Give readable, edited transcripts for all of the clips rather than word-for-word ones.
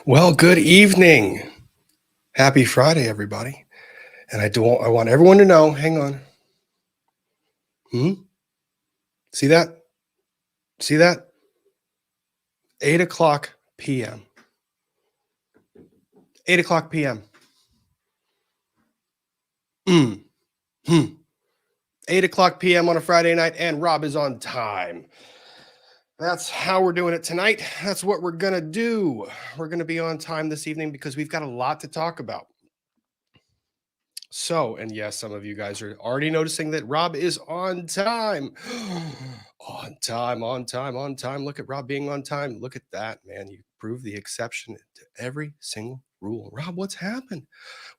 Well, good evening. Happy Friday, everybody. And I want everyone to know, hang on. See that? See that? 8 o'clock p.m. 8 o'clock p.m. Mm. Hmm. 8 o'clock p.m. on a Friday night, and Rob is on time. That's how we're doing it tonight. That's what we're going to do. We're going to be on time this evening because we've got a lot to talk about. So, and yes, some of you guys are already noticing that Rob is on time. On time, on time, on time. Look at Rob being on time. Look at that, man. You proved the exception to every single rule. Rob, what's happened?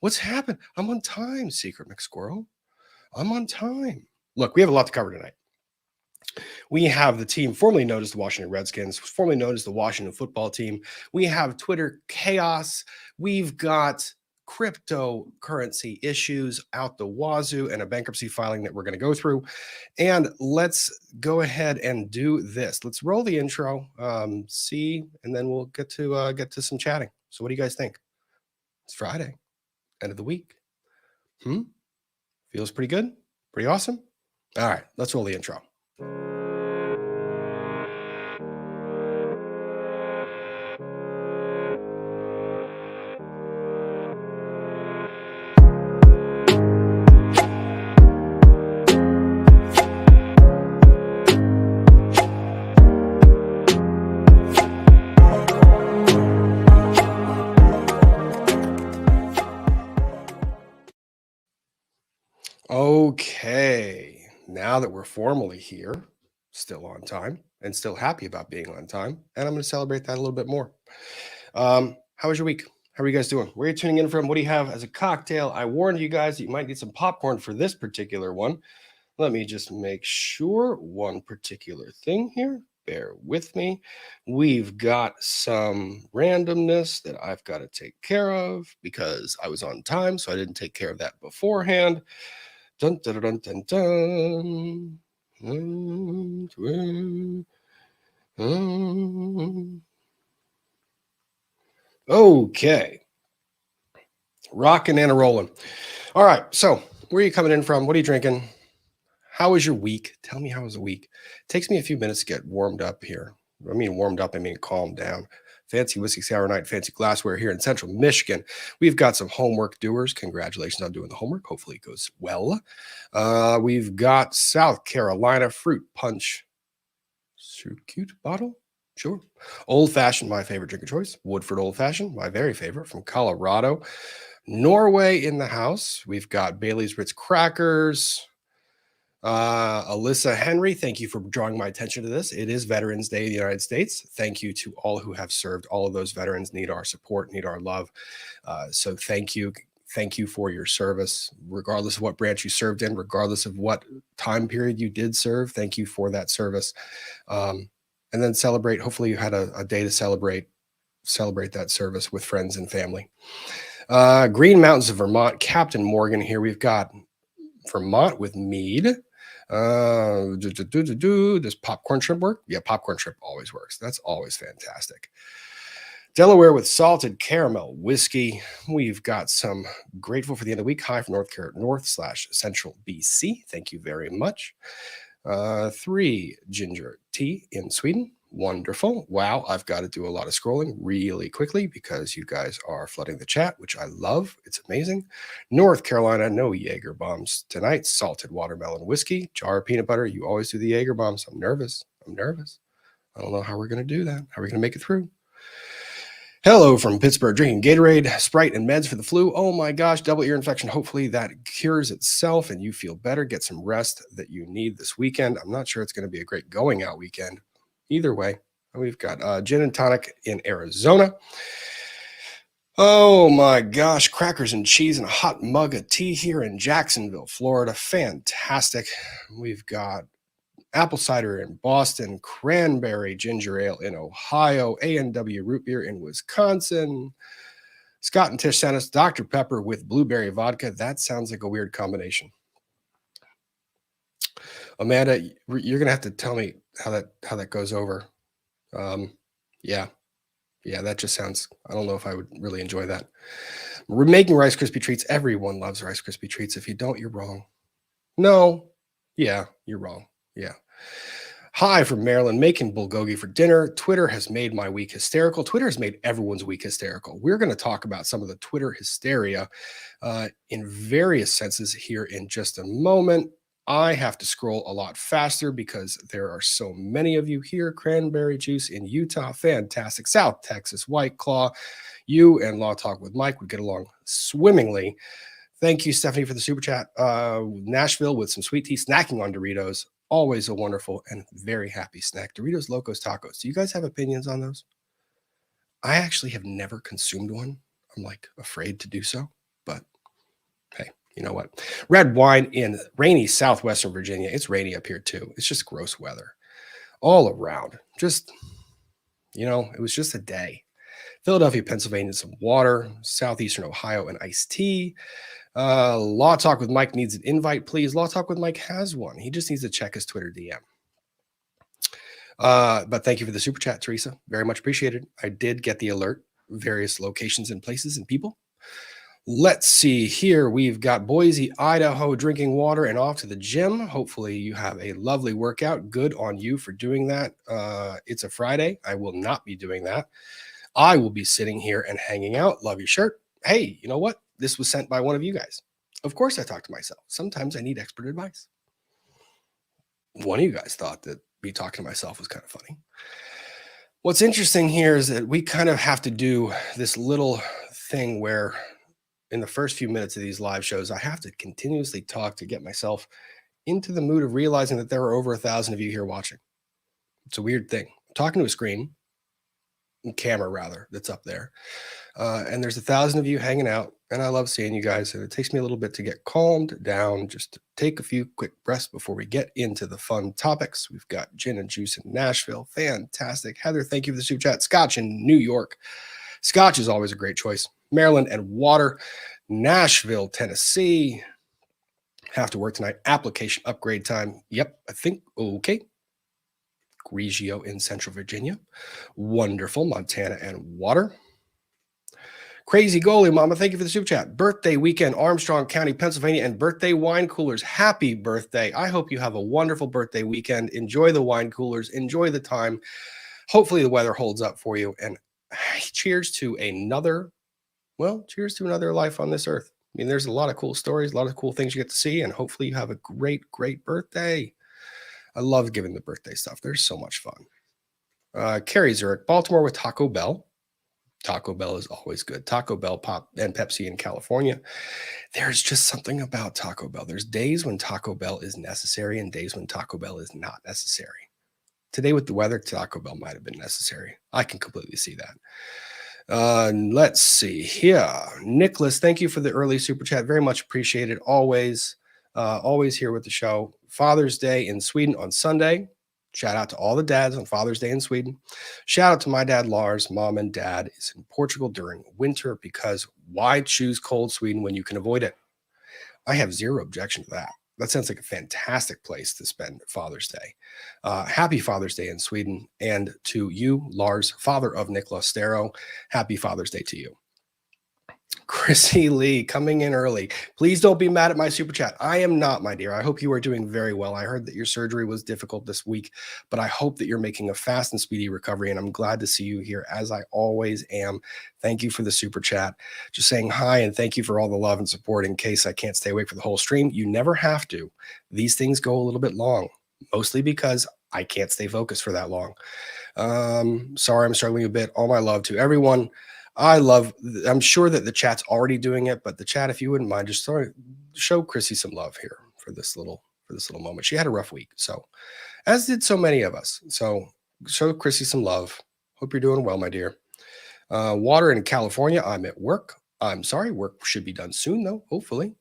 What's happened? I'm on time, Secret McSquirrel. I'm on time. Look, we have a lot to cover tonight. We have the team formerly known as the Washington Redskins, formerly known as the Washington football team. We have Twitter chaos. We've got cryptocurrency issues out the wazoo and a bankruptcy filing that we're going to go through. And let's go ahead and do this. Let's roll the intro, and then we'll get to some chatting. So what do you guys think? It's Friday, end of the week. Feels pretty good? Pretty awesome? All right, let's roll the intro. Okay, now that we're formally here, still on time and still happy about being on time, and I'm going to celebrate that a little bit more. How was your week? How are you guys doing? Where are you tuning in from? What do you have as a cocktail? I warned you guys that you might need some popcorn for this particular one. Let me just make sure one particular thing here. Bear with me. We've got some randomness that I've got to take care of because I was on time, so I didn't take care of that beforehand. Dun, dun, dun, dun, dun. Okay. Rocking and a rolling. All right. So, where are you coming in from? What are you drinking? How was your week? Tell me how was the week. It takes me a few minutes to get warmed up here. I mean, warmed up, I mean, calmed down. Fancy whiskey sour night, fancy glassware here in Central Michigan. We've got some homework doers. Congratulations on doing the homework. Hopefully it goes well. We've got South Carolina fruit punch. Cute bottle? Sure. Old fashioned, my favorite drink of choice. Woodford Old Fashioned, my very favorite from Colorado. Norway in the house. We've got Bailey's Ritz crackers. Alyssa Henry, thank you for drawing my attention to this. It is Veterans Day in the United States. Thank you to all who have served. All of those veterans need our support, need our love. So thank you. Thank you for your service, regardless of what branch you served in, regardless of what time period you did serve. Thank you for that service. And then celebrate. Hopefully you had a day to celebrate that service with friends and family. Green Mountains of Vermont, Captain Morgan here. We've got Vermont with mead. Does popcorn shrimp work? Yeah, popcorn shrimp always works. That's always fantastic. Delaware with salted caramel whiskey. We've got some Grateful for the End of the Week high from North/Central BC. Thank you very much. 3 ginger tea in Sweden. Wonderful. Wow, I've got to do a lot of scrolling really quickly because you guys are flooding the chat, which I love. It's amazing. North Carolina, no Jaeger bombs tonight. Salted watermelon whiskey, jar of peanut butter. You always do the Jaeger bombs. I'm nervous. I don't know how we're going to do that. How are we going to make it through? Hello from Pittsburgh, drinking Gatorade, Sprite, and meds for the flu. Oh my gosh, double ear infection. Hopefully that cures itself and you feel better. Get some rest that you need this weekend. I'm not sure it's going to be a great going out weekend. Either way, we've got gin and tonic in Arizona. Oh my gosh, crackers and cheese and a hot mug of tea here in Jacksonville, Florida. Fantastic. We've got apple cider in Boston, cranberry ginger ale in Ohio, A&W root beer in Wisconsin. Scott and Tish sent us Dr. Pepper with blueberry vodka. That sounds like a weird combination. Amanda, you're going to have to tell me how that goes over. Yeah. Yeah, that just sounds, I don't know if I would really enjoy that. We're making Rice Krispie treats. Everyone loves Rice Krispie treats. If you don't, you're wrong. No. Yeah, you're wrong. Yeah. Hi from Maryland, making bulgogi for dinner. Twitter has made my week hysterical. Twitter has made everyone's week hysterical. We're going to talk about some of the Twitter hysteria in various senses here in just a moment. I have to scroll a lot faster because there are so many of you here. Cranberry juice in Utah, fantastic. South Texas, White Claw. You and Law Talk with Mike would get along swimmingly. Thank you, Stephanie, for the super chat. Nashville with some sweet tea, snacking on Doritos. Always a wonderful and very happy snack. Doritos Locos Tacos. Do you guys have opinions on those? I actually have never consumed one. I'm like afraid to do so, but hey, you know what? Red wine in rainy southwestern Virginia. It's rainy up here too. It's just gross weather all around. Just, it was just a day. Philadelphia, Pennsylvania, some water. Southeastern Ohio, an iced tea. Law Talk with Mike needs an invite, please. Law Talk with Mike has one. He just needs to check his Twitter DM. But thank you for the super chat, Teresa. Very much appreciated. I did get the alert, various locations and places and people. Let's see here. We've got Boise, Idaho, drinking water and off to the gym. Hopefully you have a lovely workout. Good on you for doing that. It's a Friday. I will not be doing that. I will be sitting here and hanging out. Love your shirt. Hey, you know what? This was sent by one of you guys. Of course I talk to myself. Sometimes I need expert advice. One of you guys thought that me talking to myself was kind of funny. What's interesting here is that we kind of have to do this little thing where in the first few minutes of these live shows, I have to continuously talk to get myself into the mood of realizing that there are over 1,000 of you here watching. It's a weird thing. I'm talking to a screen, camera rather, that's up there. And there's 1,000 of you hanging out, and I love seeing you guys. And it takes me a little bit to get calmed down, just to take a few quick breaths before we get into the fun topics. We've got gin and juice in Nashville. Fantastic. Heather, thank you for the super chat. Scotch in New York. Scotch is always a great choice. Maryland and water. Nashville, Tennessee. Have to work tonight. Application upgrade time. Yep, I think okay. Reggio in Central Virginia. Wonderful. Montana and water. Crazy goalie, mama. Thank you for the super chat. Birthday weekend, Armstrong County, Pennsylvania, and birthday wine coolers. Happy birthday. I hope you have a wonderful birthday weekend. Enjoy the wine coolers. Enjoy the time. Hopefully the weather holds up for you. And cheers to another life on this earth. I mean, there's a lot of cool stories, a lot of cool things you get to see, and hopefully you have a great, great birthday. I love giving the birthday stuff. There's so much fun. Carrie Zurich, Baltimore with Taco Bell. Taco Bell is always good. Taco Bell, Pop, and Pepsi in California. There's just something about Taco Bell. There's days when Taco Bell is necessary and days when Taco Bell is not necessary. Today with the weather, Taco Bell might have been necessary. I can completely see that. Let's see here. Nicholas, thank you for the early super chat. Very much appreciated. Always here with the show. Father's Day in Sweden on Sunday. Shout out to all the dads on Father's Day in Sweden. Shout out to my dad, Lars. Mom and dad is in Portugal during winter because why choose cold Sweden when you can avoid it? I have zero objection to that. That sounds like a fantastic place to spend Father's Day. Happy Father's Day in Sweden. And to you, Lars, father of Nicholas Stero, happy Father's Day to you. Chrissy Lee coming in early. Please don't be mad at my super chat. I am not, my dear. I hope you are doing very well. I heard that your surgery was difficult this week, but I hope that you're making a fast and speedy recovery. And I'm glad to see you here as I always am. Thank you for the super chat. Just saying hi and thank you for all the love and support in case I can't stay awake for the whole stream. You never have to. These things go a little bit long, mostly because I can't stay focused for that long. Sorry, I'm struggling a bit. All my love to everyone. I'm sure that the chat's already doing it, but the chat, if you wouldn't mind, just show Chrissy some love here for this little moment. She had a rough week, so as did so many of us. So show Chrissy some love. Hope you're doing well, my dear. Water in California. I'm at work. I'm sorry, work should be done soon though, hopefully.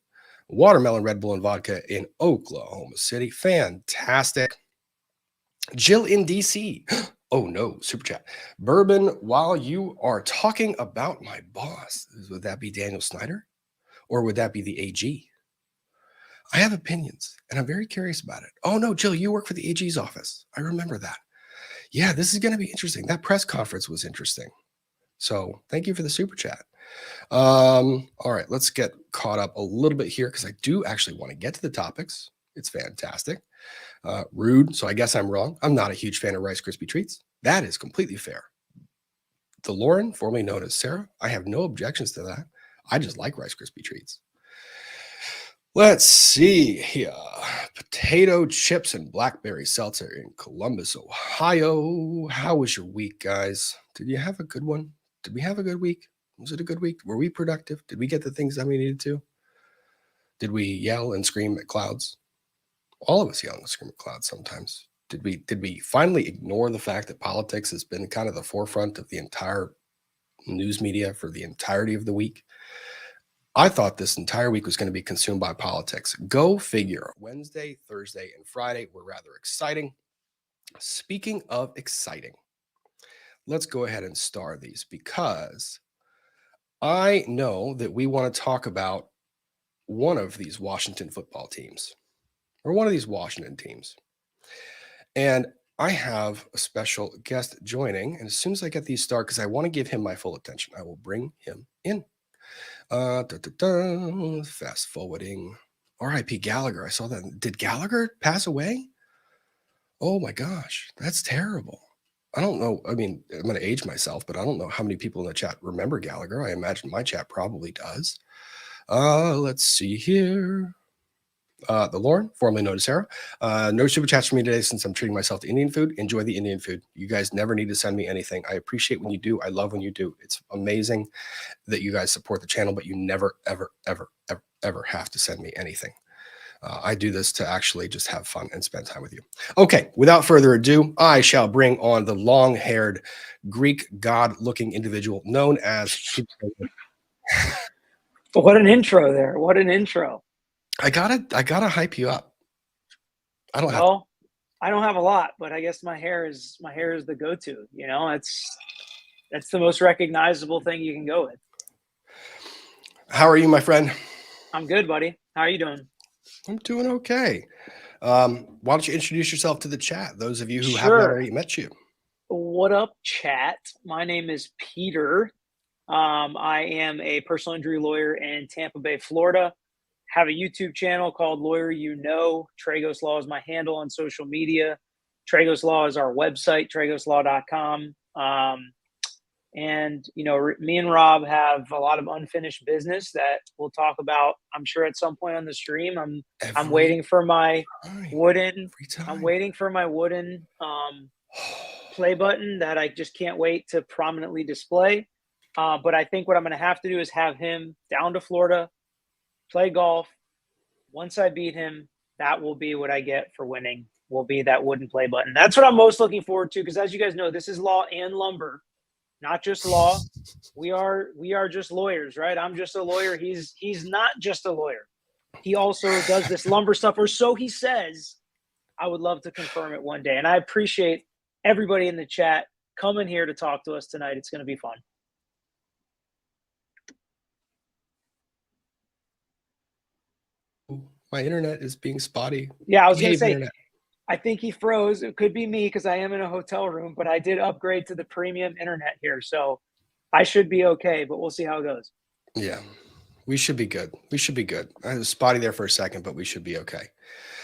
Watermelon, Red Bull, and vodka in Oklahoma City. Fantastic. Jill in DC. Oh no, super chat. Bourbon while you are talking about my boss. Would that be Daniel Snyder? Or would that be the AG? I have opinions and I'm very curious about it. Oh no, Jill, you work for the AG's office. I remember that. Yeah, this is going to be interesting. That press conference was interesting. So thank you for the super chat. All right, let's get caught up a little bit here because I do actually want to get to the topics. It's fantastic. Rude. So I guess I'm wrong. I'm not a huge fan of Rice Krispie treats. That is completely fair. The Lauren, formerly known as Sarah, I have no objections to that. I just like Rice Krispie treats. Let's see here. Potato chips and blackberry seltzer in Columbus, Ohio. How was your week, guys? Did you have a good one? Did we have a good week? Was it a good week? Were we productive? Did we get the things that we needed to? Did we yell and scream at clouds? All of us yell and scream at clouds sometimes. Did we finally ignore the fact that politics has been kind of the forefront of the entire news media for the entirety of the week? I thought this entire week was going to be consumed by politics. Go figure. Wednesday, Thursday, and Friday were rather exciting. Speaking of exciting, let's go ahead and star these because I know that we want to talk about one of these Washington football teams or one of these Washington teams. And I have a special guest joining. And as soon as I get these started, because I want to give him my full attention, I will bring him in. Fast forwarding. R.I.P. Gallagher. I saw that. Did Gallagher pass away? Oh my gosh, that's terrible. I don't know. I mean, I'm going to age myself, but I don't know how many people in the chat remember Gallagher. I imagine my chat probably does. Let's see here. The Lauren, formerly known as Sarah. No super chats for me today since I'm treating myself to Indian food. Enjoy the Indian food. You guys never need to send me anything. I appreciate when you do. I love when you do. It's amazing that you guys support the channel, but you never, ever, ever, ever, ever have to send me anything. I do this to actually just have fun and spend time with you. Okay, without further ado, I shall bring on the long-haired Greek god-looking individual known as... What an intro there. What an intro. I gotta hype you up. I don't have a lot, but I guess my hair is the go-to. You know, that's the most recognizable thing you can go with. How are you, my friend? I'm good, buddy. How are you doing? I'm doing okay. Why don't you introduce yourself to the chat? Those of you who have not already met you. What up, chat? My name is Peter. I am a personal injury lawyer in Tampa Bay, Florida. Have a YouTube channel called Lawyer You Know. Tragos Law is my handle on social media. Tragos Law is our website, tragoslaw.com. And, you know, me and Rob have a lot of unfinished business that we'll talk about, I'm sure, at some point on the stream. I'm waiting for my wooden play button that I just can't wait to prominently display. But I think what I'm going to have to do is have him down to Florida, play golf. Once I beat him, that will be what I get for winning, will be that wooden play button. That's what I'm most looking forward to, because as you guys know, this is law and lumber, not just law. We are just lawyers, right? I'm just a lawyer. He's not just a lawyer. He also does this lumber stuff, or so he says. I would love to confirm it one day. And I appreciate everybody in the chat coming here to talk to us tonight. It's going to be fun. My internet is being spotty. Yeah, I was going to say, I think he froze. It could be me because I am in a hotel room, but I did upgrade to the premium internet here. So I should be okay, but we'll see how it goes. Yeah, we should be good. We should be good. I was spotty there for a second, but we should be okay.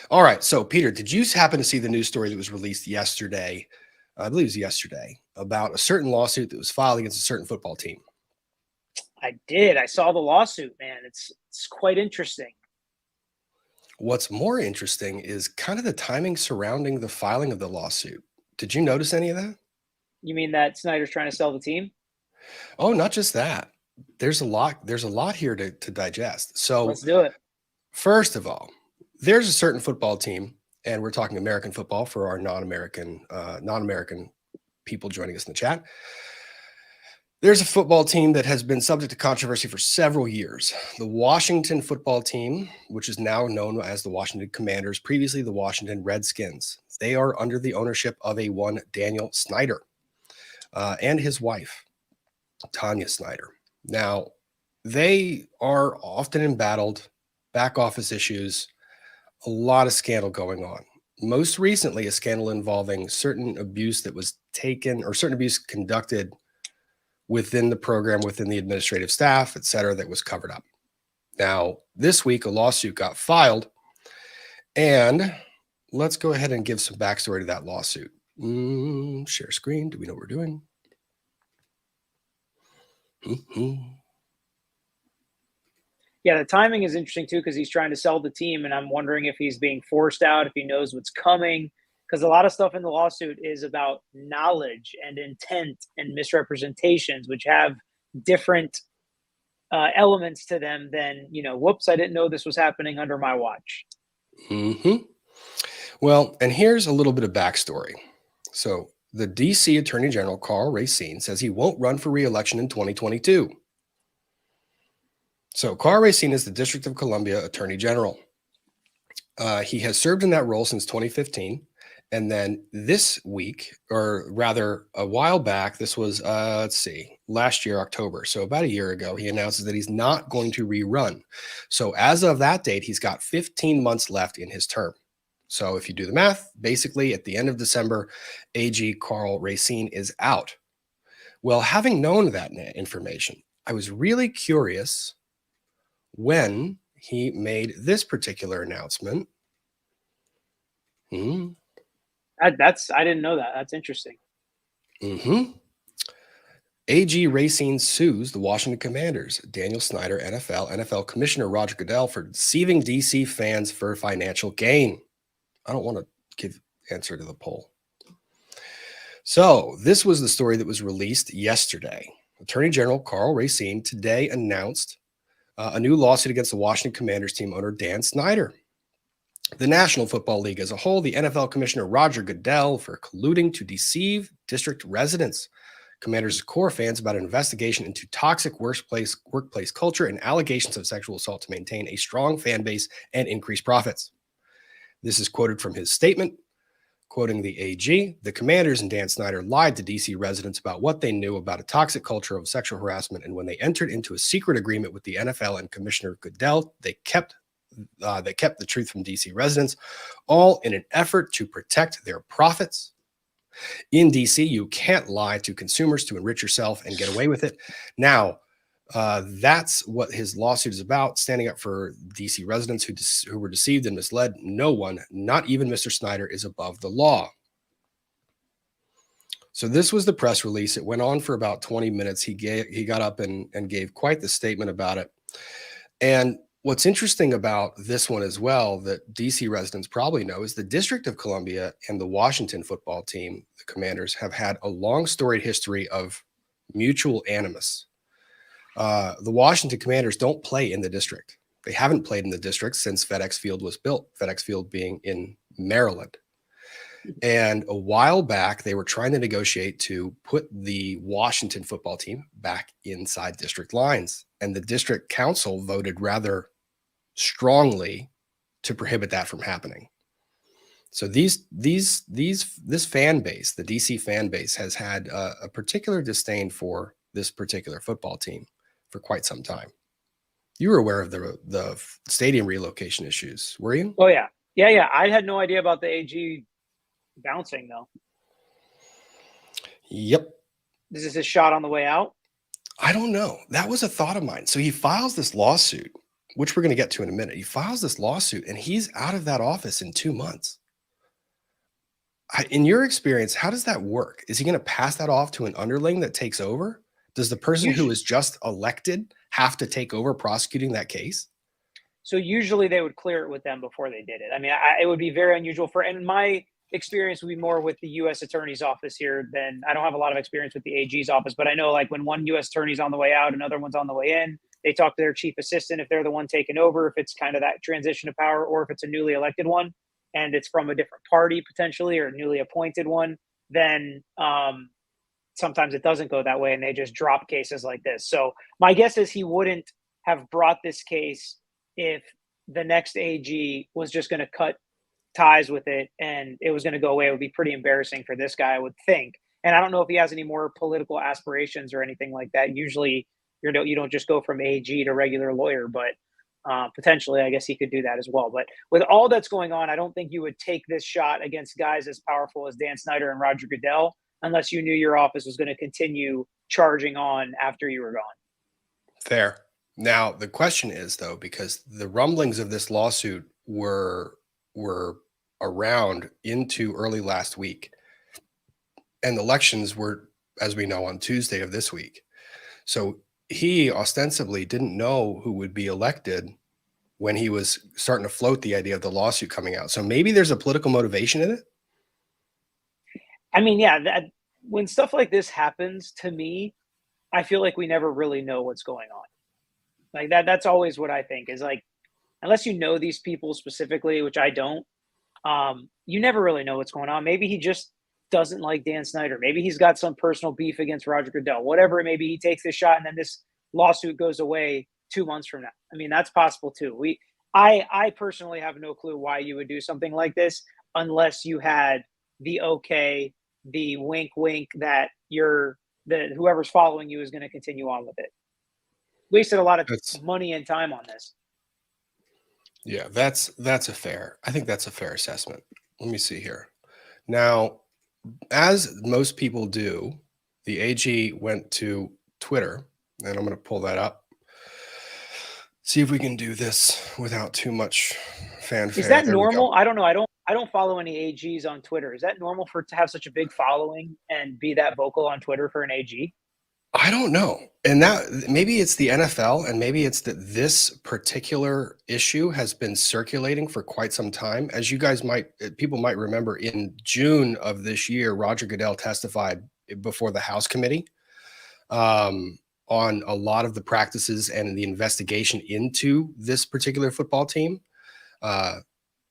All right. So, Peter, did you happen to see the news story that was released yesterday? I believe it was yesterday, about a certain lawsuit that was filed against a certain football team. I did. I saw the lawsuit, man. It's quite interesting. What's more interesting is kind of the timing surrounding the filing of the lawsuit. Did you notice any of that? You mean that Snyder's trying to sell the team? Oh, not just that. There's a lot here to digest. So let's do it. First of all, there's a certain football team, and we're talking American football for our non-American people joining us in the chat. There's a football team that has been subject to controversy for several years. The Washington football team, which is now known as the Washington Commanders, previously the Washington Redskins. They are under the ownership of a one Daniel Snyder and his wife, Tanya Snyder. Now, they are often embattled, back office issues, a lot of scandal going on. Most recently, a scandal involving certain abuse that was taken, or certain abuse conducted within the program, within the administrative staff, et cetera, that was covered up. Now, this week, a lawsuit got filed, and let's go ahead and give some backstory to that lawsuit. Share screen. Do we know what we're doing? Yeah, the timing is interesting too because he's trying to sell the team, and I'm wondering if he's being forced out, if he knows what's coming. Because a lot of stuff in the lawsuit is about knowledge and intent and misrepresentations, which have different elements to them than, whoops, I didn't know this was happening under my watch. Well, and here's a little bit of backstory. So the DC Attorney General, Karl Racine, says he won't run for re-election in 2022. So Karl Racine is the District of Columbia Attorney General. He has served in that role since 2015. And then this week, or rather a while back, this was, last year, October. So about a year ago, he announces that he's not going to rerun. So as of that date, he's got 15 months left in his term. So if you do the math, basically at the end of December, AG Karl Racine is out. Well, having known that information, I was really curious when he made this particular announcement. I didn't know that. That's interesting. AG Racine sues the Washington Commanders, Daniel Snyder, NFL Commissioner Roger Goodell for deceiving DC fans for financial gain. I don't want to give answer to the poll. So this was the story that was released yesterday. Attorney General Karl Racine today announced a new lawsuit against the Washington Commanders team owner Dan Snyder, the National Football League as a whole, the NFL Commissioner Roger Goodell for colluding to deceive district residents, Commanders' core fans about an investigation into toxic workplace culture and allegations of sexual assault to maintain a strong fan base and increase profits. This is quoted from his statement, quoting the AG, the Commanders and Dan Snyder lied to DC residents about what they knew about a toxic culture of sexual harassment, and when they entered into a secret agreement with the NFL and Commissioner Goodell, they kept the truth from DC residents, all in an effort to protect their profits. In DC, you can't lie to consumers to enrich yourself and get away with it. Now, that's what his lawsuit is about, standing up for DC residents who were deceived and misled. No one, not even Mr. Snyder, is above the law. So this was the press release. It went on for about 20 minutes. He got up and gave quite the statement about it. And what's interesting about this one as well that DC residents probably know is the District of Columbia and the Washington football team, the Commanders, have had a long storied history of mutual animus. The Washington Commanders don't play in the district. They haven't played in the district since FedEx Field was built, FedEx Field being in Maryland. And a while back, they were trying to negotiate to put the Washington football team back inside district lines. And the district council voted rather strongly to prohibit that from happening. So this fan base, the DC fan base, has had a particular disdain for this particular football team for quite some time. You were aware of the stadium relocation issues, were you? Oh, yeah. Yeah. I had no idea about the AG bouncing, though. Yep. Is this a shot on the way out? I don't know. That was a thought of mine. So he files this lawsuit, which we're going to get to in a minute. He files this lawsuit, and he's out of that office in 2 months. In your experience, how does that work? Is he going to pass that off to an underling that takes over? Does the person who was just elected have to take over prosecuting that case? So usually they would clear it with them before they did it. I mean, it would be very unusual and my experience would be more with the U.S. Attorney's office here than I don't have a lot of experience with the AG's office, but I know like when one U.S. Attorney's on the way out, another one's on the way in, they talk to their chief assistant if they're the one taking over, if it's kind of that transition of power, or if it's a newly elected one and it's from a different party potentially or a newly appointed one, then sometimes it doesn't go that way and they just drop cases like this. So my guess is he wouldn't have brought this case if the next AG was just going to cut ties with it and it was going to go away. It would be pretty embarrassing for this guy, I would think. And I don't know if he has any more political aspirations or anything like that. Usually you don't just go from AG to regular lawyer, but potentially I guess he could do that as well. But with all that's going on, I don't think you would take this shot against guys as powerful as Dan Snyder and Roger Goodell. unless you knew your office was going to continue charging on after you were gone. Fair. Now, the question is, though, because the rumblings of this lawsuit were around into early last week, and the elections were, as we know, on Tuesday of this week. So he ostensibly didn't know who would be elected when he was starting to float the idea of the lawsuit coming out. So maybe there's a political motivation in it. I mean, yeah, when stuff like this happens, to me, I feel like we never really know what's going on. Like that's always what I think is, like, unless you know these people specifically, which I don't, you never really know what's going on. Maybe he just doesn't like Dan Snyder. Maybe he's got some personal beef against Roger Goodell. Whatever it may be, he takes this shot and then this lawsuit goes away 2 months from now. I mean, that's possible too. I personally have no clue why you would do something like this unless you had the okay, the wink wink that whoever's following you is going to continue on with it. Wasted a lot of money and time on this. Yeah, I think that's a fair assessment. Let me see here. Now, as most people do, the AG went to Twitter, and I'm going to pull that up. See if we can do this without too much fanfare. Is that normal? I don't know. I don't follow any AGs on Twitter. Is that normal to have such a big following and be that vocal on Twitter for an AG? I don't know. And that maybe it's the NFL, and maybe it's that this particular issue has been circulating for quite some time. As you guys people might remember, in June of this year, Roger Goodell testified before the House committee on a lot of the practices and the investigation into this particular football team.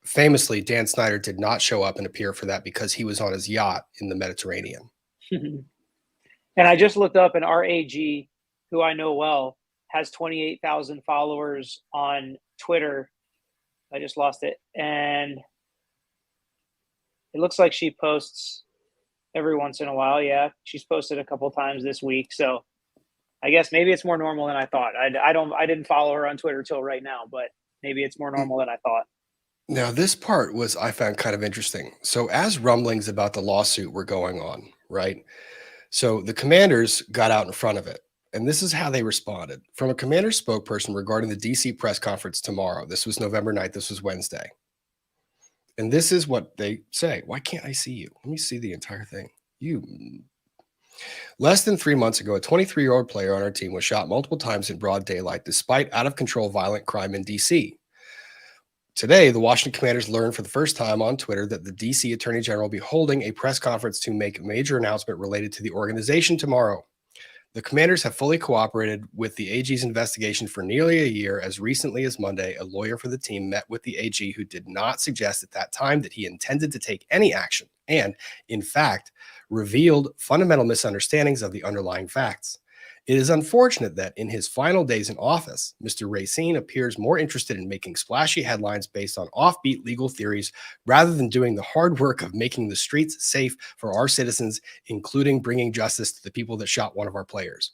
Famously, Dan Snyder did not show up and appear for that because he was on his yacht in the Mediterranean. And I just looked up, and our AG, who I know well, has 28,000 followers on Twitter. I just lost it. And it looks like she posts every once in a while. Yeah, she's posted a couple times this week. So I guess maybe it's more normal than I thought. I didn't follow her on Twitter till right now, but maybe it's more normal than I thought. Now, this part I found kind of interesting. So as rumblings about the lawsuit were going on, right? So the Commanders got out in front of it, and this is how they responded. From a Commander's spokesperson regarding the DC press conference tomorrow. This was November 9th. This was Wednesday. And this is what they say. Why can't I see you? Let me see the entire thing. Less than 3 months ago, a 23-year-old player on our team was shot multiple times in broad daylight, despite out-of-control violent crime in DC. Today, the Washington Commanders learned for the first time on Twitter that the DC Attorney General will be holding a press conference to make a major announcement related to the organization tomorrow. The Commanders have fully cooperated with the AG's investigation for nearly a year. As recently as Monday, a lawyer for the team met with the AG, who did not suggest at that time that he intended to take any action and, in fact, revealed fundamental misunderstandings of the underlying facts. It is unfortunate that in his final days in office, Mr. Racine appears more interested in making splashy headlines based on offbeat legal theories rather than doing the hard work of making the streets safe for our citizens, including bringing justice to the people that shot one of our players.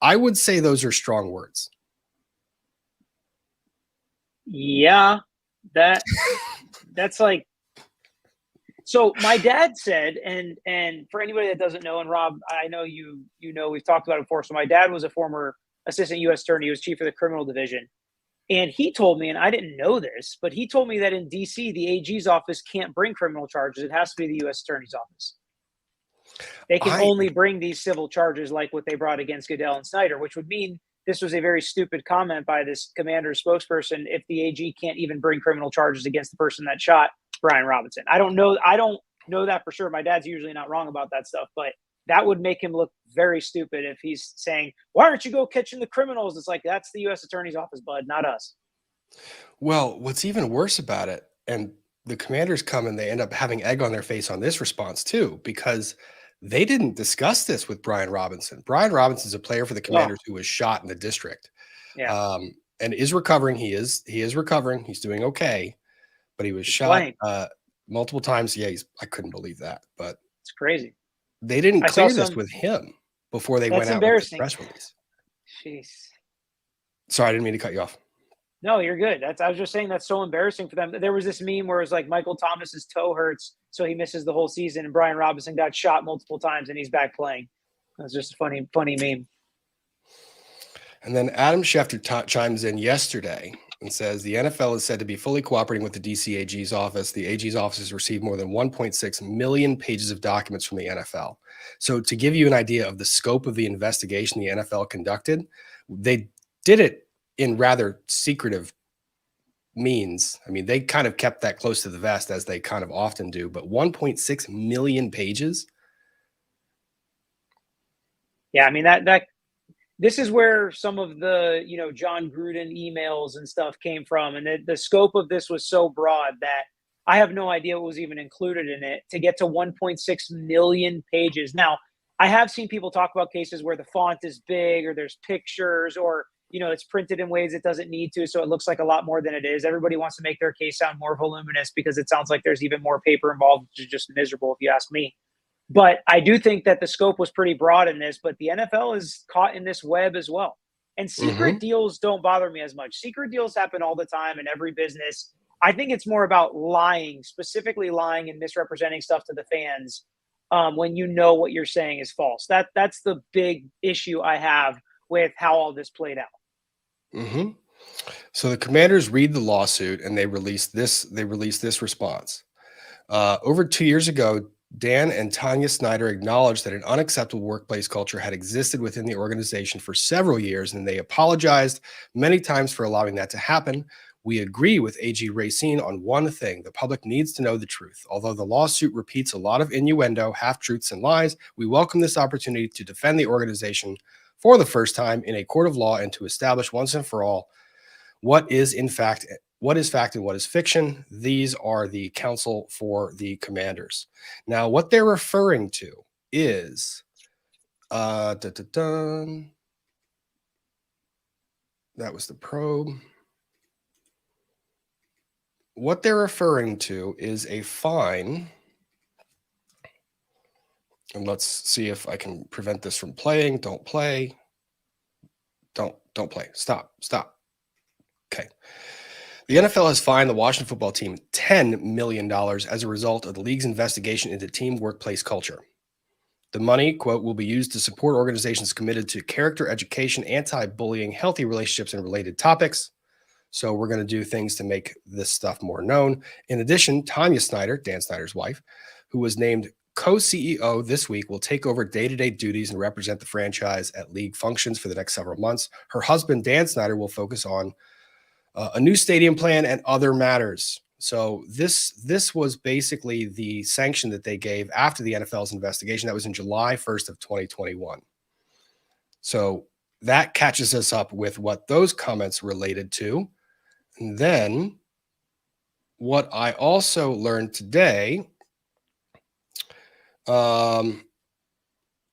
I would say those are strong words. Yeah, that's like, so my dad said, and for anybody that doesn't know, and Rob, I know you know, we've talked about it before. So my dad was a former assistant U.S. attorney. He was chief of the criminal division. And he told me, and I didn't know this, but he told me that in D.C., the AG's office can't bring criminal charges. It has to be the U.S. attorney's office. They can only bring these civil charges like what they brought against Goodell and Snyder, which would mean this was a very stupid comment by this Commander's spokesperson if the AG can't even bring criminal charges against the person that shot Brian Robinson. I don't know that for sure. My dad's usually not wrong about that stuff, but that would make him look very stupid if he's saying, why aren't you go catching the criminals? It's like, that's the U.S. attorney's office, bud, not us. Well, what's even worse about it, and the Commanders come and they end up having egg on their face on this response too, because they didn't discuss this with Brian Robinson. Brian Robinson's a player for the Commanders who was shot in the district. Yeah. And is recovering. He is recovering. He's doing okay. But he was shot multiple times. Yeah, I couldn't believe that. But it's crazy. They didn't clear this with him before they went out with the press release. Jeez. Sorry, I didn't mean to cut you off. No, you're good. I was just saying that's so embarrassing for them. There was this meme where it was like Michael Thomas's toe hurts, so he misses the whole season, and Brian Robinson got shot multiple times and he's back playing. That's just a funny meme. And then Adam Schefter chimes in yesterday and says the NFL is said to be fully cooperating with the DC AG's office. The AG's office has received more than 1.6 million pages of documents from the NFL. So to give you an idea of the scope of the investigation the NFL conducted, they did it in rather secretive means. I mean, they kind of kept that close to the vest, as they kind of often do, but 1.6 million pages. Yeah, I mean that this is where some of the John Gruden emails and stuff came from, and the scope of this was so broad that I have no idea what was even included in it to get to 1.6 million pages. Now, I have seen people talk about cases where the font is big or there's pictures or it's printed in ways it doesn't need to, so it looks like a lot more than it is. Everybody wants to make their case sound more voluminous because it sounds like there's even more paper involved, which is just miserable if you ask me. But I do think that the scope was pretty broad in this, but the NFL is caught in this web as well. And secret deals don't bother me as much. Secret deals happen all the time in every business. I think it's more about lying, specifically lying and misrepresenting stuff to the fans when you know what you're saying is false. That's the big issue I have with how all this played out. So the Commanders read the lawsuit and they released this. They released this response. Over 2 years ago, Dan and Tanya Snyder acknowledged that an unacceptable workplace culture had existed within the organization for several years, and they apologized many times for allowing that to happen. We agree with AG Racine on one thing: the public needs to know the truth. Although the lawsuit repeats a lot of innuendo, half-truths, and lies, we welcome this opportunity to defend the organization for the first time in a court of law and to establish once and for all what is fact and what is fiction. These are the counsel for the Commanders. Now, what they're referring to is that was the probe. What they're referring to is a fine. And let's see if I can prevent this from playing. Don't play. Don't play. Stop. Okay. The NFL has fined the Washington football team $10 million as a result of the league's investigation into team workplace culture. The money, quote, will be used to support organizations committed to character education, anti-bullying, healthy relationships, and related topics. So we're going to do things to make this stuff more known. In addition, Tanya Snyder, Dan Snyder's wife, who was named co-CEO this week, will take over day-to-day duties and represent the franchise at league functions for the next several months. Her husband, Dan Snyder, will focus on a new stadium plan and other matters. So this was basically the sanction that they gave after the NFL's investigation. That was in July 1st of 2021. So that catches us up with what those comments related to. And then what I also learned today, they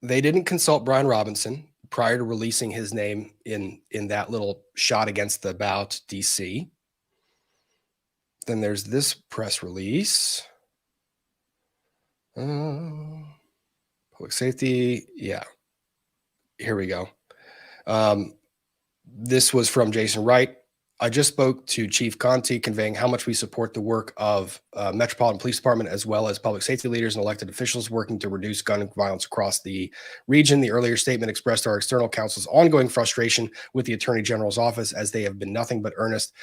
didn't consult Brian Robinson prior to releasing his name in that little shot against the bout DC. Then there's this press release. Public safety. Yeah. Here we go. This was from Jason Wright. I just spoke to Chief Conti, conveying how much we support the work of Metropolitan Police Department, as well as public safety leaders and elected officials working to reduce gun violence across the region. The earlier statement expressed our external counsel's ongoing frustration with the Attorney General's office, as they have been nothing but earnest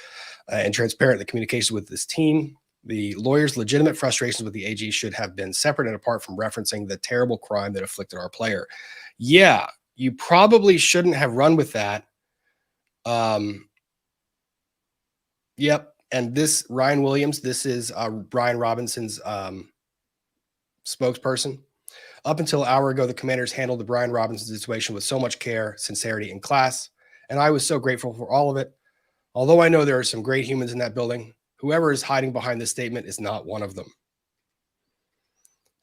and transparent in the communications with this team. The lawyer's legitimate frustrations with the AG should have been separate and apart from referencing the terrible crime that afflicted our player. Yeah, you probably shouldn't have run with that. Yep. And this Ryan Williams, this is Brian Robinson's spokesperson. Up until an hour ago, the Commanders handled the Brian Robinson situation with so much care, sincerity, and class, and I was so grateful for all of it. Although I know there are some great humans in that building, whoever is hiding behind this statement is not one of them.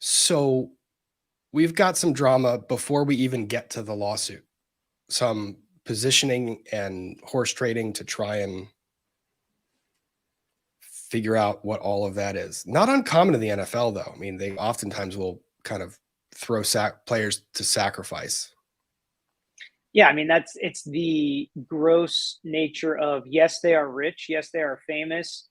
So we've got some drama before we even get to the lawsuit. Some positioning and horse trading to try and figure out what all of that is. Not uncommon in the NFL, though. I mean, they oftentimes will kind of throw players to sacrifice. Yeah, I mean it's the gross nature of, yes, they are rich, yes, they are famous.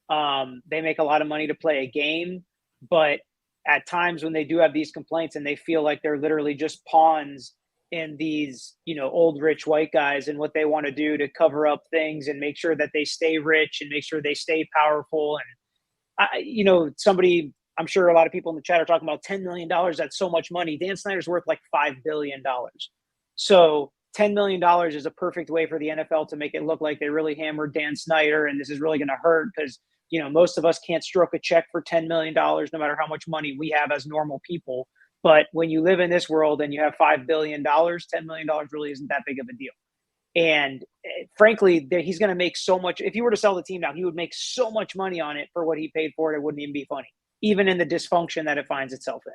They make a lot of money to play a game, but at times when they do have these complaints and they feel like they're literally just pawns in these, old rich white guys and what they want to do to cover up things and make sure that they stay rich and make sure they stay powerful. And somebody, I'm sure a lot of people in the chat are talking about $10 million. That's so much money. Dan Snyder's worth like $5 billion. So $10 million is a perfect way for the NFL to make it look like they really hammered Dan Snyder, and this is really going to hurt because most of us can't stroke a check for $10 million, no matter how much money we have as normal people. But when you live in this world and you have $5 billion, $10 million really isn't that big of a deal. And frankly, he's going to make so much. If you were to sell the team now, he would make so much money on it for what he paid for it. It wouldn't even be funny, even in the dysfunction that it finds itself in.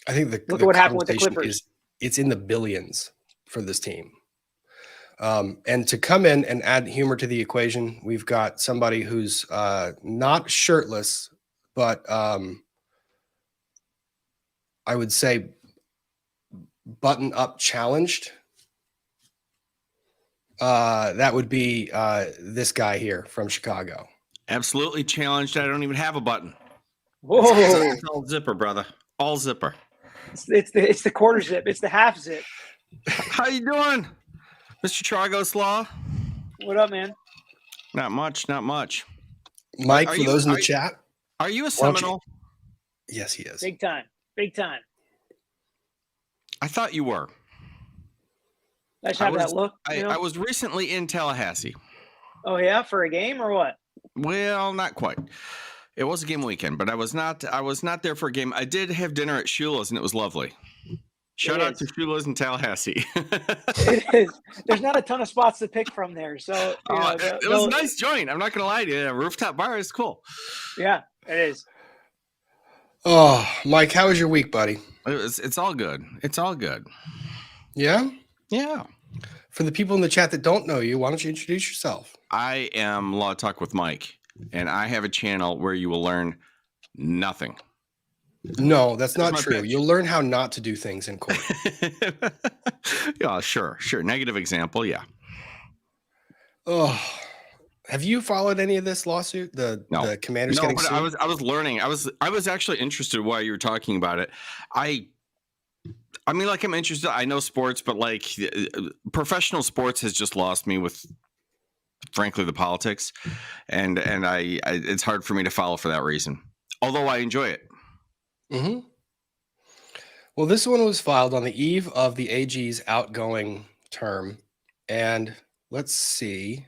I think look at what happened with the Clippers. It's in the billions for this team. And to come in and add humor to the equation, we've got somebody who's not shirtless, but I would say button up challenged. That would be this guy here from Chicago. Absolutely challenged. I don't even have a button. Whoa! It's all zipper, brother. All zipper. It's the quarter zip. It's the half zip. How you doing, Mr. Tragos Law? What up, man? Not much. Not much. Mike, for those in the chat, are you a Seminole? Yes, he is. Big time. Big time. I thought you were. I just have that look. I was recently in Tallahassee. Oh yeah, for a game or what? Well, not quite. It was a game weekend, but I was not there for a game. I did have dinner at Shula's, and it was lovely. Shout out to Shula's in Tallahassee. It is. There's not a ton of spots to pick from there, so it was a nice joint. I'm not gonna lie to you. A rooftop bar is cool. Yeah, it is. Oh, Mike, how was your week, buddy? It's all good. It's all good. Yeah? Yeah. For the people in the chat that don't know you, why don't you introduce yourself? I am Law Talk with Mike, and I have a channel where you will learn nothing. No, that's not true. Pitch. You'll learn how not to do things in court. Yeah, sure. Negative example, yeah. Oh, have you followed any of this lawsuit? The Commanders getting sued? I was learning. I was actually interested while you were talking about it. I mean, like, I'm interested. I know sports, but like professional sports has just lost me with, frankly, the politics, and I it's hard for me to follow for that reason. Although I enjoy it. Mm-hmm. Well, this one was filed on the eve of the AG's outgoing term, and let's see.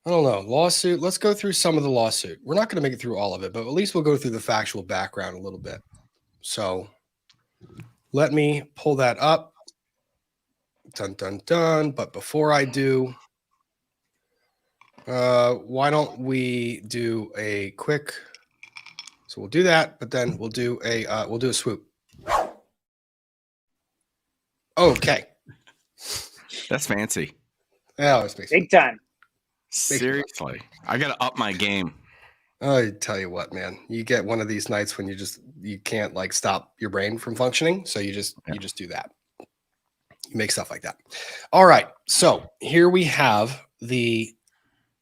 I don't know. Lawsuit. Let's go through some of the lawsuit. We're not going to make it through all of it, but at least we'll go through the factual background a little bit. So let me pull that up. Dun, dun, dun. But before I do, why don't we do a quick, so we'll do that, but then we'll do a swoop. Okay. That's fancy. Yeah, it's big time. Seriously. I got to up my game. I tell you what, man, you get one of these nights when you can't like stop your brain from functioning. So you just do that. You make stuff like that. All right. So here we have the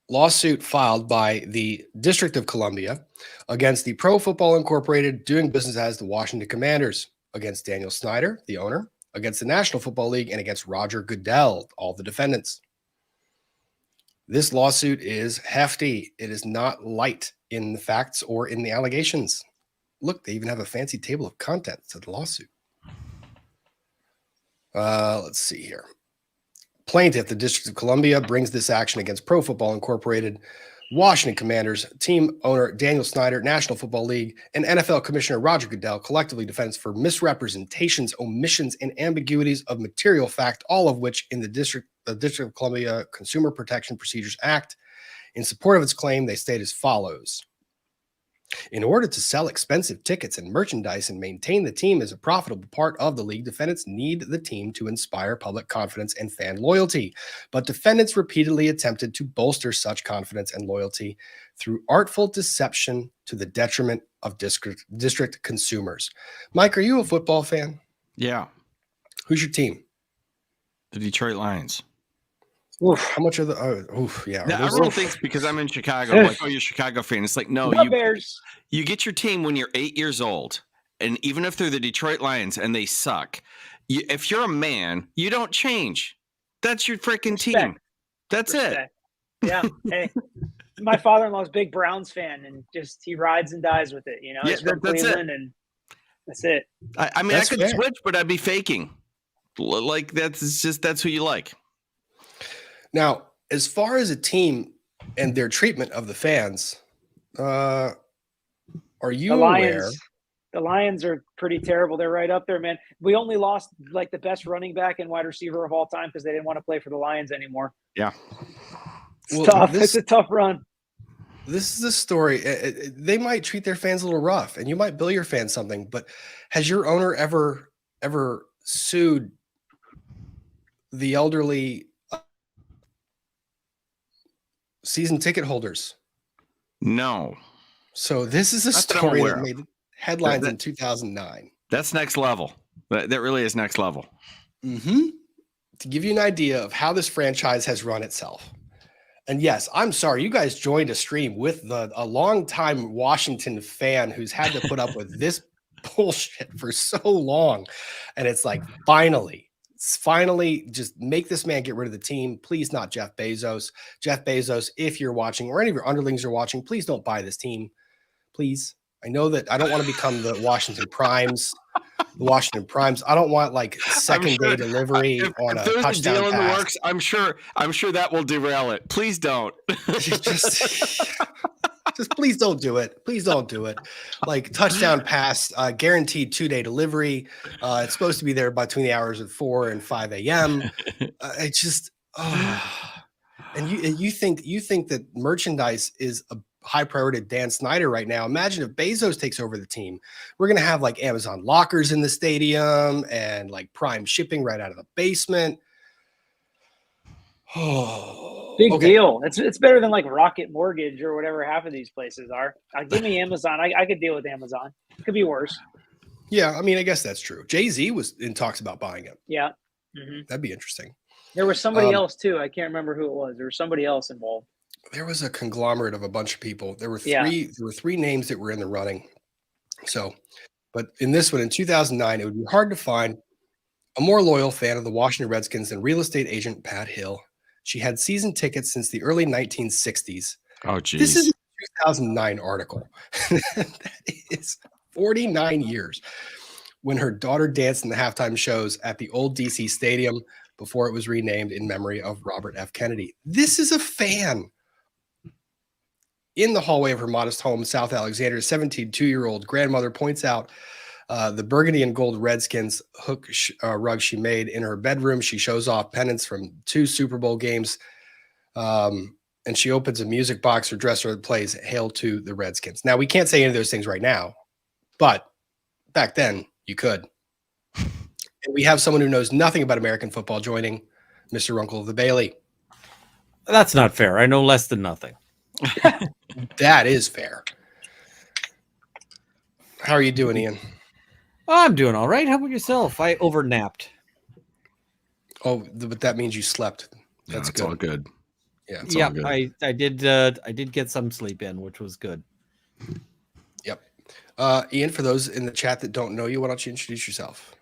lawsuit filed by the District of Columbia against the Pro Football Incorporated, doing business as the Washington Commanders, against Daniel Snyder, the owner, against the National Football League, and against Roger Goodell, all the defendants. This lawsuit is hefty. It is not light in the facts or in the allegations. Look, they even have a fancy table of contents to the lawsuit. Let's see here. Plaintiff, the District of Columbia, brings this action against Pro Football Incorporated, Washington Commanders, team owner Daniel Snyder, National Football League, and NFL Commissioner Roger Goodell, collectively defends for misrepresentations, omissions, and ambiguities of material fact, all of which in the District of Columbia Consumer Protection Procedures Act. In support of its claim, they state as follows. In order to sell expensive tickets and merchandise and maintain the team as a profitable part of the league, defendants need the team to inspire public confidence and fan loyalty. But defendants repeatedly attempted to bolster such confidence and loyalty through artful deception to the detriment of district consumers. Mike, are you a football fan? Yeah. Who's your team? The Detroit Lions. Oof. How much are the? Yeah. Now, Are those- everyone thinks because I'm in Chicago, I'm like, oh, you're a Chicago fan. It's like, no, My Bears. you get your team when you're 8 years old, and even if they're the Detroit Lions and they suck, if you're a man, you don't change. That's your freaking team. Respect. That's Respect. Yeah. Hey, my father-in-law's a big Browns fan, and just he rides and dies with it. You know, Yeah, he's from that's it. Cleveland, and that's it. it. I mean, That's I could fair. switch, but I'd be faking. Like that's who you like. Now, as far as a team and their treatment of the fans, are you The aware? Lions. The Lions are pretty terrible. They're right up there, man. We only lost like the best running back and wide receiver of all time because they didn't want to play for the Lions anymore. Yeah. It's Well, tough. this- It's a tough run. This is a story. They might treat their fans a little rough, and you might bill your fans something. But has your owner ever sued the elderly season ticket holders? No, So this is a Not that I'm story aware that of. made headlines That- in 2009. that's next level. That really is next level. Mm-hmm. To give you an idea of how this franchise has run itself. And yes, I'm sorry, you guys joined a stream with a longtime Washington fan who's had to put up with this bullshit for so long. And it's like, finally, just make this man get rid of the team. Please, not Jeff Bezos. Jeff Bezos, if you're watching, or any of your underlings are watching, please don't buy this team. Please. I know that I don't want to become the Washington Primes. I don't want like second day delivery on a If there's a touchdown deal in the pass. works, I'm sure that will derail it. Please don't. just please don't do it. Please don't do it. Like touchdown pass, guaranteed 2-day delivery. It's supposed to be there between the hours of 4 and 5 a.m. It's just, and you think that merchandise is a high priority to Dan Snyder right now. Imagine if Bezos takes over the team. We're going to have like Amazon lockers in the stadium and like prime shipping right out of the basement. Oh, Big okay. deal. It's better than like Rocket Mortgage or whatever half of these places are. Give me Amazon. I could deal with Amazon. It could be worse. Yeah, I mean, I guess that's true. Jay-Z was in talks about buying it. Yeah. Mm-hmm. That'd be interesting. There was somebody else too. I can't remember who it was. There was somebody else involved. There was a conglomerate of a bunch of people. There were Yeah. three names that were in the running. So, but in this one in 2009, it would be hard to find a more loyal fan of the Washington Redskins than real estate agent Pat Hill. She had season tickets since the early 1960s. Oh, geez. This is a 2009 article. That is 49 years when her daughter danced in the halftime shows at the old DC Stadium before it was renamed in memory of Robert F. Kennedy. This is a fan. In the hallway of her modest home, South Alexander, 72-year-old grandmother points out the burgundy and gold Redskins hook rug she made in her bedroom. She shows off pennants from 2 Super Bowl games. And she opens a music box or dresser that plays Hail to the Redskins. Now, we can't say any of those things right now, but back then you could. And we have someone who knows nothing about American football joining, Mr. Runkle of the Bailey. That's not fair. I know less than nothing. That is fair. How are you doing, Ian? I'm doing all right. How about yourself? I overnapped. Oh, but that means you slept. Yeah, That's it's good. all good. Yeah, it's Yeah, all good. I did get some sleep in, which was good. Yep. Ian, for those in the chat that don't know you, why don't you introduce yourself?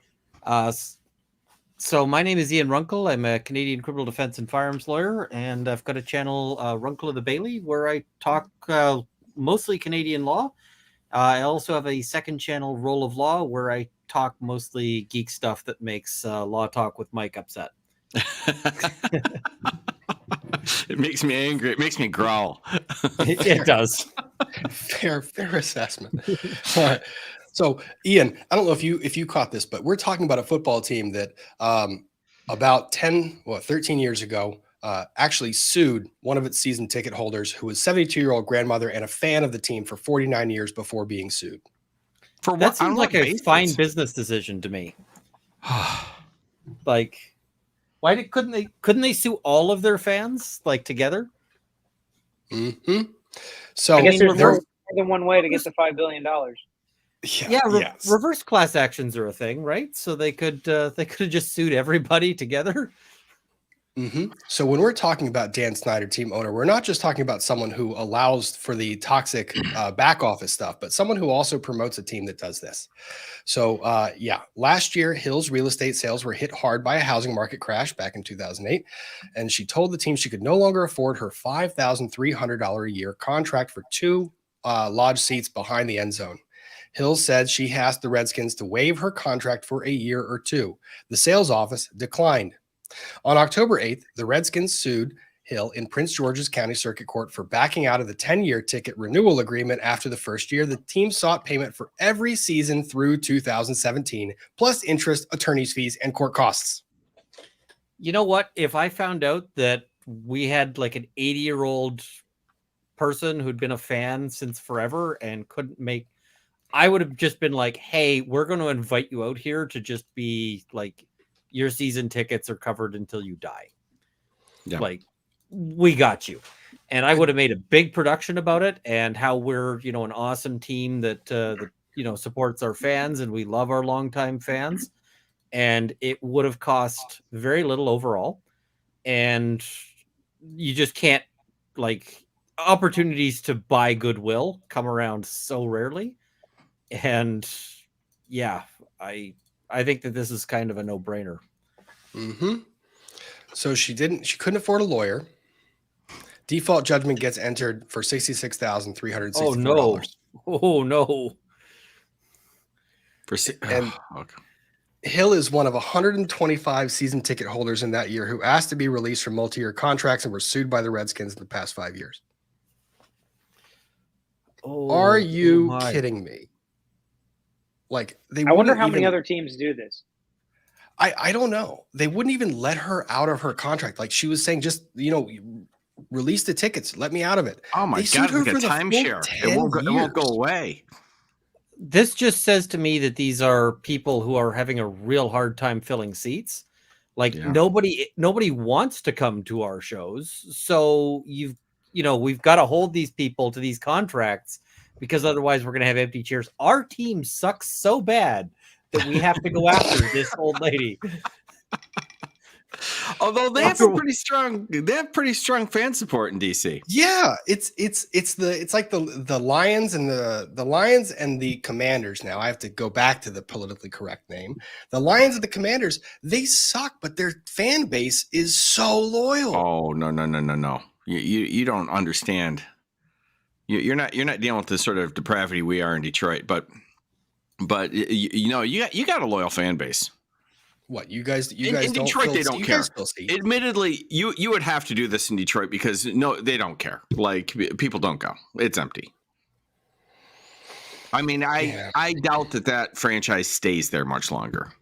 So my name is Ian Runkle. I'm a Canadian criminal defense and firearms lawyer, and I've got a channel, Runkle of the Bailey, where I talk mostly Canadian law. I also have a second channel, Roll of Law, where I talk mostly geek stuff that makes Law Talk with Mike upset. It makes me angry. It makes me growl. It does. Fair assessment. All right. So, Ian, I don't know if you caught this, but we're talking about a football team that about 13 years ago actually sued one of its season ticket holders, who was 72-year-old grandmother and a fan of the team for 49 years before being sued. For That what? seems On like what a basis? fine business decision to me. Like, why couldn't they sue all of their fans like together? Mm-hmm. So I guess there's there- more than one way to get to $5 billion. yes. Reverse class actions are a thing, right? So they could have just sued everybody together So when we're talking about Dan Snyder, team owner, we're not just talking about someone who allows for the toxic back office stuff, but someone who also promotes a team that does this. So last year, Hill's real estate sales were hit hard by a housing market crash back in 2008. And she told the team she could no longer afford her $5,300 a year contract for 2 lodge seats behind the end zone. Hill said she asked the Redskins to waive her contract for a year or 2. The sales office declined. On October 8th, the Redskins sued Hill in Prince George's County Circuit Court for backing out of the 10-year ticket renewal agreement after the first year. The team sought payment for every season through 2017, plus interest, attorney's fees, and court costs. You know what? If I found out that we had like an 80-year-old person who'd been a fan since forever and couldn't make, I would have just been like, hey, we're going to invite you out here to just be like, your season tickets are covered until you die. Yeah. Like, we got you. And I would have made a big production about it and how we're, an awesome team that supports our fans and we love our longtime fans. And it would have cost very little overall. And you just can't, like, opportunities to buy goodwill come around so rarely. And yeah, I think that this is kind of a no-brainer. So she couldn't afford a lawyer. Default judgment gets entered for $66,364. Oh no. Hill is one of 125 season ticket holders in that year who asked to be released from multi-year contracts and were sued by the Redskins in the past 5 years. Are you kidding me? Like, I wonder how many other teams do this. I don't know. They wouldn't even let her out of her contract. Like she was saying, just, release the tickets. Let me out of it. Oh my God, it's like a timeshare. It won't go away. This just says to me that these are people who are having a real hard time filling seats. Like nobody wants to come to our shows. So we've got to hold these people to these contracts because otherwise we're going to have empty chairs. Our team sucks so bad that we have to go after this old lady. Although they have pretty strong fan support in DC. Yeah, it's like the Lions and the Lions and the Commanders. Now I have to go back to the politically correct name. The Lions and the Commanders, they suck, but their fan base is so loyal. Oh no. You don't understand. You're not dealing with the sort of depravity we are in Detroit, but you got a loyal fan base. What you guys in Detroit they don't care. Admittedly, you would have to do this in Detroit because they don't care. Like people don't go. It's empty. I mean, I doubt that franchise stays there much longer.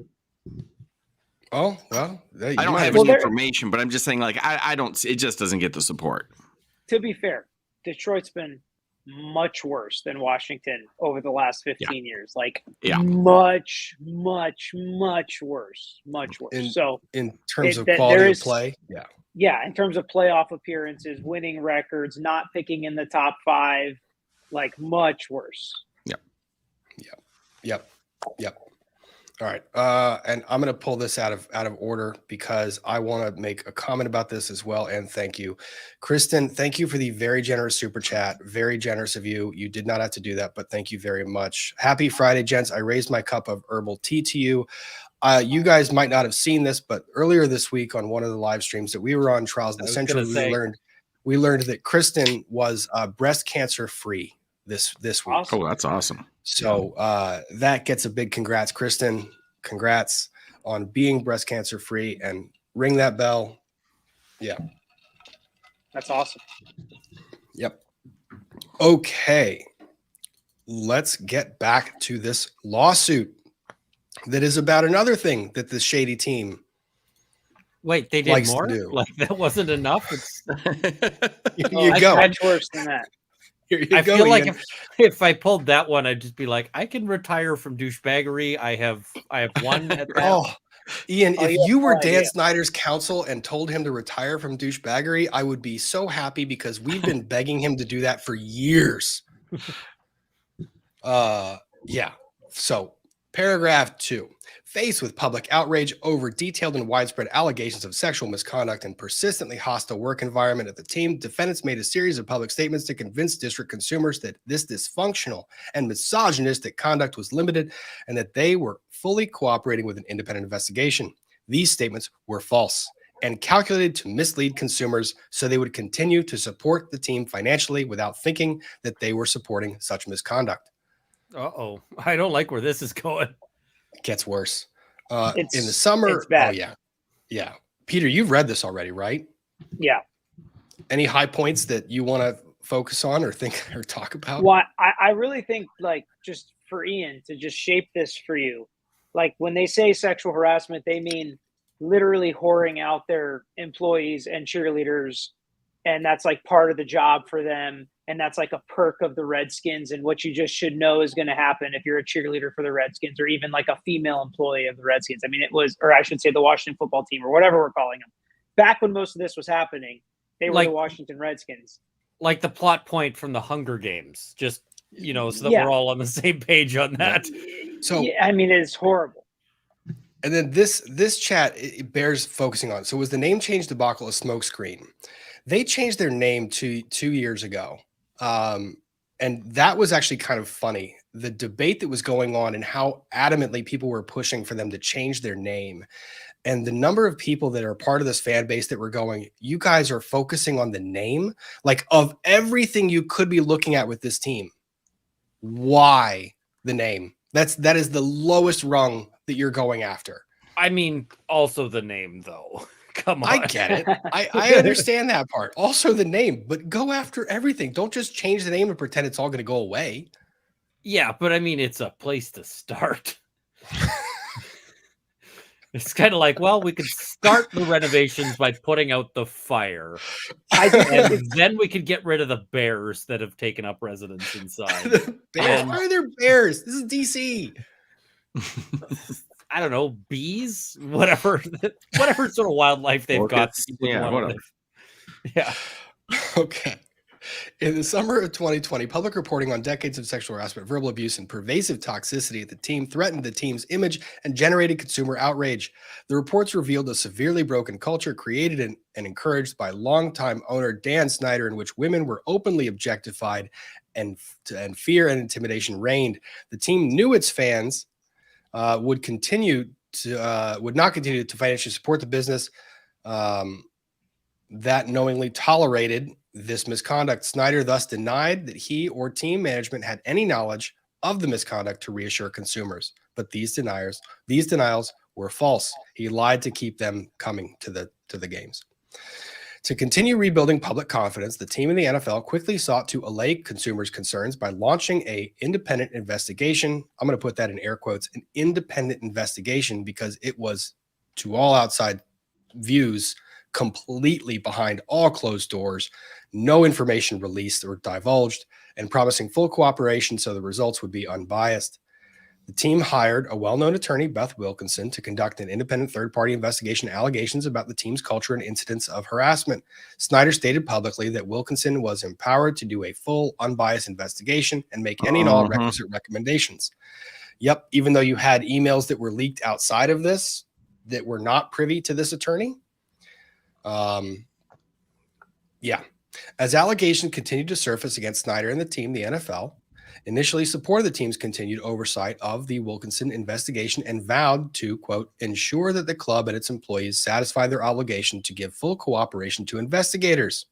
Oh well, I don't have any information, but I'm just saying, like I don't. It just doesn't get the support. To be fair, Detroit's been much worse than Washington over the last 15 years. Like much worse. So in terms of quality of play, in terms of playoff appearances, winning records, not picking in the top 5, like much worse. Yep. All right. And I'm going to pull this out of order because I want to make a comment about this as well. And thank you, Kristen. Thank you for the very generous super chat. Very generous of you. You did not have to do that, but thank you very much. Happy Friday, gents. I raised my cup of herbal tea to you. You guys might not have seen this, but earlier this week on one of the live streams that we were on, Trials in the Central, we learned that Kristen was breast cancer free this week. Awesome. Oh, that's awesome. So that gets a big congrats, Kristen. Congrats on being breast cancer free, and ring that bell. Yeah. That's awesome. Yep. Okay. Let's get back to this lawsuit that is about another thing that the shady team. Wait, they did more? Like that wasn't enough? You go. Much worse than that. I feel like if I pulled that one, I'd just be like, I can retire from douchebaggery. I have one at that. Ian, if you were Dan Snyder's counsel and told him to retire from douchebaggery, I would be so happy because we've been begging him to do that for years. Yeah. So paragraph 2. Faced with public outrage over detailed and widespread allegations of sexual misconduct and persistently hostile work environment at the team, defendants made a series of public statements to convince district consumers that this dysfunctional and misogynistic conduct was limited and that they were fully cooperating with an independent investigation. These statements were false and calculated to mislead consumers so they would continue to support the team financially without thinking that they were supporting such misconduct. Uh-oh. I don't like where this is going. It gets worse. It's- In the summer, it's bad. Yeah. Peter, you've read this already, right? Yeah. Any high points that you want to focus on or think or talk about? Well, I really think, like, just for Ian to just shape this for you, like when they say sexual harassment, they mean literally whoring out their employees and cheerleaders, and that's like part of the job for them, and that's like a perk of the Redskins, and what you just should know is going to happen if you're a cheerleader for the Redskins, or even like a female employee of the Redskins. I mean, it was, or I should say the Washington football team, or whatever we're calling them. Back when most of this was happening, they were Like- the Washington Redskins. Like the plot point from the Hunger Games, just, so that Yeah. we're all on the same page on that. So, Yeah, I mean, it's horrible. and then this chat, it bears focusing on. So was the name change debacle a smokescreen? They changed their name 2 years ago. And that was actually kind of funny. The debate that was going on and how adamantly people were pushing for them to change their name. And the number of people that are part of this fan base that were going, you guys are focusing on the name, like of everything you could be looking at with this team. Why the name? That is the lowest rung that you're going after. I mean, also the name, though. Come on. I get it. I understand that part. Also the name, but go after everything. Don't just change the name and pretend it's all going to go away. Yeah, but I mean, it's a place to start. It's kind of like, well, we could start the renovations by putting out the fire. And then we could get rid of the bears that have taken up residence inside. Bears? Why are there bears? This is DC. I don't know, bees, whatever sort of wildlife they've got. Orchids. Yeah, whatever. Yeah. Okay. In the summer of 2020, public reporting on decades of sexual harassment, verbal abuse, and pervasive toxicity at the team threatened the team's image and generated consumer outrage. The reports revealed a severely broken culture created and encouraged by longtime owner Dan Snyder, in which women were openly objectified and fear and intimidation reigned. The team knew its fans would not continue to financially support the business that knowingly tolerated this misconduct. Snyder thus denied that he or team management had any knowledge of the misconduct to reassure consumers. But these denials were false. He lied to keep them coming to the games. To continue rebuilding public confidence, the team in the NFL quickly sought to allay consumers' concerns by launching an independent investigation. I'm going to put that in air quotes, an independent investigation, because it was, to all outside views, completely behind all closed doors, no information released or divulged, and promising full cooperation so the results would be unbiased. The team hired a well-known attorney, Beth Wilkinson, to conduct an independent third-party investigation allegations about the team's culture and incidents of harassment. Snyder stated publicly that Wilkinson was empowered to do a full, unbiased investigation and make any and all requisite recommendations. Yep, even though you had emails that were leaked outside of this that were not privy to this attorney. Yeah. As allegations continued to surface against Snyder and the team, the NFL initially supported the team's continued oversight of the Wilkinson investigation and vowed to, quote, ensure that the club and its employees satisfy their obligation to give full cooperation to investigators.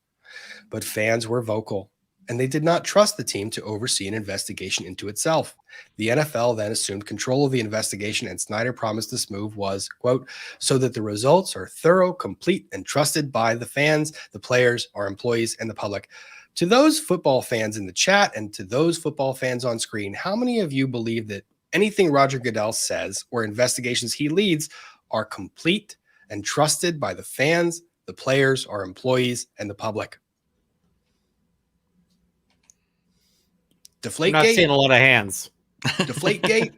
But fans were vocal, and they did not trust the team to oversee an investigation into itself. The NFL then assumed control of the investigation, and Snyder promised this move was, quote, so that the results are thorough, complete, and trusted by the fans, the players, our employees, and the public. To those football fans in the chat and to those football fans on screen, how many of you believe that anything Roger Goodell says or investigations he leads are complete and trusted by the fans, the players, our employees, and the public? I'm not seeing a lot of hands. Deflategate.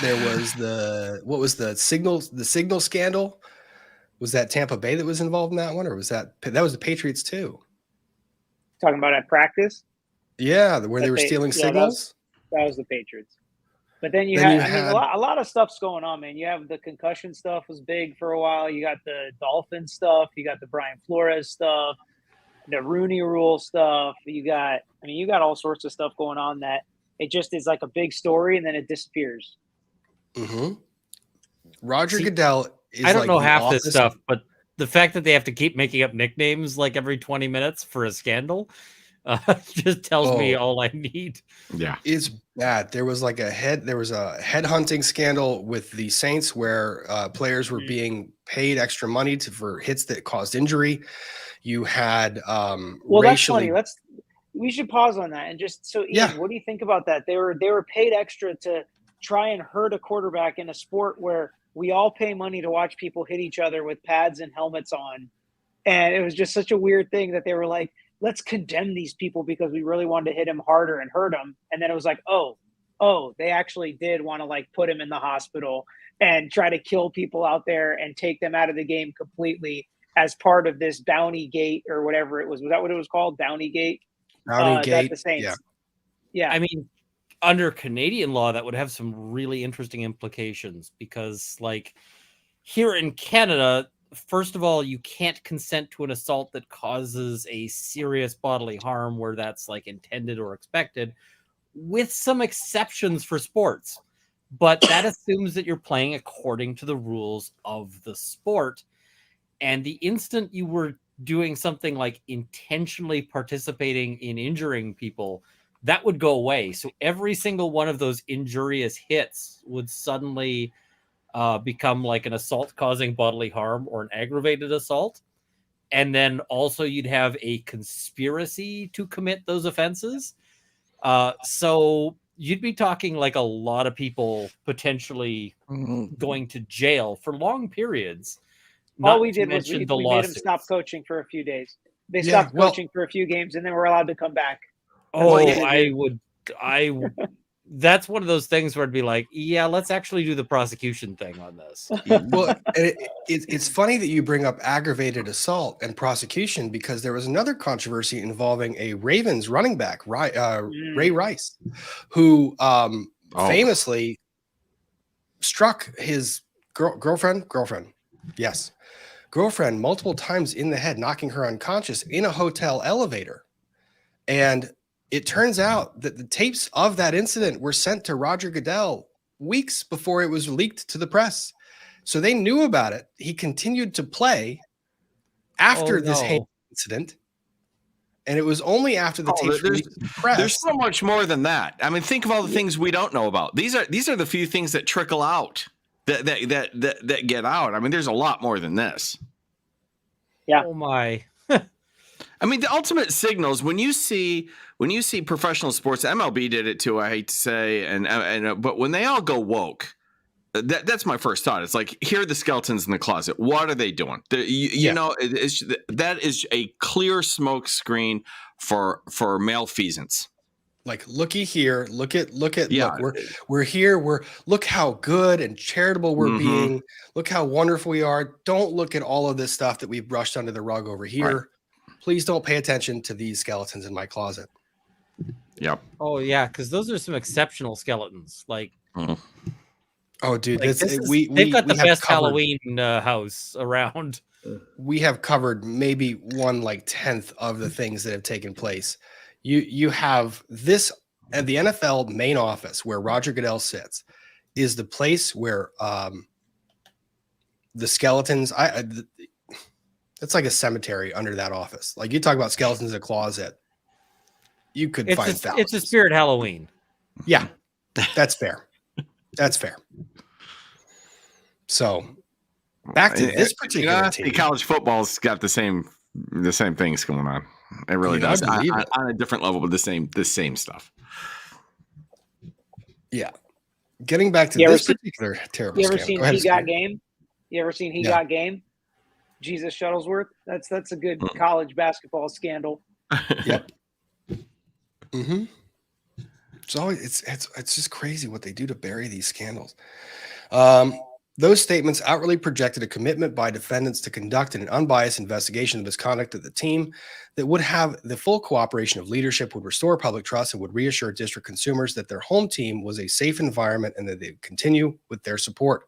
There was the signal scandal. Was that Tampa Bay that was involved in that one, or was that was the Patriots too? Talking about at practice? Yeah, where they were stealing signals. That was the Patriots. But then you had, I mean, a lot of stuff's going on, man. You have the concussion stuff was big for a while. You got the Dolphin stuff. You got the Brian Flores stuff, the Rooney Rule stuff. You got all sorts of stuff going on that it just is like a big story and then it disappears. Mm-hmm. Roger Goodell is I don't like know half this stuff, but the fact that they have to keep making up nicknames like every 20 minutes for a scandal just tells me all I need. Yeah, it's bad. There was a headhunting scandal with the Saints where players were being paid extra money for hits that caused injury. You had racially. That's funny. We should pause on that and just Ian, what do you think about that? They were paid extra to try and hurt a quarterback in a sport where we all pay money to watch people hit each other with pads and helmets on, and it was just such a weird thing that they were like, let's condemn these people because we really wanted to hit him harder and hurt him. And then it was like, oh, they actually did want to like put him in the hospital and try to kill people out there and take them out of the game completely as part of this bounty gate or whatever it was. Was that what it was called? Bounty gate? Bounty gate. The Saints. Yeah. I mean, under Canadian law, that would have some really interesting implications because like here in Canada, first of all, you can't consent to an assault that causes a serious bodily harm where that's like intended or expected, with some exceptions for sports. But that assumes that you're playing according to the rules of the sport. And the instant you were doing something like intentionally participating in injuring people, that would go away. So every single one of those injurious hits would suddenly become like an assault causing bodily harm or an aggravated assault. And then also you'd have a conspiracy to commit those offenses. So you'd be talking like a lot of people potentially going to jail for long periods. All we did was we made them stop coaching for a few days. They stopped coaching for a few games and then we're allowed to come back. That's one of those things where it'd be like, yeah, let's actually do the prosecution thing on this. Well, it's funny that you bring up aggravated assault and prosecution because there was another controversy involving a Ravens running back, Ray Rice, who famously struck his girlfriend multiple times in the head, knocking her unconscious in a hotel elevator. And it turns out that the tapes of that incident were sent to Roger Goodell weeks before it was leaked to the press. So they knew about it. He continued to play after this incident. And it was only after the tapes were leaked to the press. There's so much more than that. I mean, think of all the things we don't know about. These are the few things that trickle out that get out. I mean, there's a lot more than this. Yeah. Oh my. I mean, the ultimate signals when you see professional sports, MLB did it too. I hate to say, but when they all go woke, that's my first thought. It's like, here are the skeletons in the closet. What are they doing? You know, that is a clear smoke screen for malfeasance. Like, looky here, look, we're here. Look how good and charitable we're being. Look how wonderful we are. Don't look at all of this stuff that we've brushed under the rug over here. Right. Please don't pay attention to these skeletons in my closet. Yep. Oh yeah, because those are some exceptional skeletons. Like, oh dude, like they've got the best Halloween house around. We have covered maybe 1/10th of the things that have taken place. You have this at the NFL main office where Roger Goodell sits is the place where the skeletons. It's like a cemetery under that office. Like, you talk about skeletons in a closet, you could find thousands. It's a spirit Halloween. Yeah, that's fair. That's fair. So back to this particular team. College football's got the same things going on. It really does on a different level, but the same stuff. Yeah. Getting back to this particular terrible. You ever seen He Got Game? You ever seen He Got Game? Jesus Shuttlesworth. That's a good college basketball scandal. Yep. Mm-hmm. It's always it's just crazy what they do to bury these scandals. Those statements outwardly projected a commitment by defendants to conduct an unbiased investigation of misconduct of the team that would have the full cooperation of leadership, would restore public trust, and would reassure district consumers that their home team was a safe environment and that they would continue with their support.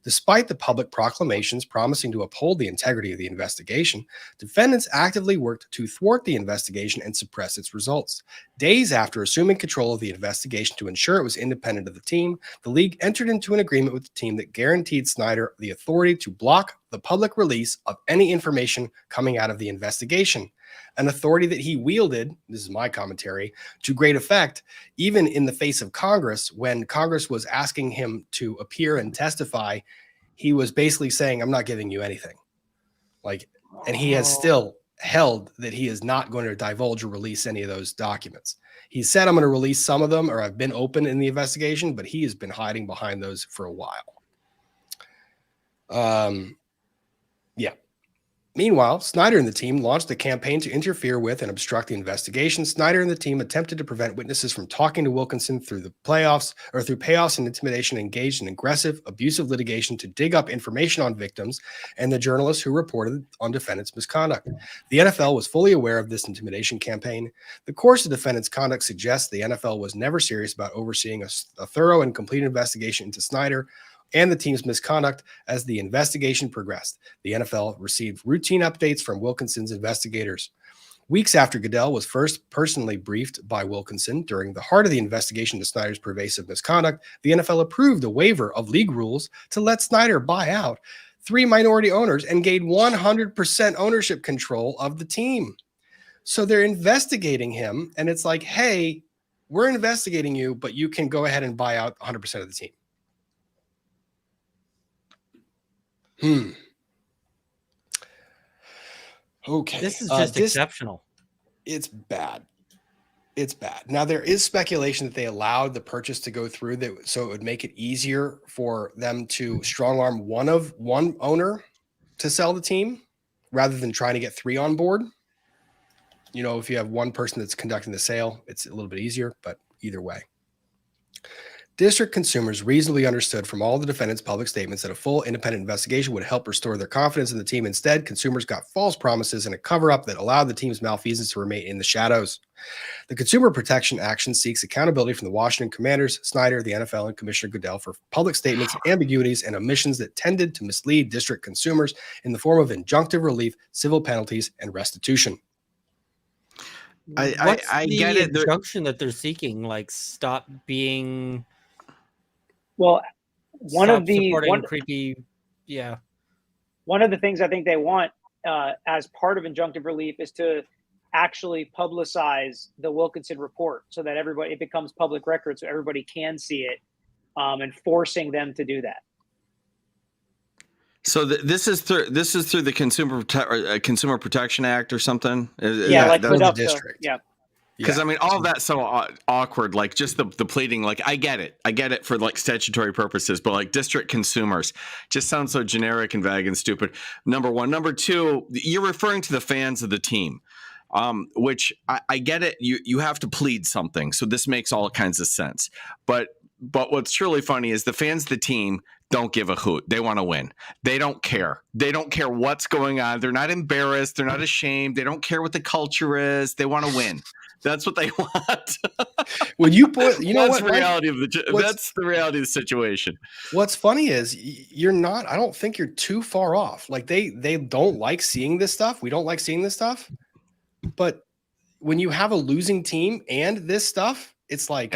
Despite the public proclamations promising to uphold the integrity of the investigation, defendants actively worked to thwart the investigation and suppress its results. Days after assuming control of the investigation to ensure it was independent of the team, the league entered into an agreement with the team that guaranteed Snyder the authority to block the public release of any information coming out of the investigation, an authority that he wielded, this is my commentary, to great effect, even in the face of Congress. When Congress was asking him to appear and testify, he was basically saying, I'm not giving you anything. And he has still held that he is not going to divulge or release any of those documents. He said, I'm going to release some of them, or I've been open in the investigation, but he has been hiding behind those for a while. Meanwhile, Snyder and the team launched a campaign to interfere with and obstruct the investigation. Snyder and the team attempted to prevent witnesses from talking to Wilkinson through payoffs and intimidation, engaged in aggressive, abusive litigation to dig up information on victims and the journalists who reported on defendants' misconduct. The NFL was fully aware of this intimidation campaign. The course of defendants' conduct suggests the NFL was never serious about overseeing a thorough and complete investigation into Snyder and the team's misconduct. As the investigation progressed, the NFL received routine updates from Wilkinson's investigators. Weeks after Goodell was first personally briefed by Wilkinson during the heart of the investigation to Snyder's pervasive misconduct, the NFL approved a waiver of league rules to let Snyder buy out 3 minority owners and gain 100% ownership control of the team. So they're investigating him, and it's like, hey, we're investigating you, but you can go ahead and buy out 100% of the team. Okay. This is just exceptional. It's bad. It's bad. Now, there is speculation that they allowed the purchase to go through, so it would make it easier for them to strong arm one owner to sell the team rather than trying to get 3 on board. You know, if you have one person that's conducting the sale, it's a little bit easier, but either way. District consumers reasonably understood from all the defendants' public statements that a full independent investigation would help restore their confidence in the team. Instead, consumers got false promises and a cover-up that allowed the team's malfeasance to remain in the shadows. The Consumer Protection Action seeks accountability from the Washington Commanders, Snyder, the NFL, and Commissioner Goodell for public statements, ambiguities, and omissions that tended to mislead district consumers in the form of injunctive relief, civil penalties, and restitution. I get it. The injunction that they're seeking, like, stop being... Well, one of the things I think they want as part of injunctive relief is to actually publicize the Wilkinson report so that it becomes public record, so everybody can see it, and forcing them to do that. So this is through the Consumer Protection Act or something. Like the district. Yeah. Because I mean, all of that's so awkward. Like just the pleading. Like I get it for like statutory purposes, but like district consumers just sounds so generic and vague and stupid. Number one. Number two, you're referring to the fans of the team, which I get it. You have to plead something, so this makes all kinds of sense. But what's truly funny is the fans of the team don't give a hoot. They want to win. They don't care. They don't care what's going on. They're not embarrassed. They're not ashamed. They don't care what the culture is. They want to win. That's what they want. When you put, that's the reality of that's the reality of the situation. What's funny is you're not. I don't think you're too far off. Like they don't like seeing this stuff. We don't like seeing this stuff. But when you have a losing team and this stuff, it's like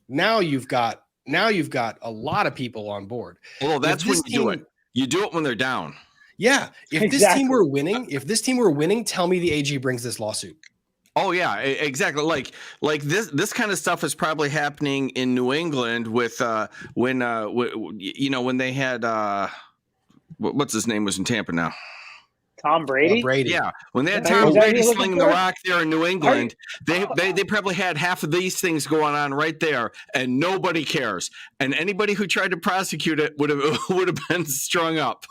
now you've got a lot of people on board. Well, that's when you do it. You do it when they're down. Yeah. If this team were winning, tell me the AG brings this lawsuit. Oh yeah, exactly. Like this kind of stuff is probably happening in New England with when they had what's his name was in Tampa now. Tom Brady? Brady. Yeah, when they had Tom Brady slinging the rock there in New England, they probably had half of these things going on right there, and nobody cares. And anybody who tried to prosecute it would have been strung up.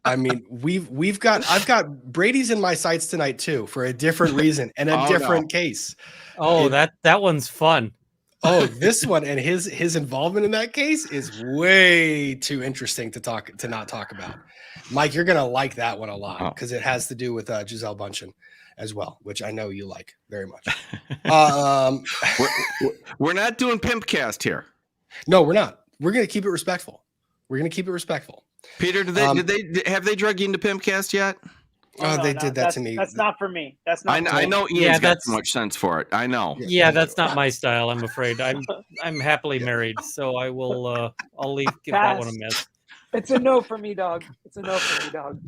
I mean, I've got Brady's in my sights tonight too for a different reason and a different case. Oh, that one's fun. Oh, this one and his involvement in that case is way too interesting to not talk about. Mike, you're gonna like that one a lot because it has to do with Gisele Bündchen as well, which I know you like very much. We're not doing Pimpcast here. No, we're not. We're gonna keep it respectful. Peter, did they have they drug you into Pimpcast yet? Oh, they did that to me. That's not for me. That's not. I know Ian's got so much sense for it. I know. Yeah, that's not my style. I'm afraid. I'm happily married, so I will. I'll give that one a miss. It's a no for me, dog. It's a no for me, dog.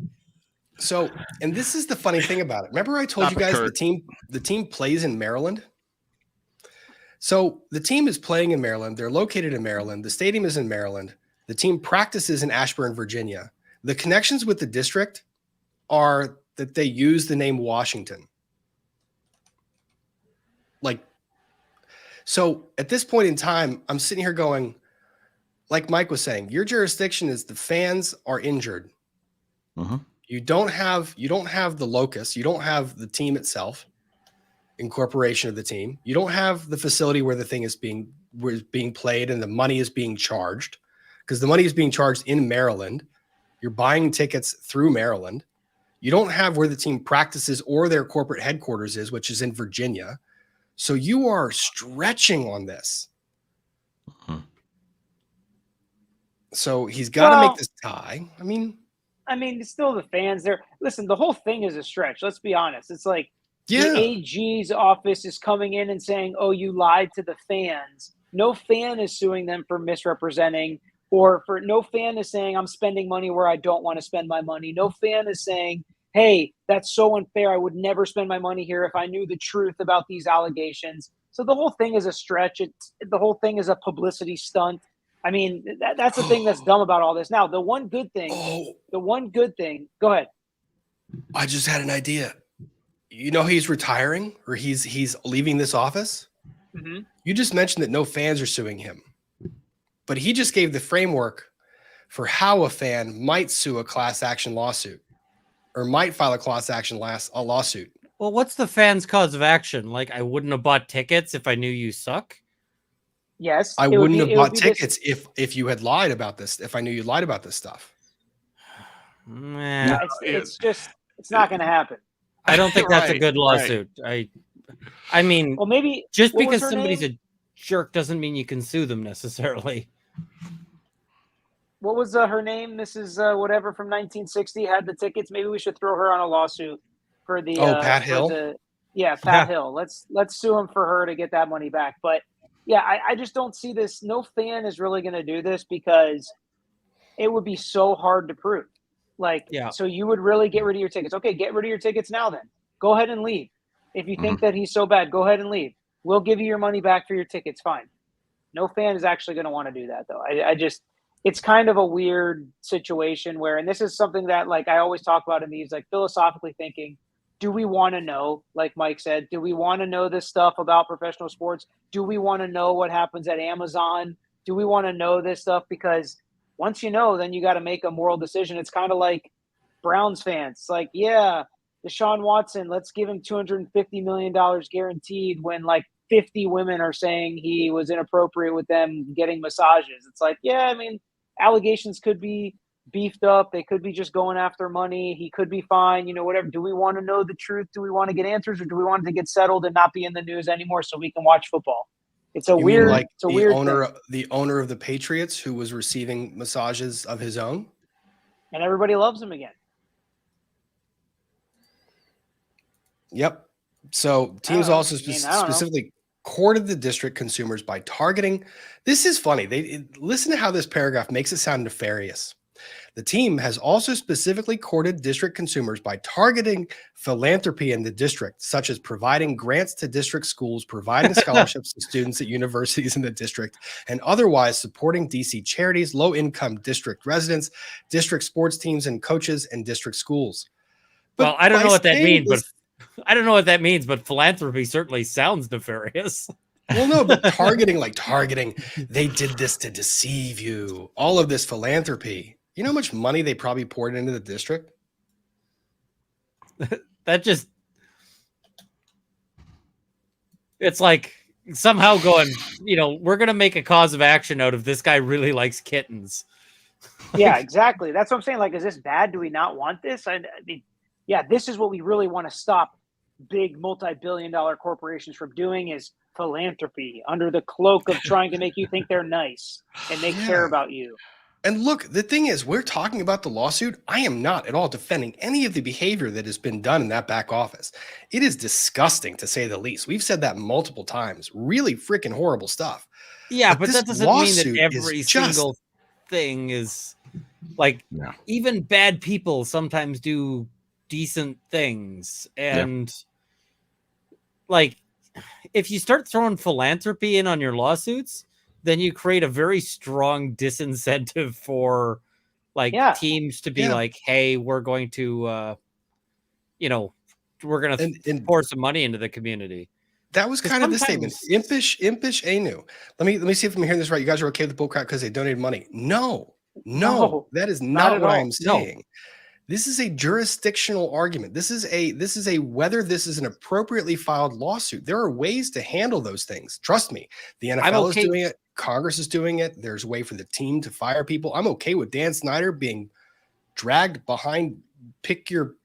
So, and this is the funny thing about it. Remember, I told you guys the team plays in Maryland. So the team is playing in Maryland. They're located in Maryland. The stadium is in Maryland. The team practices in Ashburn, Virginia. The connections with the district are that they use the name Washington. Like, so at this point in time, I'm sitting here going, like Mike was saying, your jurisdiction is the fans are injured. Uh-huh. You don't have the locus. You don't have the team itself, incorporation of the team. You don't have the facility where the thing is being played and the money is being charged, because the money is being charged in Maryland. You're buying tickets through Maryland. You don't have where the team practices or their corporate headquarters is, which is in Virginia. So you are stretching on this. Uh-huh. So he's got to make this tie. I mean, it's still the fans there. Listen, the whole thing is a stretch. Let's be honest. It's like the AG's office is coming in and saying, oh, you lied to the fans. No fan is suing them for misrepresenting, or for no fan is saying I'm spending money where I don't want to spend my money. No fan is saying, hey, that's so unfair. I would never spend my money here if I knew the truth about these allegations. So the whole thing is a stretch. The whole thing is a publicity stunt. I mean, that's the thing that's dumb about all this. Now, the one good thing, go ahead. I just had an idea. You know, he's retiring or he's leaving this office. Mm-hmm. You just mentioned that no fans are suing him, but he just gave the framework for how a fan might sue a class action lawsuit or might file a class action lawsuit. Well, what's the fans' cause of action? Like, I wouldn't have bought tickets if I knew you suck? Yes. I wouldn't have bought tickets if you had lied about this, if I knew you lied about this stuff. It's not going to happen. I don't think that's a good lawsuit. Right. I mean, well, maybe just because somebody's a jerk doesn't mean you can sue them necessarily. What was her name? Mrs. Whatever from 1960 had the tickets. Maybe we should throw her on a lawsuit for the Pat Hill. Pat Hill. Let's sue him for her to get that money back. But yeah, I just don't see this. No fan is really going to do this because it would be so hard to prove. So you would really get rid of your tickets. Okay, get rid of your tickets now then. Go ahead and leave. If you think that he's so bad, go ahead and leave. We'll give you your money back for your tickets. Fine. No fan is actually going to want to do that, though. It's kind of a weird situation where, and this is something that, like, I always talk about in these, like, philosophically thinking, do we want to know, like Mike said, do we want to know this stuff about professional sports? Do we want to know what happens at Amazon? Do we want to know this stuff? Because once you know, then you got to make a moral decision. It's kind of like Browns fans. It's like, yeah, Deshaun Watson, let's give him $250 million guaranteed when like 50 women are saying he was inappropriate with them getting massages. It's like, yeah, I mean, allegations could be beefed up. They could be just going after money. He could be fine, whatever. Do we want to know the truth? Do we want to get answers, or do we want it to get settled and not be in the news anymore so we can watch football? It's a weird, the owner of the Patriots who was receiving massages of his own, and everybody loves him again. Yep. So teams also specifically courted the district consumers by targeting. This is funny. Listen to how this paragraph makes it sound nefarious. The team has also specifically courted district consumers by targeting philanthropy in the district, such as providing grants to district schools, providing scholarships to students at universities in the district, and otherwise supporting DC charities, low-income district residents, district sports teams and coaches, and district schools. Well, I don't know what that means, but philanthropy certainly sounds nefarious. Well, no, but targeting, they did this to deceive you. All of this philanthropy. You know how much money they probably poured into the district? It's like, somehow going, we're going to make a cause of action out of this guy really likes kittens. Yeah, exactly. That's what I'm saying. Like, is this bad? Do we not want this? I mean, yeah, this is what we really want to stop big multi-billion-dollar corporations from doing, is philanthropy under the cloak of trying to make you think they're nice and they care about you. And look, the thing is, we're talking about the lawsuit. I am not at all defending any of the behavior that has been done in that back office. It is disgusting, to say the least. We've said that multiple times. Really freaking horrible stuff. Yeah, but this that doesn't mean that lawsuit every is just- single thing is like, Yeah. even bad people sometimes do decent things. And like, if you start throwing philanthropy in on your lawsuits, then you create a very strong disincentive for like teams to be like, hey, we're going to we're going to pour some money into the community. That was kind of the statement. Impish anu. Let me see if I'm hearing this right. You guys are okay with the bullcrap because they donated money? No, that is not what I'm saying. This is a jurisdictional argument. This is a whether this is an appropriately filed lawsuit. There are ways to handle those things. Trust me. The NFL is doing it. Congress is doing it. There's a way for the team to fire people. I'm okay with Dan Snyder being dragged behind. Pick your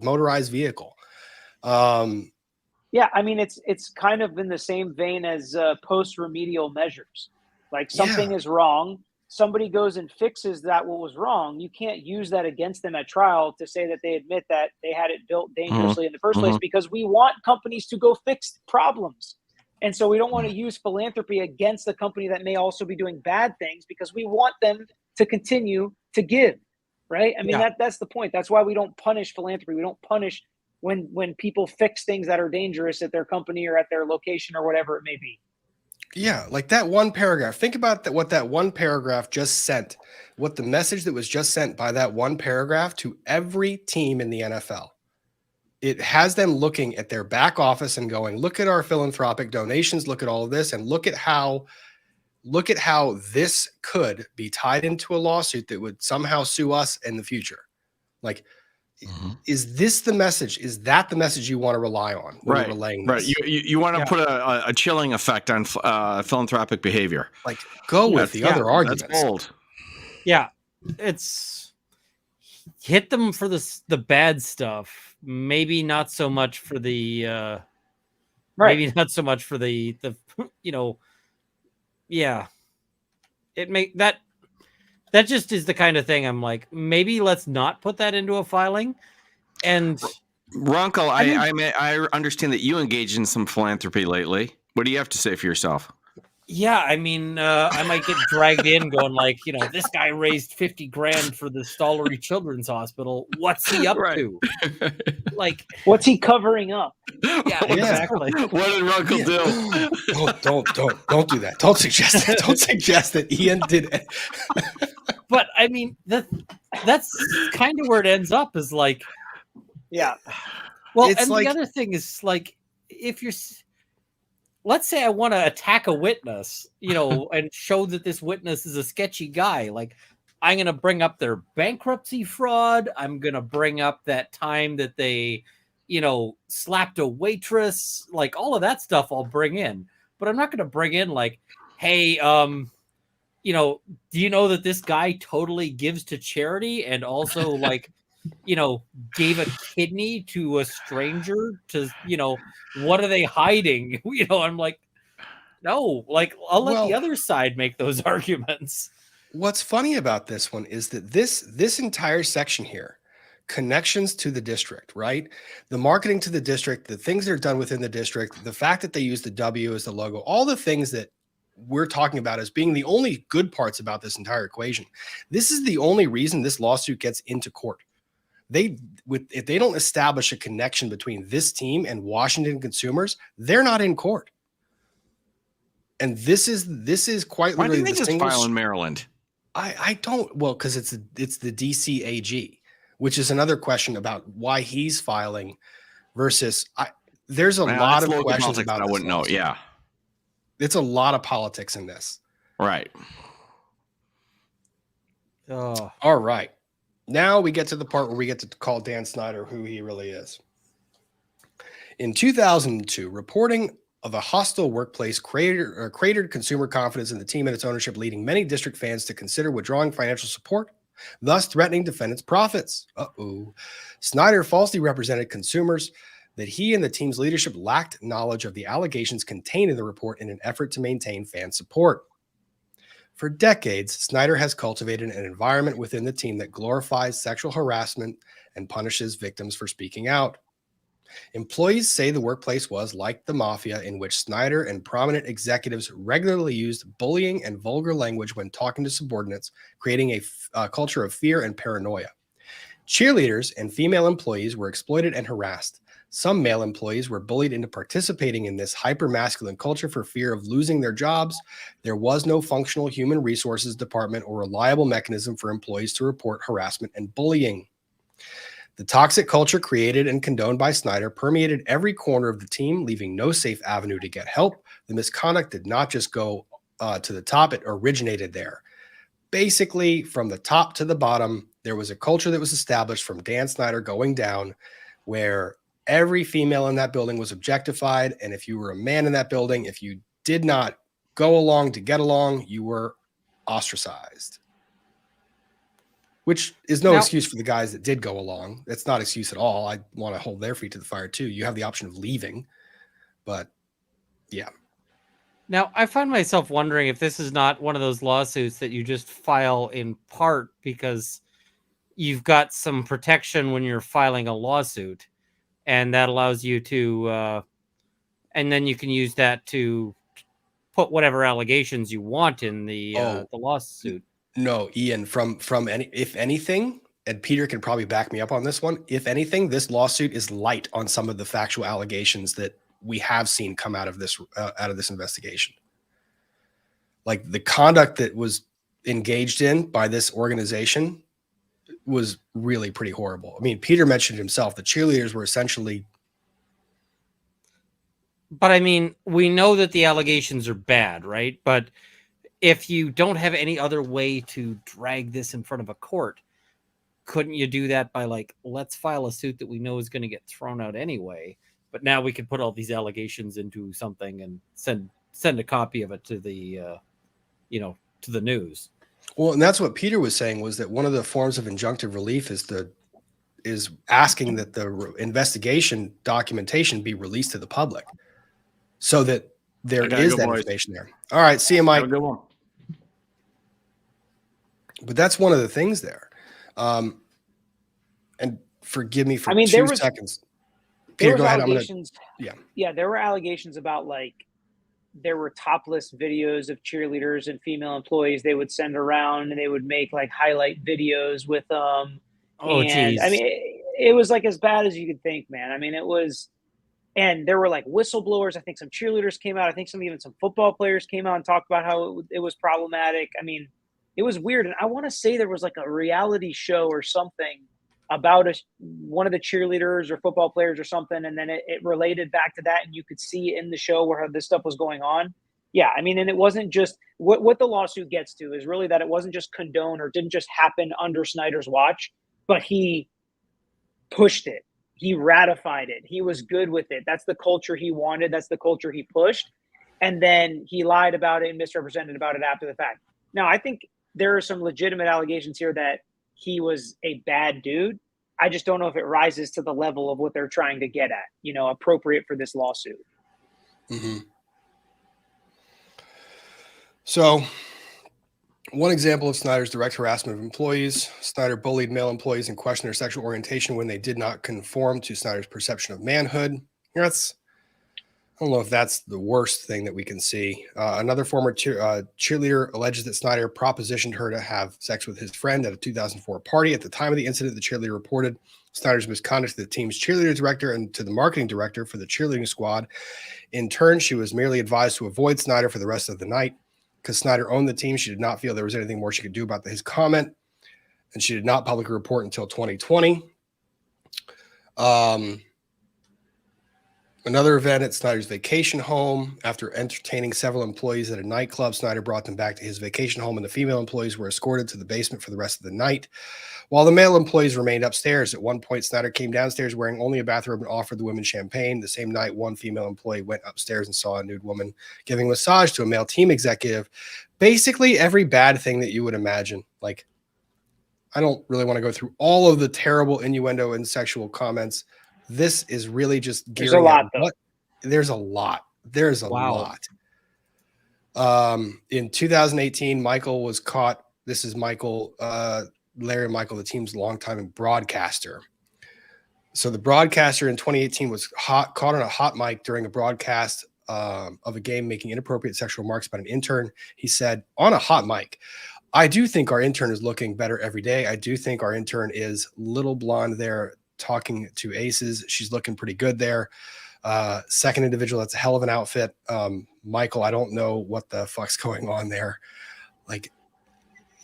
motorized vehicle. Yeah, I mean, it's kind of in the same vein as post remedial measures. Like, something is wrong. Somebody goes and fixes that what was wrong. You can't use that against them at trial to say that they admit that they had it built dangerously in the first place, because we want companies to go fix problems. And so we don't want to use philanthropy against the company that may also be doing bad things, because we want them to continue to give, right? I mean, that's the point. That's why we don't punish philanthropy. We don't punish when people fix things that are dangerous at their company or at their location or whatever it may be. Yeah, like that one paragraph. Think about what that one paragraph just sent. What the message that was just sent by that one paragraph to every team in the NFL. It has them looking at their back office and going, look at our philanthropic donations, look at all of this, and look at how this could be tied into a lawsuit that would somehow sue us in the future. Like, is this the message? Is that the message you want to rely on? Right. This? You want to put a chilling effect on philanthropic behavior. Like, go with the other arguments. That's bold. Yeah, it's hit them for the bad stuff. Maybe not so much for the maybe not so much for the it make that just is the kind of thing I'm like, maybe let's not put that into a filing. And Runkle, I understand that you engaged in some philanthropy lately. What do you have to say for yourself? Yeah, I mean, I might get dragged in going like, this guy raised $50,000 for the Stollery Children's Hospital. What's he up to? Like, what's he covering up? Yeah, exactly. What did Runkle do? Don't do that. Don't suggest that. Don't suggest that Ian did it. But I mean, that's kind of where it ends up, is like, yeah. Well, and the other thing is, like, if you're, let's say I want to attack a witness, and show that this witness is a sketchy guy. Like, I'm going to bring up their bankruptcy fraud. I'm going to bring up that time that they, slapped a waitress. Like, all of that stuff I'll bring in. But I'm not going to bring in like, hey, do you know that this guy totally gives to charity and also like, gave a kidney to a stranger to, what are they hiding? I'm like, no, like, I'll let the other side make those arguments. What's funny about this one is that this entire section here, connections to the district, right? The marketing to the district, the things that are done within the district, the fact that they use the W as the logo, all the things that we're talking about as being the only good parts about this entire equation. This is the only reason this lawsuit gets into court. If they don't establish a connection between this team and Washington consumers, they're not in court. And this is quite Why literally didn't they just file in Maryland? I don't, because it's the DC AG, which is another question about why he's filing versus there's a lot of questions about I wouldn't know. Yeah. It's a lot of politics in this. Right. Oh. All right. Now we get to the part where we get to call Dan Snyder who he really is. In 2002, reporting of a hostile workplace cratered consumer confidence in the team and its ownership, leading many district fans to consider withdrawing financial support, thus threatening defendants' profits. Snyder falsely represented consumers that he and the team's leadership lacked knowledge of the allegations contained in the report in an effort to maintain fan support. For decades, Snyder has cultivated an environment within the team that glorifies sexual harassment and punishes victims for speaking out. Employees say the workplace was like the mafia, in which Snyder and prominent executives regularly used bullying and vulgar language when talking to subordinates, creating a culture of fear and paranoia. Cheerleaders and female employees were exploited and harassed. Some male employees were bullied into participating in this hyper-masculine culture for fear of losing their jobs. There was no functional human resources department or reliable mechanism for employees to report harassment and bullying. The toxic culture created and condoned by Snyder permeated every corner of the team, leaving no safe avenue to get help. The misconduct did not just go to the top, it originated there. Basically, from the top to the bottom, there was a culture that was established from Dan Snyder going down where every female in that building was objectified. And if you were a man in that building, if you did not go along to get along, you were ostracized. Which is no excuse for the guys that did go along. That's not an excuse at all. I want to hold their feet to the fire too. You have the option of leaving, but yeah. Now, I find myself wondering if this is not one of those lawsuits that you just file in part because you've got some protection when you're filing a lawsuit, and that allows you to, and then you can use that to put whatever allegations you want in the lawsuit. No, Ian, if anything, and Peter can probably back me up on this one. If anything, this lawsuit is light on some of the factual allegations that we have seen come out of this investigation. Like the conduct that was engaged in by this organization was really pretty horrible. I mean, Peter mentioned himself, the cheerleaders were essentially. But I mean, we know that the allegations are bad, right? But if you don't have any other way to drag this in front of a court, couldn't you do that by like, let's file a suit that we know is going to get thrown out anyway, but now we can put all these allegations into something and send a copy of it to the, to the news. Well, and that's what Peter was saying, was that one of the forms of injunctive relief is asking that the investigation documentation be released to the public so that there is that information there. All right. See you, Mike. Have a good one. But that's one of the things there. And forgive me for 2 seconds. Peter, go ahead. There were allegations about like there were topless videos of cheerleaders and female employees they would send around, and they would make like highlight videos with them. Oh, geez. I mean, it was like as bad as you could think, man. I mean, it was, and there were like whistleblowers. I think some cheerleaders came out. I think even some football players came out and talked about how it was problematic. I mean, it was weird. And I want to say there was like a reality show or something about one of the cheerleaders or football players or something. And then it related back to that. And you could see in the show where this stuff was going on. Yeah. I mean, and it wasn't just what the lawsuit gets to is really that it wasn't just condoned or didn't just happen under Snyder's watch, but he pushed it. He ratified it. He was good with it. That's the culture he wanted. That's the culture he pushed. And then he lied about it and misrepresented about it after the fact. Now, I think there are some legitimate allegations here that he was a bad dude. I just don't know if it rises to the level of what they're trying to get at, appropriate for this lawsuit. Mm-hmm. So one example of Snyder's direct harassment of employees: Snyder bullied male employees and questioned their sexual orientation when they did not conform to Snyder's perception of manhood. I don't know if that's the worst thing that we can see. Another former cheerleader alleges that Snyder propositioned her to have sex with his friend at a 2004 party. At the time of the incident, the cheerleader reported Snyder's misconduct to the team's cheerleader director and to the marketing director for the cheerleading squad. In turn, she was merely advised to avoid Snyder for the rest of the night. Because Snyder owned the team, she did not feel there was anything more she could do about his comment, and she did not publicly report until 2020. Another event at Snyder's vacation home. After entertaining several employees at a nightclub, Snyder brought them back to his vacation home, and the female employees were escorted to the basement for the rest of the night, while the male employees remained upstairs. At one point, Snyder came downstairs wearing only a bathrobe and offered the women champagne. The same night, one female employee went upstairs and saw a nude woman giving a massage to a male team executive. Basically, every bad thing that you would imagine. Like, I don't really want to go through all of the terrible innuendo and sexual comments. This is really just gearing There's a lot, though. There's a lot. There's a lot. In 2018, Michael was caught. This is Michael, Larry Michael, the team's longtime broadcaster. So the broadcaster in 2018 was caught on a hot mic during a broadcast of a game, making inappropriate sexual remarks about an intern. He said on a hot mic, "I do think our intern is looking better every day. I do think our intern is little blonde there talking to aces. She's looking pretty good there." Second individual, that's a hell of an outfit. Michael, I don't know what the fuck's going on there. Like,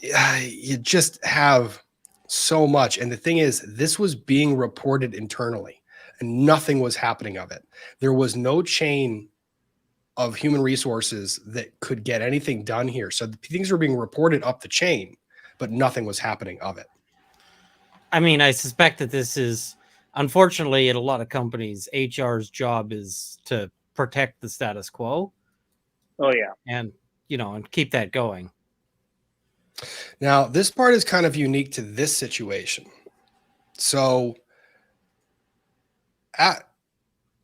you just have so much. And the thing is, this was being reported internally and nothing was happening of it. There was no chain of human resources that could get anything done here. So things were being reported up the chain, but nothing was happening of it. I mean, I suspect that this is, unfortunately, at a lot of companies, HR's job is to protect the status quo. Oh, yeah. And, and keep that going. Now, this part is kind of unique to this situation. So at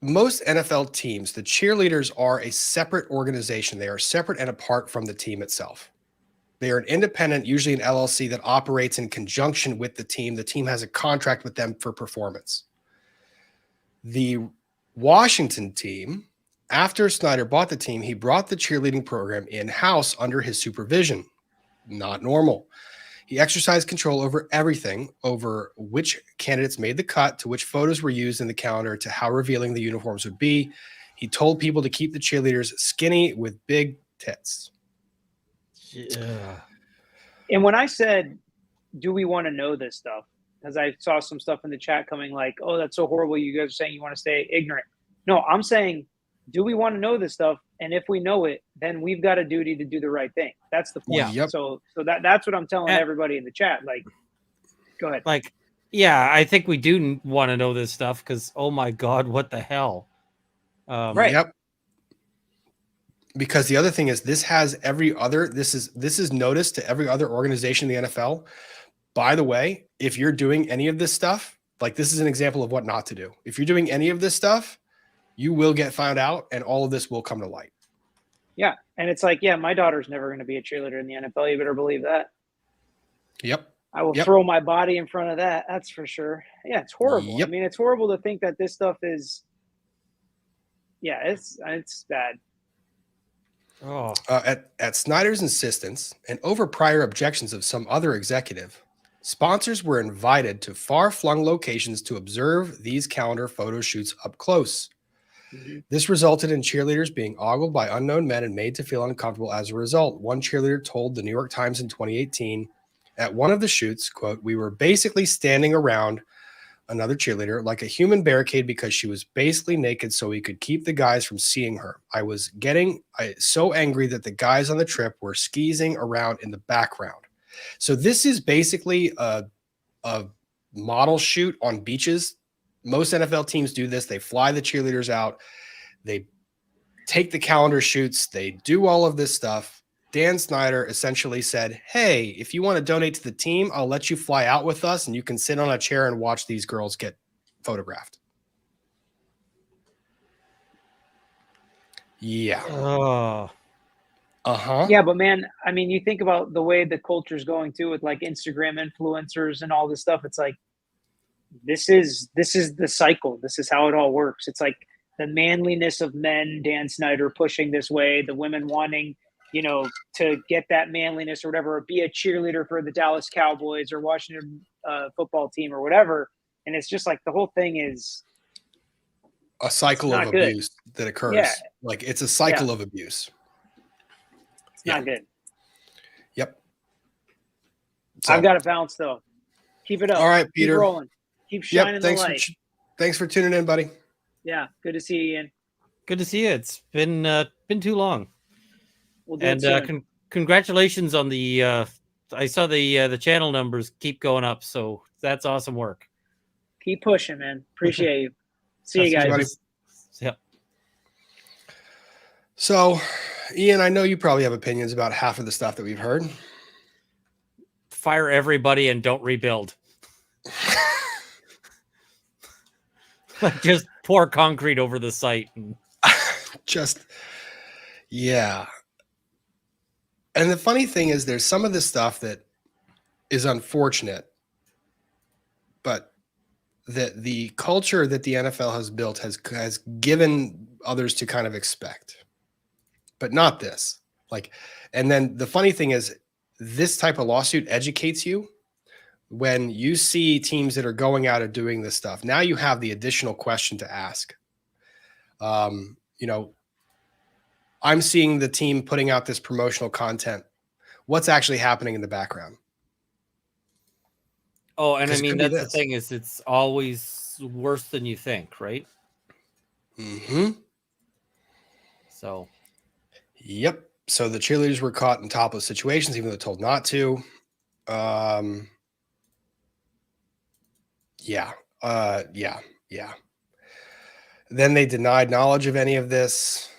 most NFL teams, the cheerleaders are a separate organization. They are separate and apart from the team itself. They are an independent, usually an LLC that operates in conjunction with the team. The team has a contract with them for performance. The Washington team, after Snyder bought the team, he brought the cheerleading program in-house under his supervision. Not normal. He exercised control over everything, over which candidates made the cut, to which photos were used in the calendar, to how revealing the uniforms would be. He told people to keep the cheerleaders skinny with big tits. Yeah. And when I said, do we want to know this stuff? Because I saw some stuff in the chat coming like, oh, that's so horrible. You guys are saying you want to stay ignorant. No, I'm saying, do we want to know this stuff? And if we know it, then we've got a duty to do the right thing. That's the point. Yeah. Yep. So that's what I'm telling everybody in the chat. Like, go ahead. Like, yeah, I think we do want to know this stuff because, oh my God, what the hell? Right. Yep. Because the other thing is, this has every other, this is notice to every other organization in the NFL. By the way, if you're doing any of this stuff, like this is an example of what not to do. If you're doing any of this stuff, you will get found out and all of this will come to light. Yeah. And it's like, yeah, my daughter's never going to be a cheerleader in the NFL. You better believe that. Yep. I will throw my body in front of that. That's for sure. Yeah, it's horrible. Yep. I mean, it's horrible to think that this stuff is, yeah, it's bad. Oh, At Snyder's insistence and over prior objections of some other executive, sponsors were invited to far-flung locations to observe these calendar photo shoots up close. Mm-hmm. This resulted in cheerleaders being ogled by unknown men and made to feel uncomfortable as a result. One cheerleader told the New York Times in 2018, at one of the shoots, quote, "We were basically standing around another cheerleader like a human barricade because she was basically naked so we could keep the guys from seeing her. I was getting so angry that the guys on the trip were skeezing around in the background." So this is basically a model shoot on beaches. Most NFL teams do this. They fly the cheerleaders out. They take the calendar shoots. They do all of this stuff. Dan Snyder essentially said, hey, if you want to donate to the team, I'll let you fly out with us and you can sit on a chair and watch these girls get photographed. Yeah. oh, Uh-huh. Yeah, but man, I mean, you think about the way the culture's going too with like Instagram influencers and all this stuff. It's like, this is the cycle. This is how it all works. It's like the manliness of men, Dan Snyder pushing this way, the women wanting, to get that manliness or whatever, or be a cheerleader for the Dallas Cowboys or Washington football team or whatever. And it's just like the whole thing is a cycle of abuse that occurs. Yeah. Like it's a cycle of abuse. It's not good. Yep. So, I've got to bounce though. Keep it up. All right, Peter. Keep rolling. Keep shining the light. Thanks for tuning in, buddy. Yeah, good to see you, Ian. Good to see you. It's been too long. We'll do it And soon. congratulations on the. I saw the channel numbers keep going up, so that's awesome work. Keep pushing, man. Appreciate you. See you That's guys. buddy. Yep. So, Ian, I know you probably have opinions about half of the stuff that we've heard. Fire everybody and don't rebuild. Like just pour concrete over the site. And... yeah. And the funny thing is, there's some of this stuff that is unfortunate, but that the culture that the NFL has built has given others to kind of expect, but not this. Like, and then the funny thing is, this type of lawsuit educates you. When you see teams that are going out and doing this stuff, now you have the additional question to ask. You know, I'm seeing the team putting out this promotional content. What's actually happening in the background? Oh, and I 'Cause it mean, could be that's the this. thing is it's always worse than you think, right? Mm-hmm. So, Yep. So the cheerleaders were caught in topless situations, even though told not to. Yeah. Yeah. Then they denied knowledge of any of this,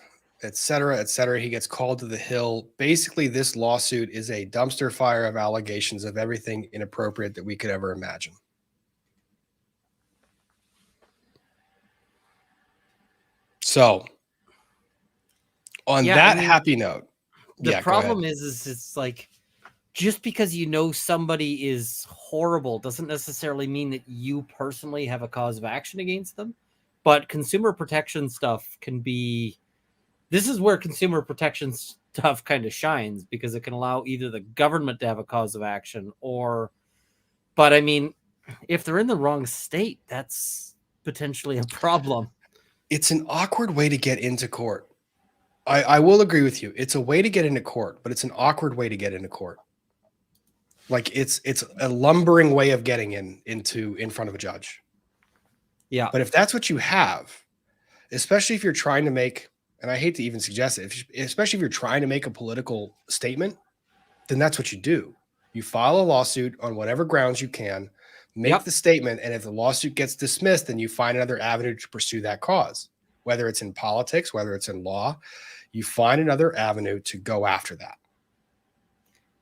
et cetera, et cetera. He gets called to the Hill. Basically, this lawsuit is a dumpster fire of allegations of everything inappropriate that we could ever imagine. So, on that happy note, the problem is it's like, just because you know somebody is horrible doesn't necessarily mean that you personally have a cause of action against them. But consumer protection stuff can be, this is where consumer protection stuff kind of shines, because it can allow either the government to have a cause of action but I mean, if they're in the wrong state, that's potentially a problem. It's an awkward way to get into court. I will agree with you. It's a way to get into court, but it's an awkward way to get into court. Like it's a lumbering way of getting in front of a judge. Yeah. But if that's what you have, especially if you're trying to make, and I hate to even suggest it, especially if you're trying to make a political statement, then that's what you do. You file a lawsuit on whatever grounds you can, make the statement, and if the lawsuit gets dismissed, then you find another avenue to pursue that cause. Whether it's in politics, whether it's in law, you find another avenue to go after that.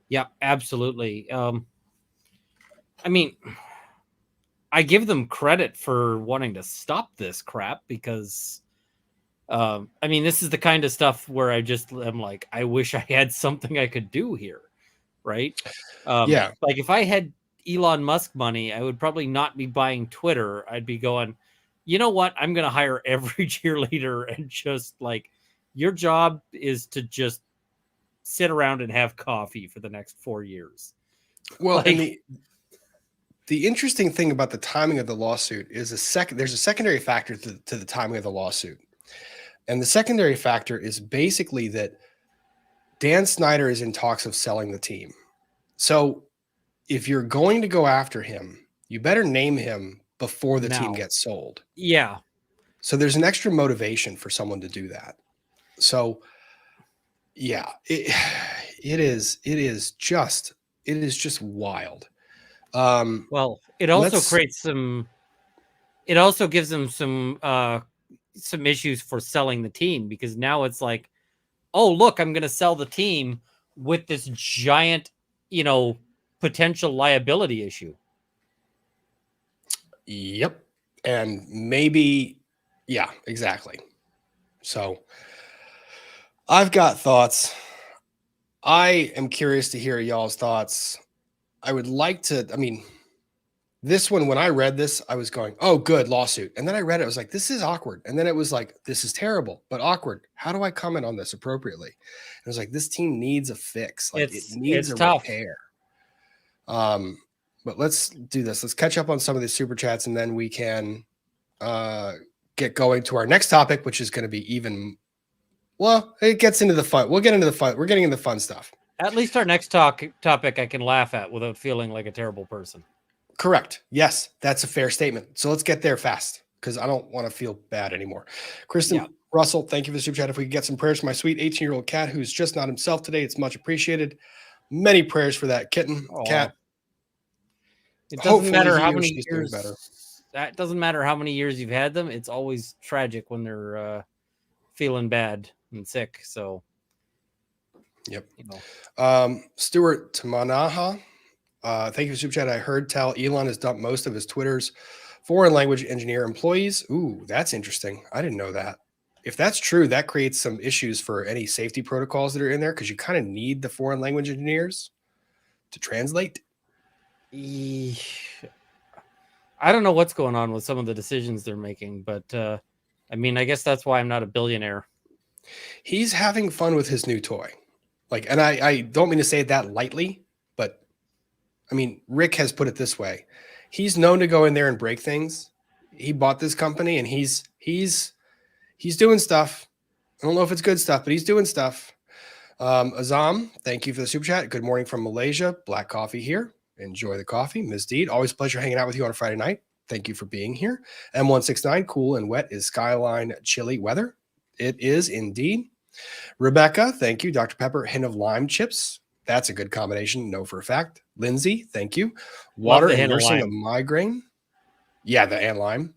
Yeah, absolutely. I mean, I give them credit for wanting to stop this crap because, I mean, this is the kind of stuff where I'm like, I wish I had something I could do here, right? Yeah. Like if I had Elon Musk money, I would probably not be buying Twitter. I'd be going, you know what? I'm going to hire every cheerleader and just like, your job is to just sit around and have coffee for the next 4 years. Well, and the interesting thing about the timing of the lawsuit is there's a secondary factor to the timing of the lawsuit. And the secondary factor is basically that Dan Snyder is in talks of selling the team. So if you're going to go after him, you better name him before the team gets sold. Yeah. So there's an extra motivation for someone to do that. So yeah, it is just wild. Well, it also creates it also gives them some issues for selling the team, because now it's like, oh, look, I'm going to sell the team with this giant, potential liability issue. Yep. And maybe, yeah, exactly. So I've got thoughts. I am curious to hear y'all's thoughts. I would like to, this one, when I read this, I was going, oh, good, lawsuit. And then I read it, I was like, this is awkward. And then it was like, this is terrible, but awkward. How do I comment on this appropriately? And I was like, this team needs a fix. Like it needs a repair. But let's do this. Let's catch up on some of the super chats, and then we can get going to our next topic, which is going to be it gets into the fun. We'll get into the fun. We're getting into the fun stuff. At least our next topic I can laugh at without feeling like a terrible person. Correct. Yes, that's a fair statement. So let's get there fast, because I don't want to feel bad anymore. Kristen Yeah. Russell, thank you for the super chat. If we could get some prayers for my sweet 18-year-old cat who's just not himself today, it's much appreciated. Many prayers for that kitten, Aw. cat. It doesn't Hopefully matter he how or many she's doing years. better. That doesn't matter how many years you've had them. It's always tragic when they're feeling bad and sick. So, Yep. you know. Stuart Tamanaha, thank you for super chat. I heard tell Elon has dumped most of his Twitter's foreign language engineer employees. Ooh, that's interesting. I didn't know that. If that's true, that creates some issues for any safety protocols that are in there because you kind of need the foreign language engineers to translate. I don't know what's going on with some of the decisions they're making, but I mean, I guess that's why I'm not a billionaire. He's having fun with his new toy. Like, and I don't mean to say that lightly, but I mean, Rick has put it this way. He's known to go in there and break things. He bought this company and he's doing stuff. I don't know if it's good stuff, but he's doing stuff. Azam, thank you for the super chat. Good morning from Malaysia. Black coffee here. Enjoy the coffee. Ms. Deed, always a pleasure hanging out with you on a Friday night. Thank you for being here. M169, cool and wet is skyline chilly weather. It is indeed. Rebecca, thank you. Dr. Pepper, hint of lime chips. That's a good combination. Know for a fact. Lindsay, thank you. Water the and hint of nursing a lime. migraine. Yeah, the and lime.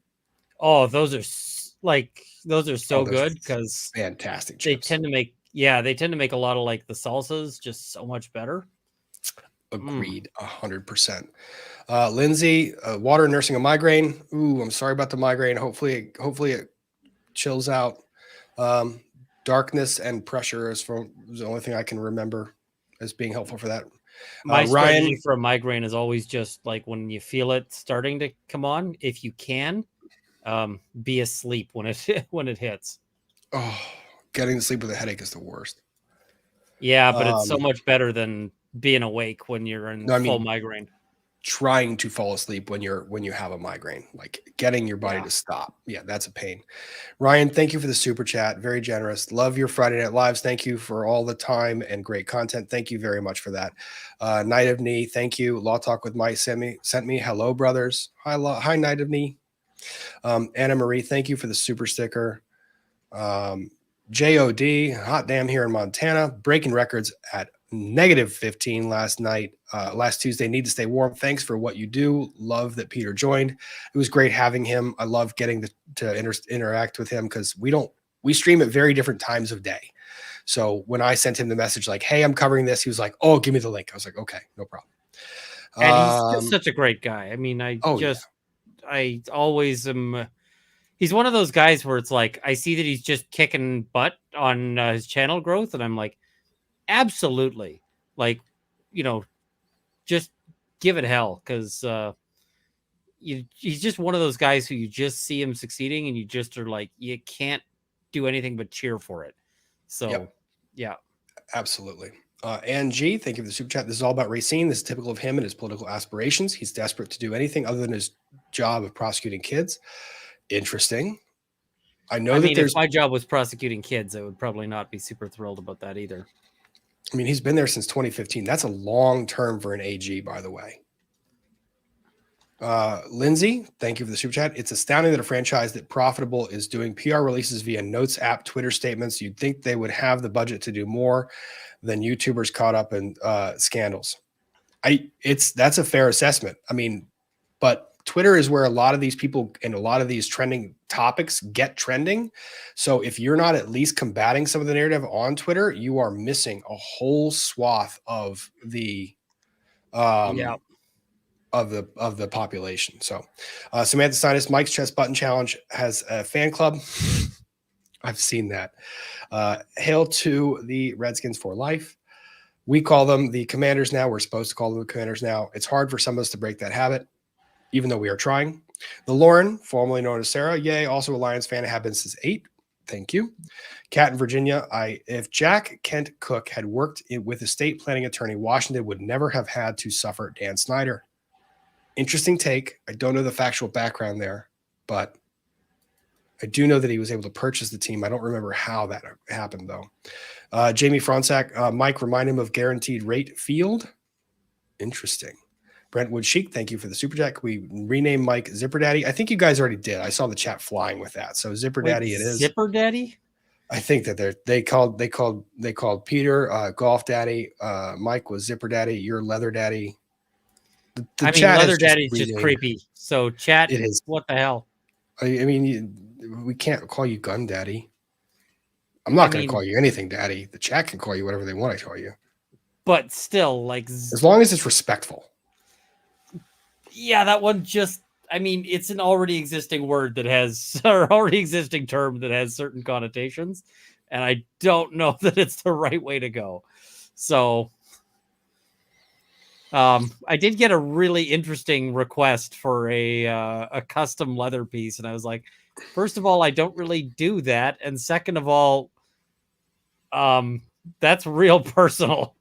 Oh, those are so those are good because fantastic they chips. tend to make a lot of like the salsas just so much better. Agreed, 100%. Lindsay, water and nursing a migraine. Ooh, I'm sorry about the migraine. Hopefully it chills out. Darkness and pressure is the only thing I can remember as being helpful for that. My Ryan, strategy for a migraine is always just like when you feel it starting to come on, if you can, be asleep when it hits. oh, getting to sleep with a headache is the worst. Yeah, but it's so much better than being awake when you're in full migraine. Trying to fall asleep when you have a migraine, like getting your body to stop. Yeah, that's a pain. Ryan, thank you for the super chat. Very generous. Love your Friday Night Lives. Thank you for all the time and great content. Thank you very much for that. Night of Knee, thank you. Law Talk with Mike sent me. Hello, brothers. Hi, Night of Knee. Anna Marie, thank you for the super sticker. JOD, hot damn here in Montana, breaking records at -15 last Tuesday. Need to stay warm. Thanks for what you do. Love that Peter joined. It was great having him. I love getting to interact with him because we stream at very different times of day. So when I sent him the message like, hey, I'm covering this, he was like, oh, give me the link. I was like, okay, no problem. And he's just such a great guy. I mean, I always am. He's one of those guys where it's like, I see that he's just kicking butt on his channel growth. And I'm like, absolutely. Like, just give it hell. Cause he's just one of those guys who you just see him succeeding and you just are like, you can't do anything but cheer for it. So yeah, absolutely. Angie, thank you for the super chat. This is all about Racine. This is typical of him and his political aspirations. He's desperate to do anything other than his job of prosecuting kids. Interesting. I mean, if my job was prosecuting kids, I would probably not be super thrilled about that either. I mean, he's been there since 2015. That's a long term for an AG, by the way. Lindsay, thank you for the super chat. It's astounding that a franchise that profitable is doing PR releases via Notes app, Twitter statements. You'd think they would have the budget to do more than YouTubers caught up in scandals. That's a fair assessment. I mean, but Twitter is where a lot of these people and a lot of these trending topics get trending. So if you're not at least combating some of the narrative on Twitter, you are missing a whole swath of the of the population. So Samantha Sinus, Mike's Chest Button Challenge has a fan club. I've seen that. Hail to the Redskins for life. We call them the Commanders now. We're supposed to call them the Commanders now. It's hard for some of us to break that habit, even though we are trying. The Lauren, formerly known as Sarah, yay, also a Lions fan, have been since 8. Thank you. Kat in Virginia, if Jack Kent Cook had worked with estate planning attorney, Washington would never have had to suffer Dan Snyder. Interesting take. I don't know the factual background there, but I do know that he was able to purchase the team. I don't remember how that happened, though. Jamie Fronsack, Mike, remind him of Guaranteed Rate Field. Interesting. Brentwood Chic, thank you for the super chat. We rename Mike Zipper Daddy. I think you guys already did. I saw the chat flying with that. So Zipper Daddy, it is. Zipper Daddy. I think that they called Peter Golf Daddy. Mike was Zipper Daddy. You're Leather Daddy. The chat Leather is Daddy's just renamed. creepy. So chat, It is. what the hell? I mean, we can't call you Gun Daddy. I'm not going to call you anything, Daddy. The chat can call you whatever they want to call you. But still, like, as long as it's respectful. Yeah, that one just. I mean, it's an already existing word that has, or already existing term that has certain connotations, and I don't know that it's the right way to go. So, I did get a really interesting request for a custom leather piece, and I was like, first of all, I don't really do that, and second of all, that's real personal.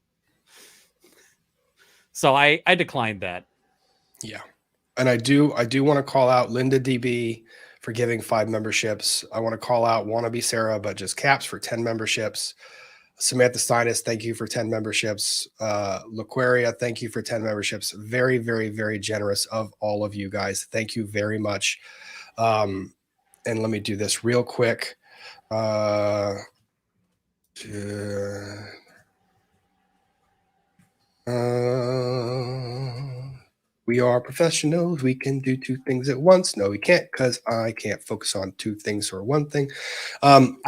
So I declined that. Yeah. And I do want to call out Linda DB for giving 5 memberships. I want to call out Wannabe Sarah, but just Caps for 10 memberships. Samantha Steinis, thank you for 10 memberships. Laquaria, thank you for 10 memberships. Very, very, very generous of all of you guys. Thank you very much. And let me do this real quick. We are professionals. We can do 2 things at once. No, we can't, because I can't focus on 2 things or 1 thing.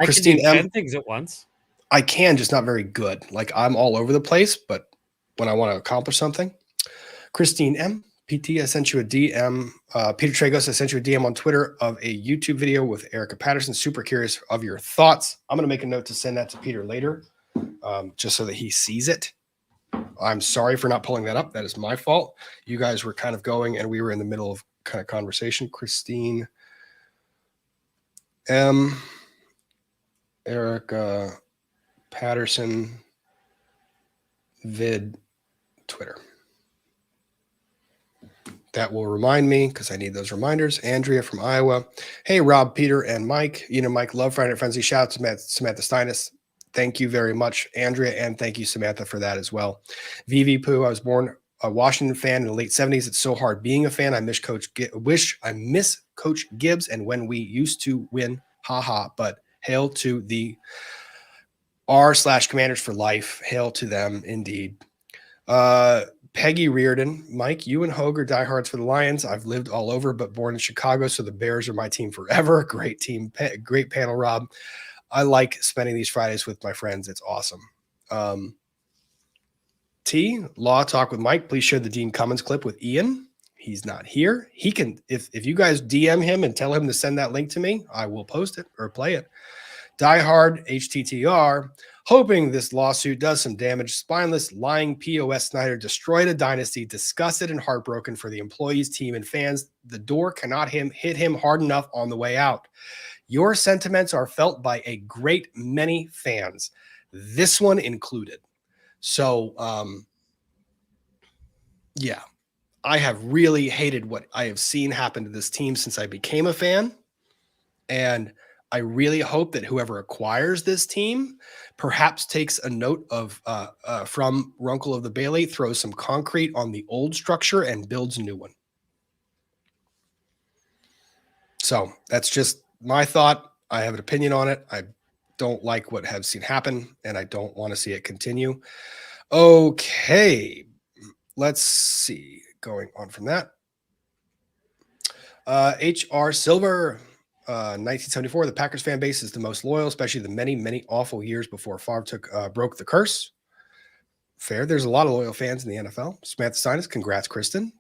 Christine can do 10 things at once. I can, just not very good. Like, I'm all over the place, but when I want to accomplish something. Christine M, PT, I sent you a DM. Peter Tragos, I sent you a DM on Twitter of a YouTube video with Erica Patterson. Super curious of your thoughts. I'm going to make a note to send that to Peter later, just so that he sees it. I'm sorry for not pulling that up. That is my fault. You guys were kind of going, and we were in the middle of kind of conversation. Christine M, Erica Patterson, vid, Twitter. That will remind me, because I need those reminders. Andrea from Iowa. Hey, Rob, Peter, and Mike. Mike, love Friday Night Frenzy. Shout out to Samantha Steinis. Thank you very much, Andrea, and thank you, Samantha, for that as well. VV Pooh, I was born a Washington fan in the late 70s. It's so hard being a fan. I miss Coach Gibbs, and when we used to win, haha. But hail to the R/Commanders for life. Hail to them, indeed. Peggy Reardon, Mike, you and Hogue are diehards for the Lions. I've lived all over, but born in Chicago, so the Bears are my team forever. Great team, great panel, Rob. I like spending these Fridays with my friends. It's awesome. T, Law Talk with Mike. Please share the Dean Cummins clip with Ian. He's not here. He can, if you guys DM him and tell him to send that link to me, I will post it or play it. Die Hard, HTTR, hoping this lawsuit does some damage. Spineless, lying POS Snyder destroyed a dynasty, disgusted and heartbroken for the employees, team, and fans. The door cannot hit him hard enough on the way out. Your sentiments are felt by a great many fans, this one included. So, yeah, I have really hated what I have seen happen to this team since I became a fan. And I really hope that whoever acquires this team perhaps takes a note of from Runkle of the Bailey, throws some concrete on the old structure and builds a new one. So that's just my thought. I have an opinion on it. I don't like what I've seen happen, and I don't want to see it continue. Okay, let's see. Going on from that. HR Silver, 1974. The Packers fan base is the most loyal, especially the many, many awful years before Favre broke the curse. Fair. There's a lot of loyal fans in the NFL. Samantha Steinis, congrats, Kristen.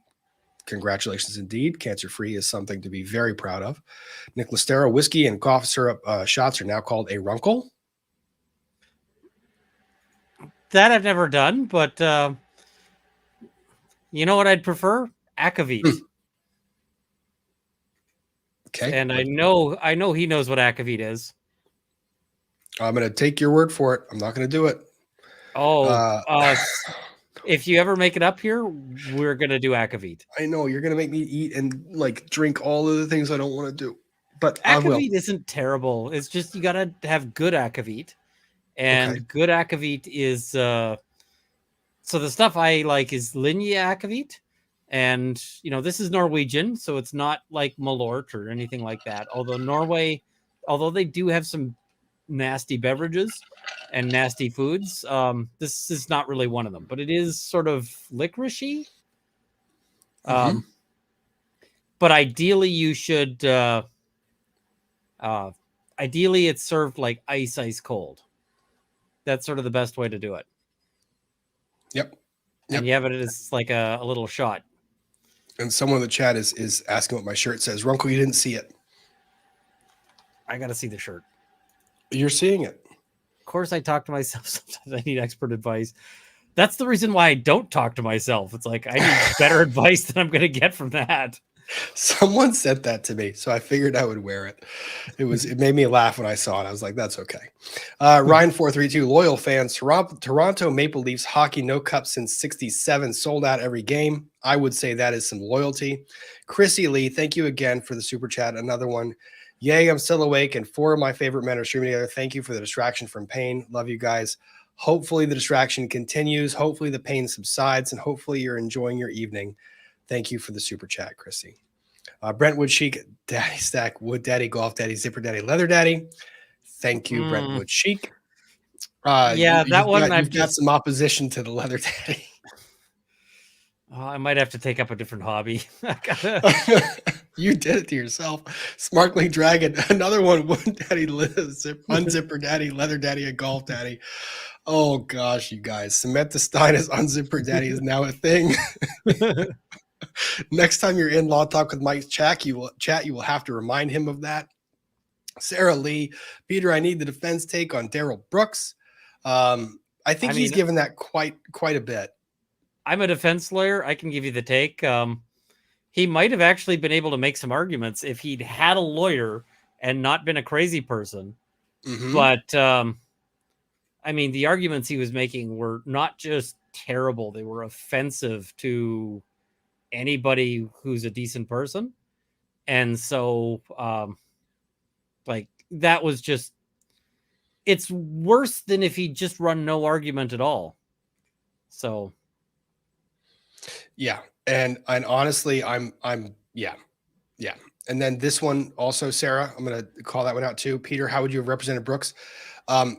Congratulations indeed. Cancer-free is something to be very proud of. Nick Listero, whiskey and cough syrup shots are now called a Runkle. That I've never done, but you know what I'd prefer? Akavit. Okay. And I know he knows what Akavit is. I'm going to take your word for it. I'm not going to do it. If you ever make it up here, we're going to do Akavit. I know you're going to make me eat and like drink all of the things I don't want to do, but Akavit isn't terrible. It's just, you got to have good Akavit, and good Akavit is, so the stuff I like is Linya Akavit, And, this is Norwegian, so it's not like Malort or anything like that. Although they do have some nasty beverages and nasty foods, this is not really one of them, but it is sort of licoricey. Mhm. But ideally you should, ideally it's served like ice cold. That's sort of the best way to do it. Yep. And you have it as like a little shot. And someone in the chat is asking what my shirt says. Runkle, you didn't see it. I got to see the shirt. You're seeing it. Of course, I talk to myself. Sometimes I need expert advice. That's the reason why I don't talk to myself. It's like I need better advice than I'm going to get from that. Someone said that to me, so I figured I would wear it. It made me laugh when I saw it. I was like, that's okay. Ryan432, loyal fans. Toronto Maple Leafs hockey, no cup since 67, sold out every game. I would say that is some loyalty. Chrissy Lee, thank you again for the super chat. Another one. Yay, I'm still awake, and 4 of my favorite men are streaming together. Thank you for the distraction from pain. Love you guys. Hopefully the distraction continues. Hopefully the pain subsides, and hopefully you're enjoying your evening. Thank you for the super chat, Chrissy. Brentwood Chic, Daddy Stack, Wood Daddy, Golf Daddy, Zipper Daddy, Leather Daddy. Thank you, Brentwood Chic. You've got some opposition to the Leather Daddy. I might have to take up a different hobby. You did it to yourself. Sparkling Dragon, another one. Wood Daddy, Unzipper Daddy, Leather Daddy, and Golf Daddy. Oh gosh, you guys. Samantha Stein as Unzipper Daddy is now a thing. Next time you're in Law Talk with Mike Chat, you will have to remind him of that. Sarah Lee, Peter, I need the defense take on Daryl Brooks. I think he's given that quite a bit. I'm a defense lawyer. I can give you the take. He might have actually been able to make some arguments if he'd had a lawyer and not been a crazy person. Mm-hmm. But the arguments he was making were not just terrible; they were offensive to anybody who's a decent person. And so that was just, it's worse than if he just run no argument at all. So yeah, and honestly, I'm yeah. And then this one also, Sarah, I'm gonna call that one out too. Peter, how would you have represented Brooks?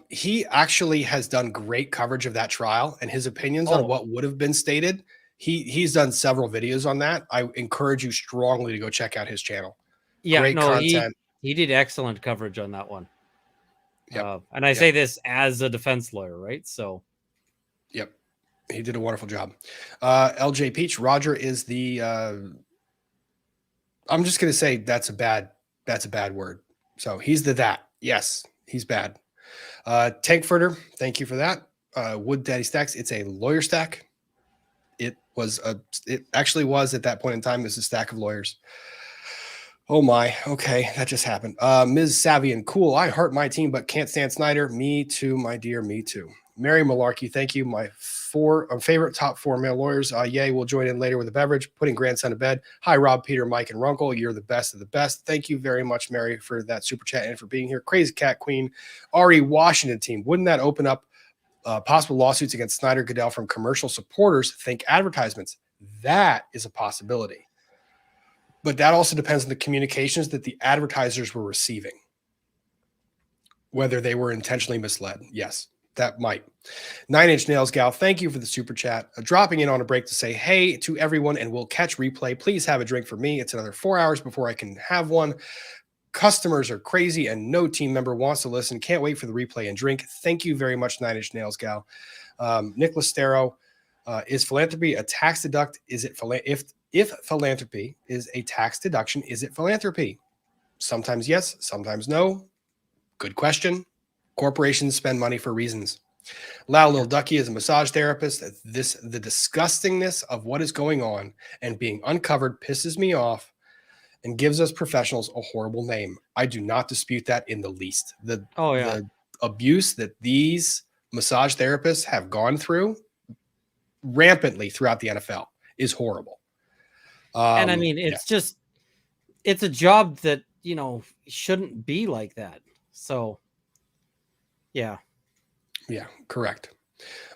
He actually has done great coverage of that trial, and his opinions on what would have been stated. He's done several videos on that. I encourage you strongly to go check out his channel. Yeah, great content. He did excellent coverage on that one. Yep. And I say this as a defense lawyer, right? So, yep, he did a wonderful job. LJ Peach, Roger is the. I'm just gonna say that's a bad word. So he's that. Yes, he's bad. Tankfurter, thank you for that. Wood Daddy Stacks, it's a lawyer stack. It actually was at that point in time. This is a stack of lawyers. Oh my, okay, that just happened. Ms. Savian, cool. I heart my team, but can't stand Snyder. Me too, my dear, me too. Mary Malarkey, thank you. My favorite top 4 male lawyers. Yay, we'll join in later with a beverage, putting grandson to bed. Hi, Rob, Peter, Mike, and Runkle. You're the best of the best. Thank you very much, Mary, for that super chat and for being here. Crazy Cat Queen, Ari Washington team. Wouldn't that open up possible lawsuits against Snyder Goodell from commercial supporters? Think advertisements. That is a possibility. But that also depends on the communications that the advertisers were receiving, whether they were intentionally misled. Yes, that might. 9-Inch Nails Gal, thank you for the super chat. Dropping in on a break to say hey to everyone, and we'll catch replay. Please have a drink for me. It's another 4 hours before I can have one. Customers are crazy, and no team member wants to listen. Can't wait for the replay and drink. Thank you very much, 9-Inch Nails Gal. Nicholas Stero, is philanthropy a tax deduct? Is it if philanthropy is a tax deduction, is it philanthropy? Sometimes yes, sometimes no. Good question. Corporations spend money for reasons. Lau Lil Ducky is a massage therapist. The disgustingness of what is going on and being uncovered pisses me off and gives us professionals a horrible name. I do not dispute that in the least. The abuse that these massage therapists have gone through rampantly throughout the NFL is horrible. And I mean, it's a job that, shouldn't be like that. So, yeah. Yeah, correct.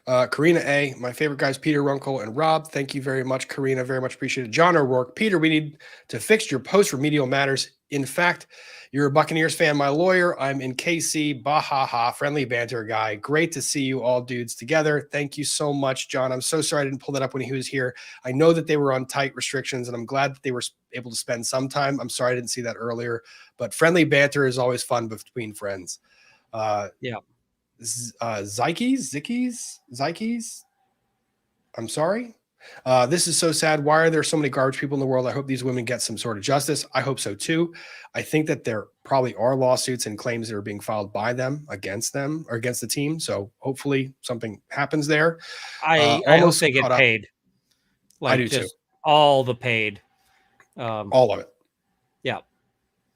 Karina A, my favorite guys, Peter, Runkle, and Rob. Thank you very much, Karina. Very much appreciated. John O'Rourke, Peter, we need to fix your post-remedial matters. In fact, you're a Buccaneers fan, my lawyer. I'm in KC. Bahaha, friendly banter guy. Great to see you all dudes together. Thank you so much, John. I'm so sorry I didn't pull that up when he was here. I know that they were on tight restrictions, and I'm glad that they were able to spend some time. I'm sorry I didn't see that earlier, but friendly banter is always fun between friends. Yeah. Zikes. I'm sorry. This is so sad. Why are there so many garbage people in the world? I hope these women get some sort of justice. I hope so too. I think that there probably are lawsuits and claims that are being filed by them or against the team. So hopefully something happens there. I hope Almost they get caught up. paid. I do just too. all the paid. All of it. Yeah.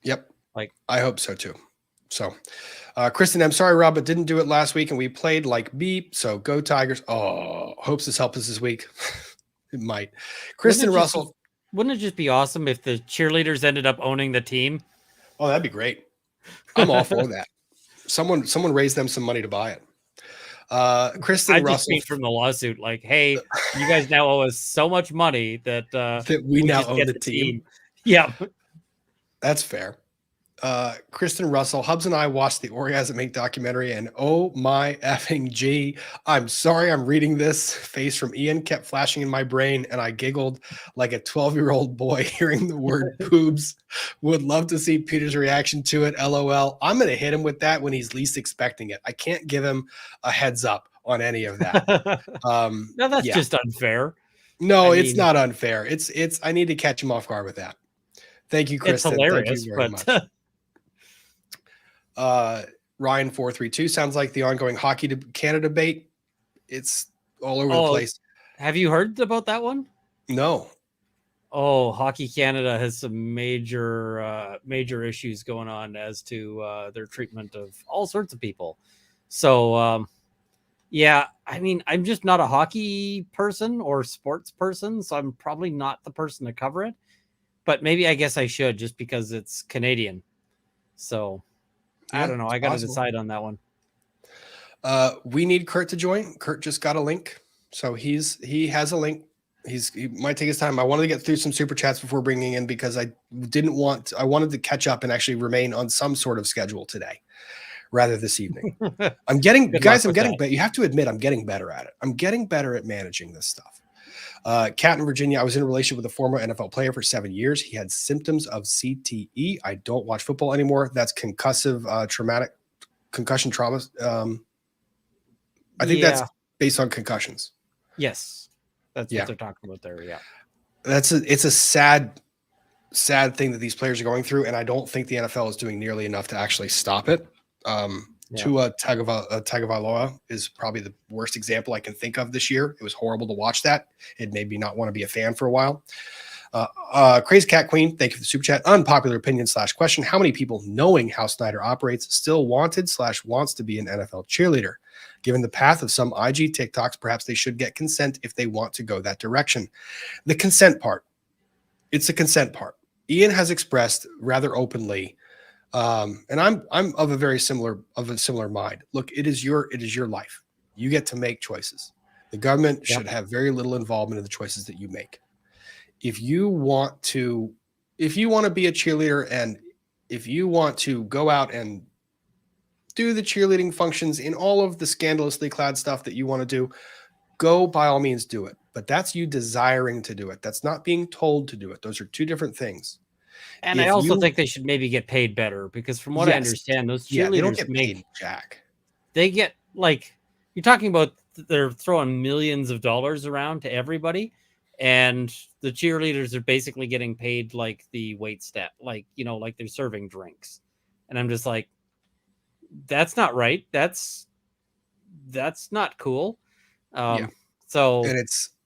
Yep. Like, I hope so too. So, Kristen, I'm sorry, Rob, but didn't do it last week, and we played like beep. So go Tigers. Oh, hopes this helps us this week. It might. Kristen Russell. Wouldn't it just be awesome if the cheerleaders ended up owning the team? Oh, that'd be great. I'm all for that. Someone raised them some money to buy it. Kristen I just Russell speak from the lawsuit, like, hey, you guys now owe us so much money that that we now just own get the team. Yeah, that's fair. Kristen Russell, Hubs and I watched the Orgasm Inc. documentary, and oh my effing G. I'm sorry I'm reading this. Face from Ian kept flashing in my brain, and I giggled like a 12-year-old boy hearing the word boobs. Would love to see Peter's reaction to it. LOL. I'm going to hit him with that when he's least expecting it. I can't give him a heads up on any of that. No, that's just unfair. No, it's not unfair. It's I need to catch him off guard with that. Thank you, Kristen. It's hilarious, thank you very much. Ryan 432 sounds like the ongoing hockey Canada debate. It's all over the place. Have you heard about that one? No. Oh, Hockey Canada has some major issues going on as to their treatment of all sorts of people. So yeah, I mean, I'm just not a hockey person or sports person, so I'm probably not the person to cover it. But maybe I guess I should, just because it's Canadian. So yeah, I don't know. I got to decide on that one. We need Kurt to join. Kurt just got a link. So he has a link. He might take his time. I wanted to get through some super chats before bringing in, because I wanted to catch up and actually remain on some sort of schedule today rather this evening. I'm getting better. You have to admit, I'm getting better at it. I'm getting better at managing this stuff. Cat in Virginia, I was in a relationship with a former NFL player for 7 years. He had symptoms of CTE. I don't watch football anymore. That's concussion trauma. I think that's based on concussions. Yes. That's what they're talking about there. Yeah. It's a sad thing that these players are going through. And I don't think the NFL is doing nearly enough to actually stop it. Tua Tagovailoa is probably the worst example I can think of this year. It was horrible to watch that. It made me not want to be a fan for a while. Crazy Cat Queen, thank you for the super chat. Unpopular opinion / question. How many people, knowing how Snyder operates, still wanted / wants to be an NFL cheerleader? Given the path of some IG TikToks, perhaps they should get consent if they want to go that direction. The consent part. It's the consent part. Ian has expressed rather openly, and I'm of a similar mind. Look, it is your life. You get to make choices. The government should have very little involvement in the choices that you make. If you want to be a cheerleader, and if you want to go out and do the cheerleading functions in all of the scandalously clad stuff that you want to do, go by all means do it. But that's you desiring to do it. That's not being told to do it. Those are two different things. And I also think they should maybe get paid better, because from what I understand, those cheerleaders they don't get paid jack. They get, like, you're talking about, they're throwing millions of dollars around to everybody, and the cheerleaders are basically getting paid like the wait staff, like they're serving drinks. And I'm just like, that's not right. That's not cool. So, and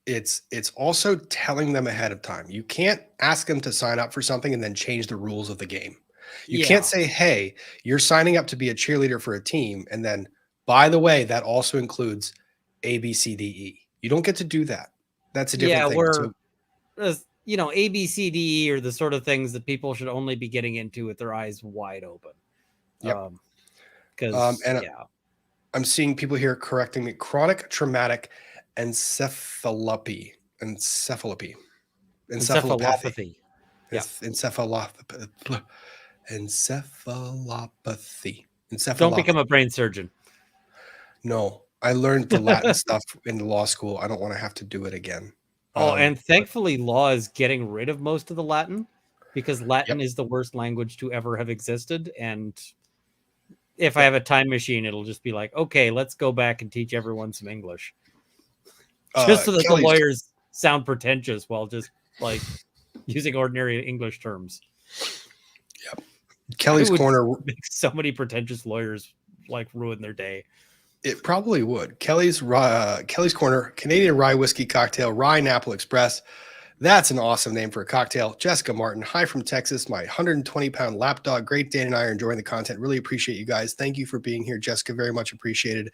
it's also telling them ahead of time. You can't ask them to sign up for something and then change the rules of the game. You can't say, hey, you're signing up to be a cheerleader for a team, and then, by the way, that also includes A, B, C, D, E. You don't get to do that. That's a different thing. A, B, C, D, E are the sort of things that people should only be getting into with their eyes wide open. I'm seeing people here correcting me. Chronic traumatic encephalopathy. Encephalopathy. Encephalopathy. Yeah. Encephalopathy. Encephalopathy. Don't become a brain surgeon. No, I learned the Latin stuff in law school. I don't want to have to do it again. And thankfully, law is getting rid of most of the Latin because Latin is the worst language to ever have existed. And if I have a time machine, it'll just be like, okay, let's go back and teach everyone some English. Just so that the lawyers sound pretentious while just like using ordinary English terms. Yep. Kelly's Corner makes so many pretentious lawyers like ruin their day. It probably would. Kelly's Corner, Canadian Rye Whiskey Cocktail, Rye Apple Express. That's an awesome name for a cocktail. Jessica Martin, hi from Texas. My 120-pound lapdog. Great. Dan and I are enjoying the content. Really appreciate you guys. Thank you for being here, Jessica. Very much appreciated.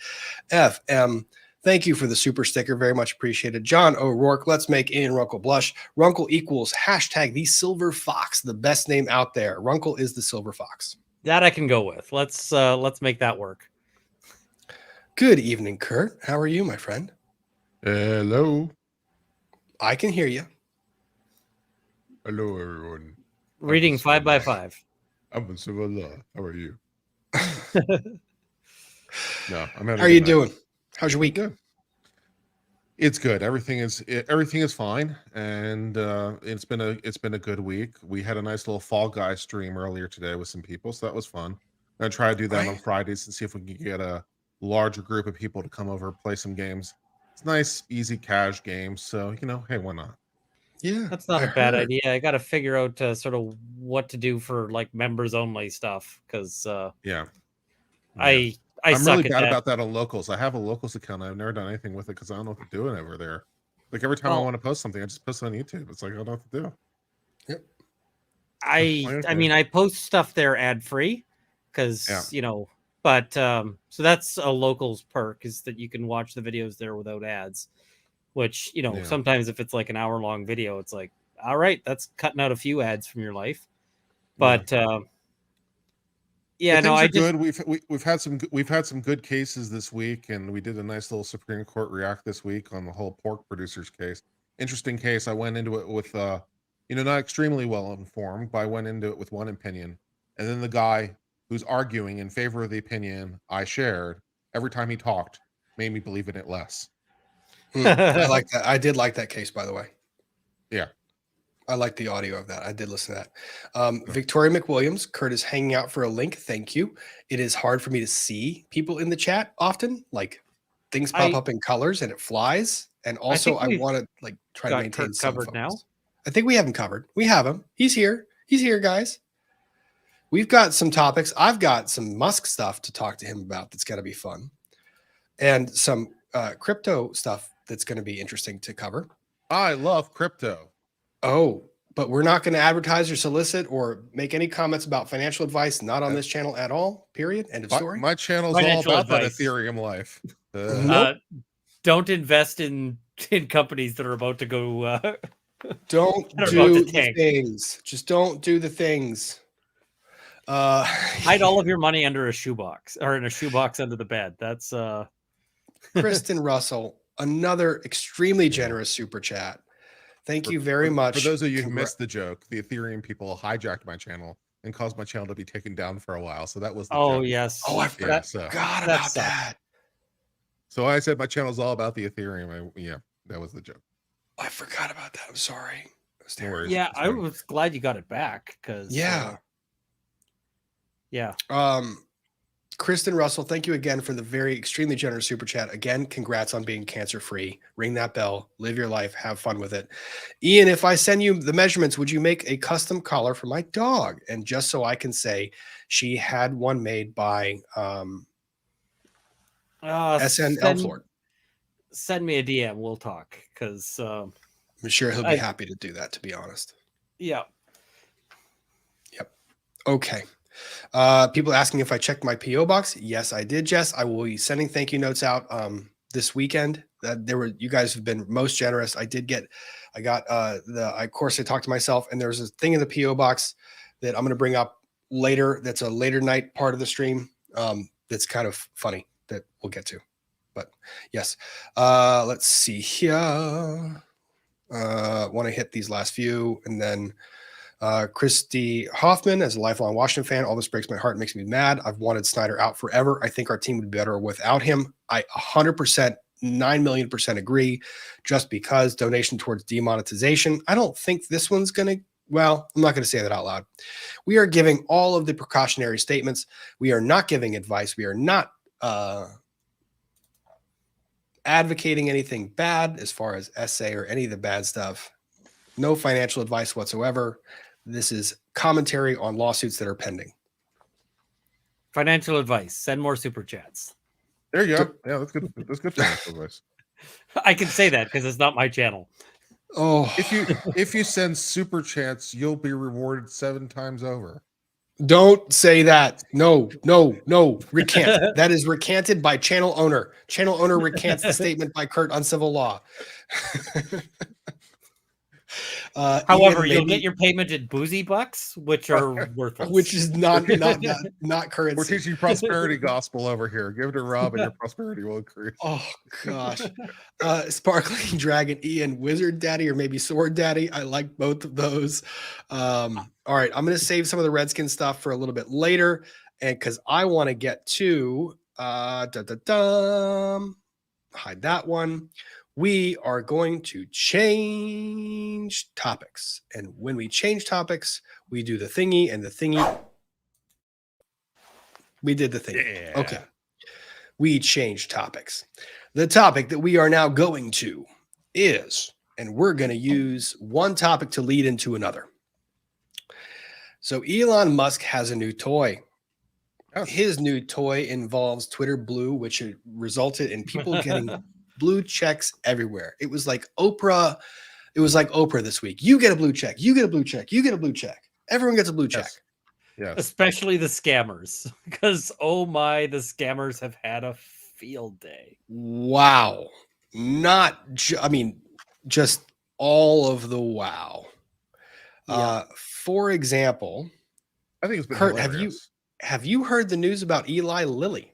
FM, thank you for the super sticker. Very much appreciated. John O'Rourke, let's make Ian Runkle blush. Runkle equals hashtag the Silver Fox, the best name out there. Runkle is the Silver Fox. That I can go with. Let's make that work. Good evening, Kurt. How are you, my friend? Hello. I can hear you. Hello, everyone. Reading 5 by 5. I'm a civil law. How are you? No, I'm having. How are you doing? How's your week? Good. It's good. Everything is fine, and it's been a good week. We had a nice little Fall Guy stream earlier today with some people, so that was fun. I'm gonna try to do that on Fridays and see if we can get a larger group of people to come over and play some games. It's nice, easy, cash games. So hey, why not? Yeah, that's not a bad idea. I got to figure out sort of what to do for like members only stuff because I'm really bad about that on locals. I have a locals account. I've never done anything with it because I don't know what to do over there. Like every time I want to post something, I just post it on YouTube. It's like I don't know what to do. Yep. I mean, I post stuff there ad free because but so that's a locals perk is that you can watch the videos there without ads. Which, sometimes if it's like an hour-long video, it's like, all right, that's cutting out a few ads from your life. But good. We've had some good cases this week, and we did a nice little Supreme Court react this week on the whole pork producers case. Interesting case. I went into it with not extremely well informed, but I went into it with one opinion, and then the guy who's arguing in favor of the opinion I shared every time he talked made me believe in it less. I like that. I did like that case, by the way. Yeah. I like the audio of that. I did listen to that. Victoria McWilliams, Kurt is hanging out for a link. Thank you. It is hard for me to see people in the chat often. Like things pop up in colors and it flies. And also I want to like try to maintain some covered now. I think we have him covered. We have him. He's here. He's here, guys. We've got some topics. I've got some Musk stuff to talk to him about. That's going to be fun. And some crypto stuff that's going to be interesting to cover. I love crypto. Oh, but we're not going to advertise or solicit or make any comments about financial advice. Not on this channel at all. Period. End of story. My channel's all about that Ethereum life. Nope. Don't invest in companies that are about to go. Don't do the things. Just don't do the things. Hide all of your money under a shoebox or in a shoebox under the bed. That's Kristen Russell, another extremely generous super chat. Thank you very much. For those of you who missed the joke, the Ethereum people hijacked my channel and caused my channel to be taken down for a while. So that was the joke. Yes. Oh, I forgot about that. So I said my channel's all about the Ethereum. That was the joke. I forgot about that. I'm sorry. No worries. Yeah, I was glad you got it back because Kristen Russell, thank you again for the very extremely generous super chat. Again, congrats on being cancer-free. Ring that bell, live your life, have fun with it. Ian, if I send you the measurements, would you make a custom collar for my dog? And just so I can say, she had one made by SN Elflord. Send me a DM. We'll talk because I'm sure he'll be happy to do that, to be honest. Yeah. Yep. Okay. People asking if I checked my PO box. Yes, I did, Jess. I will be sending thank you notes out this weekend. You guys have been most generous. I got of course I talked to myself, and there's a thing in the PO box that I'm going to bring up later. That's a later night part of the stream. That's kind of funny. that we'll get to. But yes, let's see here. Want to hit these last few, and then Christy Hoffman, as a lifelong Washington fan, all this breaks my heart and makes me mad. I've wanted Snyder out forever. I think our team would be better without him. I 100%, 9,000,000% agree. Just because donation towards demonetization, I don't think this one's going to. Well, I'm not going to say that out loud. We are giving all of the precautionary statements. We are not giving advice. We are not advocating anything bad as far as SA or any of the bad stuff. No financial advice whatsoever. This is commentary on lawsuits that are pending. Financial advice. Send more super chats. There you go. Yeah, that's good. That's good financial advice. I can say that because it's not my channel. Oh, If you send super chats, you'll be rewarded 7 times over. don't say that. No. Recant. That is recanted by channel owner. Channel owner recants the statement by Kurt on civil law. However, Ian, you'll maybe- get your payment in boozy bucks, which are worthless. which is not currency. We're teaching prosperity gospel over here. Give it to Rob and your prosperity will increase. Oh gosh. Sparkling Dragon, Ian, Wizard Daddy, or maybe Sword Daddy. I like both of those. All right, I'm gonna save some of the Redskin stuff for a little bit later, and because I want to get to hide that one. We are going to change topics, and when we change topics, we do the thingy, and the thingy. We did the thing. Yeah. Okay. We changed topics. The topic that we are now going to is, and we're going to use one topic to lead into another. So Elon Musk has a new toy. Yes. His new toy involves Twitter Blue, which resulted in people getting blue checks everywhere. It was like Oprah. It was like Oprah this week. You get a blue check. You get a blue check. You get a blue check. Everyone gets a blue check. Yes. Especially the scammers, because oh my, the scammers have had a field day. Wow. Just all of the wow. Yeah. For example, I think it's been Kurt, hilarious. have you heard the news about Eli Lilly?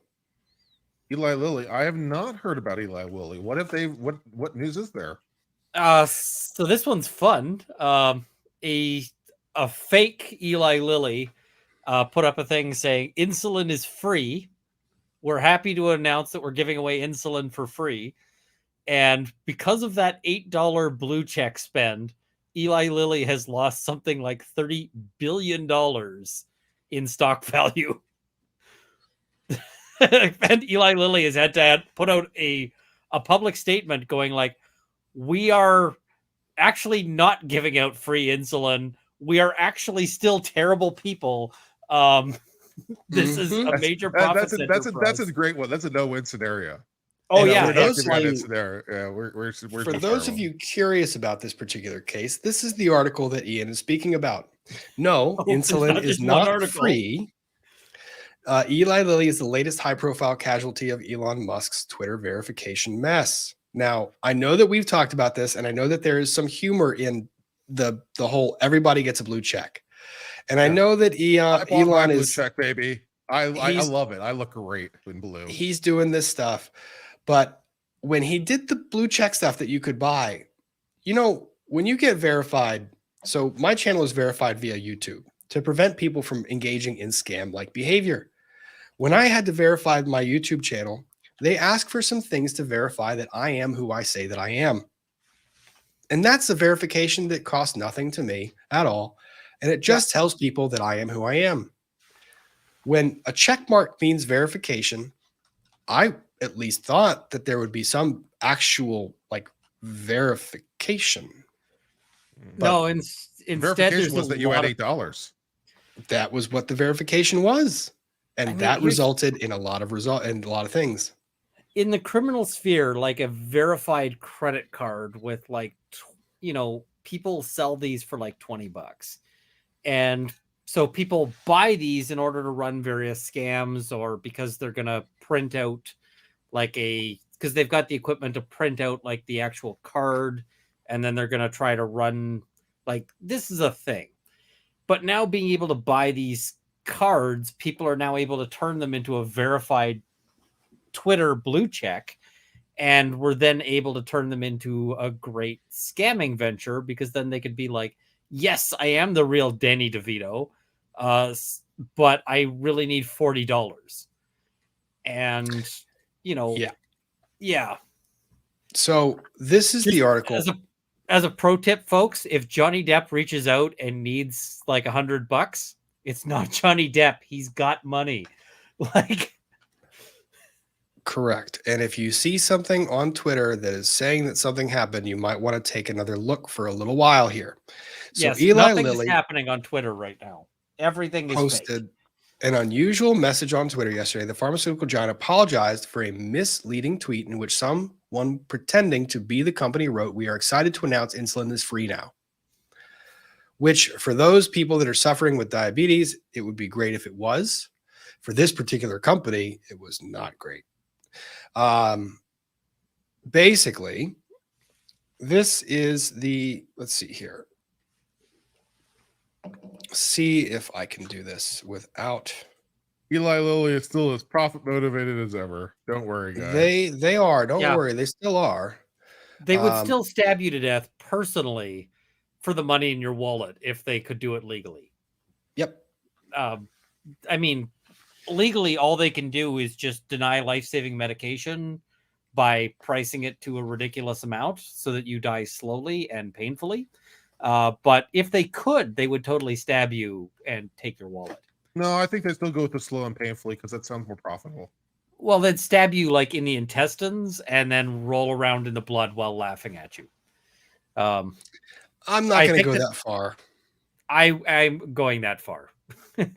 Eli Lilly. I have not heard about Eli Lilly. What if they what news is there? So this one's fun. A fake Eli Lilly put up a thing saying insulin is free. We're happy to announce that we're giving away insulin for free. And because of that $8 blue check spend, Eli Lilly has lost something like $30 billion in stock value. And Eli Lilly has had to put out a public statement going like, we are actually not giving out free insulin. We are actually still terrible people. This is a major profit center That's a great one. That's a no-win scenario. Oh And yeah, for those Give me that of you- scenario. Yeah, we're For just those of terrible. you curious about this particular case, this is the article that Ian is speaking about. No, Oh, there's insulin not is just one not article. free. Eli Lilly is the latest high-profile casualty of Elon Musk's Twitter verification mess. Now, I know that we've talked about this, and I know that there is some humor in the whole everybody gets a blue check. And I Yeah. know that I bought my Elon blue is check, baby. I he's- love it. I look great in blue. he's doing this stuff. But when he did the blue check stuff that you could buy, when you get verified, so my channel is verified via YouTube to prevent people from engaging in scam-like behavior. When I had to verify my YouTube channel, they ask for some things to verify that I am who I say that I am. And that's a verification that costs nothing to me at all. And it just tells people that I am who I am. When a check mark means verification, I at least thought that there would be some actual verification. no. Instead, Verification there's was a that you lot had of- $8. That was what the verification was. And I mean, that here's- resulted in a lot of things. in the criminal sphere, like a verified credit card with people sell these for like $20. And so people buy these in order to run various scams, or because they're going to print out because they've got the equipment to print out like the actual card. And then they're going to try to run this is a thing. But now being able to buy these cards, people are now able to turn them into a verified Twitter blue check, and were then able to turn them into a great scamming venture, because then they could be like, yes, I am the real Danny DeVito, but I really need $40. And, yeah. So this is Just the article. As a pro tip, folks, if Johnny Depp reaches out and needs like $100, it's not Johnny Depp. He's got money. Like, correct. And if you see something on Twitter that is saying that something happened, you might want to take another look for a little while here. So yes, Eli nothing Lilly is happening on Twitter right now. Everything is fake. posted an unusual message on Twitter yesterday. The pharmaceutical giant apologized for a misleading tweet in which someone pretending to be the company wrote, "We are excited to announce insulin is free now." Which, for those people that are suffering with diabetes, it would be great if it was. For this particular company, it was not great. Basically, this is the, let's see here. See if I can do this without. Eli Lilly is still as profit motivated as ever. Don't worry, guys. They are. Don't Yeah. worry. They still are. They would still stab you to death personally for the money in your wallet if they could do it legally. Yep. I mean, legally, all they can do is just deny life-saving medication by pricing it to a ridiculous amount so that you die slowly and painfully. But if they could, they would totally stab you and take your wallet. No, I think they still go with the slow and painfully because that sounds more profitable. Well, they'd stab you like in the intestines and then roll around in the blood while laughing at you. I'm not going to go that far. I'm going that far.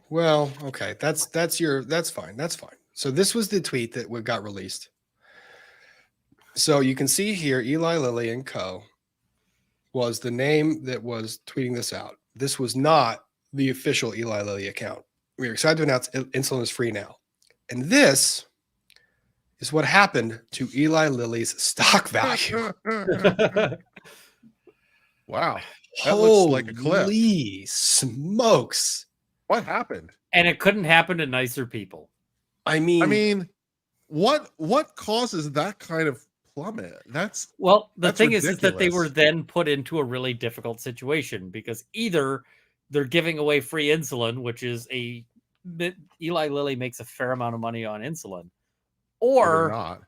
Well, okay. That's fine. That's fine. So this was the tweet that got released. So you can see here, Eli Lilly and Co. was the name that was tweeting this out. This was not the official Eli Lilly account. We are excited to announce insulin is free now. And this is what happened to Eli Lilly's stock value. Wow. That looks like a clip. Holy smokes. What happened? And it couldn't happen to nicer people. I mean, what causes that kind of plummet? The thing is that they ridiculous. were then put into a really difficult situation because either they're giving away free insulin, which is Eli Lilly makes a fair amount of money on insulin, or not.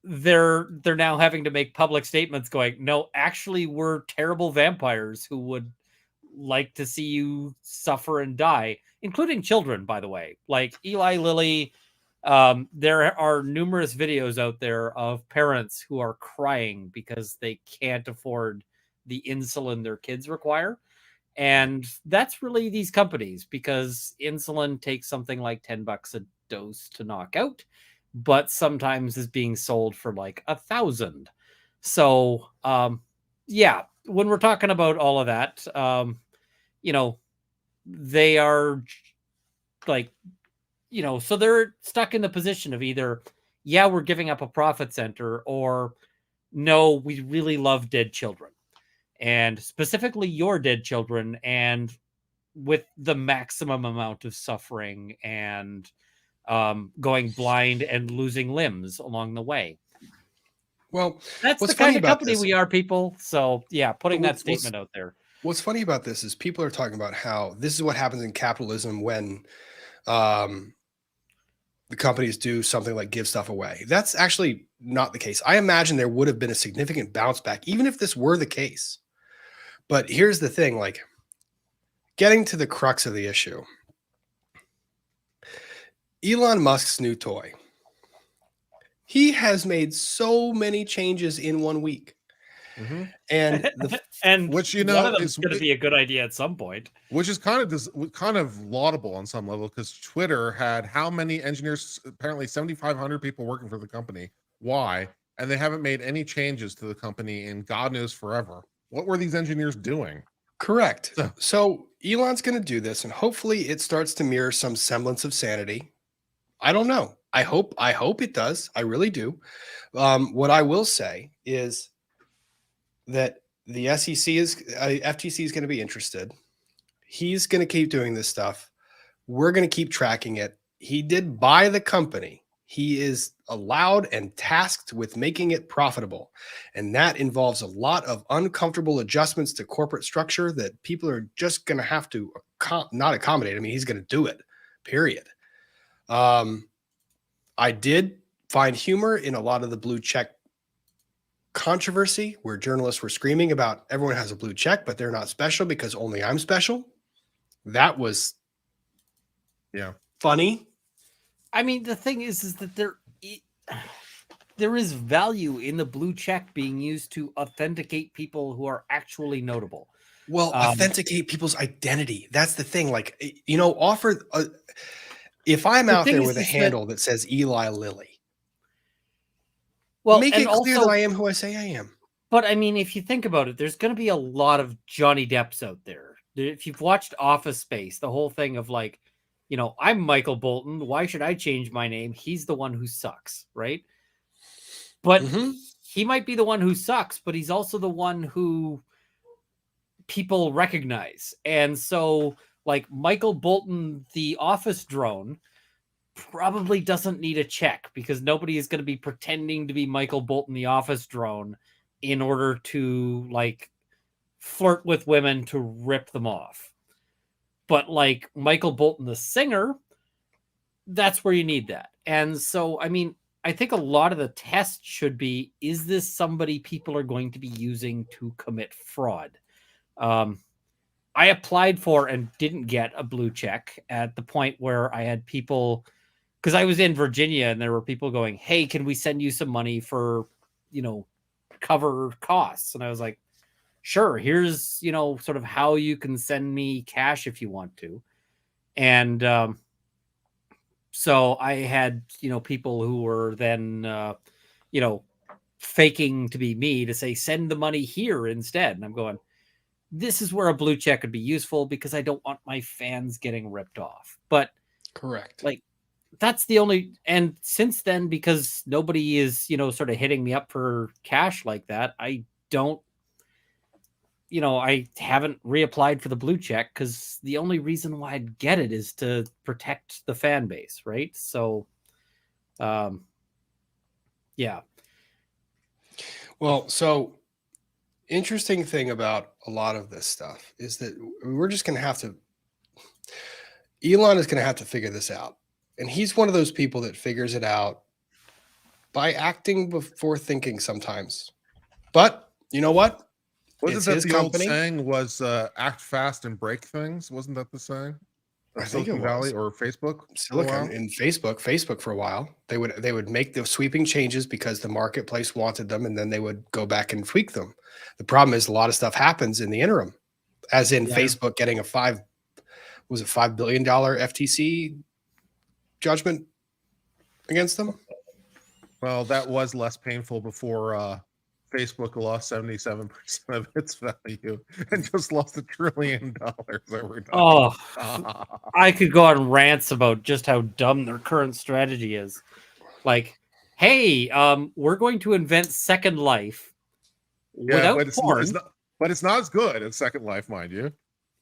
They're now having to make public statements going, no, actually we're terrible vampires who would like to see you suffer and die, including children, by the way. Like Eli Lilly, there are numerous videos out there of parents who are crying because they can't afford the insulin their kids require. And that's really these companies, because insulin takes something like $10 a dose to knock out, but sometimes is being sold for like 1,000. So, yeah, when we're talking about all of that, they are like, so they're stuck in the position of either, yeah, we're giving up a profit center, or no, we really love dead children, and specifically your dead children, and with the maximum amount of suffering and going blind and losing limbs along the way. Well, that's the kind of company we are, people. So yeah, putting that statement out there. What's funny about this is people are talking about how this is what happens in capitalism when the companies do something like give stuff away. That's actually not the case. I imagine there would have been a significant bounce back, even if this were the case. But here's the thing, like, getting to the crux of the issue. Elon Musk's new toy. He has made so many changes in 1 week. Mm-hmm. And which one of them is going to be a good idea at some point. Which is kind of laudable on some level, because Twitter had how many engineers? Apparently 7,500 people working for the company. Why? And they haven't made any changes to the company in God knows forever. What were these engineers doing? Correct. So Elon's going to do this, and hopefully it starts to mirror some semblance of sanity. I don't know. I hope it does. I really do. What I will say is that the SEC FTC is going to be interested. He's going to keep doing this stuff. We're going to keep tracking it. He did buy the company He is allowed and tasked with making it profitable. And that involves a lot of uncomfortable adjustments to corporate structure that people are just going to have to not accommodate. I mean, he's going to do it, period. I did find humor in a lot of the blue check controversy where journalists were screaming about everyone has a blue check, but they're not special because only I'm special. That was funny. I mean, the thing is that there is value in the blue check being used to authenticate people who are actually notable. Well, authenticate people's identity. That's the thing. Like, you know, offer if I'm out there with a handle that says Eli Lilly, well, make it clear that I am who I say I am. But I mean, if you think about it, there's going to be a lot of Johnny Depps out there. If you've watched Office Space, the whole thing of like, you know, I'm Michael Bolton. Why should I change my name? He's the one who sucks, right? But he might be the one who sucks, but he's also the one who people recognize. And so, like, Michael Bolton, the office drone, probably doesn't need a check because nobody is going to be pretending to be Michael Bolton, the office drone, in order to, like, flirt with women to rip them off. But like Michael Bolton, the singer, that's where you need that. And so, I mean, I think a lot of the test should be, is this somebody people are going to be using to commit fraud? I applied for and didn't get a blue check at the point where I had people, because I was in Virginia and there were people going, hey, can we send you some money for, you know, cover costs? And I was like, sure, here's, you know, sort of how you can send me cash if you want to. And so I had, you know, people who were then, you know, faking to be me to say, send the money here instead. And I'm going, this is where a blue check would be useful because I don't want my fans getting ripped off. But correct. Like, that's the only, and since then, because nobody is, you know, sort of hitting me up for cash like that, I don't, you know, I haven't reapplied for the blue check because the only reason why I'd get it is to protect the fan base, right? So, yeah. Well, so interesting thing about a lot of this stuff is that we're just going to have to, Elon is going to have to figure this out. And he's one of those people that figures it out by acting before thinking sometimes. But you know what? Wasn't that the old saying was act fast and break things? Wasn't that the saying? I think it Valley was. or Facebook? Silicon in Facebook for a while. They would make the sweeping changes because the marketplace wanted them, and then they would go back and tweak them. The problem is a lot of stuff happens in the interim, as in Facebook getting a $5 billion FTC judgment against them. Well, that was less painful before Facebook lost 77% of its value and just lost $1 trillion over time. Oh, I could go on rants about just how dumb their current strategy is. Like, hey, we're going to invent Second Life without porn. But it's not as good as Second Life, mind you.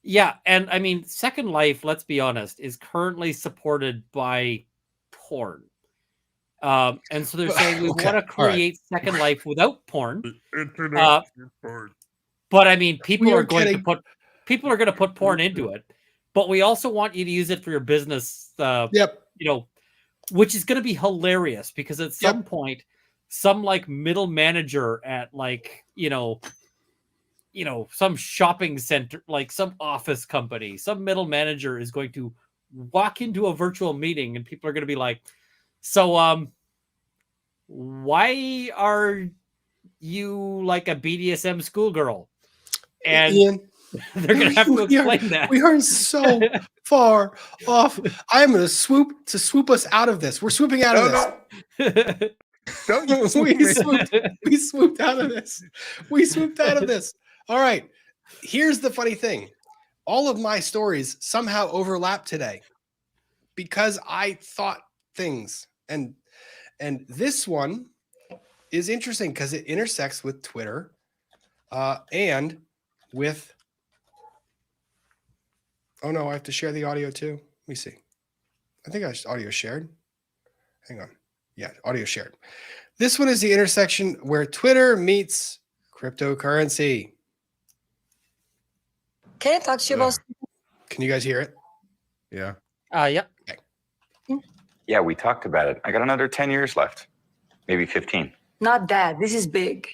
Yeah, and I mean, Second Life, let's be honest, is currently supported by porn. And so they're saying we want to create Second Life without porn. Internet porn. But I mean, people are going to put porn into it. But we also want you to use it for your business. You know, which is going to be hilarious because at some point, some like middle manager at like you know, some shopping center, like some office company, some middle manager is going to walk into a virtual meeting and people are going to be like, so, why are you like a BDSM schoolgirl? And Ian, they're going to have to explain that. We are so far off. I'm going to swoop us out of this. We're swooping out of this. Don't you we swooped out of this. We swooped out of this. All right. Here's the funny thing. All of my stories somehow overlap today because I thought things. And this one is interesting because it intersects with Twitter and with, oh no, I have to share the audio too. Let me see. I think audio shared. Hang on. Yeah, audio shared. This one is the intersection where Twitter meets cryptocurrency. Can I talk to you about? Can you guys hear it? Yeah. Yep. Yeah, we talked about it. I got another 10 years left, maybe 15. Not that. This is big.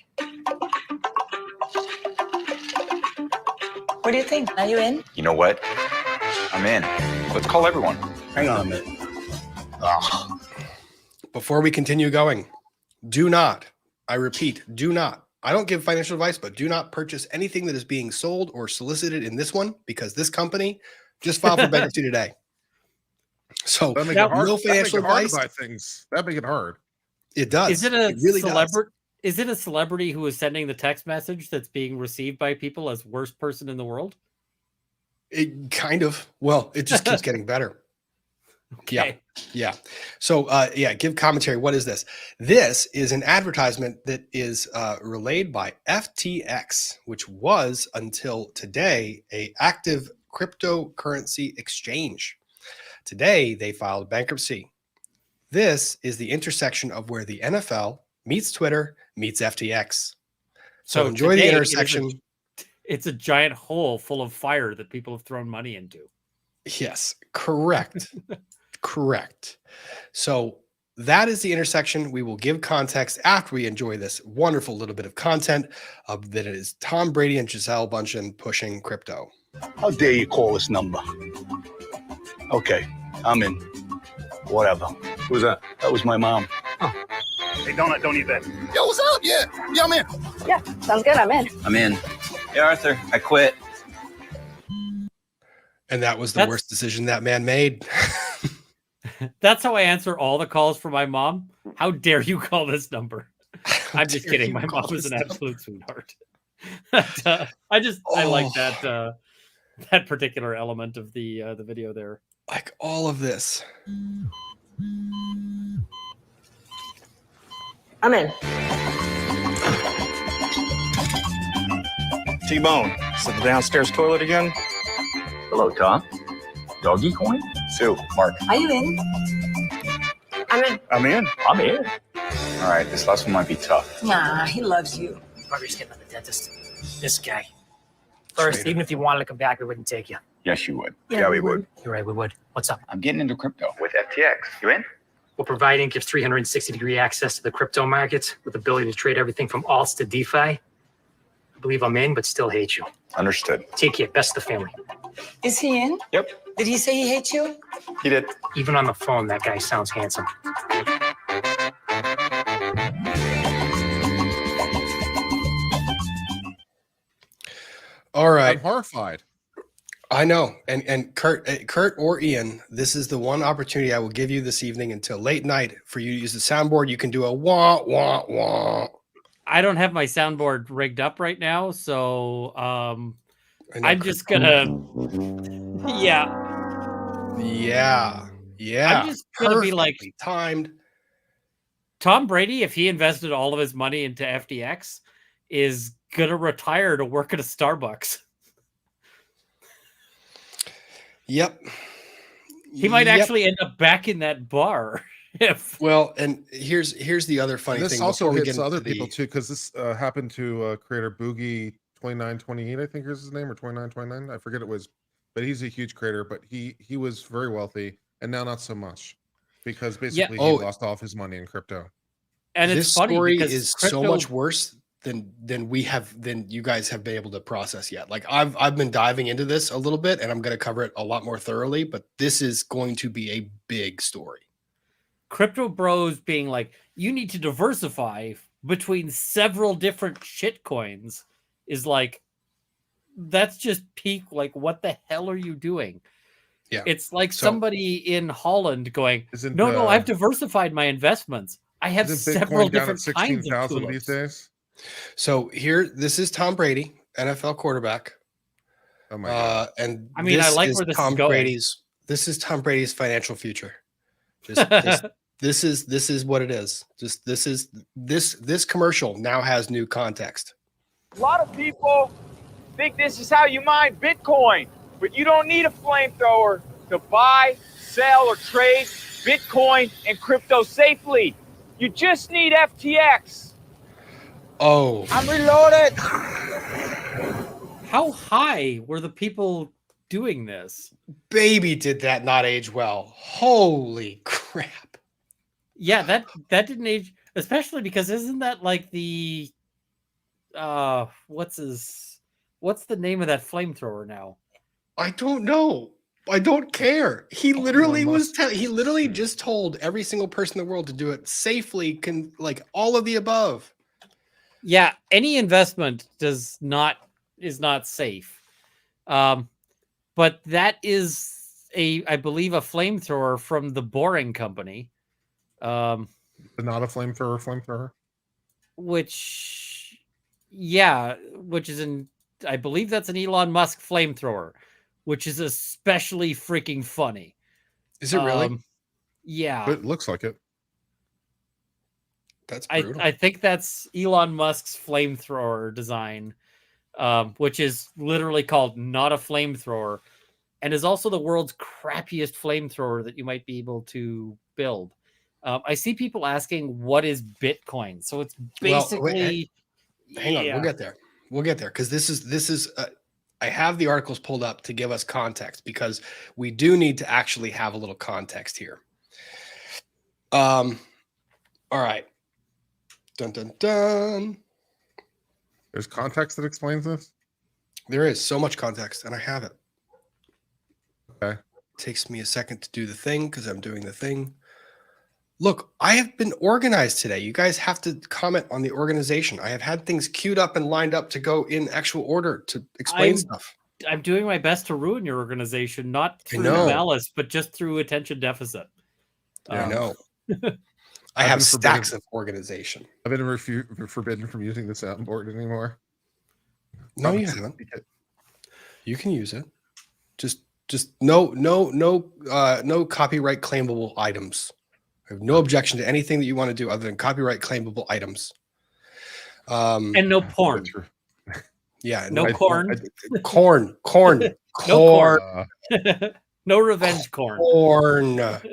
What do you think? Are you in? You know what? I'm in. Let's call everyone. Hang on a minute. Before we continue going, do not, I repeat, do not. I don't give financial advice, but do not purchase anything that is being sold or solicited in this one because this company just filed for bankruptcy today. So That make Now, it hard. no That make financial it hard advice. to buy things. That make it hard. It does. Is it a really celebrity? Is it a celebrity who is sending the text message that's being received by people as worst person in the world? It kind of. Well, it just keeps getting better. Okay. Yeah. So, give commentary. What is this? This is an advertisement that is relayed by FTX, which was until today a active cryptocurrency exchange. Today, they filed bankruptcy. This is the intersection of where the NFL meets Twitter meets FTX. So enjoy the today, intersection. It's a giant hole full of fire that people have thrown money into. Yes, correct. Correct. So that is the intersection. We will give context after we enjoy this wonderful little bit of content of that it is Tom Brady and Gisele Bündchen pushing crypto. How dare you call this number? Okay, I'm in. Whatever. Who's that? That was my mom. Hey, Donut, don't eat that. Yo, what's up? Yeah, I'm in. Yeah, sounds good. I'm in. I'm in. Hey, Arthur, I quit. And that was the worst decision that man made. That's how I answer all the calls from my mom. How dare you call this number? I'm just kidding. My mom is an absolute sweetheart. I like that particular element of the video there. Like all of this. I'm in. T-Bone, is it the downstairs toilet again? Hello, Tom. Doggy coin? Sue, Mark. Are you in? I'm in. I'm in. I'm in. All right, this last one might be tough. Nah, he loves you. Roger's getting at the dentist. This guy. First, even if you wanted to come back, we wouldn't take you. Yes, you would. Yeah, we would. You're right, we would. What's up? I'm getting into crypto. With FTX. You in? We're providing gives 360-degree access to the crypto markets with the ability to trade everything from alts to DeFi. I believe I'm in, but still hate you. Understood. Take care. Best of the family. Is he in? Yep, Did he say he hates you? he did. Even on the phone, that guy sounds handsome. All right. I'm horrified. I know. And Kurt or Ian, this is the one opportunity I will give you this evening until late night for you to use the soundboard. You can do a wah, wah, wah. I don't have my soundboard rigged up right now, so I'm just Kurt. gonna yeah. I'm just gonna be like Perfectly timed. Tom Brady, if he invested all of his money into FTX, is gonna retire to work at a Starbucks. Yep. He might actually end up back in that bar. If Well, and here's the other funny And this thing. also before we hits get other into people too, because this happened to creator Boogie 2928, I think is his name, or 2929. I forget it was, but he's a huge creator. But he was very wealthy, and now not so much, because basically he lost all of his money in crypto. and This it's funny story because is so much worse than you guys have been able to process yet. Like I've been diving into this a little bit, and I'm going to cover it a lot more thoroughly. But this is going to be a big story. crypto bros being like, you need to diversify between several different shit coins is like, that's just peak. Like, what the hell are you doing? Yeah. It's like So- somebody in Holland going, Isn't no, I've diversified my investments. I have isn't several Bitcoin down at different kinds of 16,000 these tulips. days? So here, this is Tom Brady, NFL quarterback. Oh my god! I mean, I like where this is going. This is Tom Brady's financial future. This is what it is. This commercial now has new context. A lot of people think this is how you mine Bitcoin, but you don't need a flamethrower to buy, sell, or trade Bitcoin and crypto safely. You just need FTX. Oh, I'm reloaded. How high were the people doing this? baby, did that not age well? Holy crap! Yeah, that didn't age, especially because isn't that like the what's the name of that flamethrower now? I don't know. I don't care. He Elon literally Musk. he literally just told every single person in the world to do it safely, like all of the above. Yeah, any investment is not safe. But that is I believe a flamethrower from the Boring Company. Not a flamethrower. Which is I believe that's an Elon Musk flamethrower, which is especially freaking funny. Is it really? Yeah. It looks like it. That's brutal. I think that's Elon Musk's flamethrower design, which is literally called not a flamethrower, and is also the world's crappiest flamethrower that you might be able to build. I see people asking, what is Bitcoin? So it's basically... Hang on, we'll get there. We'll get there because this is I have the articles pulled up to give us context because we do need to actually have a little context here. All right. Dun dun dun. There's context that explains this. There is so much context, and I have it. Okay. It takes me a second to do the thing because I'm doing the thing. Look, I have been organized today. You guys have to comment on the organization. I have had things queued up and lined up to go in actual order to explain stuff. I'm doing my best to ruin your organization, not through malice, but just through attention deficit. I know. I have stacks of organization. I've been forbidden from using the soundboard anymore. No, you haven't. You can use it. Just no copyright claimable items. I have no objection to anything that you want to do other than copyright claimable items. And no porn. Yeah. No corn. Corn. No corn. No revenge corn. Corn. But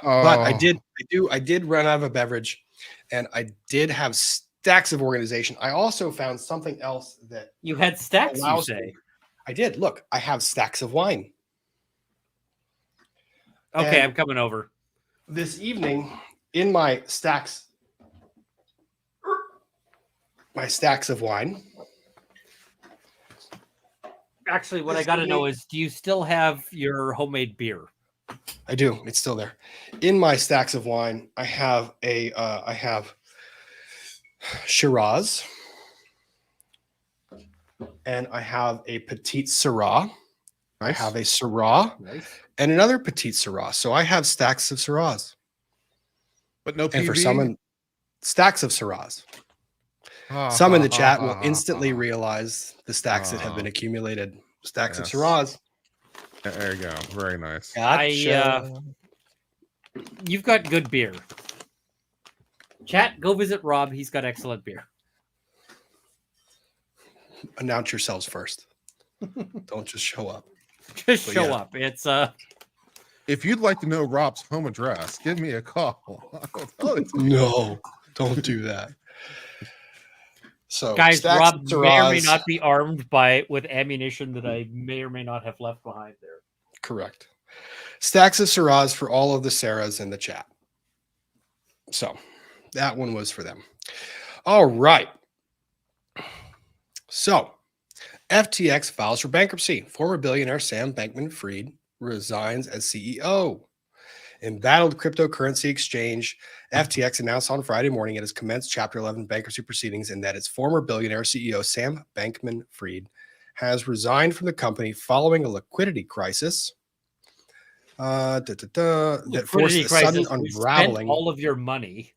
I did run out of a beverage, and I did have stacks of organization. I also found something else that you had stacks. You say I did. Look, I have stacks of wine. Okay, and I'm coming over this evening in my stacks of wine. Actually, what I got to know is, do you still have your homemade beer? I do. It's still there. In my stacks of wine, I have Shiraz, and I have a Petite Syrah. Nice. I have a Syrah and another Petite Syrah. So I have stacks of Syrahs. But no PV? And for someone, stacks of Syrahs. Some in the chat will instantly realize the stacks that have been accumulated. Stacks of Syrahs. There you go. Very nice. Gotcha. You've got good beer. Chat, go visit Rob. He's got excellent beer. Announce yourselves first. Don't just show up. Just show up. It's if you'd like to know Rob's home address, give me a call. No, don't do that. So, guys, Rob may or may not be armed with ammunition that I may or may not have left behind there. Correct. Stacks of Syrahs for all of the Sarahs in the chat. So that one was for them. All right. So FTX files for bankruptcy. Former billionaire Sam Bankman-Fried resigns as CEO. Embattled cryptocurrency exchange FTX announced on Friday morning it has commenced Chapter 11 bankruptcy proceedings and that its former billionaire CEO Sam Bankman-Fried has resigned from the company following a liquidity crisis that forced a sudden unraveling. All of your money.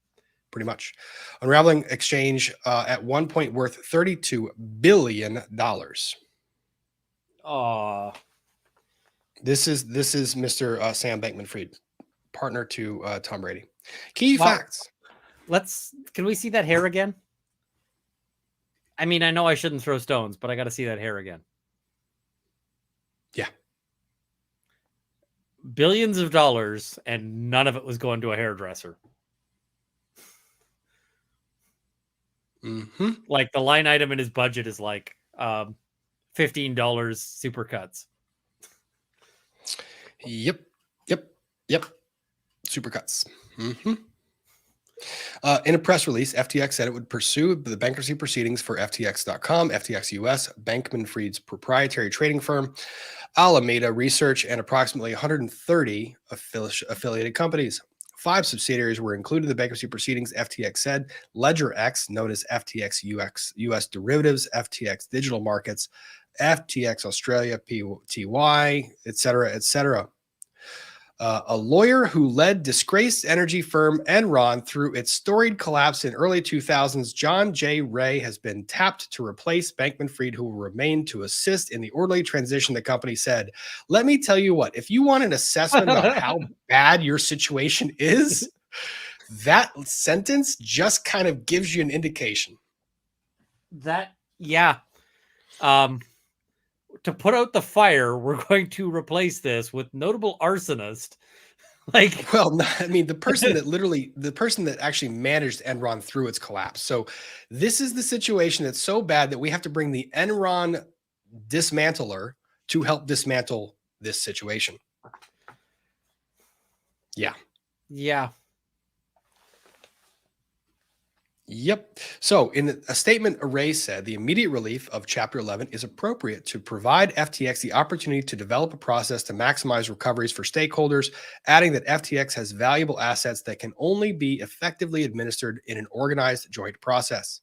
Pretty much. Unraveling exchange at one point worth $32 billion. This is Mr. Sam Bankman-Fried, partner to Tom Brady. Key facts. Can we see that hair again? I mean, I know I shouldn't throw stones, but I got to see that hair again. Yeah. billions of dollars, and none of it was going to a hairdresser. Mm-hmm. Like the line item in his budget is like $15 supercuts. Yep. Supercuts. Mm-hmm. In a press release, FTX said it would pursue the bankruptcy proceedings for FTX.com, FTX US, Bankman-Fried's proprietary trading firm, Alameda Research, and approximately 130 affiliated companies. 5 subsidiaries were included in the bankruptcy proceedings, FTX said. LedgerX, known as FTX US Derivatives, FTX Digital Markets, FTX Australia, PTY, etc., etc. A lawyer who led disgraced energy firm Enron through its storied collapse in early 2000s, John J. Ray, has been tapped to replace Bankman-Fried, who will remain to assist in the orderly transition, the company said. Let me tell you what, if you want an assessment about how bad your situation is, that sentence just kind of gives you an indication. Yeah. To put out the fire, we're going to replace this with notable arsonist. Like, well, I mean, the person that actually managed Enron through its collapse. So this is the situation that's so bad that we have to bring the Enron dismantler to help dismantle this situation. Yeah. Yep. So in a statement, Array said the immediate relief of Chapter 11 is appropriate to provide FTX the opportunity to develop a process to maximize recoveries for stakeholders, adding that FTX has valuable assets that can only be effectively administered in an organized joint process.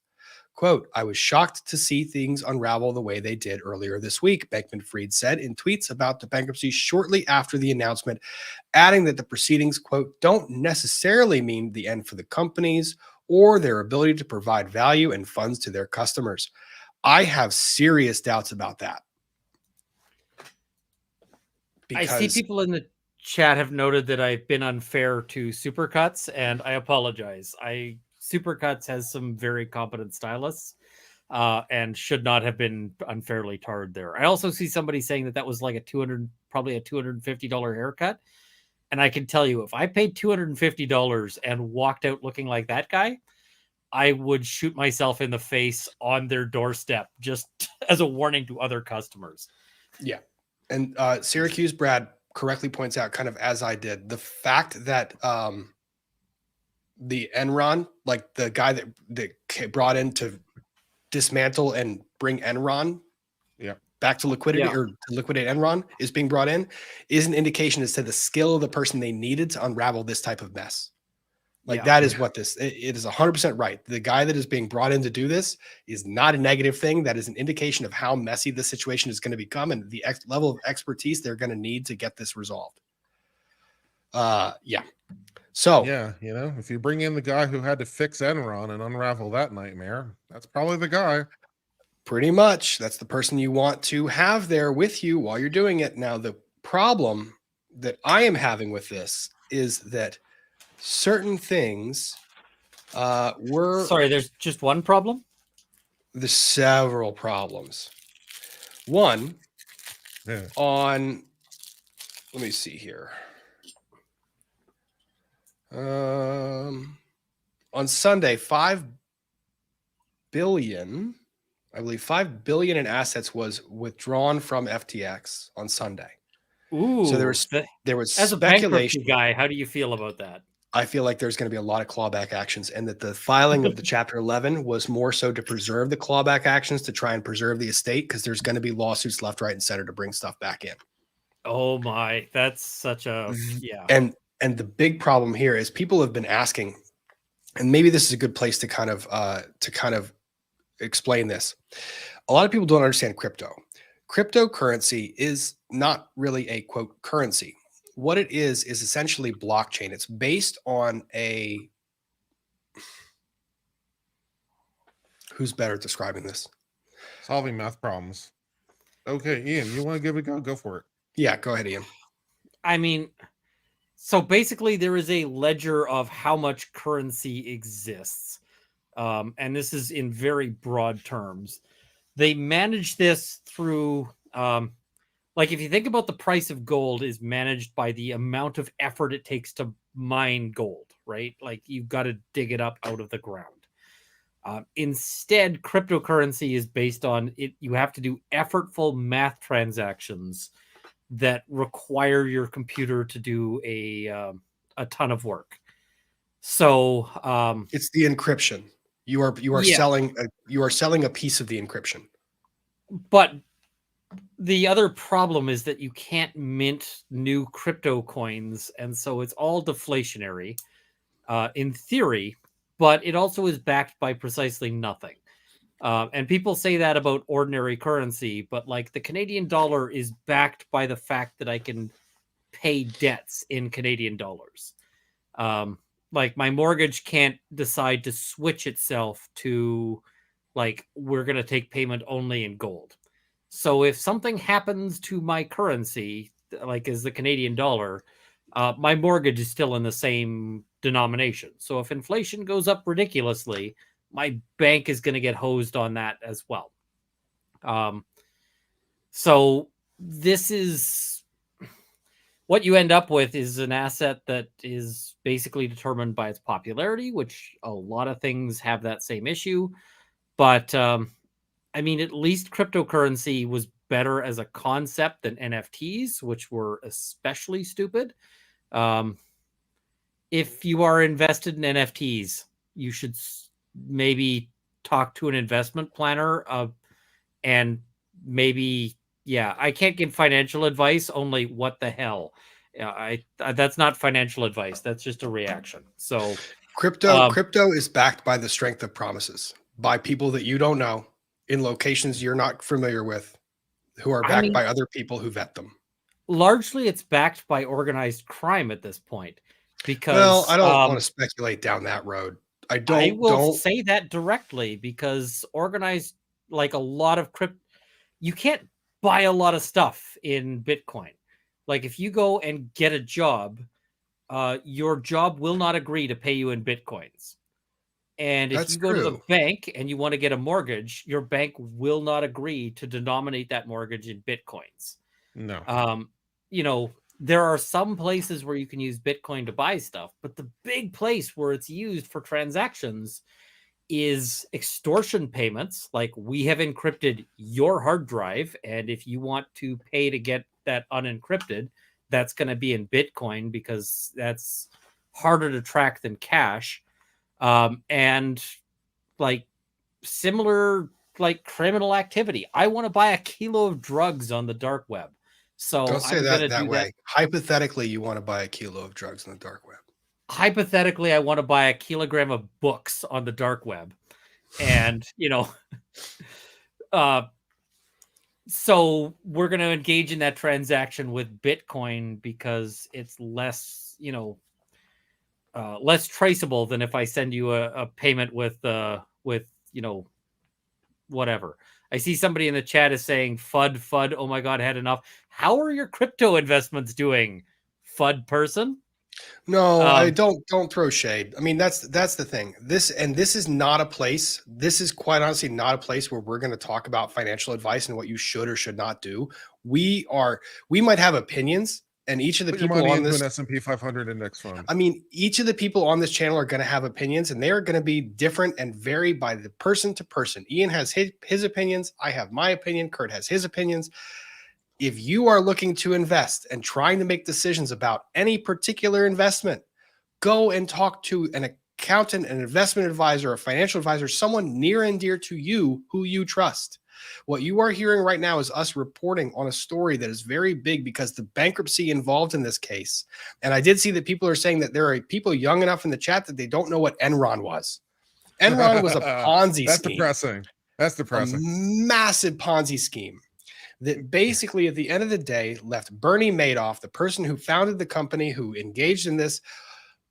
Quote, I was shocked to see things unravel the way they did earlier this week, Bankman-Fried said in tweets about the bankruptcy shortly after the announcement, adding that the proceedings, quote, don't necessarily mean the end for the companies or their ability to provide value and funds to their customers. I have serious doubts about that. I see people in the chat have noted that I've been unfair to Supercuts, and I apologize. Supercuts has some very competent stylists and should not have been unfairly tarred there. I also see somebody saying that was like probably a $250 haircut. And I can tell you, if I paid $250 and walked out looking like that guy, I would shoot myself in the face on their doorstep, just as a warning to other customers. Yeah. And Syracuse Brad correctly points out, kind of as I did, the fact that the Enron, like the guy that brought in to dismantle and bring Enron back to liquidity or to liquidate Enron, is being brought in, is an indication as to the skill of the person they needed to unravel this type of mess. Like that is what it is 100% right. The guy that is being brought in to do this is not a negative thing. That is an indication of how messy the situation is going to become and the level of expertise they're going to need to get this resolved. So yeah, if you bring in the guy who had to fix Enron and unravel that nightmare, that's probably the guy. Pretty much. That's the person you want to have there with you while you're doing it. Now, the problem that I am having with this is that certain things were... Sorry, there's just one problem? There's several problems. One, on... Let me see here. On Sunday, $5 billion... I believe $5 billion in assets was withdrawn from FTX on Sunday. Ooh, so there was as speculation. A bankruptcy guy, how do you feel about that? I feel like there's going to be a lot of clawback actions, and that the filing of the Chapter 11 was more so to preserve the clawback actions, to try and preserve the estate, because there's going to be lawsuits left, right, and center to bring stuff back in. Oh my, that's such a And the big problem here is people have been asking, and maybe this is a good place to kind of explain this. A lot of people don't understand crypto. Cryptocurrency is not really a quote currency. What it is essentially blockchain. It's based on who's better at describing this? Solving math problems. Okay, Ian, you want to give it a go? Go for it. Yeah, go ahead, Ian. I mean, so basically there is a ledger of how much currency exists. And this is in very broad terms. They manage this through like if you think about the price of gold is managed by the amount of effort it takes to mine gold, right? Like you've got to dig it up out of the ground. Instead, cryptocurrency is based on it. You have to do effortful math transactions that require your computer to do a ton of work. So it's the encryption. You are selling a piece of the encryption. But the other problem is that you can't mint new crypto coins, and so it's all deflationary in theory, but it also is backed by precisely nothing. And people say that about ordinary currency, but like the Canadian dollar is backed by the fact that I can pay debts in Canadian dollars. Like my mortgage can't decide to switch itself to like, we're going to take payment only in gold. So if something happens to my currency, like as the Canadian dollar, my mortgage is still in the same denomination. So if inflation goes up ridiculously, my bank is going to get hosed on that as well. So this is what you end up with is an asset that is basically determined by its popularity, which a lot of things have that same issue. But I mean, at least cryptocurrency was better as a concept than NFTs, which were especially stupid. If you are invested in NFTs, you should maybe talk to an investment planner and maybe, I can't give financial advice, only what the hell. That's not financial advice. That's just a reaction. So crypto is backed by the strength of promises by people that you don't know in locations you're not familiar with, who are backed by other people who vet them. Largely, it's backed by organized crime at this point. Because well, I don't want to speculate down that road. I don't say that directly because organized, like a lot of you can't buy a lot of stuff in Bitcoin. Like if you go and get a job, your job will not agree to pay you in Bitcoins. And if you go to the bank and you want to get a mortgage, your bank will not agree to denominate that mortgage in Bitcoins. No. You know, there are some places where you can use Bitcoin to buy stuff, but the big place where it's used for transactions is extortion payments. Like we have encrypted your hard drive, and if you want to pay to get that unencrypted, that's going to be in Bitcoin because that's harder to track than cash. And like similar like criminal activity. I want to buy a kilo of drugs on the dark web. So don't say that way. Hypothetically, you want to buy a kilo of drugs on the dark web. Hypothetically, I want to buy a kilogram of books on the dark web. And, you know, so we're going to engage in that transaction with Bitcoin because it's less, you know, less traceable than if I send you a payment with, you know, whatever. I see somebody in the chat is saying FUD. Oh my God, had enough. How are your crypto investments doing, FUD person? No, I don't throw shade. I mean, that's the thing. This is not a place. This is quite honestly not a place where we're going to talk about financial advice and what you should or should not do. We might have opinions, and each of the people on this an S&P 500 index fund. I mean, each of the people on this channel are going to have opinions, and they are going to be different and vary by the person to person. Ian has his opinions. I have my opinion. Kurt has his opinions. If you are looking to invest and trying to make decisions about any particular investment, go and talk to an accountant, an investment advisor, a financial advisor, someone near and dear to you who you trust. What you are hearing right now is us reporting on a story that is very big because the bankruptcy involved in this case. And I did see that people are saying that there are people young enough in the chat that they don't know what Enron was. Enron was a Ponzi scheme. That's depressing. A massive Ponzi scheme that basically at the end of the day left Bernie Madoff, the person who founded the company, who engaged in this,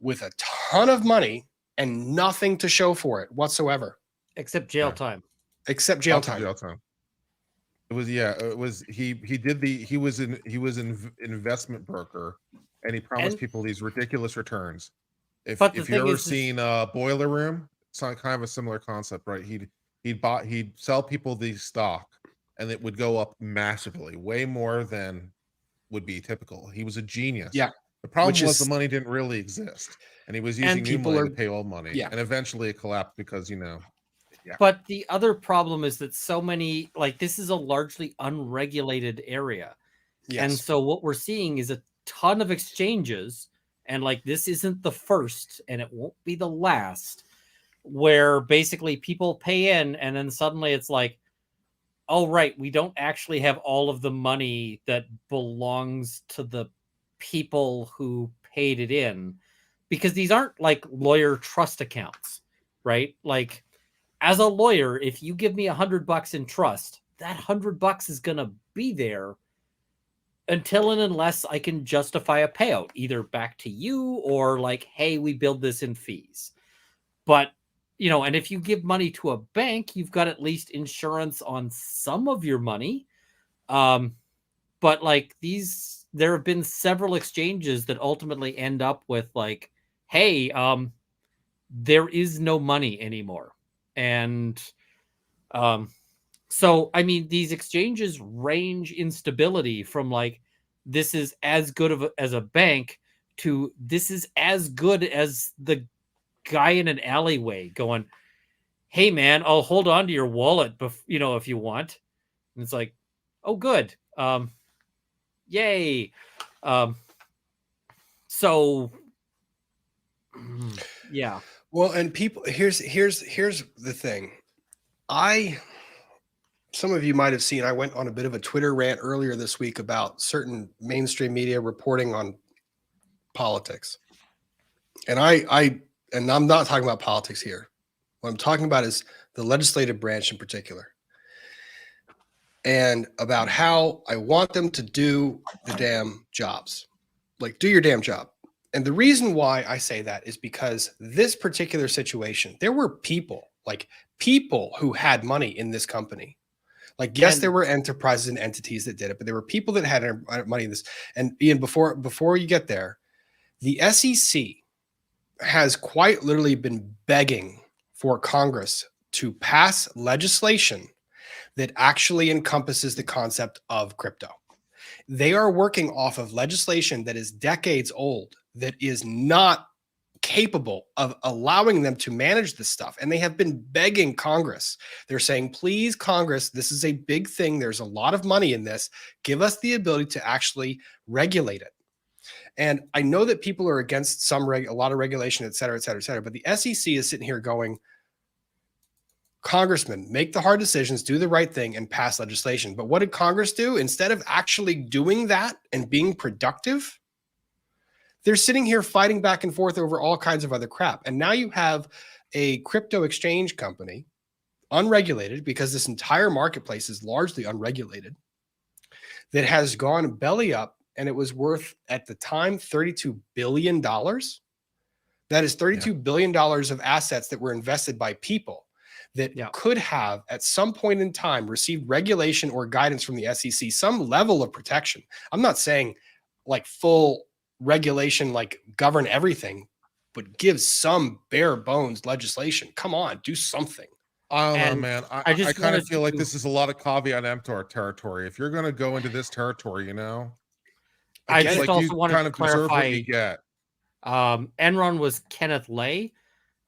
with a ton of money and nothing to show for it whatsoever. Except jail time. Except jail time. It was he was an investment broker, and he promised people these ridiculous returns. If you've ever seen Boiler Room, it's kind of a similar concept, right? He'd sell people the stock, and it would go up massively, way more than would be typical. He was a genius. Yeah. The problem Which was is- the money didn't really exist, and he was using new people money are- to pay old money. yeah. And eventually it collapsed because, you know, But the other problem is that so many, like, this is a largely unregulated area. Yes. And so what we're seeing is a ton of exchanges, and like this isn't the first and it won't be the last, where basically people pay in and then suddenly it's like, oh right, we don't actually have all of the money that belongs to the people who paid it in, because these aren't like lawyer trust accounts, right? Like, as a lawyer, if you give me $100 in trust, that $100 is gonna be there until and unless I can justify a payout, either back to you or like, hey, we billed this in fees. But, you know, and if you give money to a bank, you've got at least insurance on some of your money. But like there have been several exchanges that ultimately end up with like, hey, there is no money anymore. And, so, I mean, these exchanges range in stability from like, this is as good as a bank to this is as good as the guy in an alleyway going, hey man, I'll hold on to your wallet, you know, if you want. And it's like, oh, good. Yay. So yeah. Well, and people, here's the thing. Some of you might have seen, I went on a bit of a Twitter rant earlier this week about certain mainstream media reporting on politics. And I'm not talking about politics here. What I'm talking about is the legislative branch in particular. And about how I want them to do the damn jobs. Like, do your damn job. And the reason why I say that is because this particular situation, there were people who had money in this company. Like, yes, there were enterprises and entities that did it, but there were people that had money in this. And Ian, before you get there, the SEC has quite literally been begging for Congress to pass legislation that actually encompasses the concept of crypto. They are working off of legislation that is decades old, that is not capable of allowing them to manage this stuff. And they have been begging Congress. They're saying, please, Congress, this is a big thing. There's a lot of money in this. Give us the ability to actually regulate it. And I know that people are against a lot of regulation, et cetera, et cetera, et cetera. But the SEC is sitting here going, Congressman, make the hard decisions, do the right thing, and pass legislation. But what did Congress do? Instead of actually doing that and being productive, they're sitting here fighting back and forth over all kinds of other crap. And now you have a crypto exchange company, unregulated, because this entire marketplace is largely unregulated, that has gone belly up, and it was worth, at the time, $32 billion. That is $32 billion of assets that were invested by people that could have, at some point in time, received regulation or guidance from the SEC, some level of protection. I'm not saying like full regulation, like govern everything, but give some bare bones legislation. Come on, do something. I don't know, man. I kind of feel like this is a lot of caveat emptor territory. If you're going to go into this territory, you know, I just also wanted to clarify. You get. Enron was Kenneth Lay,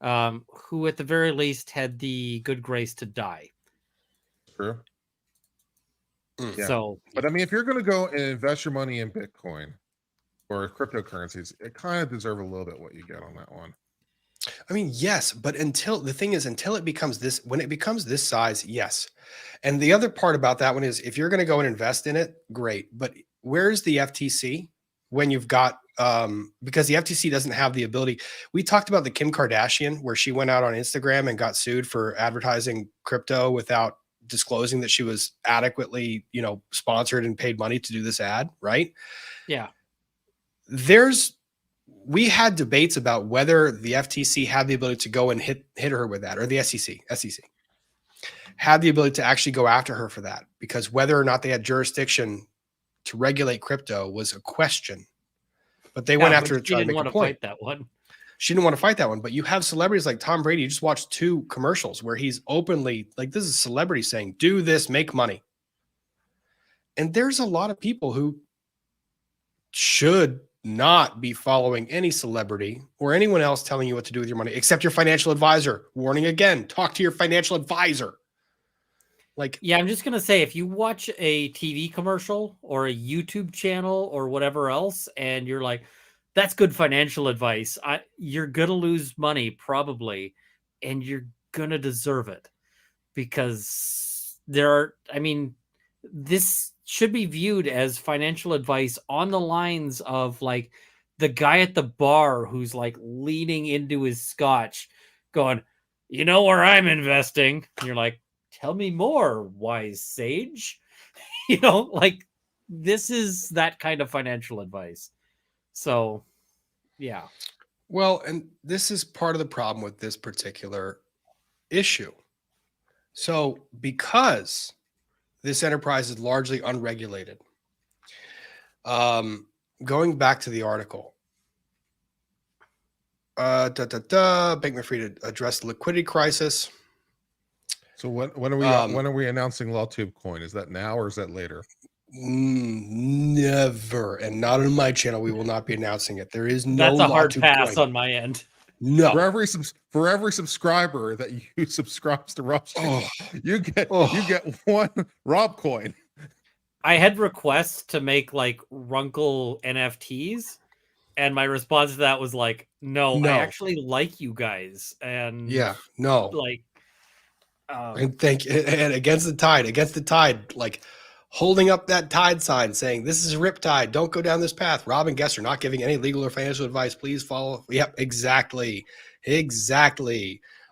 who at the very least had the good grace to die. True. Yeah. So, but I mean, if you're going to go and invest your money in Bitcoin or cryptocurrencies, it kind of deserve a little bit what you get on that one. I mean, yes, but until it becomes this, when it becomes this size, yes. And the other part about that one is, if you're going to go and invest in it, great. But where's the FTC when you've got, because the FTC doesn't have the ability. We talked about the Kim Kardashian, where she went out on Instagram and got sued for advertising crypto without disclosing that she was adequately, sponsored and paid money to do this ad, right? Yeah. We had debates about whether the FTC had the ability to go and hit her with that, or the SEC had the ability to actually go after her for that, because whether or not they had jurisdiction to regulate crypto was a question. But they went after her to try to make a point. She didn't want to fight that one. But you have celebrities like Tom Brady. You just watched 2 commercials where he's openly, like, this is a celebrity saying, do this, make money. And there's a lot of people who should not be following any celebrity or anyone else telling you what to do with your money, except your financial advisor. Warning again, talk to your financial advisor. Like, yeah, I'm just going to say, if you watch a TV commercial or a YouTube channel or whatever else, and you're like, that's good financial advice, you're going to lose money probably, and you're going to deserve it, because this should be viewed as financial advice on the lines of like the guy at the bar who's like leaning into his scotch going, you know where I'm investing? And you're like, tell me more, wise sage. Like, this is that kind of financial advice. So, yeah. well, and this is part of the problem with this particular issue. So, because this enterprise is largely unregulated, going back to the article, Bankman-Fried addressed the liquidity crisis. So when are we announcing LawTube Coin? Is that now or is that later? Never, and not on my channel. We will not be announcing it. There is no. That's a hard LawTube pass Coin. on my end. No. For every subscriber that you subscribes to Rob's channel, you get one Rob coin. I had requests to make like Runkle NFTs, and my response to that was like, no. I actually like you guys. And like, and against the tide, like holding up that tide sign saying, this is Riptide, don't go down this path. Rob and guests are not giving any legal or financial advice. Please follow. Yep, exactly.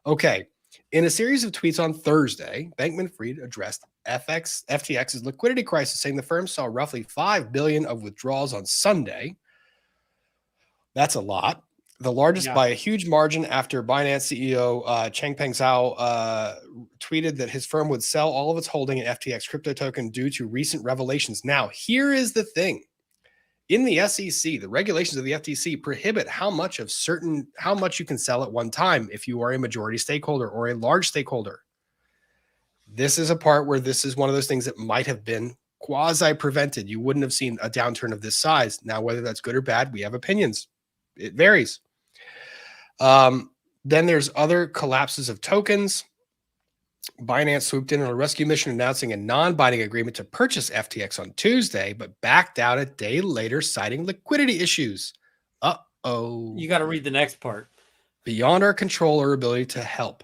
Okay. In a series of tweets on Thursday, Bankman-Fried addressed FTX's liquidity crisis, saying the firm saw roughly $5 billion of withdrawals on Sunday. That's a lot. The largest by a huge margin, after Binance CEO Changpeng Zhao tweeted that his firm would sell all of its holding in FTX crypto token due to recent revelations. Now, here is the thing. In the SEC, the regulations of the FTC prohibit how much you can sell at one time if you are a majority stakeholder or a large stakeholder. This is a part where this is one of those things that might have been quasi-prevented. You wouldn't have seen a downturn of this size. Now, whether that's good or bad, we have opinions. It varies. Then there's other collapses of tokens. Binance swooped in on a rescue mission, announcing a non-binding agreement to purchase FTX on Tuesday, but backed out a day later, citing liquidity issues. Uh-oh. You got to read the next part. Beyond our control or ability to help.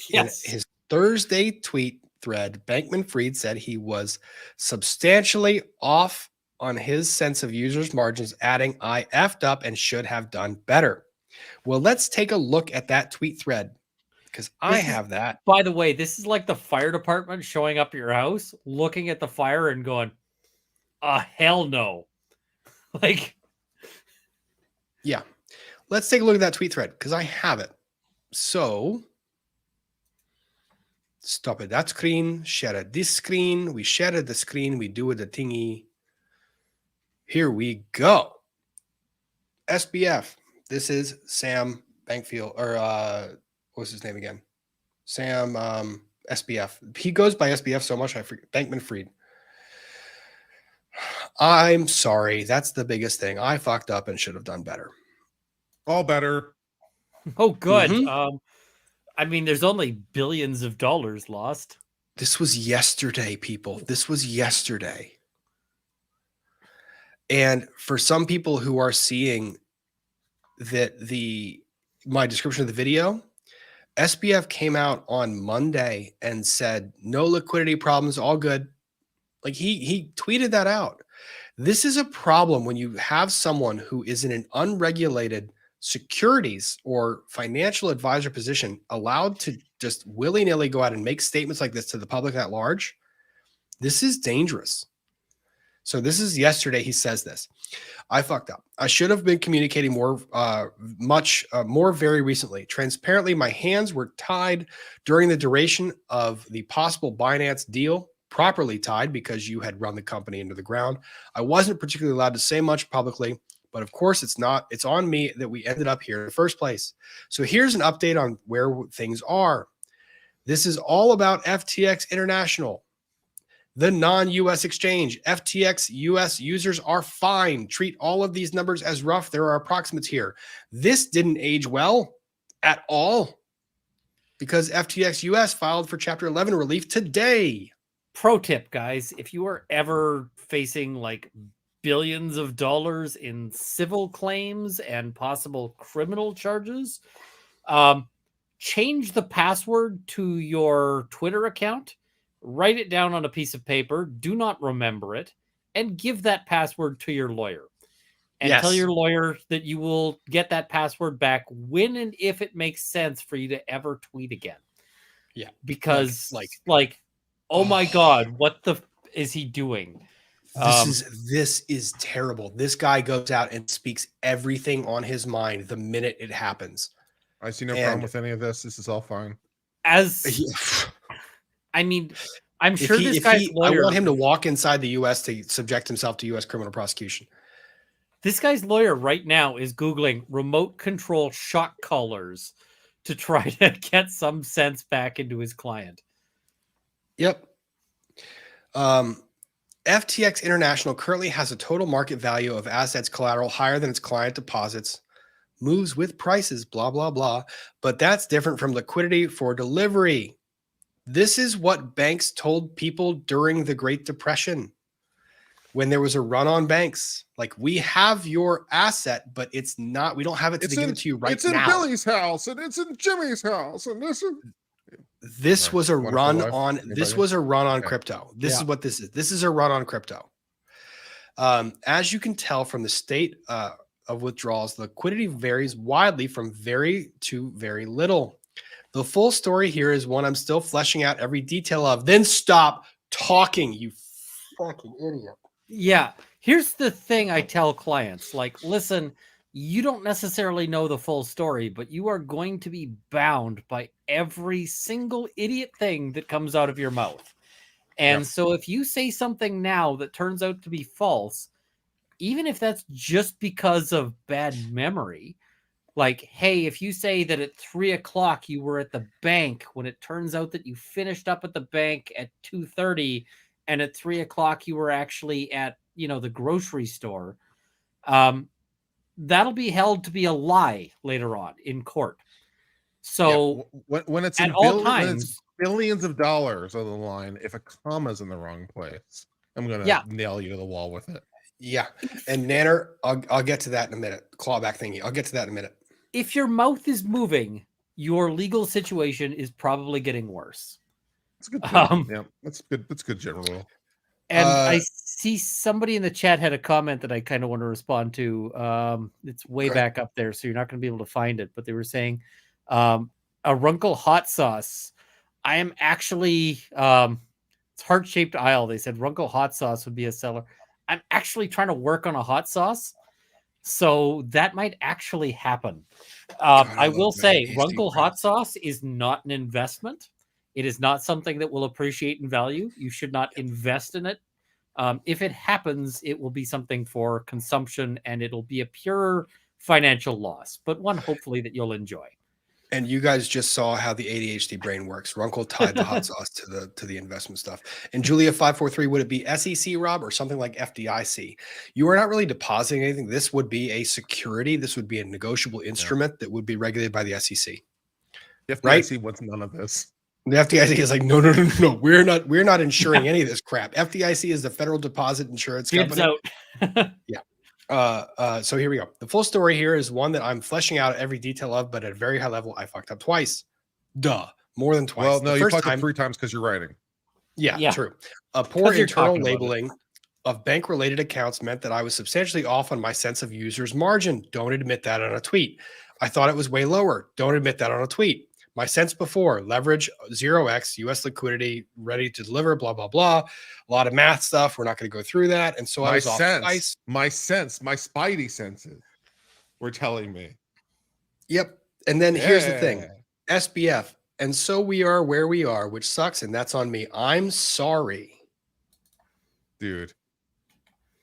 Yes. In his Thursday tweet thread, Bankman-Fried said he was substantially off on his sense of users' margins, adding, I effed up and should have done better. Well, let's take a look at that tweet thread, because I have that. By the way, this is like the fire department showing up at your house, looking at the fire and going, hell no. Like, yeah. Let's take a look at that tweet thread, because I have it. So, stop it that screen, share it this screen. We share it the screen, we do it the thingy. Here we go. SBF. This is Sam Bankfield, or what's his name again? Sam SBF. He goes by SBF so much I forget. Bankman-Fried. I'm sorry. That's the biggest thing. I fucked up and should have done better. All better. Oh, good. I mean, there's only billions of dollars lost. This was yesterday, people. This was yesterday. And for some people who are seeing that my description of the video, SBF came out on Monday and said, no liquidity problems, all good. Like he tweeted that out. This is a problem when you have someone who is in an unregulated securities or financial advisor position allowed to just willy-nilly go out and make statements like this to the public at large. This is dangerous. So this is yesterday. He says this. I fucked up. I should have been communicating more very recently. Transparently, my hands were tied during the duration of the possible Binance deal, properly tied because you had run the company into the ground. I wasn't particularly allowed to say much publicly, but of course it's on me that we ended up here in the first place. So here's an update on where things are. This is all about FTX International. the non-US exchange. FTX US users are fine. Treat all of these numbers as rough. There are approximates here. This didn't age well at all because FTX US filed for Chapter 11 relief today. Pro tip, guys, if you are ever facing like billions of dollars in civil claims and possible criminal charges, change the password to your Twitter account, write it down on a piece of paper, do not remember it, and give that password to your lawyer. And tell your lawyer that you will get that password back when and if it makes sense for you to ever tweet again. Yeah. Because like oh my God, what the is he doing? This is terrible. This guy goes out and speaks everything on his mind the minute it happens. I see no problem with any of this. This is all fine. I mean, I'm sure this guy's lawyer. I want him to walk inside the U.S. to subject himself to U.S. criminal prosecution. This guy's lawyer right now is Googling remote control shock collars to try to get some sense back into his client. Yep. FTX International currently has a total market value of assets collateral higher than its client deposits, moves with prices, blah, blah, blah. But that's different from liquidity for delivery. This is what banks told people during the Great Depression when there was a run on banks. Like, we have your asset, but it's not, we don't have it to give it to you right now. It's in Billy's house and it's in Jimmy's house. And this was a run on, this was a run on crypto. This is what this is. This is a run on crypto. As you can tell from the state of withdrawals, liquidity varies widely from very to very little. The full story here is one I'm still fleshing out every detail of. Then stop talking, you fucking idiot. Yeah. Here's the thing I tell clients, like, listen, you don't necessarily know the full story, but you are going to be bound by every single idiot thing that comes out of your mouth. And so if you say something now that turns out to be false, even if that's just because of bad memory, like, hey, if you say that at 3 o'clock you were at the bank when it turns out that you finished up at the bank at 2:30 and at 3 o'clock you were actually at, the grocery store, that'll be held to be a lie later on in court. So when it's at in all times, billions of dollars on the line, if a comma's in the wrong place, I'm going to nail you to the wall with it. Yeah. And Nanner, I'll get to that in a minute. Clawback thingy. I'll get to that in a minute. If your mouth is moving, your legal situation is probably getting worse. That's good. Yeah, that's good. That's good general rule. And I see somebody in the chat had a comment that I kind of want to respond to. It's way back up there, so you're not going to be able to find it. But they were saying, a Runkle hot sauce. I am actually, it's heart-shaped aisle. They said Runkle hot sauce would be a seller. I'm actually trying to work on a hot sauce, so that might actually happen. I will say Runkle hot sauce is not an investment. It is not something that will appreciate in value. You should not invest in it. If it happens, it will be something for consumption, and it'll be a pure financial loss, but one hopefully that you'll enjoy. And you guys just saw how the ADHD brain works. Runkle tied the hot sauce to the investment stuff. And Julia 543, would it be SEC, Rob, or something like FDIC? You are not really depositing anything. This would be a security. This would be a negotiable instrument that would be regulated by the SEC. The FDIC wants none of this. The FDIC is like, no. We're not insuring any of this crap. FDIC is the Federal Deposit Insurance Company. Yeah. So here we go. The full story here is one that I'm fleshing out every detail of, but at a very high level, I fucked up twice. More than twice. Well, no, you fucked up 3 times because you're writing. Yeah, true. A poor internal labeling of bank-related accounts meant that I was substantially off on my sense of user's margin. Don't admit that on a tweet. I thought it was way lower. Don't admit that on a tweet. My sense before, leverage 0x, US liquidity, ready to deliver, blah, blah, blah. A lot of math stuff. We're not going to go through that. And so I was off twice. My spidey senses were telling me. Yep. And then here's the thing. SBF. And so we are where we are, which sucks. And that's on me. I'm sorry. Dude.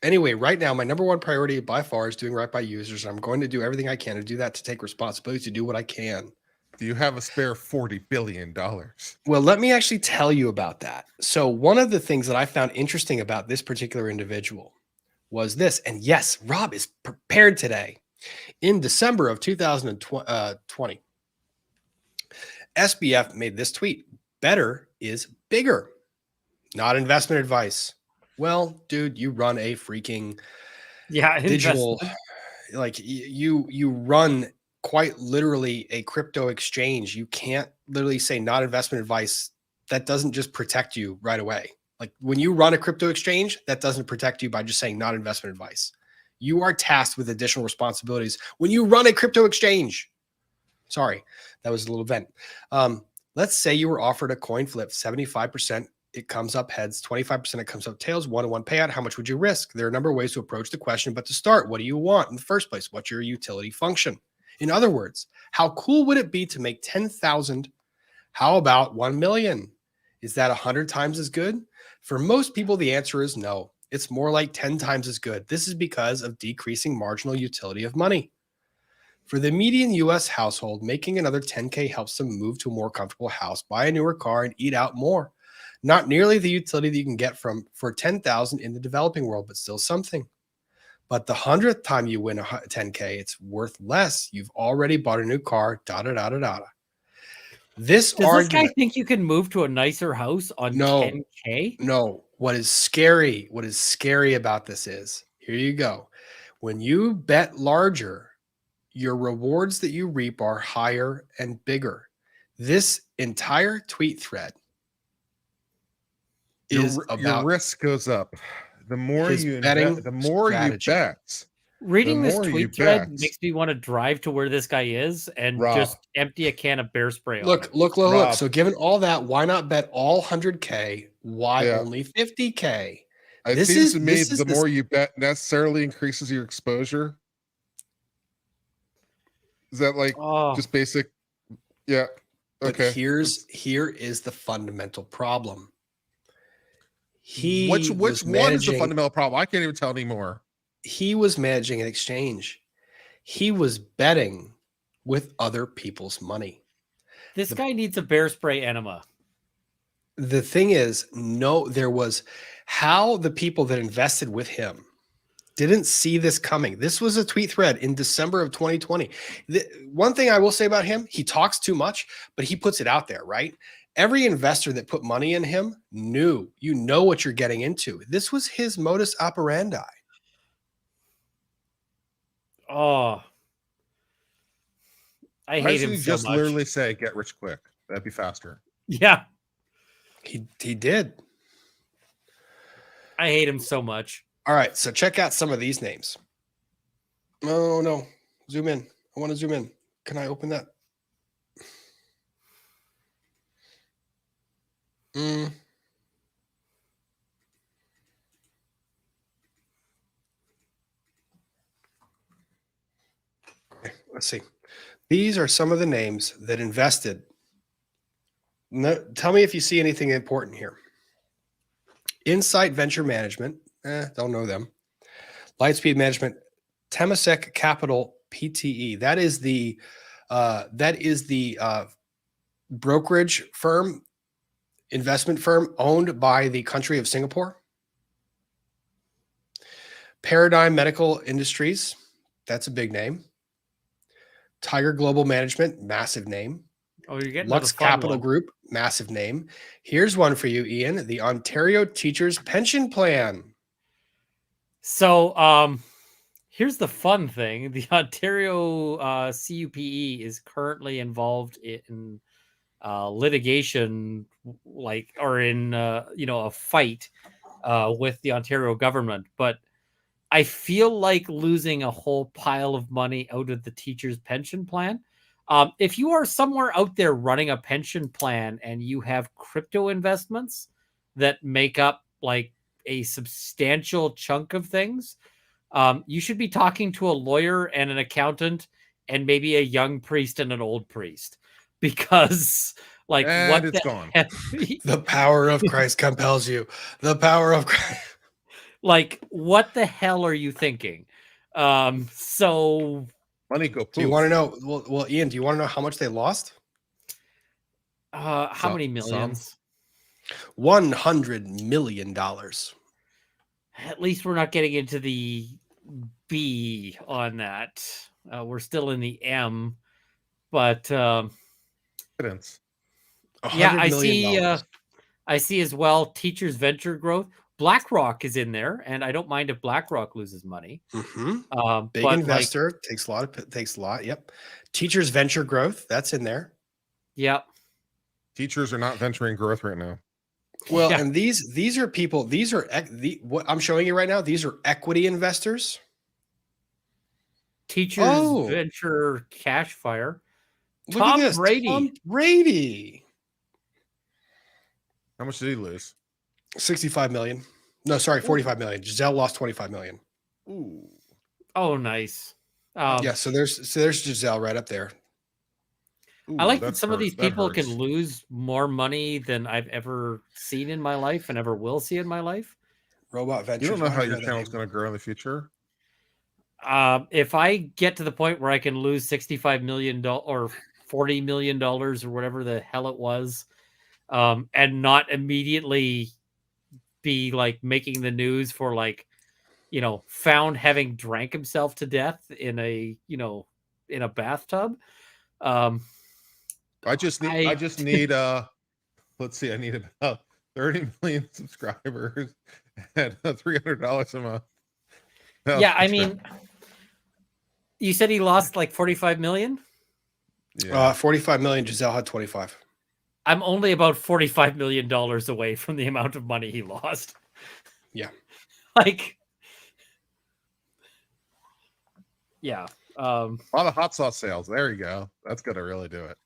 Anyway, right now, my number one priority by far is doing right by users. And I'm going to do everything I can to do that, to take responsibility, to do what I can. Do you have a spare $40 billion? Well, let me actually tell you about that. So, one of the things that I found interesting about this particular individual was this. And yes, Rob is prepared today. In December of 2020, SBF made this tweet: better is bigger, not investment advice. Well, dude, you run a freaking digital, investment. like you run quite literally a crypto exchange. You can't literally say not investment advice. That doesn't just protect you right away. Like when you run a crypto exchange, that doesn't protect you by just saying not investment advice. You are tasked with additional responsibilities when you run a crypto exchange. Sorry, that was a little vent. Let's say you were offered a coin flip, 75%, it comes up heads, 25% it comes up tails, 1-to-1 payout. How much would you risk? There are a number of ways to approach the question, but to start, what do you want in the first place? What's your utility function? In other words, how cool would it be to make 10,000? How about 1 million? Is that 100 times as good? For most people, the answer is no. It's more like 10 times as good. This is because of decreasing marginal utility of money. For the median US household, making another 10K helps them move to a more comfortable house, buy a newer car, and eat out more. Not nearly the utility that you can get for 10,000 in the developing world, but still something. But the 100th time you win a 10K, it's worth less. You've already bought a new car, This Does argument, this guy think you can move to a nicer house on 10K? No. What is scary about this is, here you go. When you bet larger, your rewards that you reap are higher and bigger. This entire tweet thread is about your risk goes up. The more you betting, the more strategy. you bet. Reading The this more you tweet thread bet. makes me want to drive to where this guy is and Rob. just empty a can of bear spray on Look. him. Rob. So given all that, why not bet all 100K? Why only 50K? It seems to me the more you bet necessarily increases your exposure. Is that like just basic? Yeah. Okay. But here is the fundamental problem. Which one is the fundamental problem? I can't even tell anymore. He was managing an exchange. He was betting with other people's money. This guy needs a bear spray enema. The thing is, there was how the people that invested with him didn't see this coming. This was a tweet thread in December of 2020. One thing I will say about him, he talks too much, but he puts it out there, right? Every investor that put money in him knew, what you're getting into. This was his modus operandi. Oh, I hate him so just much. literally say get rich quick. That'd be faster. Yeah. He did. I hate him so much. All right, so check out some of these names. Oh no, zoom in. I want to zoom in. Can I open that? Okay, let's see. These are some of the names that invested. Tell me if you see anything important here. Insight Venture Management. Don't know them. Lightspeed Management. Temasek Capital PTE. That is the brokerage firm, investment firm owned by the country of Singapore. Paradigm Medical Industries. That's a big name. Tiger Global Management, massive name. Oh, you're getting Lux Capital Group, massive name. Here's one for you, Ian. The Ontario Teachers Pension Plan. So, here's the fun thing: the Ontario CUPE is currently involved in litigation, a fight with the Ontario government. But I feel like losing a whole pile of money out of the teachers' pension plan. If you are somewhere out there running a pension plan and you have crypto investments that make up like a substantial chunk of things, you should be talking to a lawyer and an accountant and maybe a young priest and an old priest, because gone. The power of Christ compels you. The power of Christ. Like, what the hell are you thinking? Money go poof. Do you want to know? Well, Ian, do you want to know how much they lost? How many millions? $100 million. At least we're not getting into the B on that. We're still in the M, but yeah, I see. I see as well. Teachers venture growth. BlackRock is in there, and I don't mind if BlackRock loses money. Big investor, takes a lot. Yep. Teachers venture growth, that's in there. Yep. Teachers are not venturing growth right now. Well, and these are people. These are what I'm showing you right now. These are equity investors. Teachers venture cash fire. Look at this. Tom Brady. How much did he lose? 65 million. No, sorry, 45 million. Giselle lost 25 million. Ooh. Oh, nice. Yeah, so there's Giselle right up there. Ooh, I like that some of these people can lose more money than I've ever seen in my life and ever will see in my life. Robot Ventures. You don't know how your channel's going to grow in the future. If I get to the point where I can lose $65 million or $40 million or whatever the hell it was, and not immediately be like making the news for like, found having drank himself to death in a, in a bathtub. I just need let's see, I need about 30 million subscribers at $300 a month. Yeah, I mean, you said he lost like 45 million? Yeah. 45 million. Giselle had 25. I'm only about $45 million away from the amount of money he lost. Yeah. Like, yeah. A lot of hot sauce sales. There you go. That's going to really do it.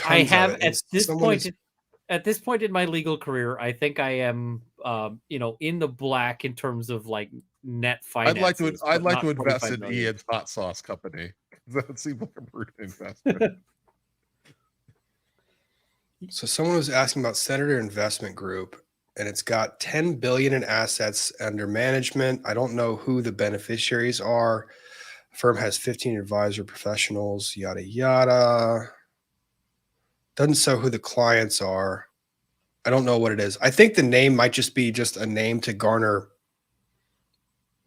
I have at this point in my legal career, I think I am, in the black in terms of like net finances. I'd like to invest in Ian's hot sauce company. That seems like a prudent investment. So someone was asking about Senator Investment Group, and it's got 10 billion in assets under management. I don't know who the beneficiaries are. The firm has 15 advisor professionals, yada yada. Doesn't show who the clients are. I don't know what it is. I think the name might just be just a name to garner,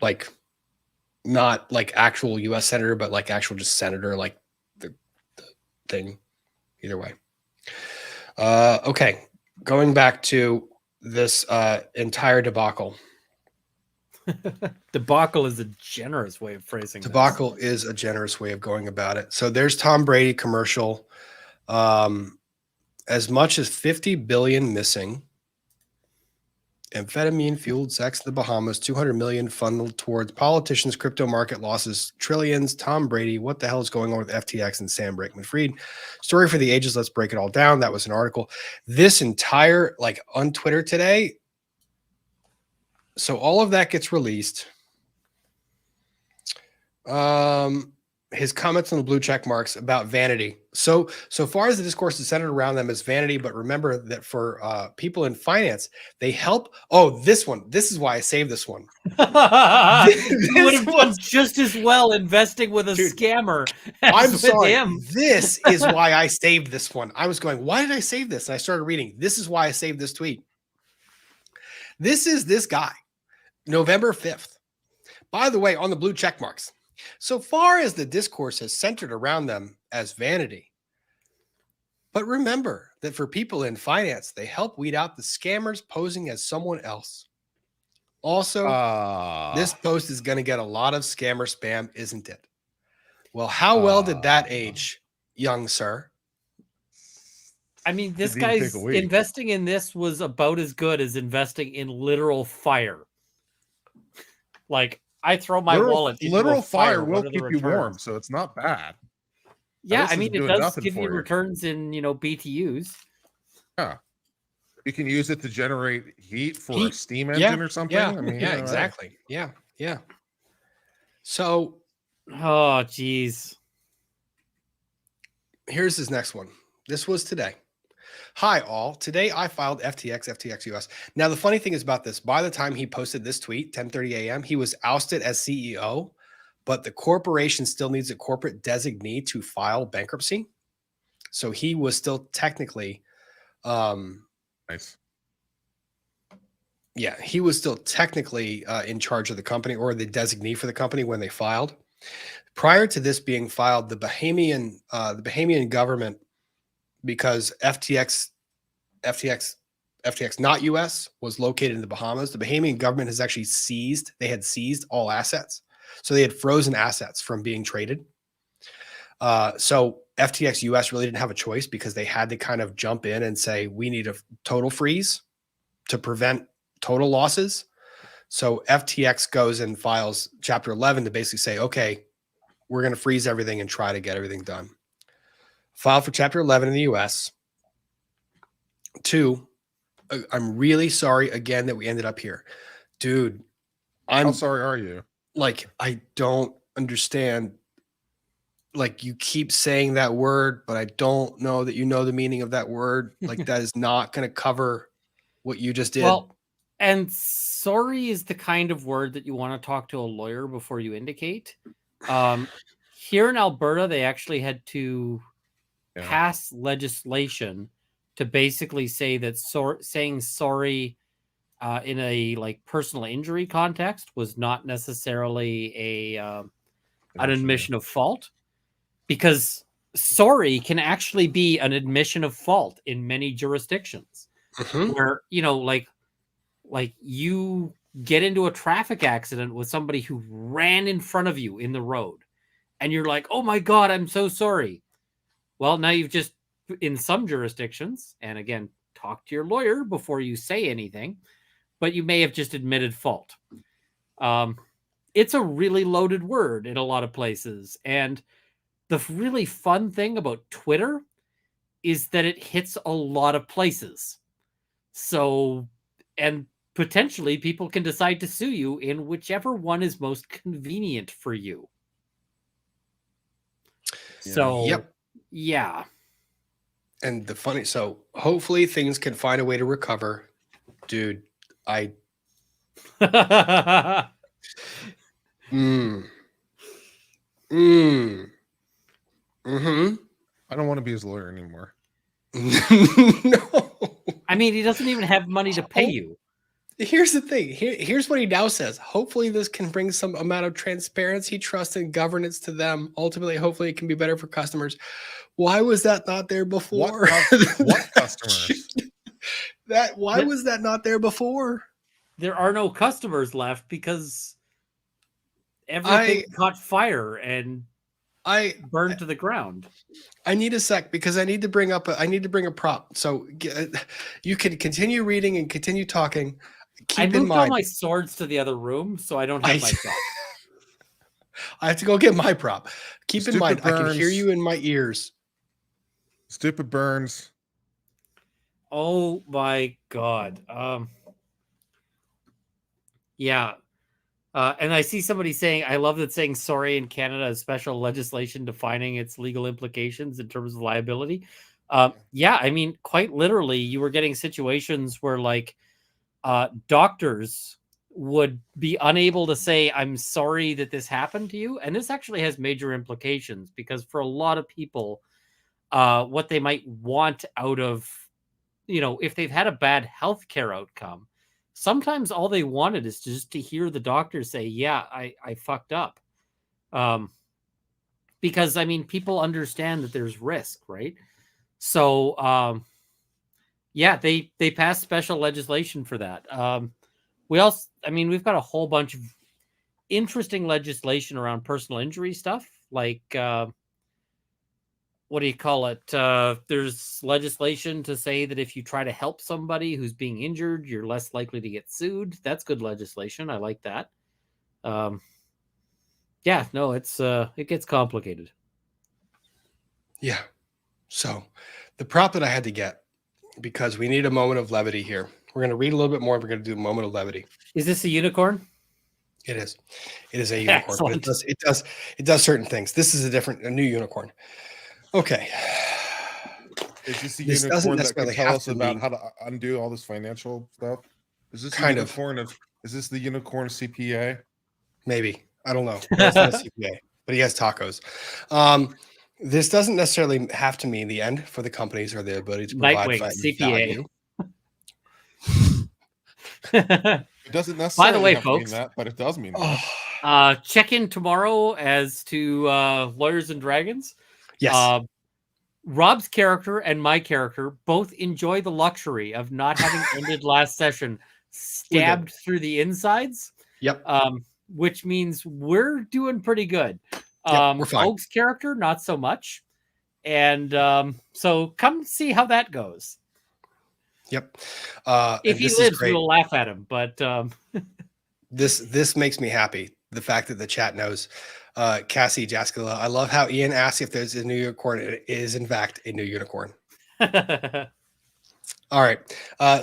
like, not like actual U.S. senator, but like actual just senator, like the thing. Either way. Okay, going back to this entire debacle. Debacle is a generous way of phrasing debacle this. Is a generous way of going about it. So there's Tom Brady commercial. As much as 50 billion missing. Amphetamine fueled sex in the Bahamas, 200 million funneled towards politicians, crypto market losses, trillions. Tom Brady, what the hell is going on with FTX and Sam Bankman-Fried? Story for the ages. Let's break it all down. That was an article. This entire, like on Twitter today. So all of that gets released. His comments on the blue check marks about vanity. So far as the discourse is centered around them as vanity, but remember that for people in finance, they help. Oh, this one. This is why I saved this one. You would have done just as well investing with a scammer. I'm sorry. This is why I saved this one. I was going, why did I save this? And I started reading. This is why I saved this tweet. This is this guy, November 5th. By the way, on the blue check marks. So far as the discourse has centered around them as vanity. But remember that for people in finance, they help weed out the scammers posing as someone else. Also, this post is going to get a lot of scammer spam, isn't it? Well, how well did that age, young sir? I mean, this guy's investing in this was about as good as investing in literal fire. Like, I throw my wallet. Literal fire will keep you warm, so it's not bad. Yeah, I mean, it does give you returns in, BTUs. Yeah. You can use it to generate heat for a steam engine or something. Yeah, I mean, exactly. Yeah. So, oh, geez. Here's his next one. This was today. Hi, all. Today I filed FTX US. Now, the funny thing is about this, by the time he posted this tweet, 10:30 a.m., he was ousted as CEO, but the corporation still needs a corporate designee to file bankruptcy. So he was still technically Nice. Yeah, he was still technically in charge of the company or the designee for the company when they filed. Prior to this being filed, the Bahamian government, because FTX not US, was located in the Bahamas. The Bahamian government has actually seized all assets. So they had frozen assets from being traded. So FTX US really didn't have a choice because they had to kind of jump in and say, we need a total freeze to prevent total losses. So FTX goes and files Chapter 11 to basically say, okay, we're going to freeze everything and try to get everything done. File for Chapter 11 in the US. 2, I'm really sorry again that we ended up here. Dude, How sorry are you? Like, I don't understand. Like, you keep saying that word, but I don't know that you know the meaning of that word. Like, that is not going to cover what you just did. Well, and sorry is the kind of word that you want to talk to a lawyer before you indicate. Here in Alberta, they actually had to pass legislation to basically say that saying sorry in a like personal injury context was not necessarily an admission of fault, because sorry can actually be an admission of fault in many jurisdictions. Where, you know, like you get into a traffic accident with somebody who ran in front of you in the road and you're like, oh my God, I'm so sorry. Well, now you've just, in some jurisdictions, and again, talk to your lawyer before you say anything, but you may have just admitted fault. It's a really loaded word in a lot of places. And the really fun thing about Twitter is that it hits a lot of places. So, and potentially people can decide to sue you in whichever one is most convenient for you. So, yeah. And the funny, so hopefully things can find a way to recover. Dude, I don't want to be his lawyer anymore. No. I mean, he doesn't even have money to pay you. Here's the thing. Here's what he now says. Hopefully this can bring some amount of transparency, trust, and governance to them. Ultimately, hopefully it can be better for customers. Why was that not there before? What customers? Why was that not there before? There are no customers left because everything caught fire and burned to the ground. I need a sec because I need to bring a prop. So you can continue reading and continue talking. I moved all my swords to the other room, so I don't have my prop. I have to go get my prop. Keep in mind, I can hear you in my ears. Stupid Burns. Oh my God. Yeah. And I see somebody saying, I love that saying sorry in Canada is special legislation defining its legal implications in terms of liability. Yeah, I mean, quite literally, you were getting situations where like doctors would be unable to say, I'm sorry that this happened to you. And this actually has major implications because for a lot of people, what they might want out of, you know, if they've had a bad healthcare outcome, sometimes all they wanted is just to hear the doctor say, yeah, I fucked up. Because, I mean, people understand that there's risk, right? So, yeah, they passed special legislation for that. We've got a whole bunch of interesting legislation around personal injury stuff, like, what do you call it? There's legislation to say that if you try to help somebody who's being injured, you're less likely to get sued. That's good legislation. I like that. Yeah, no, it gets complicated. Yeah. So the prop that I had to get, because we need a moment of levity here. We're going to read a little bit more. We're going to do a moment of levity. Is this a unicorn? It is. It is a unicorn. But it does certain things. This is a new unicorn. Okay. Is this a unicorn that can tell us about how to undo all this financial stuff? Is this kind of is this the unicorn CPA? Maybe. I don't know. It's not a CPA, but he has tacos. This doesn't necessarily have to mean the end for the companies or the ability to provide Nightwing, value. CPA. It doesn't By necessarily the way, have to mean folks, that, but it does mean that. check in tomorrow as to Lawyers and Dragons. Yes. Rob's character and my character both enjoy the luxury of not having ended last session stabbed through the insides. Yep. Which means we're doing pretty good. We're fine. Oak's character, not so much. And so come see how that goes. Yep. If he lives, we'll laugh at him. But this makes me happy. The fact that the chat knows. Cassie Jaskula, I love how Ian asked if there's a new unicorn. It is, in fact, a new unicorn. All right.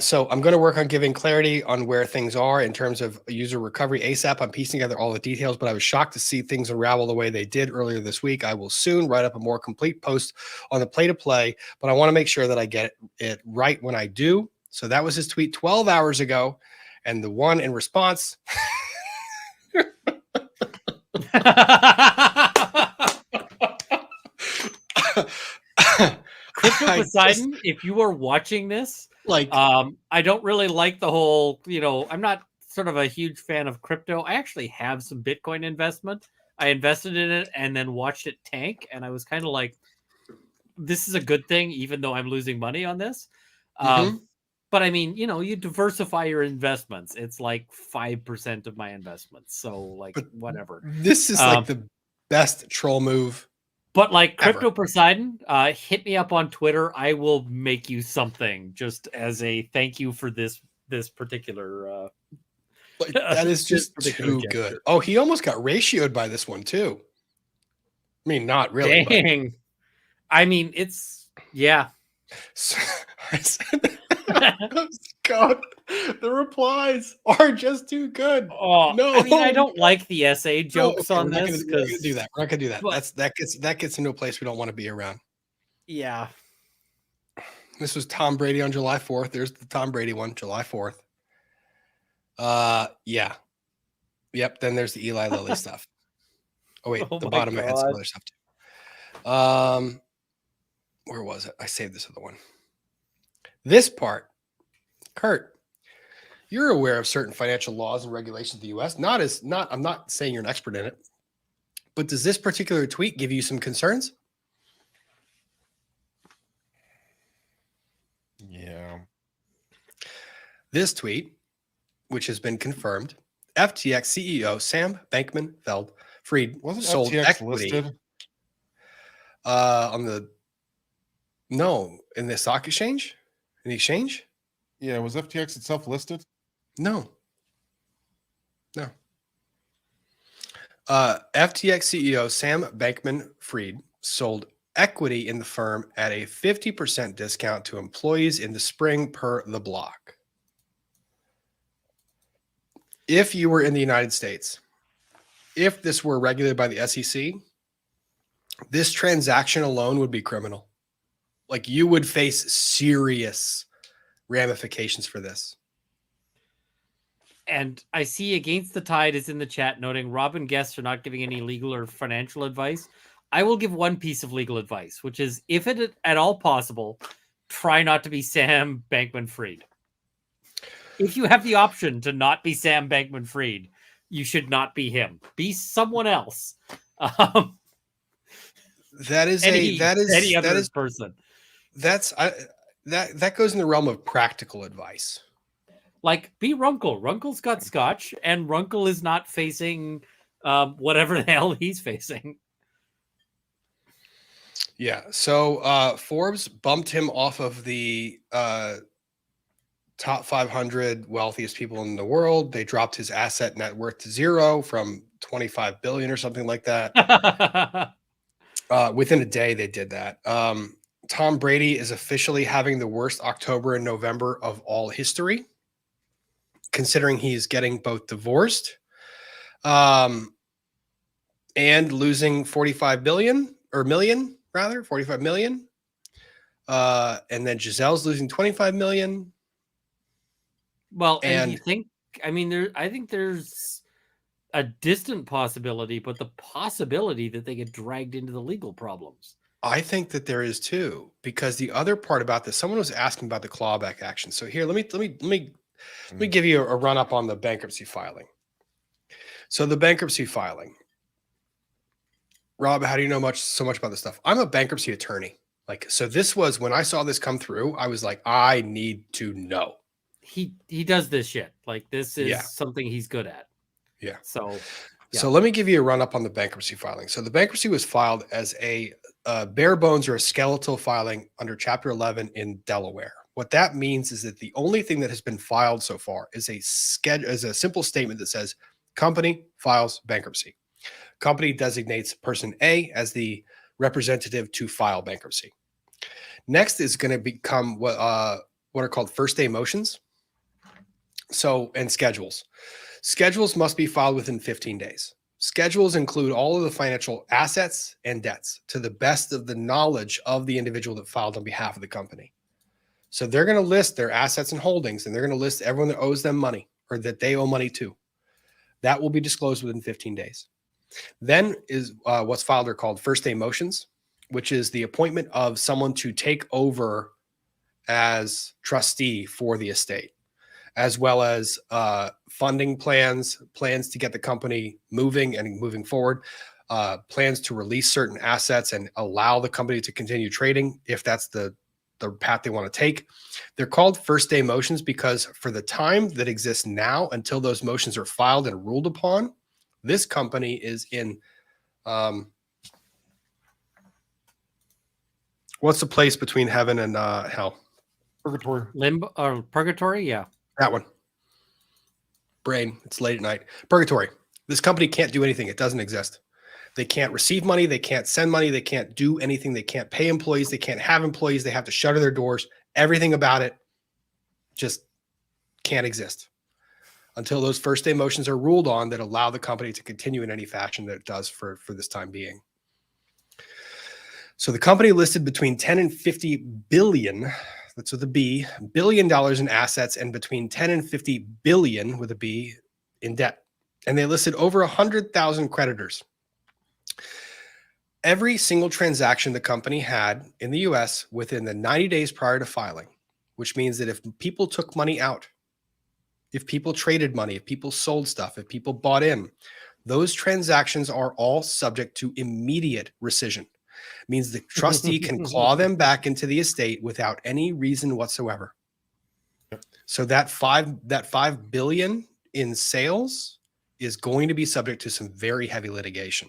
So I'm going to work on giving clarity on where things are in terms of user recovery ASAP. I'm piecing together all the details, but I was shocked to see things unravel the way they did earlier this week. I will soon write up a more complete post on the play-to-play, but I want to make sure that I get it right when I do. So that was his tweet 12 hours ago. And the one in response... Crypto Poseidon, if you are watching this, I don't really like the whole, I'm not sort of a huge fan of crypto. I actually have some Bitcoin investment. I invested in it and then watched it tank, and I was kind of like, this is a good thing, even though I'm losing money on this. But I mean, you diversify your investments. It's like 5% of my investments. So whatever. This is like the best troll move. But like Crypto Poseidon, hit me up on Twitter. I will make you something just as a thank you for this particular. That is just too good. Oh, he almost got ratioed by this one too. I mean, not really. Dang. I mean, it's yeah. God, the replies are just too good. Oh no, I mean, I don't like the SA jokes on this. We're not gonna do that. We're not gonna do that. That gets into a place we don't want to be around. Yeah. This was Tom Brady on July 4th. There's the Tom Brady one, July 4th. Yeah. Yep. Then there's the Eli Lilly stuff. Oh wait, the bottom had some other stuff too. Where was it? I saved this other one. This part, Kurt, you're aware of certain financial laws and regulations in the U.S. I'm not saying you're an expert in it, but does this particular tweet give you some concerns? Yeah. This tweet, which has been confirmed, FTX CEO Sam Bankman-Fried sold FTX equity listed? In the stock exchange. In the exchange? Yeah, was FTX itself listed? No. FTX CEO Sam Bankman-Fried sold equity in the firm at a 50% discount to employees in the spring per The Block. If you were in the United States, if this were regulated by the SEC, this transaction alone would be criminal. Like, you would face serious ramifications for this. And I see Against the Tide is in the chat noting Rob and guests are not giving any legal or financial advice. I will give one piece of legal advice, which is, if it at all possible, try not to be Sam Bankman-Fried. If you have the option to not be Sam Bankman-Fried, you should not be him. Be someone else. That is any other person. That goes in the realm of practical advice. Like, be Runkle. Runkle's got scotch, and Runkle is not facing whatever the hell he's facing. Yeah. So Forbes bumped him off of the top 500 wealthiest people in the world. They dropped his asset net worth to zero from 25 billion or something like that. Within a day, they did that. Tom Brady is officially having the worst October and November of all history, considering he's getting both divorced and losing 45 million. And then Giselle's losing 25 million. Well, and you think, I think there's a distant possibility, but the possibility that they get dragged into the legal problems. I think that there is too, because the other part about this, someone was asking about the clawback action. So here, let me give you a run up on the bankruptcy filing. So the bankruptcy filing, Rob, how do you know so much about this stuff? I'm a bankruptcy attorney. Like, so this was when I saw this come through, I was like, I need to know. He does this shit. Like, this is Yeah. something he's good at. Yeah. So let me give you a run up on the bankruptcy filing. So the bankruptcy was filed as a bare bones or a skeletal filing under Chapter 11 in Delaware. What that means is that the only thing that has been filed so far is a simple statement that says company files bankruptcy. Company designates person A as the representative to file bankruptcy. Next is going to become what are called first day motions. So, and schedules. Schedules must be filed within 15 days. Schedules include all of the financial assets and debts to the best of the knowledge of the individual that filed on behalf of the company. So they're going to list their assets and holdings, and they're going to list everyone that owes them money or that they owe money to. That will be disclosed within 15 days. Then is what's filed are called first day motions, which is the appointment of someone to take over as trustee for the estate, as well as funding plans to get the company moving and moving forward, plans to release certain assets and allow the company to continue trading if that's the path they want to take. They're called first day motions because for the time that exists now until those motions are filed and ruled upon, this company is in what's the place between heaven and hell? Purgatory. Limbo or purgatory, yeah. That one. Brain, it's late at night. Purgatory. This company can't do anything. It doesn't exist. They can't receive money. They can't send money. They can't do anything. They can't pay employees. They can't have employees. They have to shutter their doors. Everything about it just can't exist until those first day motions are ruled on that allow the company to continue in any fashion that it does for this time being. So the company listed between 10 and 50 billion, that's with a B, billion dollars in assets and between 10 and 50 billion with a B in debt. And they listed over 100,000 creditors. Every single transaction the company had in the US within the 90 days prior to filing, which means that if people took money out, if people traded money, if people sold stuff, if people bought in, those transactions are all subject to immediate rescission. It means the trustee can claw them back into the estate without any reason whatsoever. So that 5 billion in sales is going to be subject to some very heavy litigation.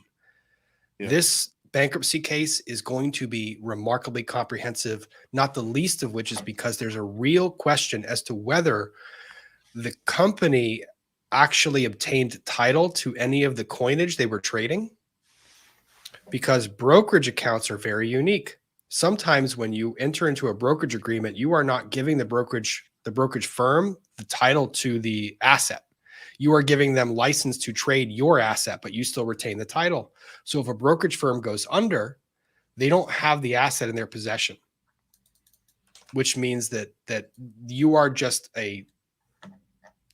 Yeah. This bankruptcy case is going to be remarkably comprehensive, not the least of which is because there's a real question as to whether the company actually obtained title to any of the coinage they were trading, because brokerage accounts are very unique. Sometimes when you enter into a brokerage agreement, you are not giving the brokerage firm the title to the asset. You are giving them license to trade your asset, but you still retain the title. So if a brokerage firm goes under, they don't have the asset in their possession, which means that you are just a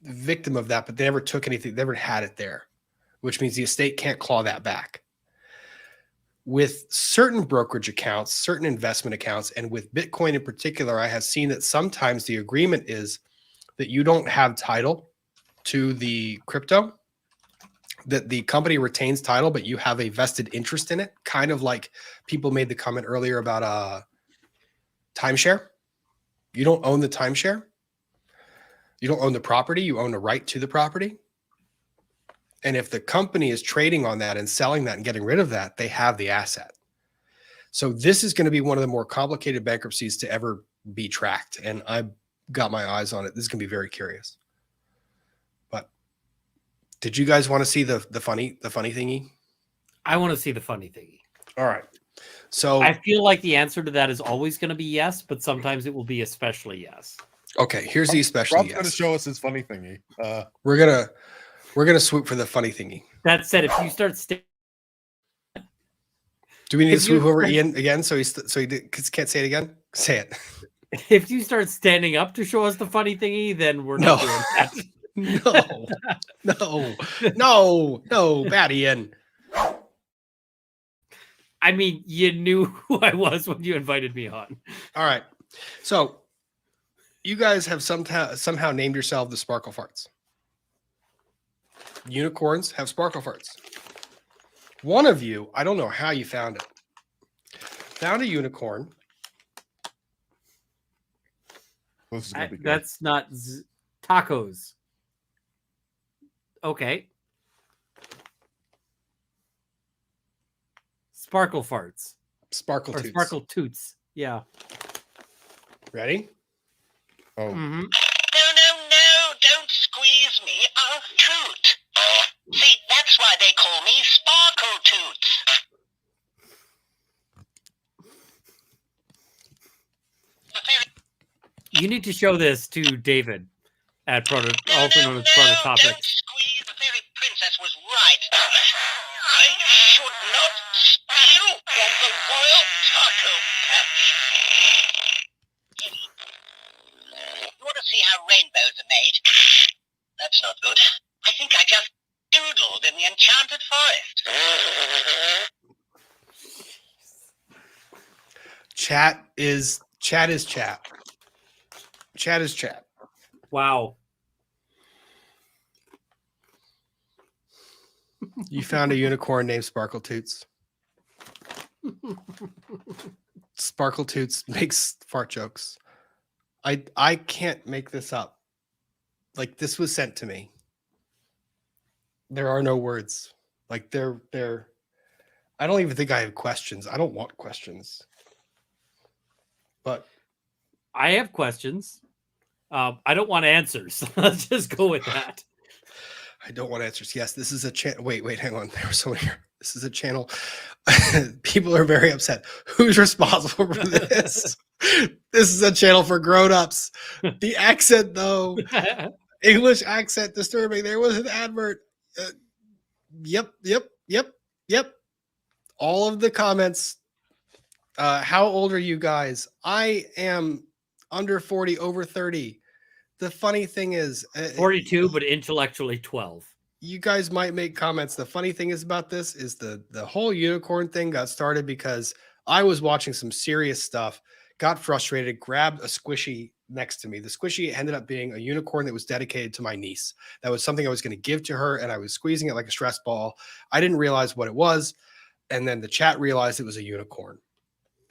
victim of that, but they never took anything, they never had it there, which means the estate can't claw that back. With certain brokerage accounts, certain investment accounts, and with Bitcoin in particular, I have seen that sometimes the agreement is that you don't have title to the crypto, that the company retains title, but you have a vested interest in it. Kind of like people made the comment earlier about timeshare. You don't own the timeshare. You don't own the property. You own the right to the property. And if the company is trading on that and selling that and getting rid of that, they have the asset. So this is going to be one of the more complicated bankruptcies to ever be tracked. And I've got my eyes on it. This is going to be very curious. But did you guys want to see the funny thingy? I want to see the funny thingy. All right. So I feel like the answer to that is always going to be yes, but sometimes it will be especially yes. Okay, here's the especially Rob's yes. going to show us his funny thingy. We're gonna swoop for the funny thingy. That said, if you start do we need to swoop over Ian again so he can't say it again? Say it. If you start standing up to show us the funny thingy, then we're not doing that. No, bad Ian. I mean, you knew who I was when you invited me on. All right. So you guys have somehow named yourself the Sparkle Farts. Unicorns have sparkle farts. One of you, I don't know how you found it, found a unicorn. That's not tacos. Okay. Sparkle farts. Sparkle or toots. Sparkle toots. Yeah. Ready? Oh. Mm-hmm. No, don't squeeze me. I'll toot. See, that's why they call me Sparkle Toots. You need to show this to David at also known as Prototopics. Don't squeeze. The fairy princess was right. I should not steal from the royal taco patch. You want to see how rainbows are made? That's not good. I think I just doodled in the enchanted forest. Chat is chat. Chat is chat. Wow. You found a unicorn named Sparkle Toots. Sparkle Toots makes fart jokes. I can't make this up. Like, this was sent to me. There are no words. Like, they're I don't even think I have questions. I don't want questions. But I have questions. I don't want answers. Let's just go with that. I don't want answers. Yes, this is a channel. Wait, hang on. There was someone here. This is a channel. People are very upset. Who's responsible for this? This is a channel for grown-ups. The accent, though. English accent disturbing. There was an advert. Yep. All of the comments. How old are you guys? I am under 40, over 30. The funny thing is 42, but intellectually 12. You guys might make comments. The funny thing is about this is the whole unicorn thing got started because I was watching some serious stuff, got frustrated, grabbed a squishy next to me. The squishy ended up being a unicorn that was dedicated to my niece. That was something I was going to give to her, and I was squeezing it like a stress ball. I didn't realize what it was, and then the chat realized it was a unicorn.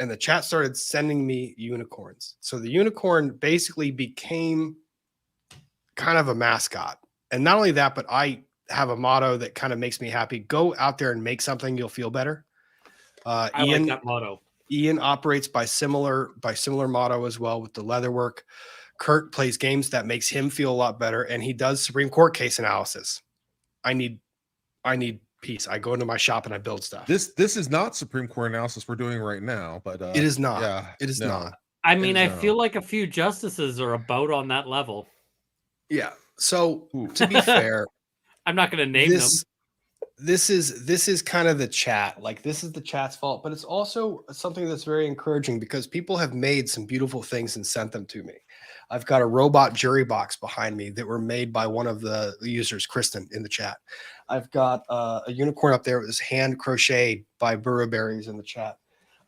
And the chat started sending me unicorns. So the unicorn basically became kind of a mascot. And not only that, but I have a motto that kind of makes me happy. Go out there and make something, you'll feel better. I like that motto. Ian operates by similar motto as well with the leatherwork. Kurt plays games that makes him feel a lot better, and he does Supreme Court case analysis. I need peace. I go into my shop and I build stuff. This is not Supreme Court analysis we're doing right now, but it is not. Yeah, it is not. I mean, I feel like a few justices are about on that level. Yeah. So to be fair, I'm not going to name them. This is kind of the chat. Like, this is the chat's fault, but it's also something that's very encouraging because people have made some beautiful things and sent them to me. I've got a robot jury box behind me that were made by one of the users, Kristen, in the chat. I've got a unicorn up there that was hand crocheted by Burberry's in the chat.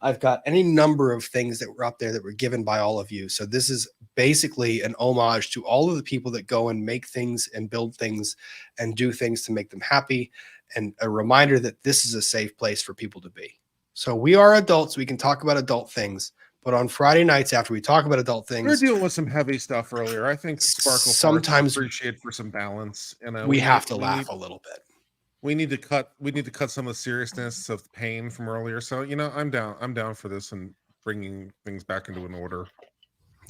I've got any number of things that were up there that were given by all of you. So this is basically an homage to all of the people that go and make things and build things and do things to make them happy, and a reminder that this is a safe place for people to be. So we are adults. We can talk about adult things. But on Friday nights, after we talk about adult things, we're dealing with some heavy stuff earlier. I think Sparkle sometimes appreciate for some balance. And we have to laugh a little bit. We need to cut some of the seriousness of pain from earlier. So I'm down for this and bringing things back into an order.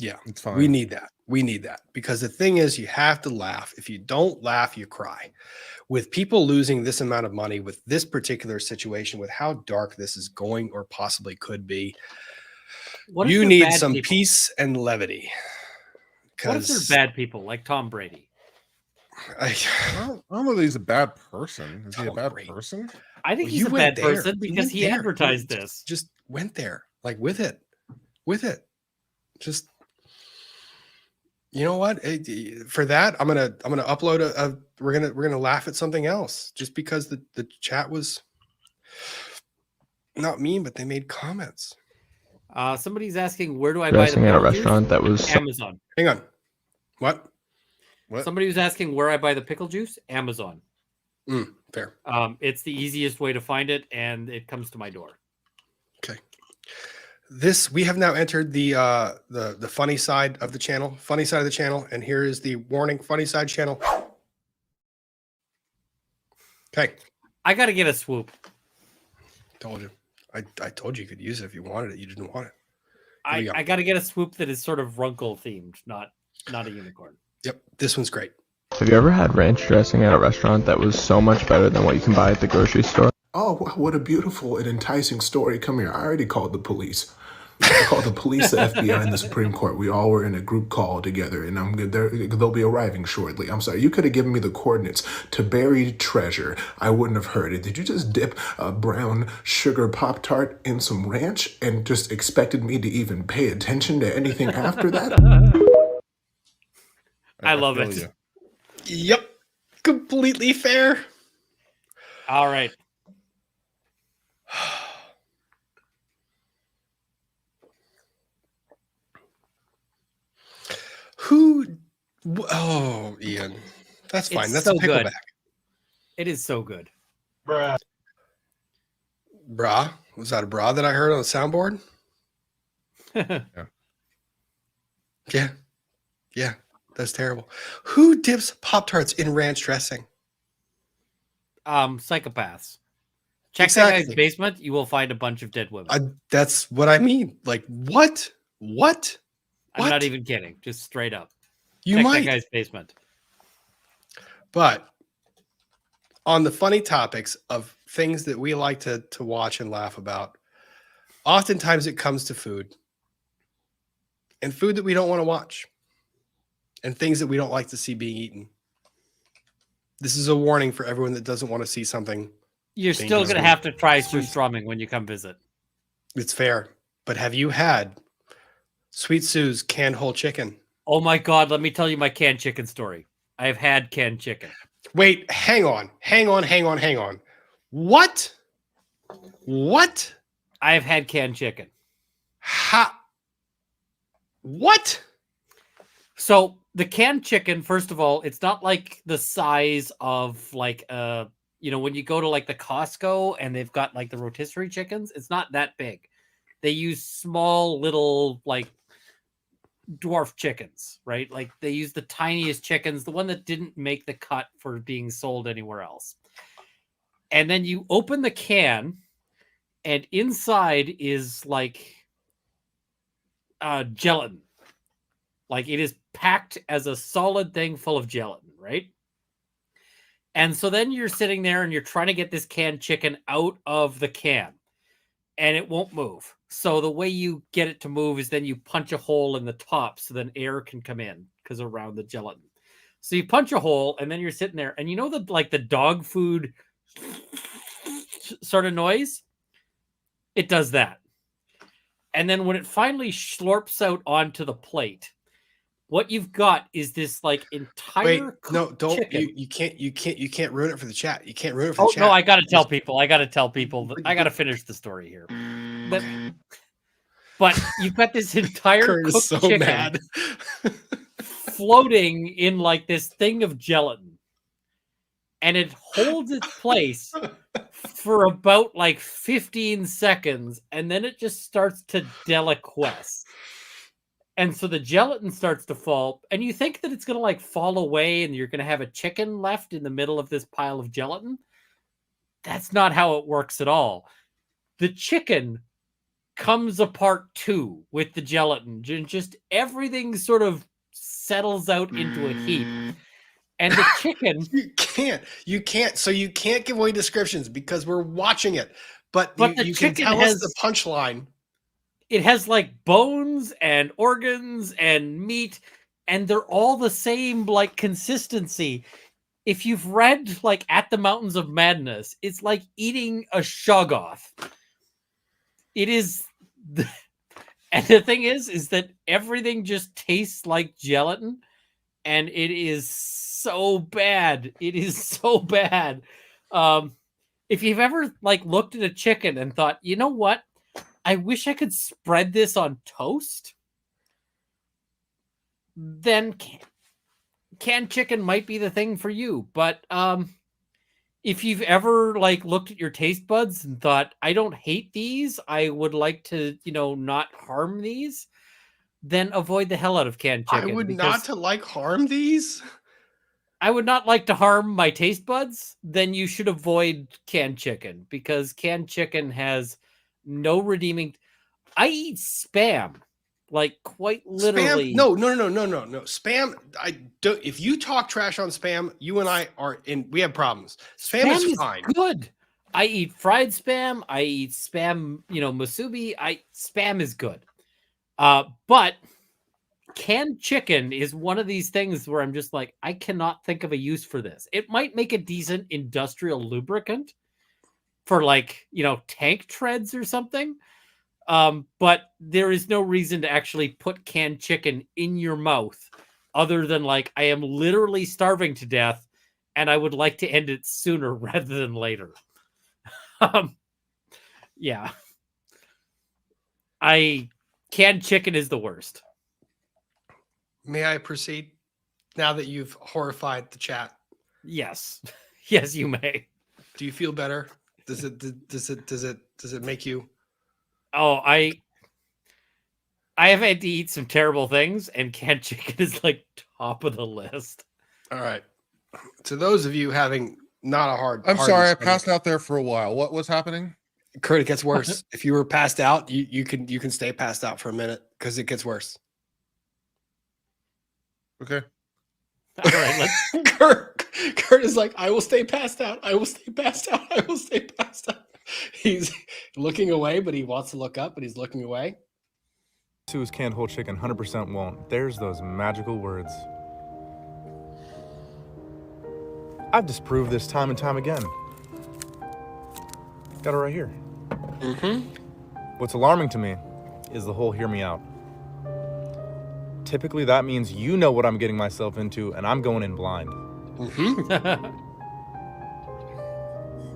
Yeah, it's fine. We need that because the thing is, you have to laugh. If you don't laugh, you cry. With people losing this amount of money, with this particular situation, with how dark this is going or possibly could be, you need some peace and levity. What if they're bad people like Tom Brady? I don't know that he's a bad person. Is he a bad person? I think he's a bad person because he advertised this. Just went there, like with it. Just, you know what? For that, I'm gonna upload we're gonna laugh at something else just because the chat was. not mean, but they made comments. Somebody's asking, where do I buy the Dressing at a pickle juice? restaurant that was Amazon. Hang on. What? Somebody was asking where I buy the pickle juice. Amazon. Fair. It's the easiest way to find it, and it comes to my door. Okay. We have now entered the funny side of the channel. Funny side of the channel, and here is the warning. Funny side channel. Okay. I got to get a swoop. Told you. I told you could use it if you wanted it. You didn't want it. I got to get a swoop that is sort of Runkle themed, not a unicorn. Yep. This one's great. Have you ever had ranch dressing at a restaurant that was so much better than what you can buy at the grocery store? Oh, what a beautiful and enticing story. Come here. I already called the police. I called the police, the FBI, and the Supreme Court. We all were in a group call together, and they'll be arriving shortly. I'm sorry. You could have given me the coordinates to buried treasure. I wouldn't have heard it. Did you just dip a brown sugar Pop-Tart in some ranch and just expected me to even pay attention to anything after that? I love it. You. Yep. Completely fair. All right. Oh, Ian. That's fine. It's That's so a pickleback. good. It is so good. Brah. Was that a bra that I heard on the soundboard? Yeah. That's terrible. Who dips Pop-Tarts in ranch dressing? Psychopaths. Check that guy's basement. You will find a bunch of dead women. That's what I mean. Like, what? I'm not even kidding. Just straight up. You Check might. that guy's basement. But on the funny topics of things that we like to watch and laugh about, oftentimes it comes to food. And food that we don't want to watch. And things that we don't like to see being eaten. This is a warning for everyone that doesn't want to see something. You're still going to have to try surstrumming when you come visit. It's fair. But have you had Sweet Sue's canned whole chicken? Oh my God, let me tell you my canned chicken story. I have had canned chicken. Wait, hang on. What? I have had canned chicken. What? So the canned chicken, first of all, it's not like the size of like when you go to like the Costco and they've got like the rotisserie chickens, it's not that big. They use small little like dwarf chickens, right? Like they use the tiniest chickens, the one that didn't make the cut for being sold anywhere else. And then you open the can and inside is like gelatin. Like it is packed as a solid thing full of gelatin, right? And so then you're sitting there and you're trying to get this canned chicken out of the can and it won't move. So the way you get it to move is then you punch a hole in the top so then air can come in because around the gelatin. So you punch a hole and then you're sitting there and you know the dog food sort of noise? It does that. And then when it finally slurps out onto the plate, what you've got is this like entire chicken. You can't ruin it for the chat. You can't ruin it for the chat. No, I gotta tell people. I gotta finish the story here. But you've got this entire cooked chicken mad. floating in like this thing of gelatin. And it holds its place for about like 15 seconds, and then it just starts to deliquesce. And so the gelatin starts to fall, and you think that it's going to like fall away and you're going to have a chicken left in the middle of this pile of gelatin. That's not how it works at all. The chicken comes apart too with the gelatin. Just everything sort of settles out into a heap. And the chicken... You can't. So you can't give away descriptions because we're watching it. But you can tell us the punchline. It has like bones and organs and meat, and they're all the same like consistency. If you've read like At the Mountains of Madness, it's like eating a shoggoth. It is, and the thing is that everything just tastes like gelatin, and it is so bad. It is so bad. if you've ever like looked at a chicken and thought, you know what, I wish I could spread this on toast, then canned chicken might be the thing for you. But if you've ever like looked at your taste buds and thought, I don't hate these, I would like to, not harm these, then avoid the hell out of canned chicken. I would not to like harm these. I would not like to harm my taste buds. Then you should avoid canned chicken, because canned chicken has no redeeming. I eat Spam, like quite literally. Spam? No. Spam. I don't. If you talk trash on Spam, you and I are in. We have problems. Spam is fine. Good. I eat fried Spam. I eat Spam. Musubi. Spam is good. But canned chicken is one of these things where I'm just like, I cannot think of a use for this. It might make a decent industrial lubricant for like, tank treads or something. But there is no reason to actually put canned chicken in your mouth other than like, I am literally starving to death and I would like to end it sooner rather than later. Yeah. Canned chicken is the worst. May I proceed now that you've horrified the chat? Yes. Yes, you may. Do you feel better? Does it make you? Oh, I have had to eat some terrible things, and canned chicken is like top of the list. All right. To those of you having not a hard, I'm sorry, I passed out there for a while. What was happening? Kurt, it gets worse. If you were passed out, you can stay passed out for a minute because it gets worse. Okay. All right, Kurt is like, I will stay passed out. I will stay passed out. I will stay passed out. He's looking away, but he wants to look up, but he's looking away. Sue's canned whole chicken 100% won't. There's those magical words. I've disproved this time and time again. Got it right here. Mm-hmm. What's alarming to me is the whole hear me out. Typically, that means you know what I'm getting myself into, and I'm going in blind. Mm-hmm.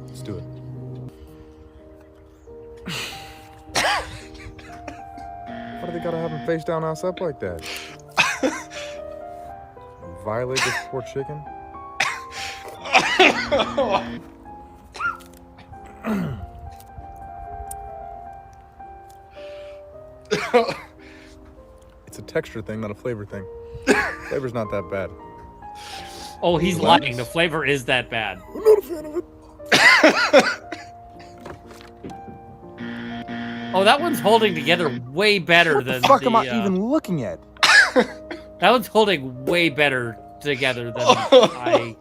Let's do it. Why do they gotta have him face down, ass up like that? Violate this poor chicken? It's a texture thing, not a flavor thing. Flavor's not that bad. Oh, he's lying. The flavor is that bad. I'm not a fan of it. Oh, that one's holding together way better than What the fuck am I even looking at? That one's holding way better together than I.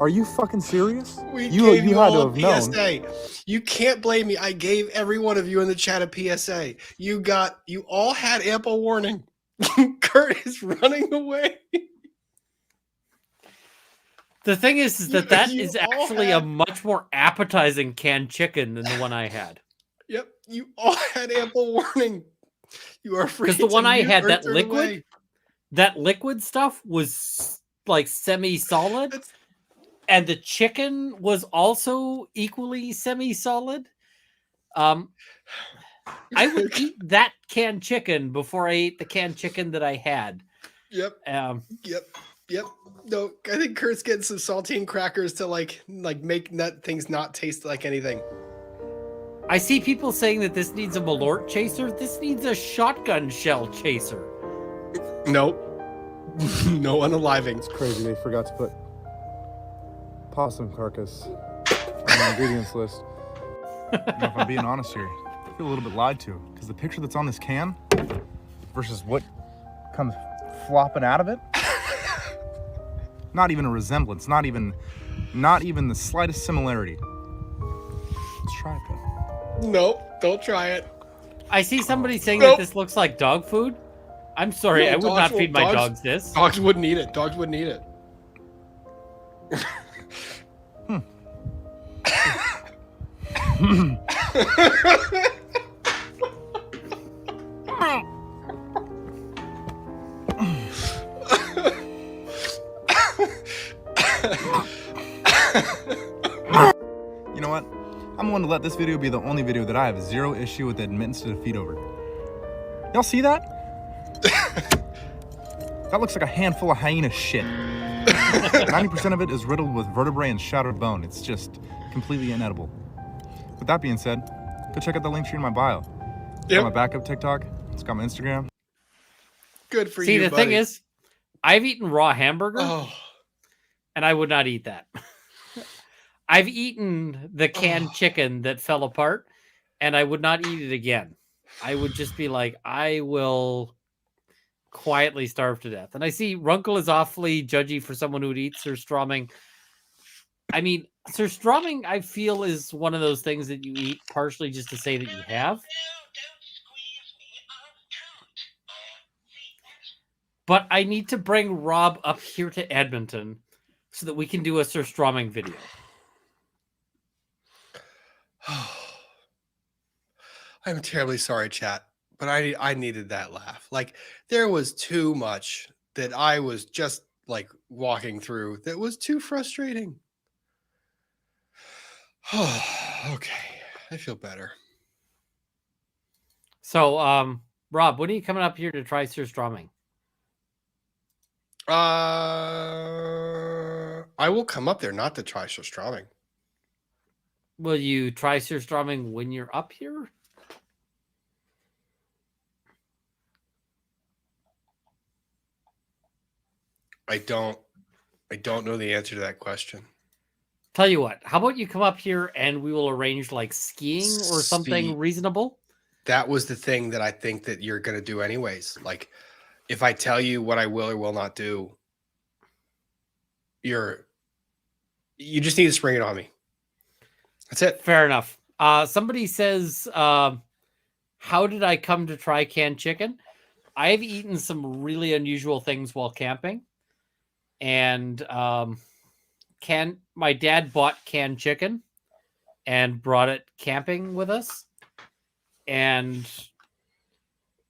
Are you fucking serious? You had to all have a known. PSA. You can't blame me. I gave every one of you in the chat a PSA. You all had ample warning. Kurt is running away. The thing is that is actually a much more appetizing canned chicken than the one I had. Yep, you all had ample warning. You are free. Because the one I had, that turn liquid, away. that liquid stuff was like semi-solid, and the chicken was also equally semi-solid. I would eat that canned chicken before I ate the canned chicken that I had. Yep. Yep. No, I think Kurt's getting some saltine crackers to like make things not taste like anything. I see people saying that this needs a Malort chaser. This needs a shotgun shell chaser. Nope. No unaliving. It's crazy they forgot to put possum carcass on the ingredients list. If I'm being honest here, I feel a little bit lied to, because the picture that's on this can versus what comes flopping out of it, not even a resemblance, not even the slightest similarity. Let's try it though. Nope, don't try it. I see somebody saying that this looks like dog food. I'm sorry, No, I would not feed my dogs this. Dogs wouldn't eat it. Dogs wouldn't eat it. one to let this video be the only video that I have zero issue with admittance to defeat over. Y'all see that? That looks like a handful of hyena shit. 90% of it is riddled with vertebrae and shattered bone. It's just completely inedible. With that being said, go check out the link tree in my bio. It's got my backup TikTok. It's got my Instagram. Good for See, you, the buddy. thing is, I've eaten raw hamburger, Oh. and I would not eat that. I've eaten the canned chicken that fell apart, and I would not eat it again. I would just be like, I will quietly starve to death. And I see Runkle is awfully judgy for someone who would eat surströmming. I mean, surströmming, I feel, is one of those things that you eat partially just to say that you have. But I need to bring Rob up here to Edmonton so that we can do a surströmming video. I'm terribly sorry, chat, but I needed that laugh. Like, there was too much that I was just like walking through that was too frustrating. Okay, I feel better. So, Rob, when are you coming up here to try surströmming? I will come up there not to try surströmming. Will you try surströmming when you're up here? I don't know the answer to that question. Tell you what, how about you come up here and we will arrange like skiing or something See, reasonable? That was the thing that I think that you're going to do anyways. Like, if I tell you what I will or will not do, you just need to spring it on me. That's it. Fair enough. Somebody says, how did I come to try canned chicken? I've eaten some really unusual things while camping. And my dad bought canned chicken and brought it camping with us. And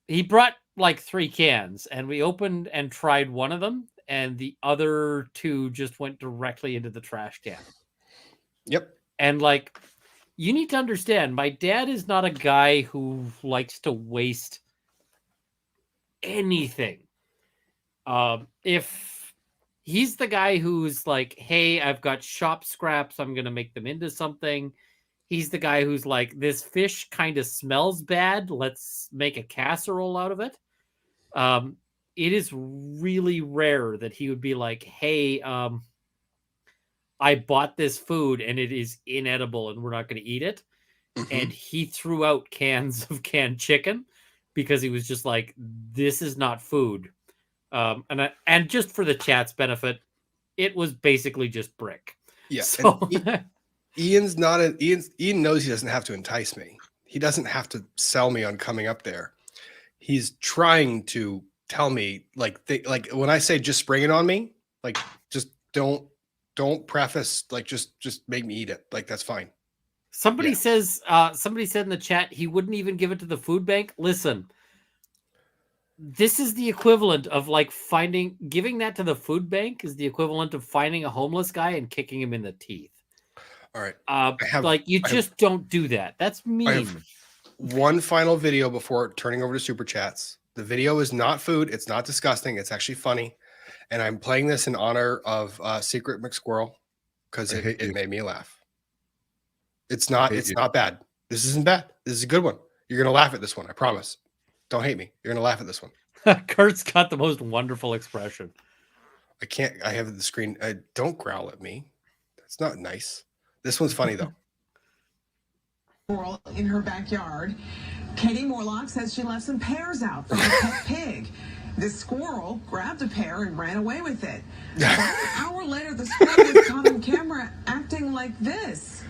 he brought like 3 cans, and we opened and tried one of them, and the other 2 just went directly into the trash can. Yep. And like, you need to understand, my dad is not a guy who likes to waste anything. If he's the guy who's like, hey, I've got shop scraps, I'm going to make them into something. He's the guy who's like, this fish kind of smells bad, let's make a casserole out of it. It is really rare that he would be like, hey, I bought this food and it is inedible and we're not going to eat it. Mm-hmm. And he threw out cans of canned chicken because he was just like, this is not food. And just for the chat's benefit, it was basically just brick. Yeah. So Ian knows he doesn't have to entice me. He doesn't have to sell me on coming up there. He's trying to tell me like when I say just spring it on me, like just don't preface, like just make me eat it. Like, that's fine. somebody said in the chat he wouldn't even give it to the food bank. Listen, this is the equivalent of like giving that to the food bank is the equivalent of finding a homeless guy and kicking him in the teeth. All right. Don't do that. That's mean. I have one final video before turning over to super chats. The video is not food. It's not disgusting. It's actually funny. And I'm playing this in honor of Secret McSquirrel because it made me laugh. It's not bad. This isn't bad. This is a good one. You're going to laugh at this one. I promise. Don't hate me. You're going to laugh at this one. Kurt's got the most wonderful expression. I have the screen. Don't growl at me. That's not nice. This one's funny though. In her backyard, Katie Morlock says she left some pears out for her pet pig. The squirrel grabbed a pear and ran away with it. About an hour later, the squirrel was caught on camera acting like this.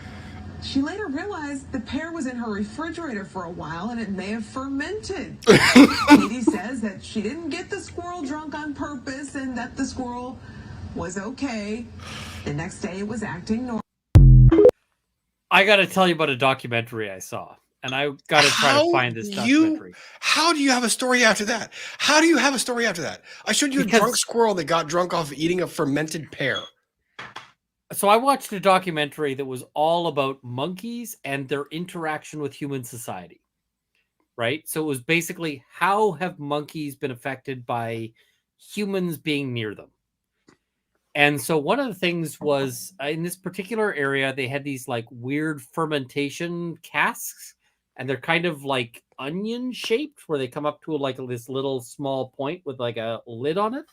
She later realized the pear was in her refrigerator for a while and it may have fermented. Katie says that she didn't get the squirrel drunk on purpose and that the squirrel was okay. The next day it was acting normal. I got to tell you about a documentary I saw, and I got to try to find this documentary. How do you have a story after that? How do you have a story after that? I showed you a drunk squirrel that got drunk off eating a fermented pear. So I watched a documentary that was all about monkeys and their interaction with human society. Right? So it was basically, how have monkeys been affected by humans being near them? And so one of the things was, in this particular area, they had these like weird fermentation casks, and they're kind of like onion shaped, where they come up to like this little small point with like a lid on it.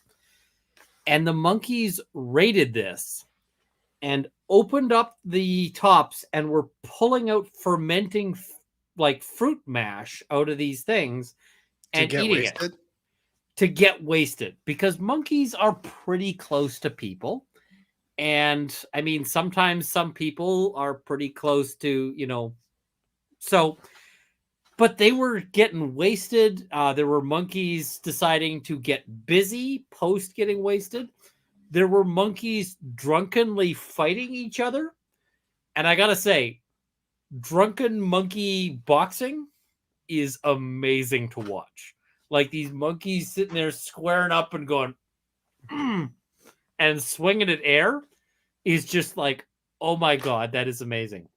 And the monkeys raided this and opened up the tops and were pulling out fermenting like fruit mash out of these things and eating it to get wasted, because monkeys are pretty close to people. And I mean, sometimes some people are pretty close to, so, but they were getting wasted. There were monkeys deciding to get busy post getting wasted. There were monkeys drunkenly fighting each other. And I gotta say, drunken monkey boxing is amazing to watch. Like these monkeys sitting there squaring up and going and swinging at air is just like, oh my God, that is amazing.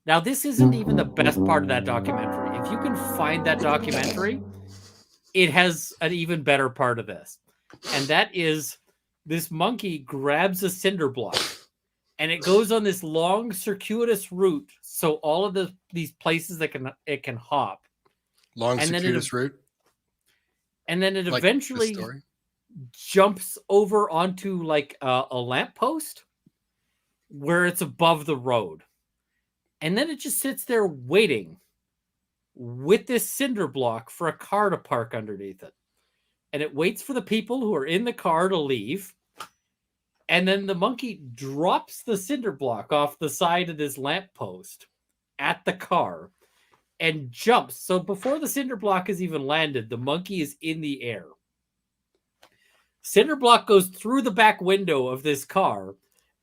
Now, this isn't even the best part of that documentary. If you can find that documentary, it has an even better part of this. And that is, this monkey grabs a cinder block and it goes on this long circuitous route. So all of these places that it can hop. Long circuitous route. And then it eventually jumps over onto like a lamppost where it's above the road. And then it just sits there waiting with this cinder block for a car to park underneath it. And it waits for the people who are in the car to leave. And then the monkey drops the cinder block off the side of this lamppost at the car and jumps. So before the cinder block has even landed, the monkey is in the air. Cinder block goes through the back window of this car,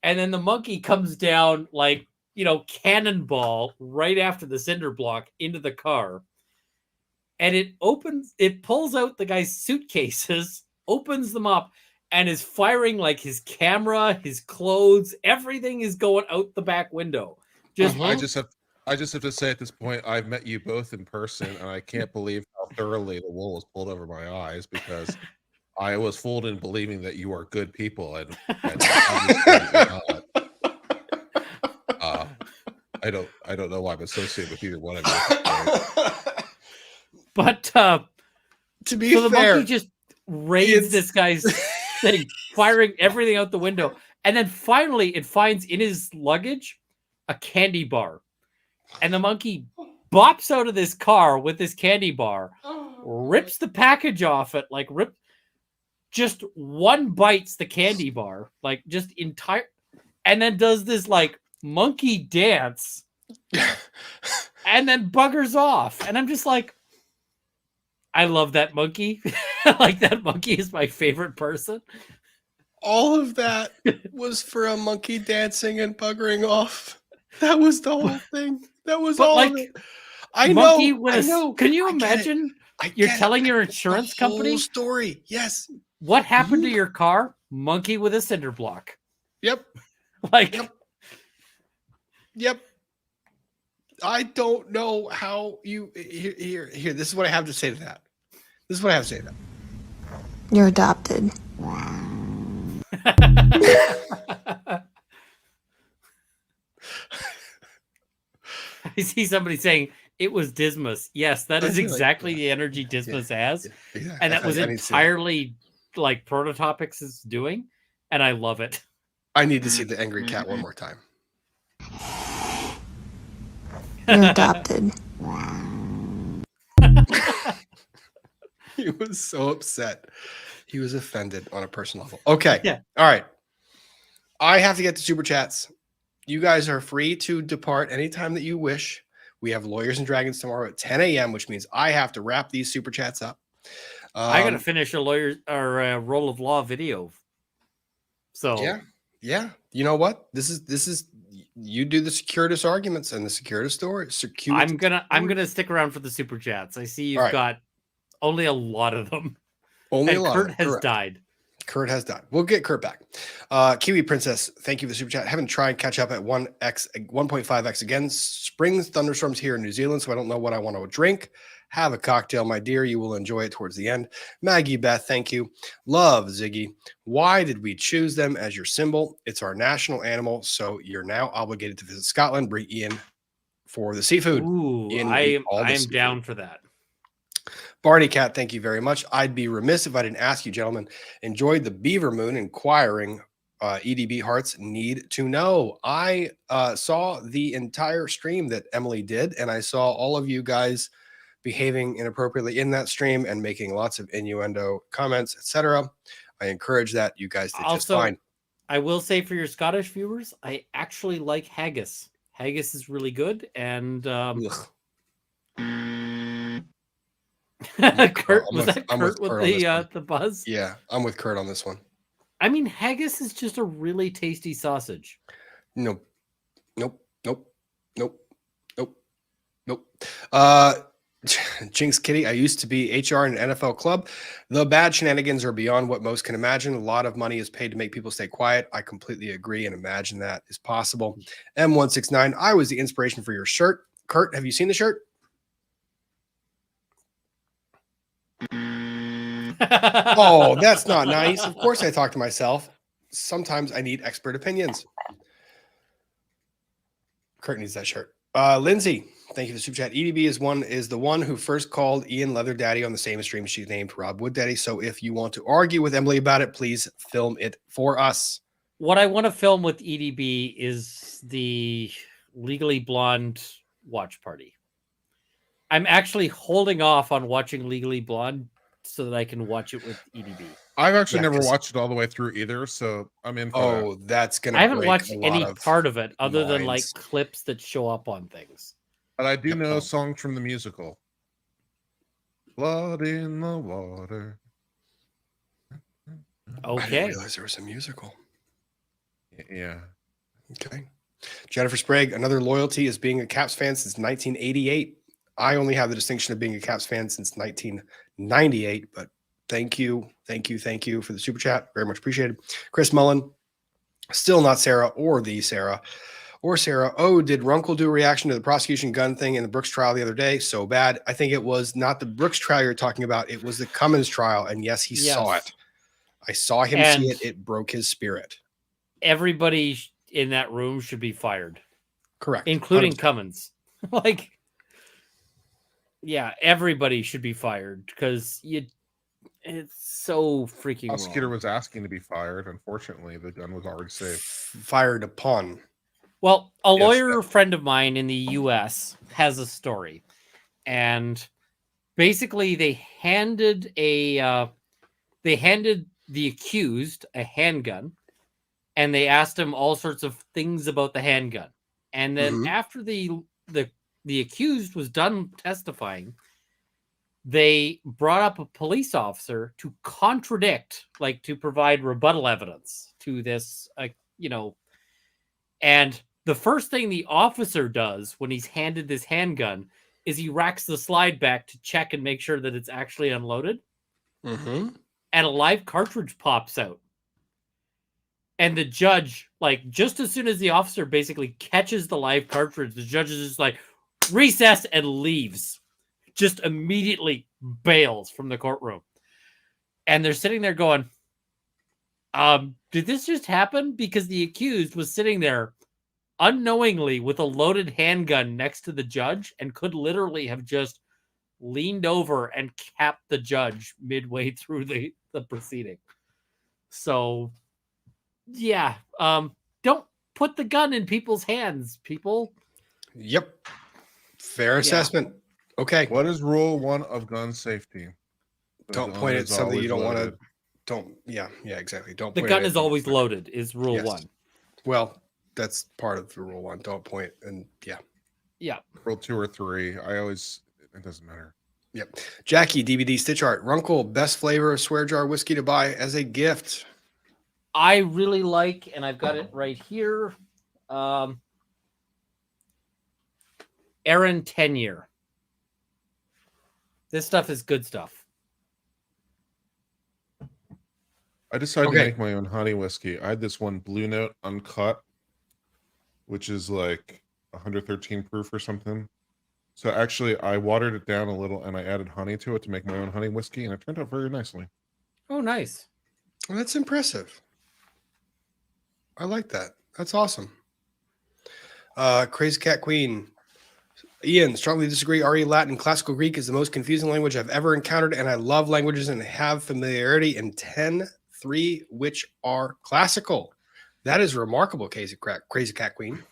and then the monkey comes down like, cannonball right after the cinder block into the car. And it pulls out the guy's suitcases, opens them up, and is firing like his camera, his clothes, everything is going out the back window. I just have to say at this point, I've met you both in person, and I can't believe how thoroughly the wool was pulled over my eyes, because I was fooled in believing that you are good people, and obviously you're not. I don't know why I'm associated with either one of you. But to be fair, the monkey just raids this guy's thing, firing everything out the window, and then finally it finds in his luggage a candy bar. And the monkey bops out of this car with this candy bar, rips the package off it, just one bites the candy bar, like just entire, and then does this like monkey dance and then buggers off. And I'm just like, I love that monkey. Like, that monkey is my favorite person. All of that was for a monkey dancing and buggering off. That was the whole thing. That was all of it. I know. Can you imagine? You're telling your insurance company whole story. Yes. What happened to your car? Monkey with a cinder block. Yep. Yep. I don't know how you here. This is what I have to say to that. You're adopted. I see somebody saying it was Dismas. Yes, that is exactly the energy Dismas has. Yeah, and that was entirely like Prototopics is doing. And I love it. I need to see the angry cat one more time. You're adopted. He was so upset. He was offended on a personal level. Okay. Yeah. All right. I have to get to super chats. You guys are free to depart anytime that you wish. We have Lawyers and Dragons tomorrow at 10 a.m., which means I have to wrap these super chats up. I got to finish a Role of Law video. So yeah. You know what? This is you do the circuitous arguments and the circuitous story. I'm gonna stick around for the super chats. I see you've got only a lot of them. Only and a lot. Kurt has died. Kurt has done. We'll get Kurt back. Kiwi Princess, thank you for the super chat. Haven't tried catch up at 1.5x again. Spring thunderstorms here in New Zealand, so I don't know what I want to drink. Have a cocktail, my dear. You will enjoy it towards the end. Maggie Beth, thank you. Love Ziggy. Why did we choose them as your symbol? It's our national animal, so you're now obligated to visit Scotland. Bring Ian for the seafood. Ooh, Ian, I am seafood. down for that. Barney Cat, thank you very much. I'd be remiss if I didn't ask you, gentlemen, enjoyed the Beaver Moon inquiring EDB hearts need to know. I saw the entire stream that Emily did, and I saw all of you guys behaving inappropriately in that stream and making lots of innuendo comments, etc. I encourage that. You guys did just fine. I will say for your Scottish viewers, I actually like haggis. Haggis is really good, and Kurt, was that Kurt with the buzz? Yeah, I'm with Kurt on this one. I mean, haggis is just a really tasty sausage. Nope. Jinx Kitty, I used to be HR in an NFL club. The bad shenanigans are beyond what most can imagine. A lot of money is paid to make people stay quiet. I completely agree and imagine that is possible. M169, I was the inspiration for your shirt. Kurt, have you seen the shirt? Oh, that's not nice. Of course I talk to myself. Sometimes I need expert opinions. Kurt needs that shirt. Lindsay, thank you for the super chat. EDB is the one who first called Ian Leather Daddy on the same stream she named Rob Wood Daddy. So if you want to argue with Emily about it, please film it for us. What I want to film with EDB is the Legally Blonde watch party. I'm actually holding off on watching Legally Blonde so that I can watch it with EDB. I've actually never watched it all the way through either, so I'm in for that. That's gonna. I haven't watched any part of it other than like minds. clips that show up on things. But I do know songs from the musical. Blood in the water. I Okay. didn't realize there was a musical. Yeah. Okay. Jennifer Sprague, another loyalty is being a Caps fan since 1988. I only have the distinction of being a Caps fan since 1998, but thank you for the super chat. Very much appreciated. Chris Mullen, still not Sarah or the Sarah or Sarah. Oh, did Runkle do a reaction to the prosecution gun thing in the Brooks trial the other day? So bad. I think it was not the Brooks trial you're talking about. It was the Cummins trial. And yes, he saw it. I saw him see it. It broke his spirit. Everybody in that room should be fired. Correct. Including 100%. Cummins. Like, yeah, everybody should be fired because it's so freaking Prosecutor wrong. was asking to be fired. Unfortunately, the gun was already safe. Fired upon. Well, a lawyer friend of mine in the U.S. has a story, and basically they handed the accused a handgun, and they asked him all sorts of things about the handgun, and then after the accused was done testifying, they brought up a police officer to contradict, like to provide rebuttal evidence to this, and the first thing the officer does when he's handed this handgun is he racks the slide back to check and make sure that it's actually unloaded. Mm-hmm. And a live cartridge pops out. And the judge, like, just as soon as the officer basically catches the live cartridge, the judge is just like, recess, and leaves. Just immediately bails from the courtroom. And they're sitting there going, did this just happen? Because the accused was sitting there unknowingly with a loaded handgun next to the judge and could literally have just leaned over and capped the judge midway through the proceeding. So, yeah, don't put the gun in people's hands, people. Yep. Fair assessment. Okay. What is rule 1 of gun safety? Don't point at something you don't want to. Yeah, exactly. Don't. The point gun at is always loaded. Is rule 1. Well, that's part of the rule 1. Don't point, and yeah. Rule 2 or 3. It doesn't matter. Yep. Jackie, DVD Stitch Art. Runkle, best flavor of swear jar whiskey to buy as a gift. I really like, and I've got it right here. Aaron 10-year. This stuff is good stuff. I decided Okay. to make my own honey whiskey. I had this one Blue Note uncut, which is like 113 proof or something. So actually, I watered it down a little and I added honey to it to make my own honey whiskey, and it turned out very nicely. Oh, nice. Well, that's impressive. I like that. That's awesome. Crazy Cat Queen. Ian, strongly disagree. RE Latin classical Greek is the most confusing language I've ever encountered, and I love languages and have familiarity in 10-3, which are classical. That is remarkable, Crazy Cat Queen.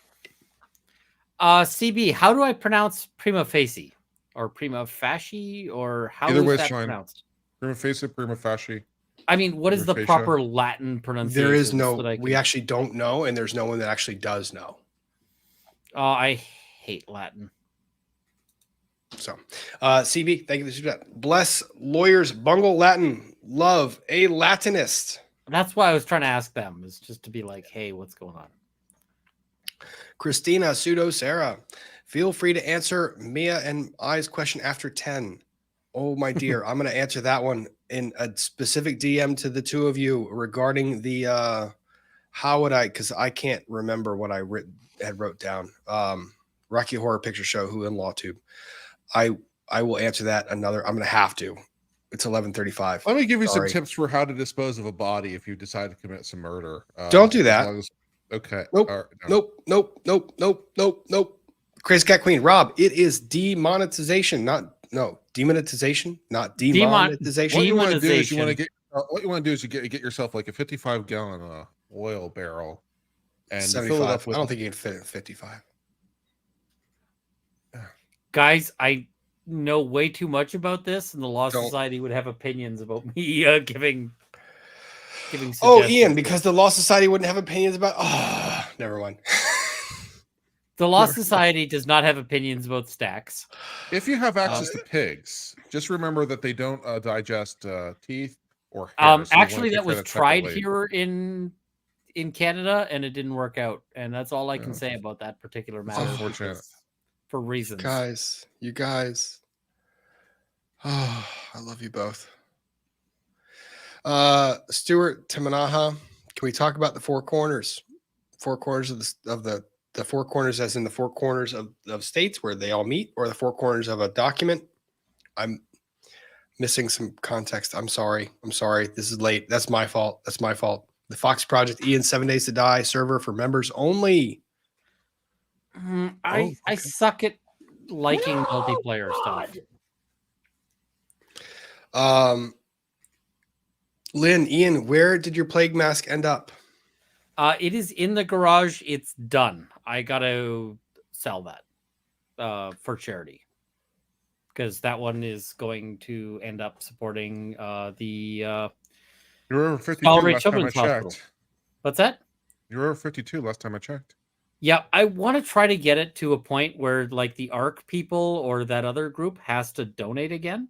CB, how do I pronounce prima facie or prima facie, or how Either is way is that fine. pronounced? Prima facie, prima facie. I mean, what is the Prima facie. proper Latin pronunciation? There is no, so that I we can- actually don't know, and there's no one that actually does know. I hate Latin. So, CB, thank you for that. Bless lawyers, bungle Latin, love a Latinist. That's why I was trying to ask them, is just to be like, hey, what's going on? Christina, pseudo Sarah, feel free to answer Mia and I's question after 10. Oh, my dear, I'm going to answer that one in a specific DM to the two of you regarding the, how would I, because I can't remember what I wrote down. Rocky Horror Picture Show, who in LawTube. I will answer that another. I'm going to have to. It's 11:35. Let me give you Sorry. some tips for how to dispose of a body if you decide to commit some murder. Don't do that. Okay. Nope. All right, no. Nope. Crazy Cat Queen. Rob, it is demonetization, demonetization, not demonetization. What you want to do is you get yourself like a 55-gallon oil barrel and fill it 75. up with. I don't think you can fit it in 55. Guys, I know way too much about this, and the Law Don't. Society would have opinions about me giving Oh, suggestions. Ian, because the Law Society wouldn't have opinions about. Oh, never mind. The Law Society does not have opinions about stacks. If you have access to pigs, just remember that they don't digest teeth or hair. So you wanna Actually, take that was care of tried separately. here in Canada, and it didn't work out. And that's all I can say about that particular matter. unfortunate. For reasons. You guys. Oh, I love you both. Stuart Timanaha, can we talk about the four corners? Four corners of the four corners, as in the four corners of states where they all meet, or the four corners of a document? I'm missing some context. I'm sorry. This is late. That's my fault. The Fox Project, Ian, 7 Days to Die server for members only. I suck at liking multiplayer stuff. Lynn, Ian, where did your plague mask end up? It is in the garage. It's done. I gotta sell that for charity, because that one is going to end up supporting the You were over 52 Solid last time I Children's Hospital. checked. What's that? You were over 52 last time I checked. Yeah, I want to try to get it to a point where like the ARC people or that other group has to donate again.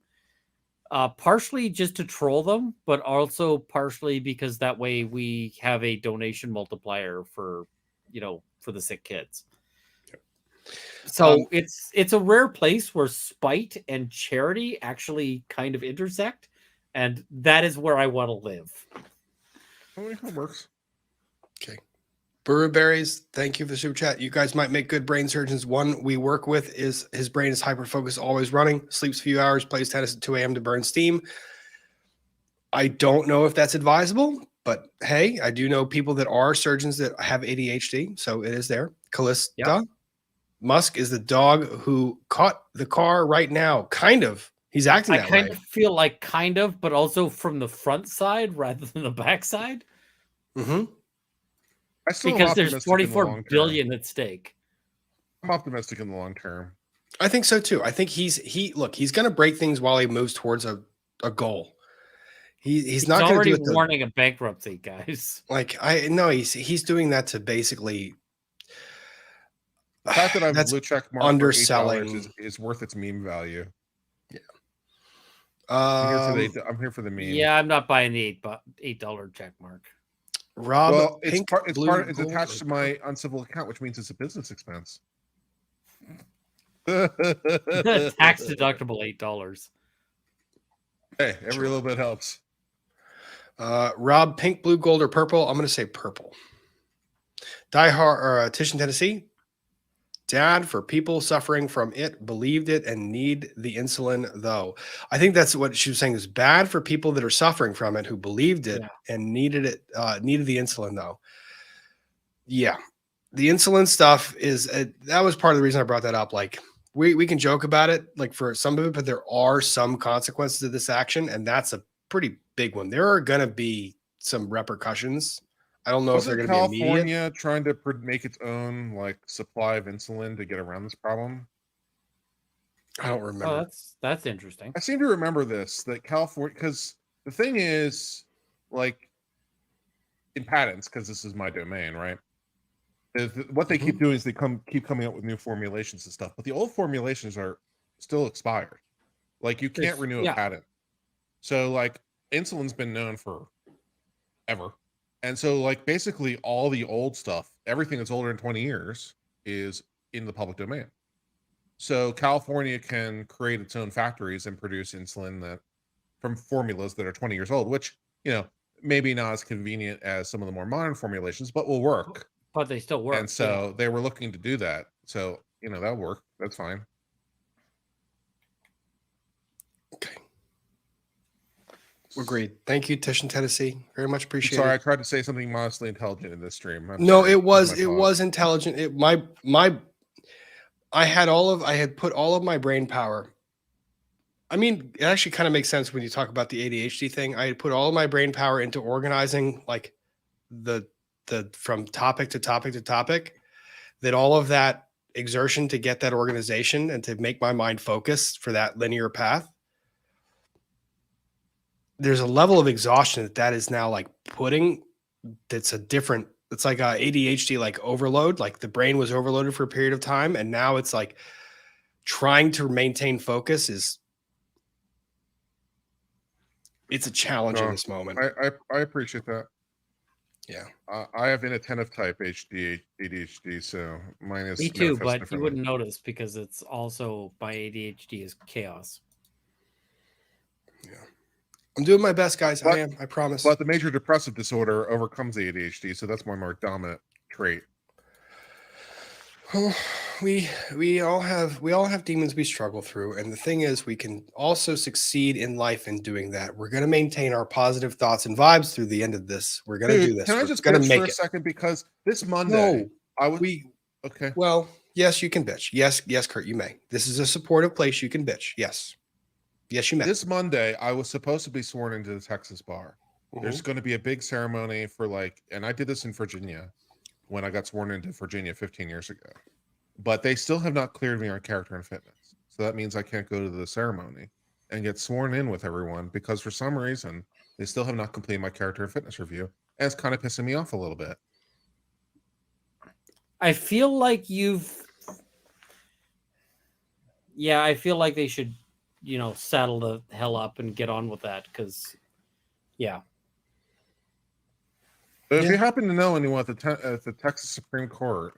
Partially just to troll them, but also partially because that way we have a donation multiplier for the sick kids. So it's a rare place where spite and charity actually kind of intersect, and that is where I want to live. Oh, it works. Okay. Burberries, thank you for the super chat. You guys might make good brain surgeons. One we work with is his brain is hyper focused, always running, sleeps a few hours, plays tennis at 2 a.m. to burn steam. I don't know if that's advisable, but hey, I do know people that are surgeons that have ADHD, so it is there. Callista. Yep. Musk is the dog who caught the car right now. Kind of. He's acting I that kind way. of feel like kind of, but also from the front side rather than the back side. Mm-hmm. Because there's 44 billion at stake. I'm optimistic in the long term. I think so too. I think he's going to break things while he moves towards a goal. He's not going to already do it. warning a bankruptcy, guys. Like I know he's doing that to basically. The fact that I have a blue check mark underselling for $8 is worth its meme value. Yeah. I'm here for the meme. Yeah, I'm not buying the $8 check mark. Rob, well, pink, it's blue, it's attached to my uncivil account, which means it's a business expense. Tax deductible $8. Hey, every little bit helps. Rob, pink, blue, gold, or purple? I'm going to say purple. Die Hard or Tish in Tennessee. Dad, for people suffering from it, believed it and need the insulin, though. I think that's what she was saying is bad for people that are suffering from it who believed it and needed it, needed the insulin, though. Yeah. The insulin stuff is that was part of the reason I brought that up. Like, we can joke about it, like for some of it, but there are some consequences to this action, and that's a pretty big one. There are going to be some repercussions. I don't know if they're going to be immediate. California trying to make its own like supply of insulin to get around this problem? I don't remember. Oh, that's interesting. I seem to remember this, that California, because the thing is, like, in patents, because this is my domain, right? What they keep doing is they keep coming up with new formulations and stuff, but the old formulations are still expired. Like, you can't renew a patent. So, like, insulin's been known for ever. And so, like, basically all the old stuff, everything that's older than 20 years is in the public domain. So California can create its own factories and produce insulin that from formulas that are 20 years old, which, you know, maybe not as convenient as some of the more modern formulations, but will work. But they still work. And so they were looking to do that. So, you know, that'll work. That's fine. Okay. Agreed. Thank you, Tish in Tennessee. Very much appreciated. Sorry, I tried to say something modestly intelligent in this stream. No, it was intelligent. I had put all of my brain power. I mean, it actually kind of makes sense when you talk about the ADHD thing. I had put all of my brain power into organizing like the from topic to topic to topic, that all of that exertion to get that organization and to make my mind focus for that linear path. There's a level of exhaustion that is now like putting, it's like a ADHD, like overload, like the brain was overloaded for a period of time. And now it's like trying to maintain focus it's a challenge in this moment. I appreciate that. Yeah. I have inattentive type ADHD, so mine is. Me too, but you wouldn't notice because it's also my ADHD is chaos. Yeah. I'm doing my best, guys. I promise. But the major depressive disorder overcomes the ADHD, so that's my more dominant trait. Well, we all have demons we struggle through, and the thing is, we can also succeed in life in doing that. We're going to maintain our positive thoughts and vibes through the end of this. We're going to do this. Can I just bitch for a second? Because this Monday, okay. Well, yes, you can bitch. Yes, Kurt, you may. This is a supportive place. You can bitch. Yes, you may. This Monday, I was supposed to be sworn into the Texas bar. There's going to be a big ceremony for and I did this in Virginia when I got sworn into Virginia 15 years ago. But they still have not cleared me on character and fitness. So that means I can't go to the ceremony and get sworn in with everyone because for some reason, they still have not completed my character and fitness review. And it's kind of pissing me off a little bit. I feel like I feel like they should, saddle the hell up and get on with that because, yeah. But if you happen to know anyone at the Texas Supreme Court,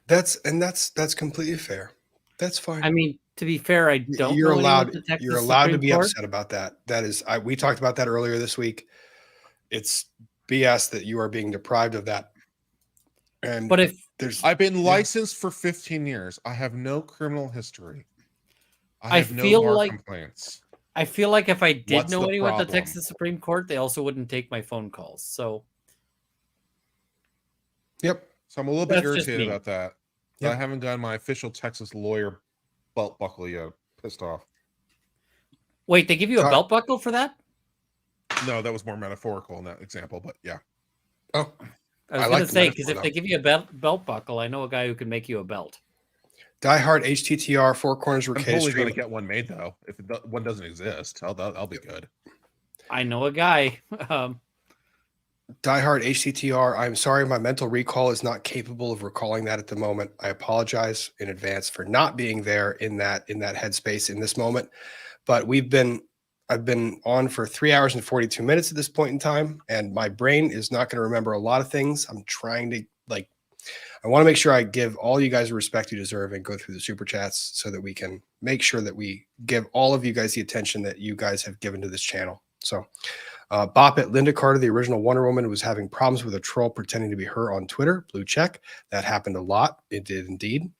That's completely fair. That's fine. I mean, to be fair, I don't. You're know allowed. anyone at the Texas You're allowed to Supreme be Court. upset about that. That is, we talked about that earlier this week. It's BS that you are being deprived of that. And but if I've been licensed for 15 years, I have no criminal history. I have no bar complaints. I feel like if I did What's know the anyone at the problem? Texas Supreme Court, they also wouldn't take my phone calls. So, yep. So I'm a little bit That's just irritated me. about that. Yep. I haven't gotten my official Texas lawyer belt buckle yet. Pissed off. wait, they give you a belt buckle for that? No, that was more metaphorical in that example, but yeah. Oh, I was going to say, because if they give you a belt buckle, I know a guy who can make you a belt. Die Hard HTTR, Four Corners I'm Arcade totally Stream. going to get one made though. If one doesn't exist, I'll be good. I know a guy. Die Hard HTTR. I'm sorry, my mental recall is not capable of recalling that at the moment. I apologize in advance for not being there in that headspace in this moment. But I've been on for 3 hours and 42 minutes at this point in time, and my brain is not going to remember a lot of things. I'm trying to I want to make sure I give all you guys the respect you deserve and go through the super chats so that we can make sure that we give all of you guys the attention that you guys have given to this channel. So Bop it. Linda Carter, the original Wonder Woman, was having problems with a troll pretending to be her on Twitter. Blue check. That happened a lot. It did indeed.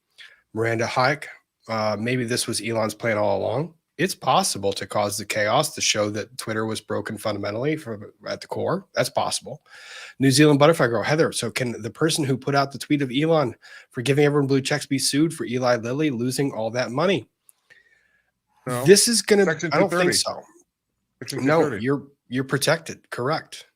Miranda Hayek. Maybe this was Elon's plan all along. It's possible to cause the chaos to show that Twitter was broken fundamentally at the core. That's possible. New Zealand Butterfly Girl, Heather. So can the person who put out the tweet of Elon for giving everyone blue checks be sued for Eli Lilly losing all that money? No. This is going to, Section I don't think 230. so. Section No, 230. you're protected. Correct.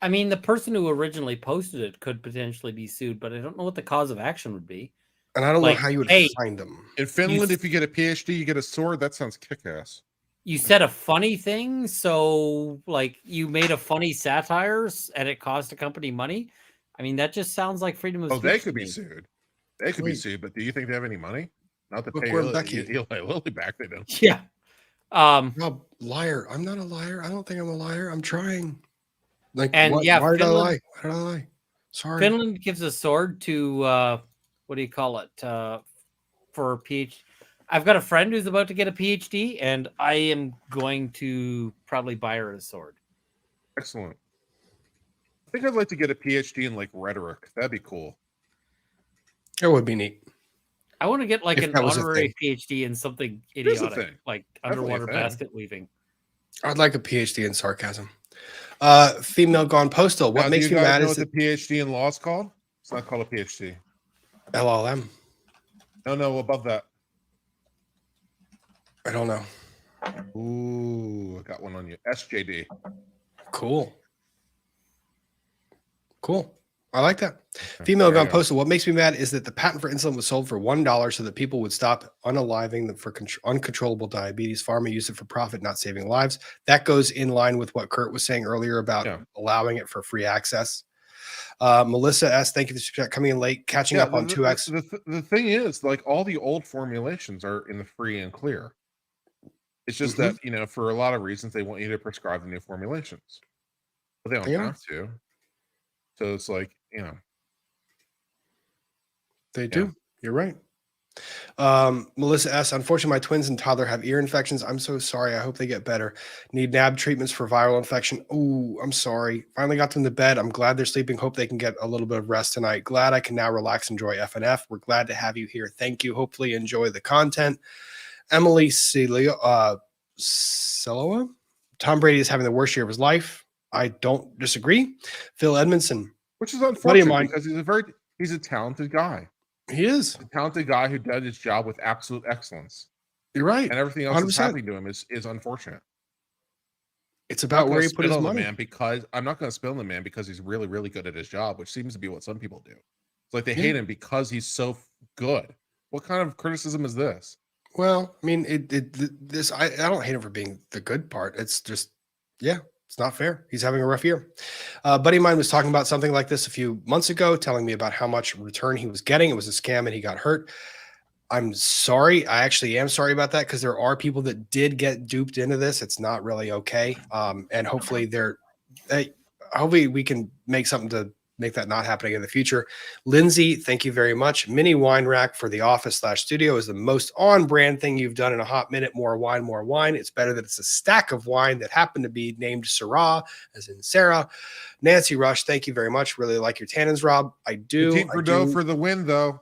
I mean, the person who originally posted it could potentially be sued, but I don't know what the cause of action would be. And I don't know Like, how you would hey, find them. In Finland, if you get a PhD, you get a sword. That sounds kick-ass. You said a funny thing, so like you made a funny satire and it cost a company money. I mean, that just sounds like freedom of speech. They to could be me. sued. They could be sued, but do you think they have any money? Not to Look, pay we're Eli Becky. Lilly back. They don't. Yeah. Rob, liar. I'm not a liar. I don't think I'm a liar. I'm trying. Like, And what? yeah, Why did I Finland- lie? Why did I lie? Sorry. Finland gives a sword to what do you call it? For a PhD. I've got a friend who's about to get a PhD, and I am going to probably buy her a sword. Excellent. I think I'd like to get a PhD in like rhetoric. That'd be cool. It would be neat. I want to get like If an that was a honorary PhD in something is a idiotic, thing. like Definitely a underwater thing. basket weaving. I'd like a PhD in sarcasm. Female gone postal. What Now, makes do me you guys mad know is what the PhD in law is called? It's not called a PhD. LLM. No, above that. I don't know. Ooh, I got one on you. SJD. Cool. I like that. Female gone postal. What makes me mad is that the patent for insulin was sold for $1 so that people would stop unaliving them for uncontrollable diabetes. Pharma used it for profit, not saving lives. That goes in line with what Kurt was saying earlier about allowing it for free access. Melissa S., thank you for the super chat, coming in late, catching up on 2X. The thing is, like, all the old formulations are in the free and clear. It's just that, for a lot of reasons, they want you to prescribe the new formulations. But they don't have to. So it's like, They do. You're right. Melissa S., unfortunately, my twins and toddler have ear infections. I'm so sorry. I hope they get better. Need NAB treatments for viral infection. Oh, I'm sorry. Finally got them to bed. I'm glad they're sleeping. Hope they can get a little bit of rest tonight. Glad I can now relax, enjoy FNF. We're glad to have you here. Thank you. Hopefully enjoy the content. Emily Celoa. Tom Brady is having the worst year of his life. I don't disagree. Phil Edmondson. Which is Buddy of unfortunate mine. because he's a talented guy. He is. A talented guy who did his job with absolute excellence. You're right. And everything else that's 100%. happening to him is unfortunate. It's about where he put his money. I'm not going to spit on the man because he's really, really good at his job, which seems to be what some people do. It's like they hate him because he's so good. What kind of criticism is this? Well, I mean, I don't hate him for being the good part. It's just, it's not fair. He's having a rough year. Buddy of mine was talking about something like this a few months ago, telling me about how much return he was getting. It was a scam and he got hurt. I'm sorry. I actually am sorry about that because there are people that did get duped into this. It's not really okay. And hopefully hopefully we can make something to make that not happen again in the future. Lindsay, thank you very much. Mini wine rack for the office/studio is the most on-brand thing you've done in a hot minute. More wine, more wine. It's better that it's a stack of wine that happened to be named Syrah, as in Sarah. Nancy Rush, thank you very much. Really like your tannins, Rob. I do. Petit Verdot for the win, though.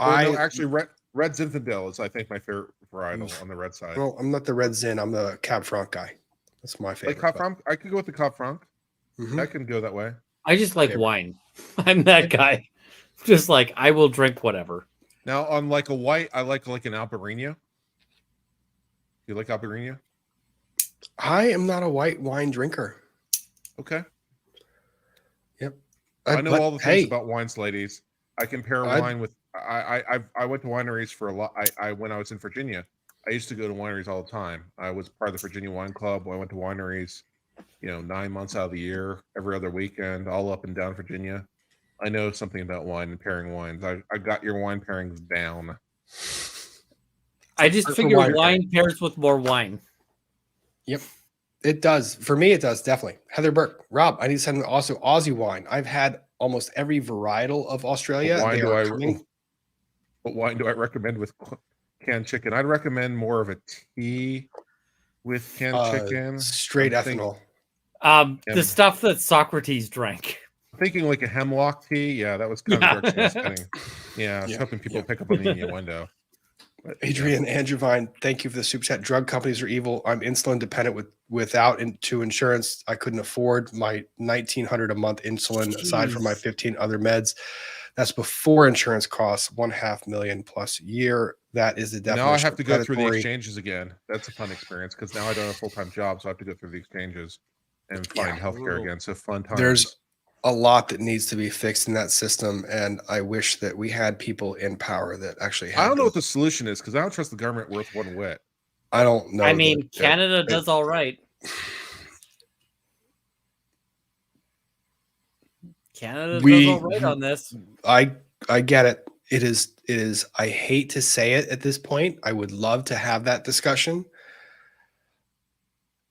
Actually, Red Zinfandel is, I think, my favorite varietal on the red side. Well, I'm not the Red Zin. I'm the Cab Franc guy. That's my favorite. Like Cab Franc, I could go with the Cab Franc. I can go that way. I just like wine. I'm that guy. Just like I will drink whatever. Now, on like a white, I like an Albarino. You like Albarino? I am not a white wine drinker. Okay. Yep. I know all the things about wines, ladies. I compare wine with. I went to wineries for a lot. When I was in Virginia, I used to go to wineries all the time. I was part of the Virginia Wine Club. I went to wineries, 9 months out of the year, every other weekend, all up and down Virginia. I know something about wine and pairing wines. I got your wine pairings down. I just figure wine pairs with more wine. Yep. It does. For me, it does, definitely. Heather Burke. Rob, I need to send also Aussie wine. I've had almost every varietal of Australia. What wine do I recommend with canned chicken? I'd recommend more of a tea with canned chicken. Straight ethanol. The stuff that Socrates drank. Thinking like a hemlock tea. Yeah, that was kind of direction I was heading. Yeah, I was hoping people pick up on the innuendo. But, Adrian Angevine, thank you for the super chat. Drug companies are evil. I'm insulin dependent without into insurance. I couldn't afford my $1,900 a month insulin aside from my 15 other meds. That's before insurance costs $500,000 plus a year. That is the definition. Now I have to go through the predatory. exchanges again. That's a fun experience because now I don't have a full-time job, so I have to go through the exchanges and find healthcare again. So fun times. There's a lot that needs to be fixed in that system, and I wish that we had people in power that actually had I don't know what the solution is because I don't trust the government worth one whit. I don't know. I mean, Canada does all right. Canada does all right on this. I get it. It is. I hate to say it at this point. I would love to have that discussion.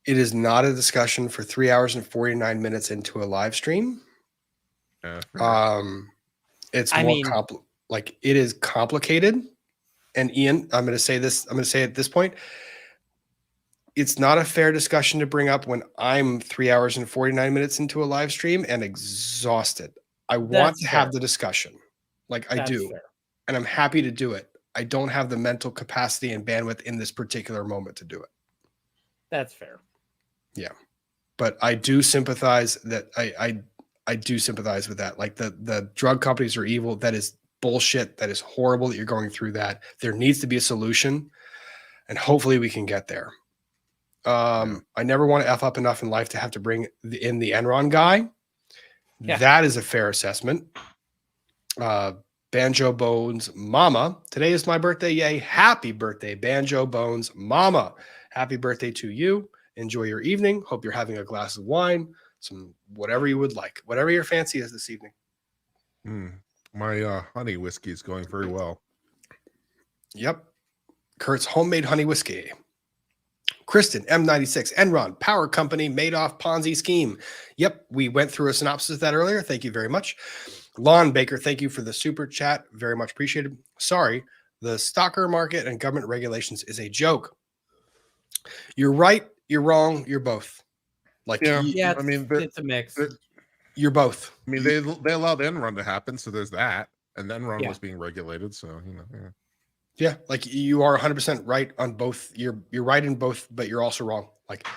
It is not a discussion for 3 hours and 49 minutes into a live stream. It's like it is complicated. And Ian, I'm going to say this. I'm going to say at this point, it's not a fair discussion to bring up when I'm 3 hours and 49 minutes into a live stream and exhausted. I want to have the discussion. Like I do. Fair. And I'm happy to do it. I don't have the mental capacity and bandwidth in this particular moment to do it. That's fair. Yeah. But I do sympathize that I do sympathize with that. Like the drug companies are evil. That is bullshit. That is horrible that you're going through that. There needs to be a solution, and hopefully we can get there. I never want to F up enough in life to have to bring in the Enron guy. Yeah. That is a fair assessment. Banjo Bones Mama. Today is my birthday. Yay. Happy birthday, Banjo Bones Mama. Happy birthday to you. Enjoy your evening. Hope you're having a glass of wine, some whatever you would like, whatever your fancy is this evening. My honey whiskey is going very well. Yep. Kurt's homemade honey whiskey. Kristen, M96, Enron, power company, Madoff Ponzi scheme. Yep, we went through a synopsis of that earlier. Thank you very much. Lon Baker, thank you for the super chat. Very much appreciated. Sorry, the stocker market and government regulations is a joke. You're right, you're wrong, you're both. Like, I mean, it's a mix. You're both. I mean, they allowed Enron to happen, so there's that, and Enron was being regulated, so Yeah, like you are 100% right on both. You're right in both, but you're also wrong. Like,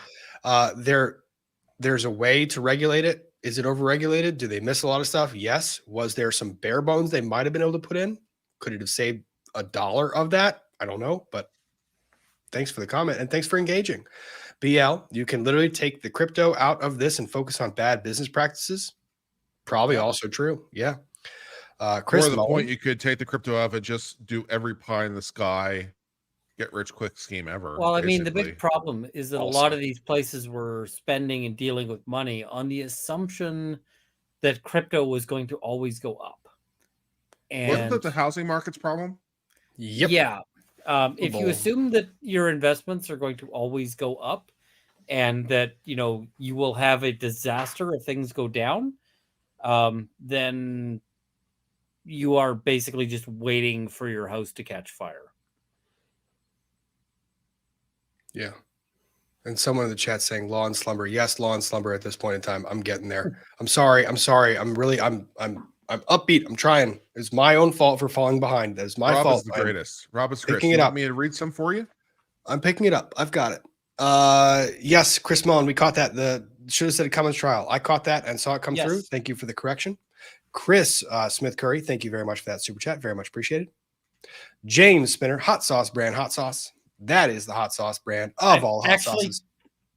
there's a way to regulate it. Is it overregulated? Do they miss a lot of stuff? Yes. Was there some bare bones they might have been able to put in? Could it have saved $1 of that? I don't know, but thanks for the comment and thanks for engaging. BL, you can literally take the crypto out of this and focus on bad business practices. Probably also true. Yeah. Chris, more to the point, you could take the crypto out of it, just do every pie in the sky, get rich quick scheme ever. Well, I mean, the big problem is that a lot of these places were spending and dealing with money on the assumption that crypto was going to always go up. And wasn't that the housing market's problem? Yep. Yeah. If you assume that your investments are going to always go up and that, you will have a disaster if things go down, then you are basically just waiting for your house to catch fire. Yeah. And someone in the chat saying law and slumber. Yes, law and slumber at this point in time. I'm getting there. I'm sorry. I'm upbeat. I'm trying. It's my own fault for falling behind. That is my Rob fault. Is the greatest. Rob is picking it up. Want me to read some for you? I'm picking it up. I've got it. Yes, Chris Mullen, we caught that. Should have said a Cummins trial. I caught that and saw it come through. Thank you for the correction. Chris Smith Curry, thank you very much for that super chat. Very much appreciated. James Spinner, hot sauce brand, hot sauce. That is the hot sauce brand of all hot sauces.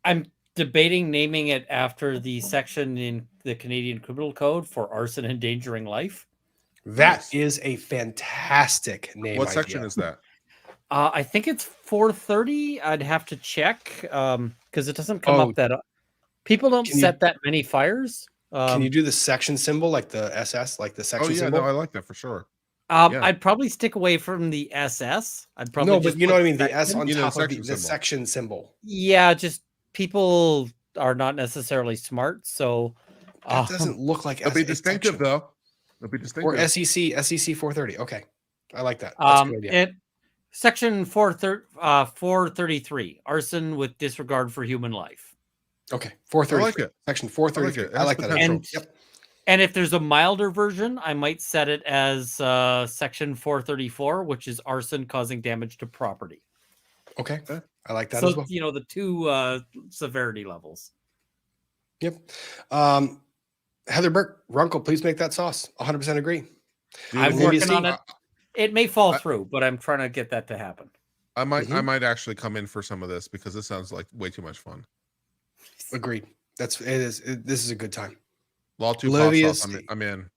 I'm debating naming it after the section in the Canadian Criminal Code for arson endangering life. That is a fantastic name. What section is that? I think it's 430. I'd have to check because it doesn't come up that. People don't set that many fires. Can you do the section symbol like the SS, like the section symbol? No, I like that for sure. I'd probably stick away from the SS. I'd probably but you know what I mean. The S on top of the section symbol. Yeah, just people are not necessarily smart, so that doesn't look like. It'll be distinctive though. It'll be distinctive. Or SEC 430. Okay, I like that. That's a good idea. Section 433, arson with disregard for human life. Okay, 430. I like it. Section 433. It I has like that. potential. And Yep. and if there's a milder version, I might set it as section 434, which is arson causing damage to property. Okay, I like that So as well. you know the two severity levels. Yep. Heather Burke, Runkle, please make that sauce. 100% agree. I'm Maybe working on it. It may fall through, but I'm trying to get that to happen. I might actually come in for some of this because this sounds like way too much fun. Agreed. This is a good time. Law 2 Olivia pops off, I'm in.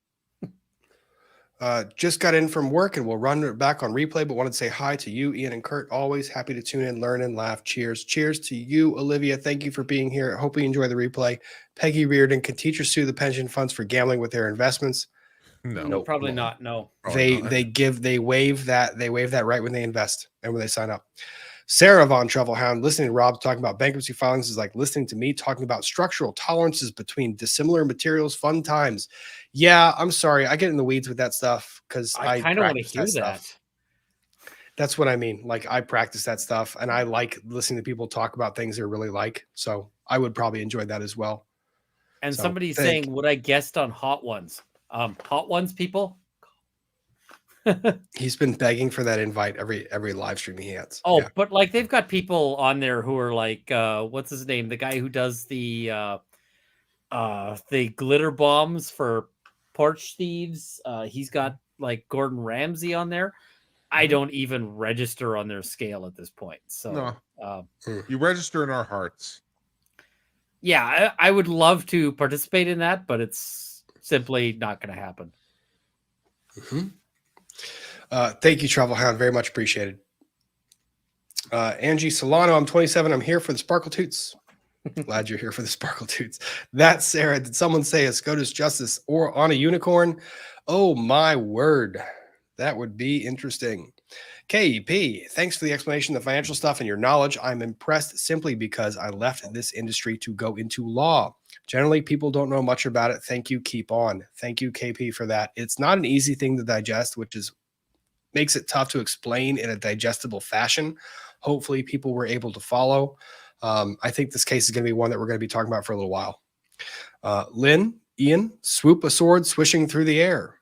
Just got in from work and we'll run it back on replay, but wanted to say hi to you, Ian and Kurt. Always happy to tune in, learn, and laugh. Cheers. Cheers to you, Olivia. Thank you for being here. Hope you enjoy the replay. Peggy Reardon, can teachers sue the pension funds for gambling with their investments? No, probably not. No, they waive that right when they invest and when they sign up. Sarah Von Trufflehound, listening to Rob talking about bankruptcy filings is like listening to me talking about structural tolerances between dissimilar materials. Fun times. Yeah, I'm sorry. I get in the weeds with that stuff because I kind of want to hear that. Stuff. That's what I mean. Like I practice that stuff and I like listening to people talk about things they really like. So I would probably enjoy that as well. And somebody's saying, would I guest on Hot Ones? Hot Ones people? He's been begging for that invite every live stream he has. Oh, yeah. But like they've got people on there who are like, what's his name? The guy who does the glitter bombs for porch thieves. He's got like Gordon Ramsay on there. I don't even register on their scale at this point. So you register in our hearts. Yeah, I would love to participate in that, but it's simply not going to happen. Mm-hmm. Thank you, Travel Hound. Very much appreciated. Angie Solano, I'm 27. I'm here for the Sparkle Toots. Glad you're here for the Sparkle Toots. That's Sarah. Did someone say a SCOTUS justice or on a unicorn? Oh, my word. That would be interesting. KEP, thanks for the explanation of the financial stuff and your knowledge. I'm impressed simply because I left this industry to go into law. Generally, people don't know much about it. Thank you. Keep on. Thank you, KP, for that. It's not an easy thing to digest, which makes it tough to explain in a digestible fashion. Hopefully, people were able to follow. I think this case is going to be one that we're going to be talking about for a little while. Lynn, Ian, swoop a sword swishing through the air.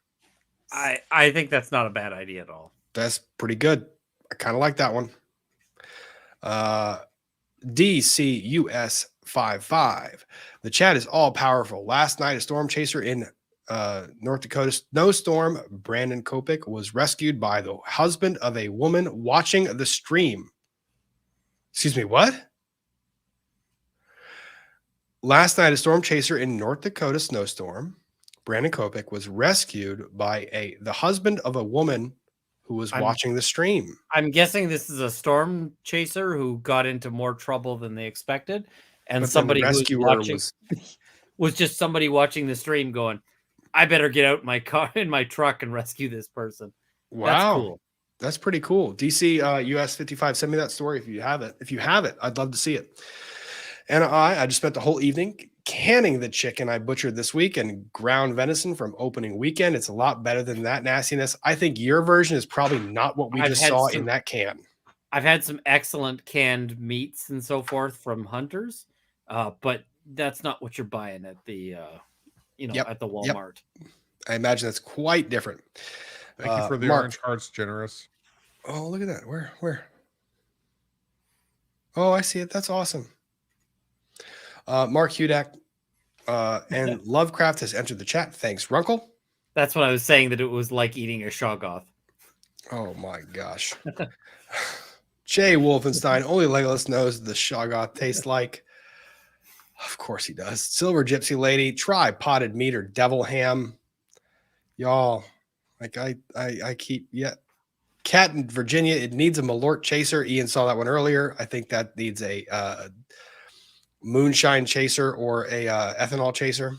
I think that's not a bad idea at all. That's pretty good. I kind of like that one. DCUS55. The chat is all powerful. Last night, a storm chaser in North Dakota snowstorm, Brandon Kopik, was rescued by the husband of a woman watching the stream. Excuse me, what? Last night, a storm chaser in North Dakota snowstorm, Brandon Kopik, was rescued by the husband of a woman who was watching the stream. I'm guessing this is a storm chaser who got into more trouble than they expected. And somebody who was watching was just somebody watching the stream going, I better get out my car in my truck and rescue this person. Wow. That's cool. That's pretty cool. DC US 55, send me that story if you have it. If you have it, I'd love to see it. And I just spent the whole evening canning the chicken I butchered this week and ground venison from opening weekend. It's a lot better than that nastiness. I think your version is probably not what we just saw in that can. I've had some excellent canned meats and so forth from hunters, but that's not what you're buying at the at the Walmart. Yep. I imagine that's quite different. Thank you for the orange hearts, generous. Oh, look at that. Where? Oh, I see it. That's awesome. Mark Hudak and Lovecraft has entered the chat. Thanks, Runkle. That's what I was saying, that it was like eating a Shoggoth. Oh my gosh. Jay Wolfenstein, only Legolas knows the Shoggoth tastes like. Of course he does. Silver Gypsy Lady, try potted meat or devil ham. Y'all, like I keep, Cat in Virginia, it needs a Malort chaser. Ian saw that one earlier. I think that needs a moonshine chaser or a ethanol chaser.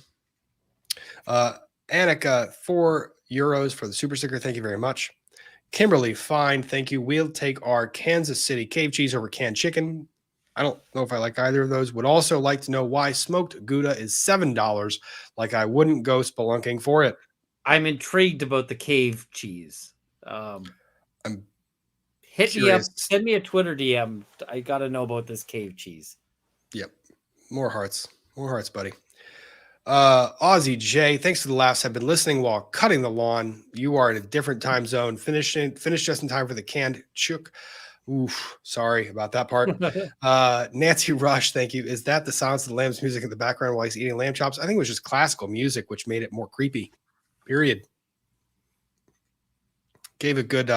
Annika, €4 for the super sticker. Thank you very much. Kimberly, fine. Thank you. We'll take our Kansas City cave cheese over canned chicken. I don't know if I like either of those. Would also like to know why smoked Gouda is $7. Like I wouldn't go spelunking for it. I'm intrigued about the cave cheese. Hit me up. Send me a Twitter DM. I got to know about this cave cheese. Yep. More hearts, buddy. Aussie J, thanks for the laughs. Have been listening while cutting the lawn. You are in a different time zone. Finished just in time for the canned chook. Oof, sorry about that part. Nancy Rush, thank you. Is that the Silence of the Lambs music in the background while he's eating lamb chops? I think it was just classical music, which made it more creepy. Period. Gave a good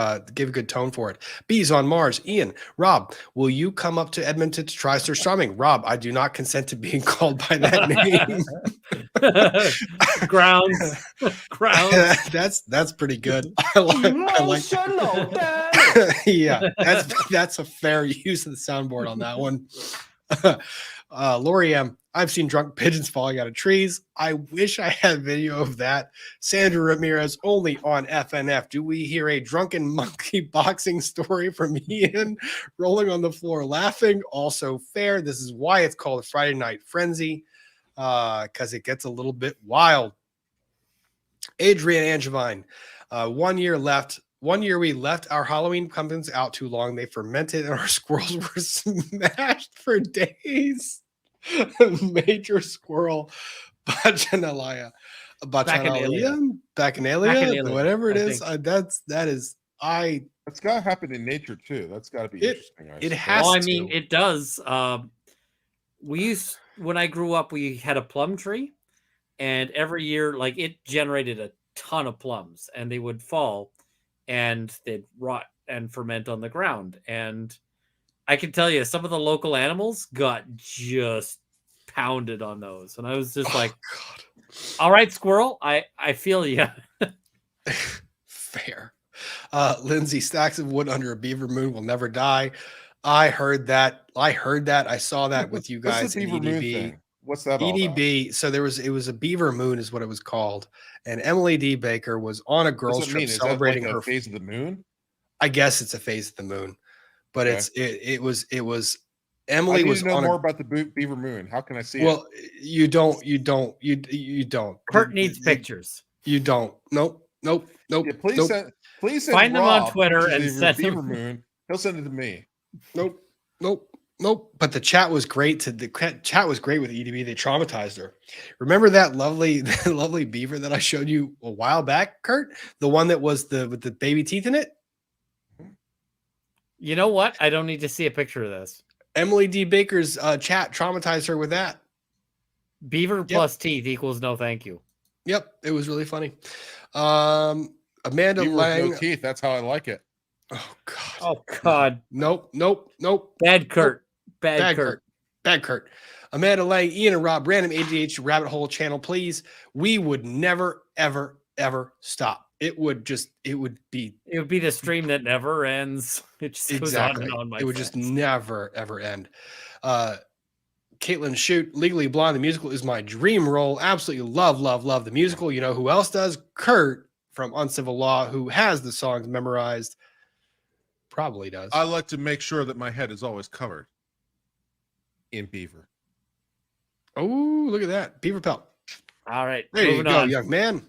tone for it. Bees on Mars. Ian, Rob, will you come up to Edmonton to try Sir Strumming? Rob, I do not consent to being called by that name. Grounds. That's pretty good. I like yeah, that's a fair use of the soundboard on that one. Lori M, I've seen drunk pigeons falling out of trees. I wish I had video of that. Sandra Ramirez, only on FNF. Do we hear a drunken monkey boxing story from Ian rolling on the floor laughing? Also fair. This is why it's called a Friday Night Frenzy, because it gets a little bit wild. Adrian Angevine, 1 year left. 1 year we left our Halloween pumpkins out too long. They fermented and our squirrels were smashed for days. Major squirrel, Bacchanalia, whatever it is. That's got to happen in nature too. That's got to be interesting. It has. Well, I mean, it does. When I grew up, we had a plum tree, and every year, like, it generated a ton of plums, and they would fall, and they'd rot and ferment on the ground. And I can tell you, some of the local animals got just pounded on those. And I was just God. All right, squirrel, I feel you. Fair. Lindsay, stacks of wood under a beaver moon will never die. I heard that. I saw that with you guys. What's the beaver moon thing? What's that all EDB. So it was a beaver moon is what it was called. And Emily D. Baker was on a girls trip celebrating her phase of the moon. I guess it's a phase of the moon. But okay. it was Emily was to know more about the beaver moon. How can I see it? Well, you don't. Kurt needs pictures. You don't. Nope. Yeah, please send find them Rob on Twitter and send beaver moon. He'll send it to me. Nope. But the chat was great. The chat was great with EDB. They traumatized her. Remember that lovely beaver that I showed you a while back, Kurt? The one that was with the baby teeth in it. You know what? I don't need to see a picture of this. Emily D. Baker's chat traumatized her with that. Beaver plus teeth equals no thank you. Yep, it was really funny. Amanda Beaver Lang. No teeth. That's how I like it. Oh God. Oh God. Nope. Bad Kurt. Nope. Bad Kurt. Amanda Lang, Ian and Rob, random ADHD rabbit hole channel, please. We would never, ever, ever stop. It would be the stream that never ends. It just goes on and on. It would just never ever end. Caitlin Shoot, Legally Blonde, the musical is my dream role. Absolutely love the musical. You know who else does? Kurt from Uncivil Law, who has the songs memorized. Probably does. I like to make sure that my head is always covered in beaver. Oh, look at that. Beaver pelt. All right. There you go, young man.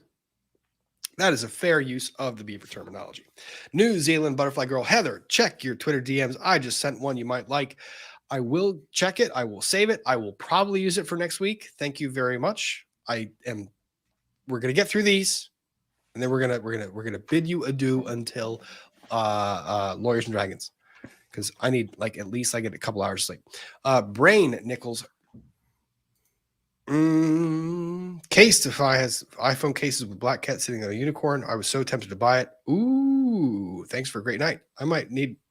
That is a fair use of the beaver terminology. New Zealand Butterfly Girl Heather, check your Twitter DMs. I just sent one you might like. I will check it. I will save it. I will probably use it for next week. Thank you very much. We're gonna get through these, and then we're gonna bid you adieu until Lawyers and Dragons, because I need at least I get a couple hours sleep. Brain Nichols. Casetify has iPhone cases with black cat sitting on a unicorn. I was so tempted to buy it. Ooh, thanks for a great night. I'm gonna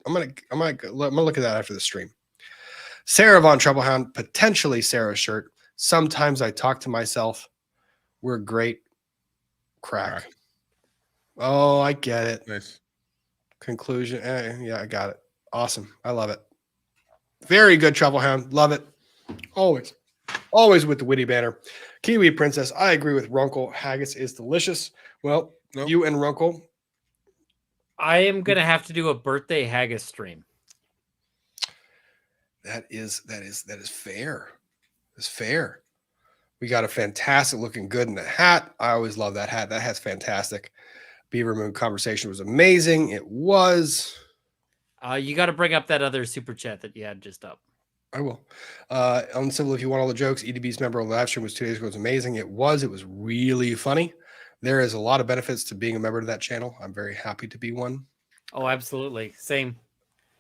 look at that after the stream. Sarah Von Troublehound, potentially Sarah's shirt. Sometimes I talk to myself. We're great. Crack. Oh, I get it. Nice. Conclusion. Yeah, I got it. Awesome. I love it. Very good, Troublehound. Love it. Always with the witty banner. Kiwi Princess, I agree with Runkle. Haggis is delicious. Well, you and Runkle. I am going to have to do a birthday haggis stream. That is fair. It's fair. We got a fantastic looking good in the hat. I always love that hat. That hat's fantastic. Beaver Moon conversation was amazing. It was. You got to bring up that other super chat that you had just up. I will. On Civil, if you want all the jokes, EDB's member on the live stream was 2 days ago. It was amazing. It was really funny. There is a lot of benefits to being a member of that channel. I'm very happy to be one. Oh, absolutely. Same.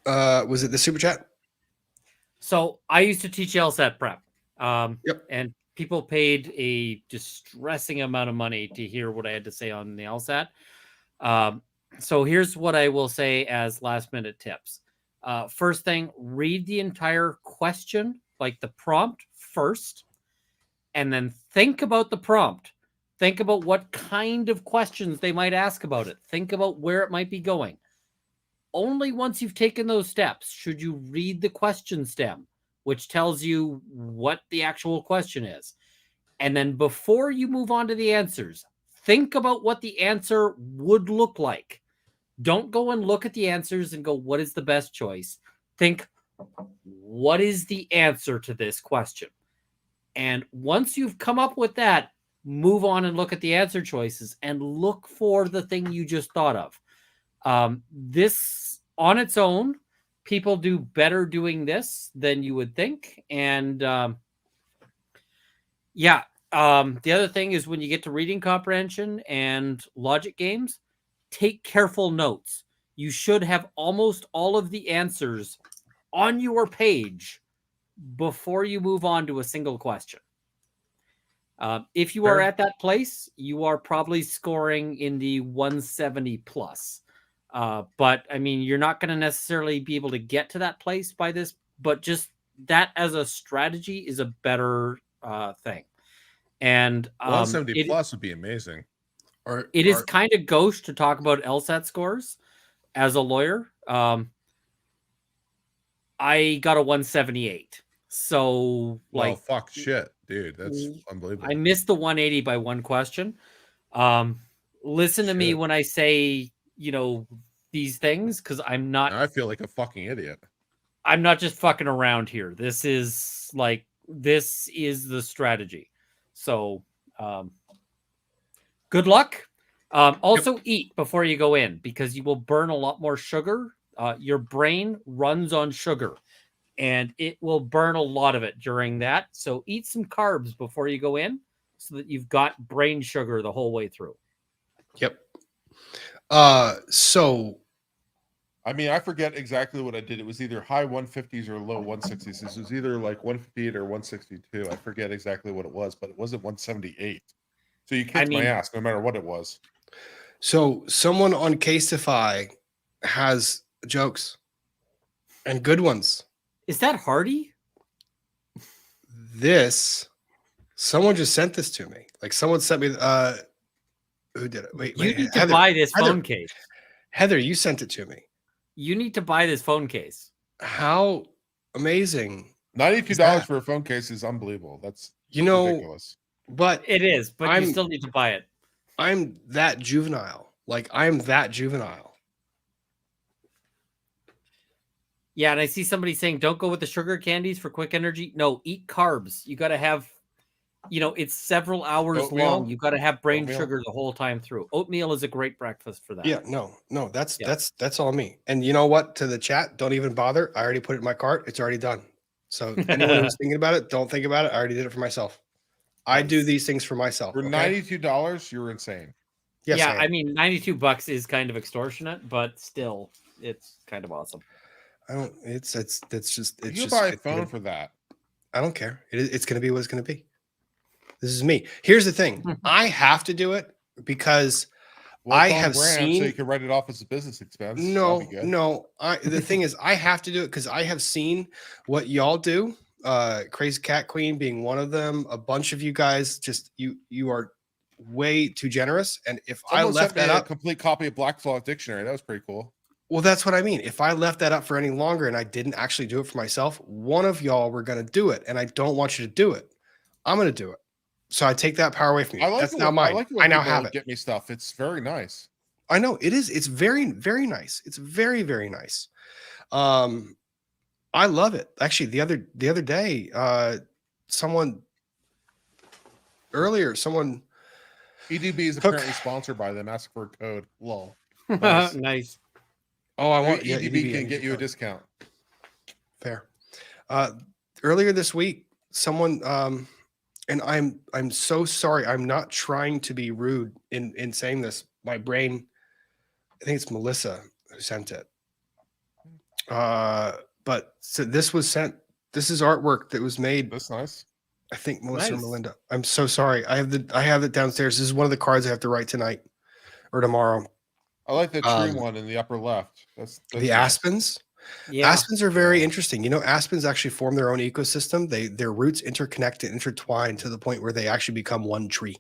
Was it the super chat? So I used to teach LSAT prep. Yep. And people paid a distressing amount of money to hear what I had to say on the LSAT. So here's what I will say as last minute tips. First thing, read the entire question, like the prompt first, and then think about the prompt. Think about what kind of questions they might ask about it. Think about where it might be going. Only once you've taken those steps should you read the question stem, which tells you what the actual question is. And then before you move on to the answers, think about what the answer would look like. Don't go and look at the answers and go, what is the best choice? Think, what is the answer to this question? And once you've come up with that, move on and look at the answer choices and look for the thing you just thought of. This on its own, people do better doing this than you would think. And the other thing is when you get to reading comprehension and logic games, take careful notes. You should have almost all of the answers on your page before you move on to a single question. If you are at that place, you are probably scoring in the 170 plus. But I mean, you're not going to necessarily be able to get to that place by this, but just that as a strategy is a better thing. And 170 plus would be amazing. It is kind of gauche to talk about LSAT scores as a lawyer. I got a 178. So, well, fuck shit, dude. That's unbelievable. I missed the 180 by one question. Listen to me when I say, these things, because I'm not. I feel like a fucking idiot. I'm not just fucking around here. This is the strategy. So, good luck. Also, eat before you go in because you will burn a lot more sugar. Your brain runs on sugar, and it will burn a lot of it during that. So, eat some carbs before you go in so that you've got brain sugar the whole way through. Yep. So, I mean, I forget exactly what I did. It was either high 150s or low 160s. It was either like 158 or 162. I forget exactly what it was, but it wasn't 178. So you kicked my ass no matter what it was. So someone on Casetify has jokes and good ones. Is that Hardy? Someone just sent this to me. Like someone sent me. Who did it? Wait, you need to buy this phone case. Heather, you sent it to me. You need to buy this phone case. How amazing! $92 for a phone case is unbelievable. That's ridiculous. But it is. But you still need to buy it. I'm that juvenile. Like I'm that juvenile. Yeah, and I see somebody saying, "Don't go with the sugar candies for quick energy." No, eat carbs. You got to have. It's several hours long. You got to have brain sugar the whole time through. Oatmeal is a great breakfast for that. Yeah, no, that's all me. And you know what? To the chat, don't even bother. I already put it in my cart. It's already done. So anyone who's thinking about it, don't think about it. I already did it for myself. I do these things for myself. For $92, you're insane. Yes, yeah, I mean, $92 is kind of extortionate, but still, it's kind of awesome. I don't. It's just. You buy a phone for that. I don't care. It's going to be what it's going to be. This is me. Here's the thing. I have to do it because I have seen. So you can write it off as a business expense. No. The thing is, I have to do it because I have seen what y'all do. Crazy Cat Queen being one of them. A bunch of you guys, just you are way too generous. And if Someone I left sent me that up, a complete copy of Black's Law Dictionary. That was pretty cool. Well, that's what I mean. If I left that up for any longer and I didn't actually do it for myself, one of y'all were going to do it, and I don't want you to do it. I'm going to do it. So I take that power away from you. That's now mine. I now have it. Get me stuff. It's very nice. I know it is. It's very, very nice. It's very, very nice. I love it. Actually, the other day, someone EDB is apparently sponsored by them. Ask for a code. Lol. Nice. Oh, I want EDB can get you a discount. Fair. earlier this week, someone and I'm so sorry. I'm not trying to be rude in saying this. My brain, I think it's Melissa who sent it. But so this was sent. This is artwork that was made. That's nice. I think Melissa or Nice. Melinda. I'm so sorry. I have it downstairs. This is one of the cards I have to write tonight or tomorrow. I like the tree one in the upper left. That's The nice. aspens. Yeah. Aspens are very interesting. You know, aspens actually form their own ecosystem. Their roots interconnect and intertwine to the point where they actually become one tree.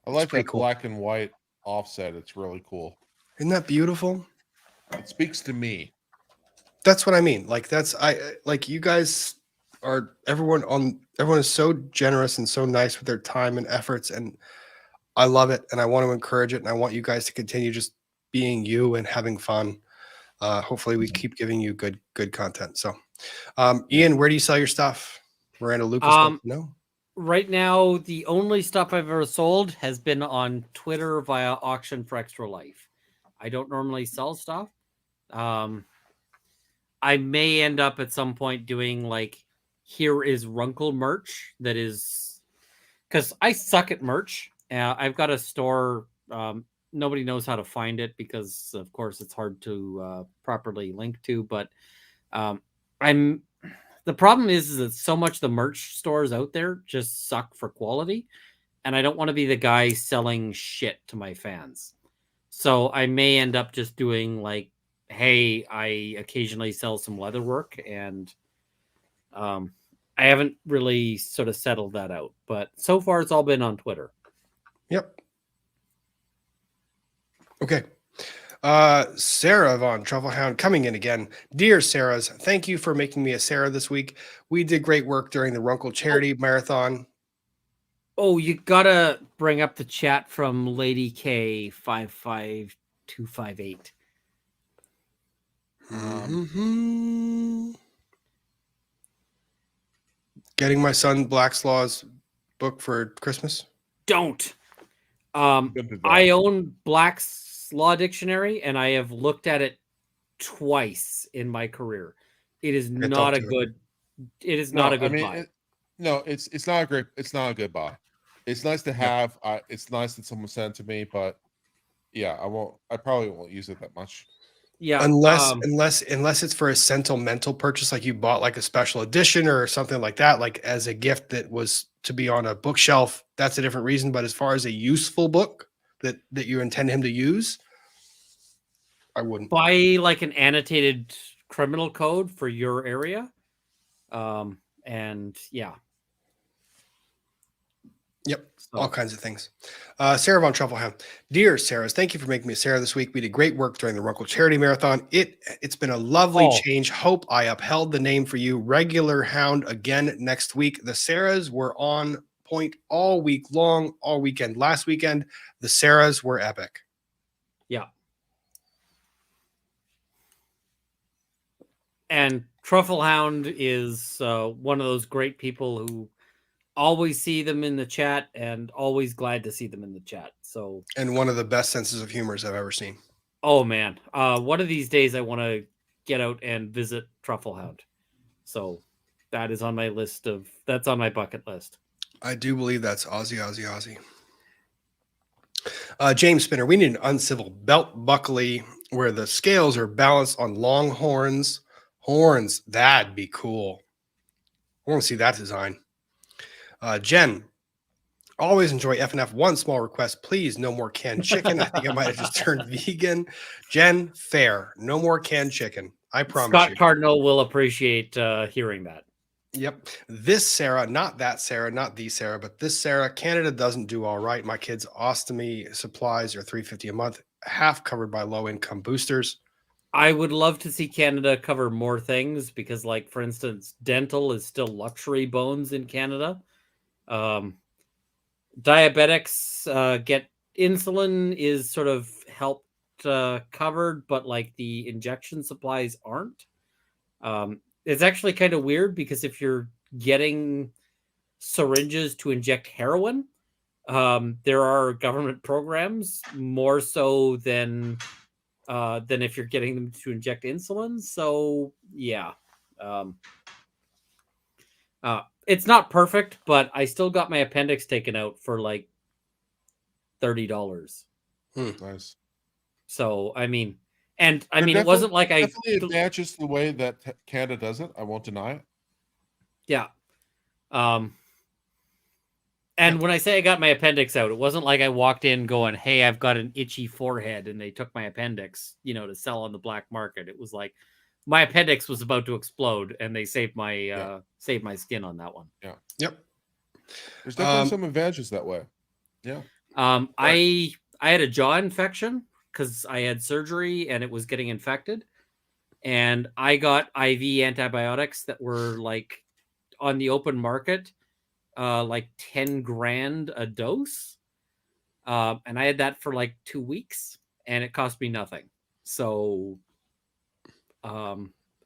I like pretty that cool. black and white offset. It's really cool. Isn't that beautiful? It speaks to me. That's what I mean. Like like you guys are everyone is so generous and so nice with their time and efforts, and I love it and I want to encourage it, and I want you guys to continue just being you and having fun. Hopefully we keep giving you good content. So Ian, where do you sell your stuff? Miranda Lucas wants to know. Right now, the only stuff I've ever sold has been on Twitter via Auction for Extra Life. I don't normally sell stuff. I may end up at some point doing like, here is Runkle merch that is, because I suck at merch. I've got a store. Nobody knows how to find it because, of course, it's hard to properly link to. But the problem is that so much the merch stores out there just suck for quality, and I don't want to be the guy selling shit to my fans. So I may end up just doing like, hey, I occasionally sell some leather work, and I haven't really sort of settled that out. But so far, it's all been on Twitter. Yep. Okay. Sarah Von Trufflehound coming in again. Dear Sarahs, thank you for making me a Sarah this week. We did great work during the Runkle Charity Marathon. Oh, you gotta bring up the chat from Lady K 55258. Getting my son Black's Law's book for Christmas. Don't. I own Black's Law Dictionary, and I have looked at it twice in my career. It is not a good. It is not a good buy. It's not a great. It's not a good buy. It's nice to have. It's nice that someone sent it to me, but yeah, I probably won't use it that much. Yeah, unless it's for a sentimental purchase, like you bought like a special edition or something like that, like as a gift that was to be on a bookshelf. That's a different reason. But as far as a useful book that you intend him to use, I wouldn't buy like an annotated criminal code for your area. And yeah. Yep. All kinds of things. Sarah Von Trufflehound. Dear Sarahs, thank you for making me a Sarah this week. We did great work during the Runkle Charity Marathon. It's been a lovely change. Hope I upheld the name for you. Regular Hound again next week. The Sarahs were on point all week long, all weekend. Last weekend, the Sarahs were epic. Yeah. And Trufflehound is one of those great people who always see them in the chat and always glad to see them in the chat. So, and one of the best senses of humor I've ever seen. Oh man. One of these days I want to get out and visit Trufflehound. So that is on my that's on my bucket list. I do believe that's Aussie. James Spinner, we need an uncivil belt buckley where the scales are balanced on long horns. That'd be cool. I want to see that design. Jen, always enjoy FNF. One small request, please, no more canned chicken. I think I might have just turned vegan. Jen, fair. No more canned chicken. I promise Scott you. Cardinal will appreciate hearing that. Yep. This Sarah, not that Sarah, not the Sarah, but this Sarah, Canada doesn't do all right. My kids' ostomy supplies are $350 a month, half covered by low-income boosters. I would love to see Canada cover more things because, like, for instance, dental is still luxury bones in Canada. Diabetics get insulin is sort of helped covered, but like the injection supplies aren't. It's actually kind of weird because if you're getting syringes to inject heroin, there are government programs more so than if you're getting them to inject insulin. So yeah. It's not perfect, but I still got my appendix taken out for like $30. Nice. So I mean, and I There mean, it wasn't like I definitely advantages the way that Canada does it. I won't deny it. Yeah. And when I say I got my appendix out, it wasn't like I walked in going, "Hey, I've got an itchy forehead," and they took my appendix, to sell on the black market. It was like my appendix was about to explode, and they saved my skin on that one. Yeah. Yep. There's definitely some advantages that way. Yeah. I had a jaw infection because I had surgery and it was getting infected, and I got IV antibiotics that were like on the open market, like 10 grand a dose. And I had that for like 2 weeks and it cost me nothing. So I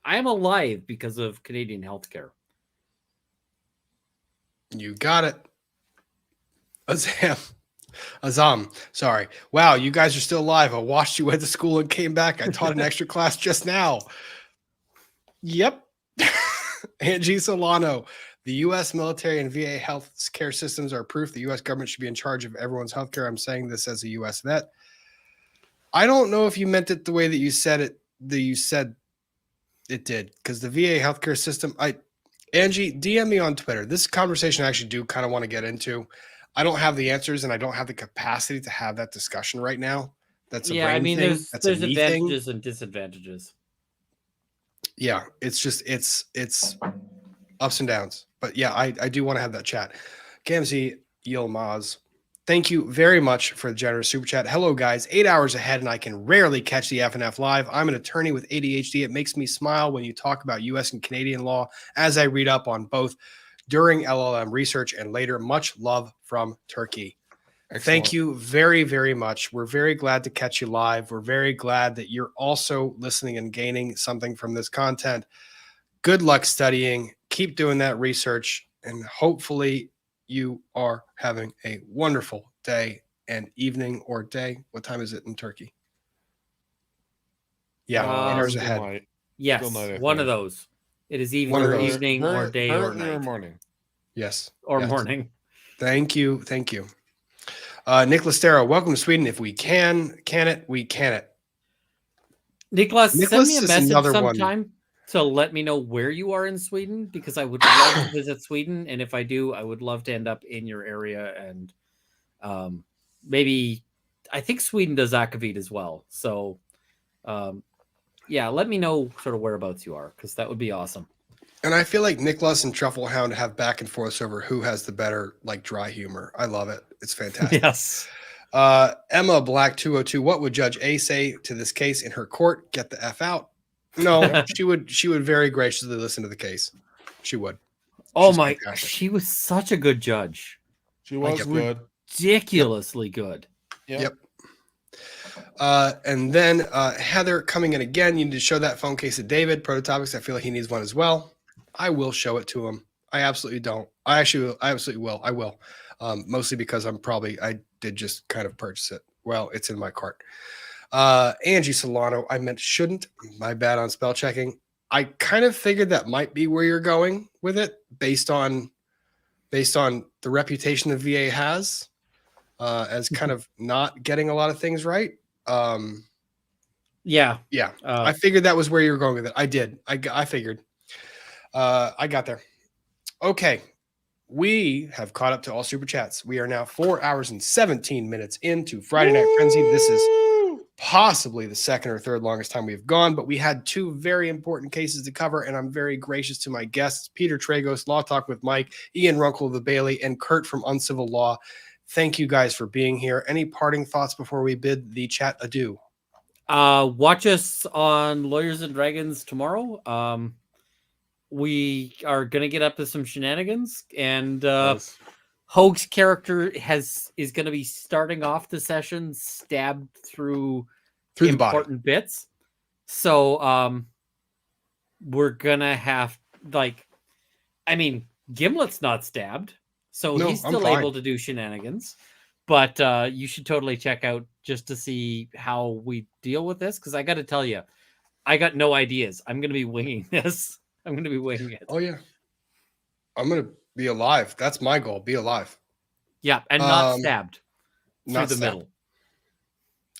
am alive because of Canadian healthcare. You got it. Azam, sorry. Wow, you guys are still alive. I watched you went to school and came back. I taught an extra class just now. Yep. Angie Solano. The U.S. military and VA health care systems are proof the U.S. government should be in charge of everyone's healthcare. I'm saying this as a U.S. vet. I don't know if you meant it the way that you said it. That you said it did, because the VA healthcare system. Angie, DM me on Twitter. This conversation I actually do kind of want to get into. I don't have the answers, and I don't have the capacity to have that discussion right now. That's a brain thing. There's That's a me advantages thing. and disadvantages. Yeah, it's just it's ups and downs. But yeah, I do want to have that chat. KMZ Yilmaz, thank you very much for the generous super chat. Hello, guys. 8 hours ahead, and I can rarely catch the FNF live. I'm an attorney with ADHD. It makes me smile when you talk about U.S. and Canadian law as I read up on both during LLM research and later. Much love from Turkey. Excellent. Thank you very, very much. We're very glad to catch you live. We're very glad that you're also listening and gaining something from this content. Good luck studying. Keep doing that research, and hopefully you are having a wonderful day and evening or day. What time is it in Turkey? Yeah, 8 hours Still ahead. night. Yes, Still night, I one think. of those. It is One of either those. evening or day or Currently night. morning. Yes. Or yes. morning. Thank you. Thank you. Nicholas Stero, welcome to Sweden. If we can it, we can it. Nicholas, send me a is message another one. sometime to let me know where you are in Sweden, because I would love to visit Sweden. And if I do, I would love to end up in your area. And maybe, I think Sweden does akavit as well. So yeah, let me know sort of whereabouts you are, because that would be awesome. And I feel like Nicholas and Truffle Hound have back and forth over who has the better, like, dry humor. I love it. It's fantastic. Yes. Emma Black 202. What would Judge A say to this case in her court? Get the F out. No, she would very graciously listen to the case. She would. Oh She's my, fantastic. she was such a good judge. She was good. Ridiculously good. Yep. And then Heather coming in again. You need to show that phone case to David. Prototopics. I feel like he needs one as well. I will show it to him. I absolutely don't. I absolutely will. I will. Mostly because I did just kind of purchase it. Well, it's in my cart. Angie Solano, I meant shouldn't. My bad on spell checking. I kind of figured that might be where you're going with it based on the reputation the VA has as kind of not getting a lot of things right. Yeah. I figured that was where you were going with it. I did. I figured. I got there. Okay. We have caught up to all super chats. We are now 4 hours and 17 minutes into Friday Night Frenzy. This is possibly the second or third longest time we've gone, but we had two very important cases to cover, and I'm very gracious to my guests, Peter Tragos, Law Talk with Mike, Ian Runkle of the Bailey, and Kurt from Uncivil Law. Thank you guys for being here. Any parting thoughts before we bid the chat adieu? Watch us on Lawyers and Dragons tomorrow. We are going to get up to some shenanigans, and Hoag's character is going to be starting off the session stabbed through the important bits. So we're going to have, Gimlet's not stabbed, so No, he's I'm still fine. able to do shenanigans. But you should totally check out just to see how we deal with this, because I got to tell you, I got no ideas. I'm going to be winging this. I'm going to be winging it. Oh, yeah. I'm gonna be alive. That's my goal. Be alive. Yeah, and not stabbed through not the stabbed. middle.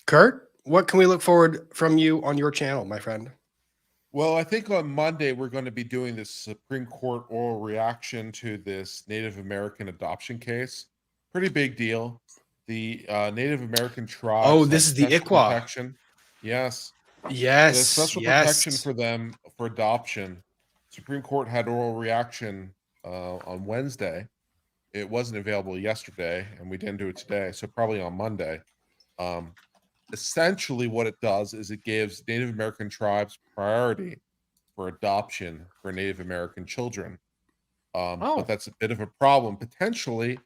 Kurt, what can we look forward from you on your channel, my friend? Well, I think on Monday we're going to be doing this Supreme Court oral reaction to this Native American adoption case. Pretty big deal. The Native American tribes. Oh, this have is the special ICWA. protection. Yes. Yes. There's special protection for them for adoption. Supreme Court had oral reaction on Wednesday. It wasn't available yesterday, and we didn't do it today, so probably on Monday. Essentially what it does is it gives Native American tribes priority for adoption for Native American children. But that's a bit of a problem potentially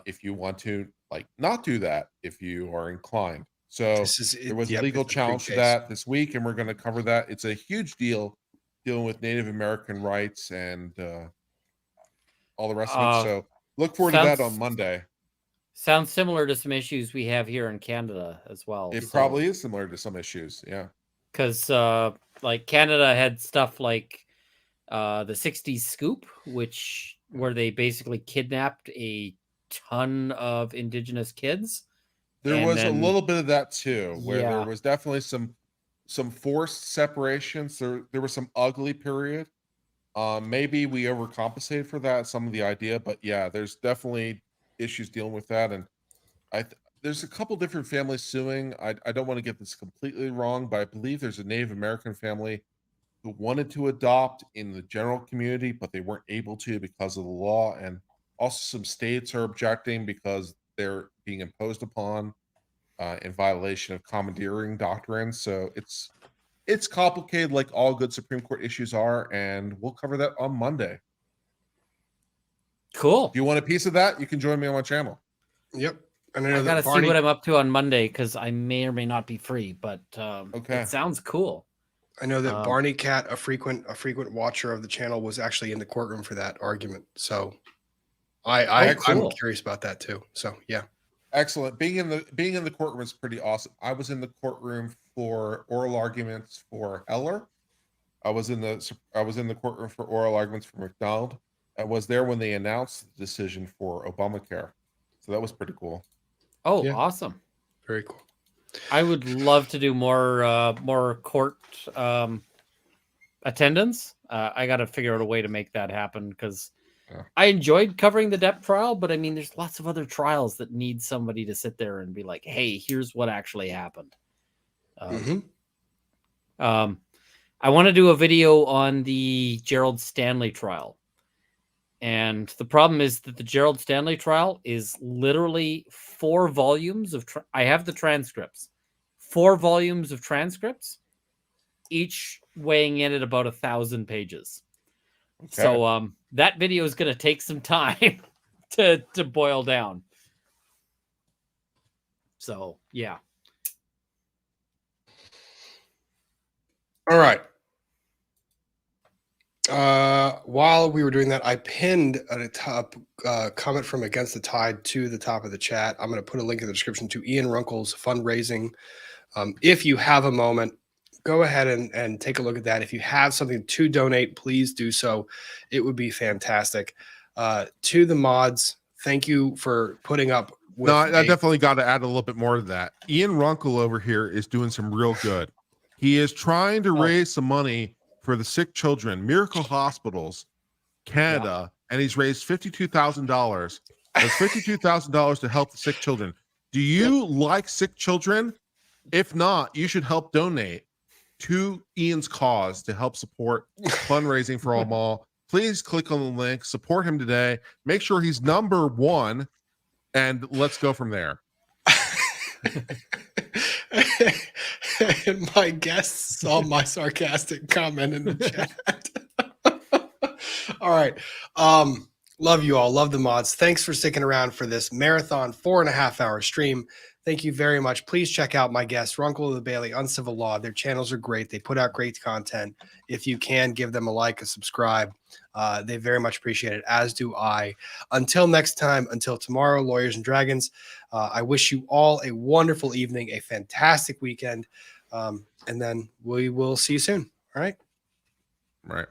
if you want to not do that if you are inclined. So there was a legal challenge to that this week, and we're going to cover that. It's a huge deal dealing with Native American rights and all the rest of it. So look forward to that on Monday. Sounds similar to some issues we have here in Canada as well. It probably is similar to some issues, yeah. Because like Canada had stuff like the 60s scoop, where they basically kidnapped a ton of Indigenous kids. There was a little bit of that too, where there was definitely some forced separations. There was some ugly period. Maybe we overcompensated for that, some of the idea, but yeah, there's definitely issues dealing with that. And there's a couple different families suing. I don't want to get this completely wrong, but I believe there's a Native American family who wanted to adopt in the general community, but they weren't able to because of the law. And also some states are objecting because they're being imposed upon in violation of commandeering doctrine. So it's complicated, like all good Supreme Court issues are, and we'll cover that on Monday. Cool. If you want a piece of that, you can join me on my channel. Yep. And I gotta see what I'm up to on Monday because I may or may not be free, but it sounds cool. I know that Barney Cat, a frequent watcher of the channel, was actually in the courtroom for that argument. So I'm curious about that too. So yeah. Excellent. Being in the courtroom is pretty awesome. I was in the courtroom for oral arguments for Eller. I was in the courtroom for oral arguments for McDonald. I was there when they announced the decision for Obamacare. So that was pretty cool. Oh, yeah. Awesome. Very cool. I would love to do more court attendance. I got to figure out a way to make that happen because I enjoyed covering the Depp trial, but I mean, there's lots of other trials that need somebody to sit there and be like, hey, here's what actually happened. I want to do a video on the Gerald Stanley trial. And the problem is that the Gerald Stanley trial is literally 4 volumes of I have the transcripts. 4 volumes of transcripts, each weighing in at about 1,000 pages. Okay. So that video is going to take some time to boil down. So, yeah. All right. While we were doing that, I pinned a top comment from Against the Tide to the top of the chat. I'm going to put a link in the description to Ian Runkle's fundraising. If you have a moment, go ahead and take a look at that. If you have something to donate, please do so. It would be fantastic. To the mods, thank you for putting up with I definitely got to add a little bit more to that. Ian Runkle over here is doing some real good. He is trying to raise some money for the sick children, Miracle Hospitals, Canada, and he's raised $52,000. That's $52,000 to help the sick children. Do you like sick children? If not, you should help donate to Ian's cause to help support fundraising for them all. Please click on the link, support him today. Make sure he's number 1, and let's go from there. And my guests saw my sarcastic comment in the chat. All right. Love you all. Love the mods. Thanks for sticking around for this marathon 4.5-hour stream. Thank you very much. Please check out my guests, Runkle of the Bailey, Uncivil Law. Their channels are great. They put out great content. If you can, give them a like, a subscribe. They very much appreciate it, as do I. Until next time, until tomorrow, Lawyers and Dragons, I wish you all a wonderful evening, a fantastic weekend, and then we will see you soon. All right? Right.